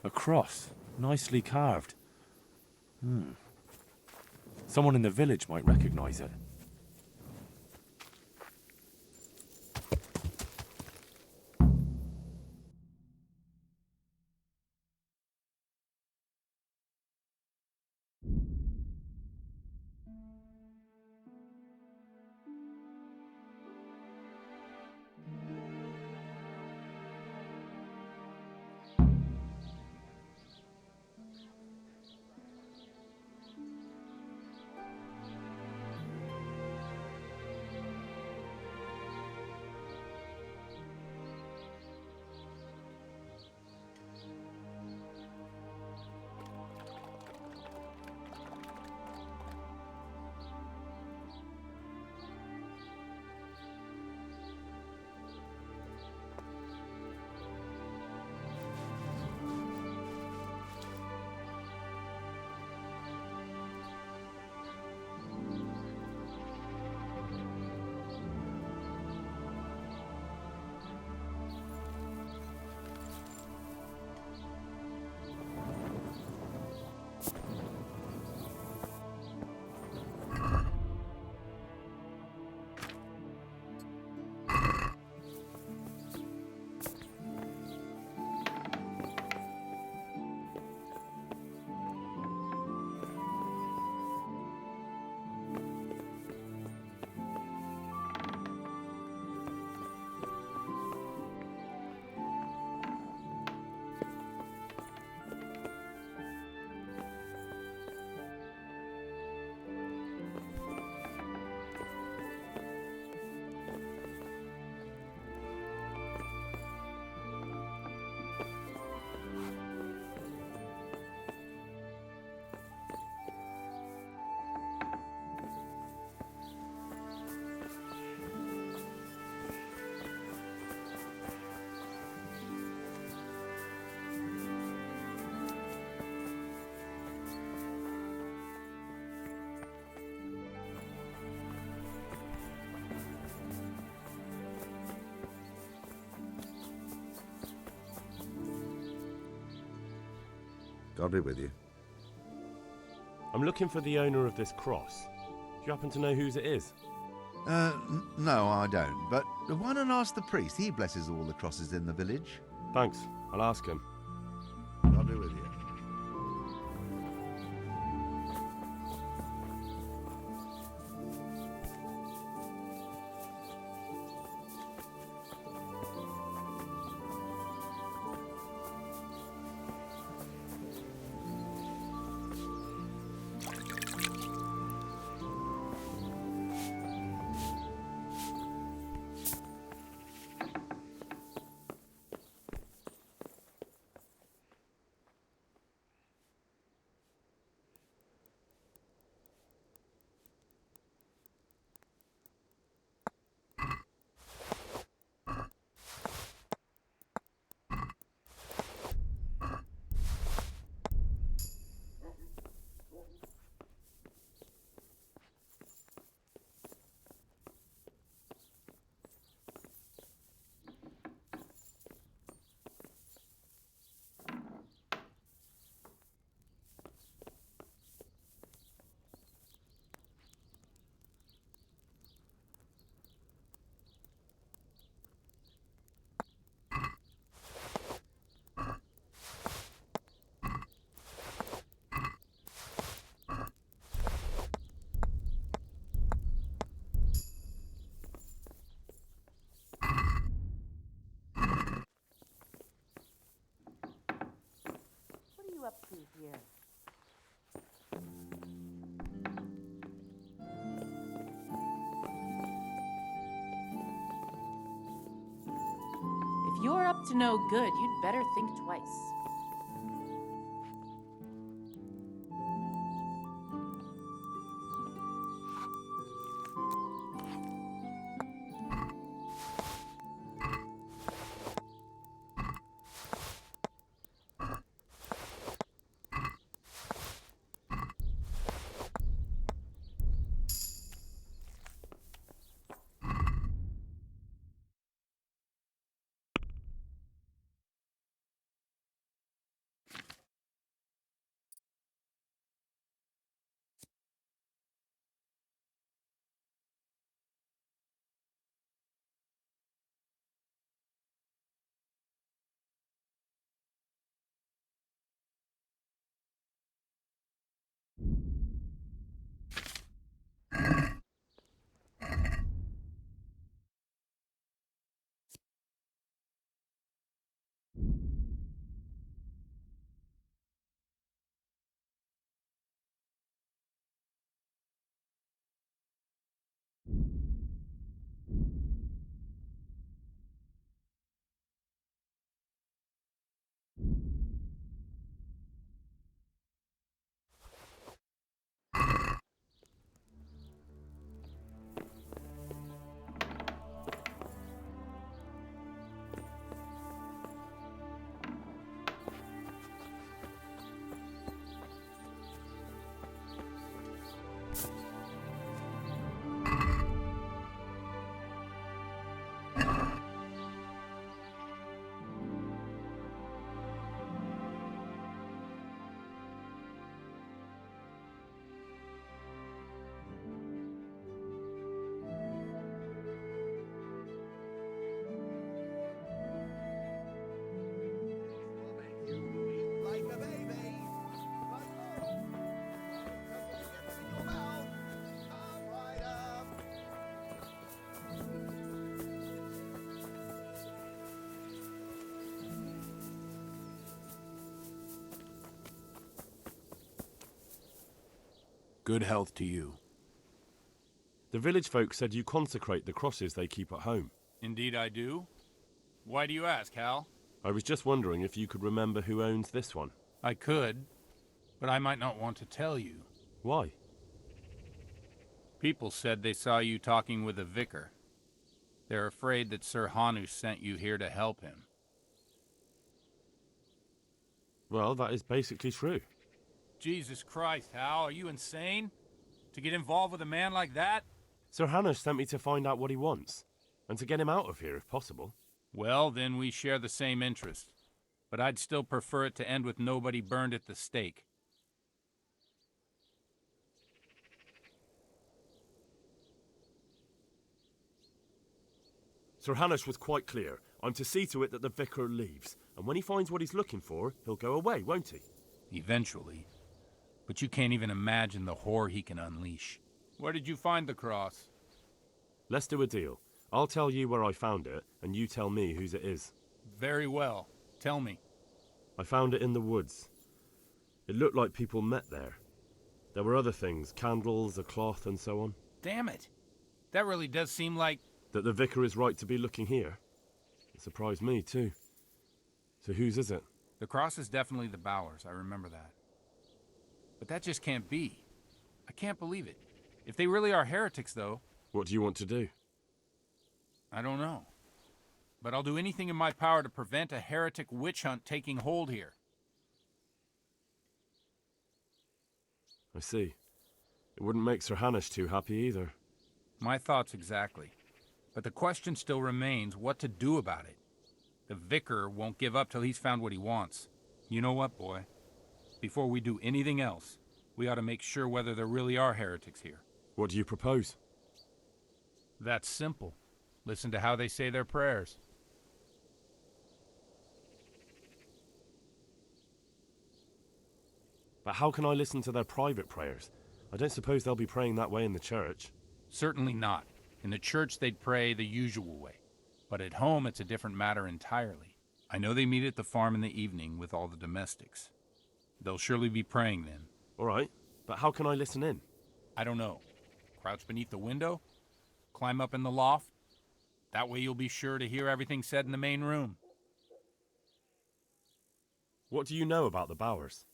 A cross, nicely carved. Someone in the village might recognize it. God be with you. I'm looking for the owner of this cross. Do you happen to know whose it is? No, I don't. But why not ask the priest? He blesses all the crosses in the village. Thanks. I'll ask him. God be with you. What are you up to here? If you're up to no good, you'd better think twice. Good health to you. The village folk said you consecrate the crosses they keep at home. Indeed I do. Why do you ask, Hal? I was just wondering if you could remember who owns this one. I could, but I might not want to tell you. Why? People said they saw you talking with a vicar. They're afraid that Sir Hanush sent you here to help him. Well, that is basically true. Jesus Christ, Hal, are you insane? To get involved with a man like that? Sir Hanush sent me to find out what he wants, and to get him out of here if possible. Well, then we share the same interest. But I'd still prefer it to end with nobody burned at the stake. Sir Hanush was quite clear. I'm to see to it that the vicar leaves, and when he finds what he's looking for, he'll go away, won't he? Eventually. But you can't even imagine the horror he can unleash. Where did you find the cross? Let's do a deal. I'll tell you where I found it, and you tell me whose it is. Very well. Tell me. I found it in the woods. It looked like people met there. There were other things, candles, a cloth, and so on. Damn it. That really does seem like... That the vicar is right to be looking here. It surprised me, too. So whose is it? The cross is definitely the Bowers, I remember that. But that just can't be. I can't believe it. If they really are heretics, though... What do you want to do? I don't know. But I'll do anything in my power to prevent a heretic witch hunt taking hold here. I see. It wouldn't make Sir Hanush too happy either. My thoughts exactly. But the question still remains what to do about it. The vicar won't give up till he's found what he wants. You know what, boy? Before we do anything else, we ought to make sure whether there really are heretics here. What do you propose? That's simple. Listen to how they say their prayers. But how can I listen to their private prayers? I don't suppose they'll be praying that way in the church. Certainly not. In the church they'd pray the usual way. But at home it's a different matter entirely. I know they meet at the farm in the evening with all the domestics. They'll surely be praying then. All right, but how can I listen in? I don't know. Crouch beneath the window? Climb up in the loft? That way you'll be sure to hear everything said in the main room. What do you know about the Bowers?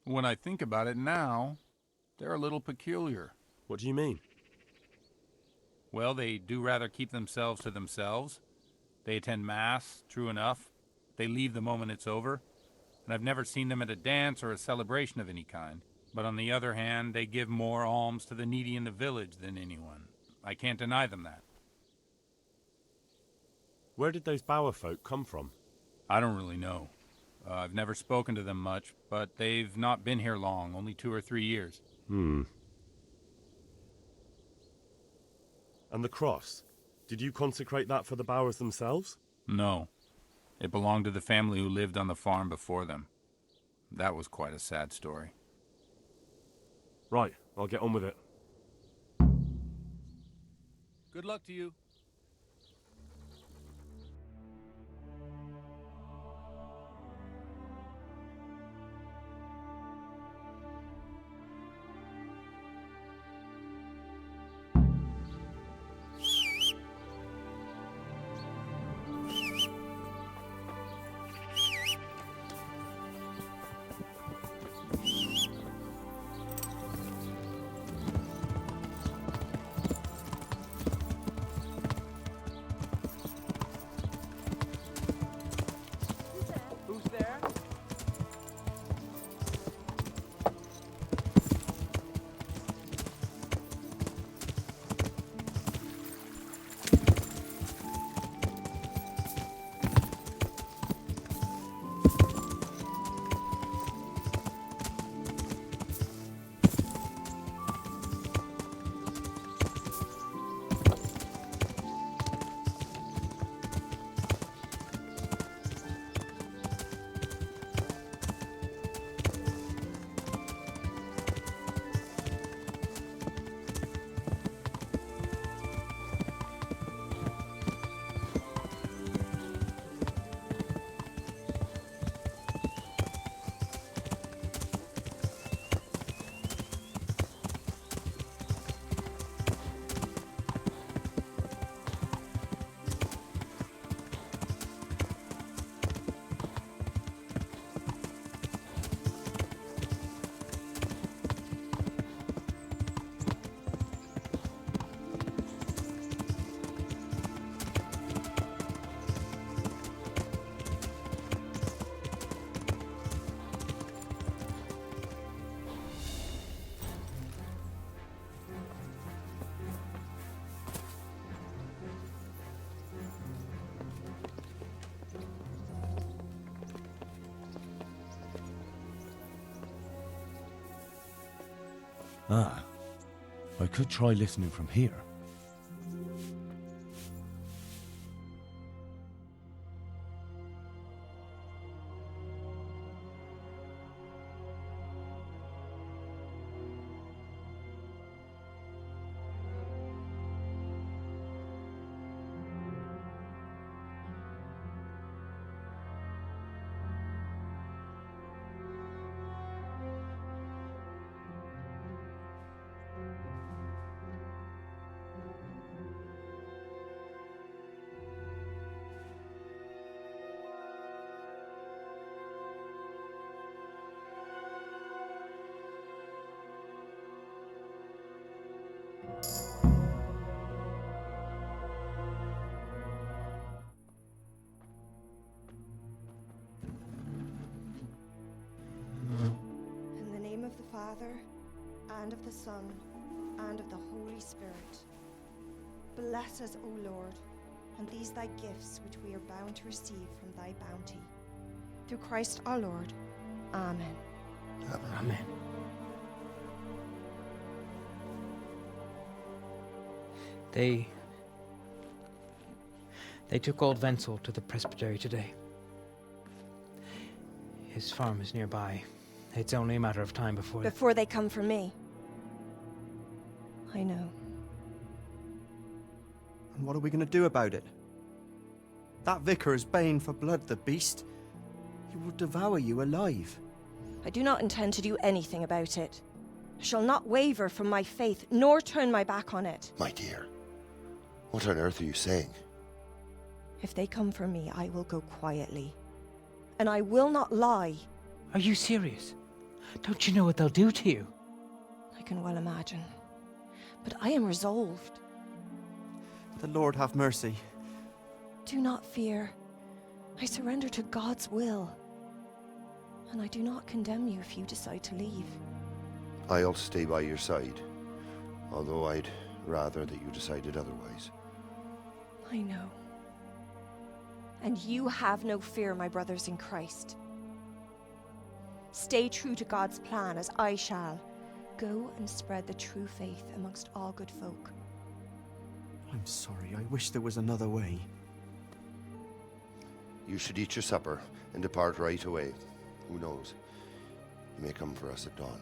When I think about it now, they're a little peculiar. What do you mean? Well, they do rather keep themselves to themselves. They attend Mass, true enough. They leave the moment it's over. And I've never seen them at a dance or a celebration of any kind. But on the other hand, they give more alms to the needy in the village than anyone. I can't deny them that. Where did those Bower folk come from? I don't really know. I've never spoken to them much, but they've not been here long, only 2 or 3 years. And the cross? Did you consecrate that for the Bowers themselves? No. It belonged to the family who lived on the farm before them. That was quite a sad story. Right, I'll get on with it. Good luck to you. Ah, I could try listening from here. In the name of the Father, and of the Son, and of the Holy Spirit. Bless us, O Lord, and these thy gifts which we are bound to receive from thy bounty. Through Christ our Lord. Amen. Amen. They took old Wenzel to the presbytery today. His farm is nearby. It's only a matter of time before... Before they come for me. I know. And what are we going to do about it? That vicar is baying for blood, the beast. He will devour you alive. I do not intend to do anything about it. I shall not waver from my faith, nor turn my back on it. My dear, what on earth are you saying? If they come for me, I will go quietly. And I will not lie. Are you serious? Don't you know what they'll do to you? I can well imagine. But I am resolved. The Lord have mercy. Do not fear. I surrender to God's will. And I do not condemn you if you decide to leave. I'll stay by your side, although I'd rather that you decided otherwise. I know. And you have no fear, my brothers in Christ. Stay true to God's plan, as I shall. Go and spread the true faith amongst all good folk. I'm sorry. I wish there was another way. You should eat your supper and depart right away. Who knows? He may come for us at dawn.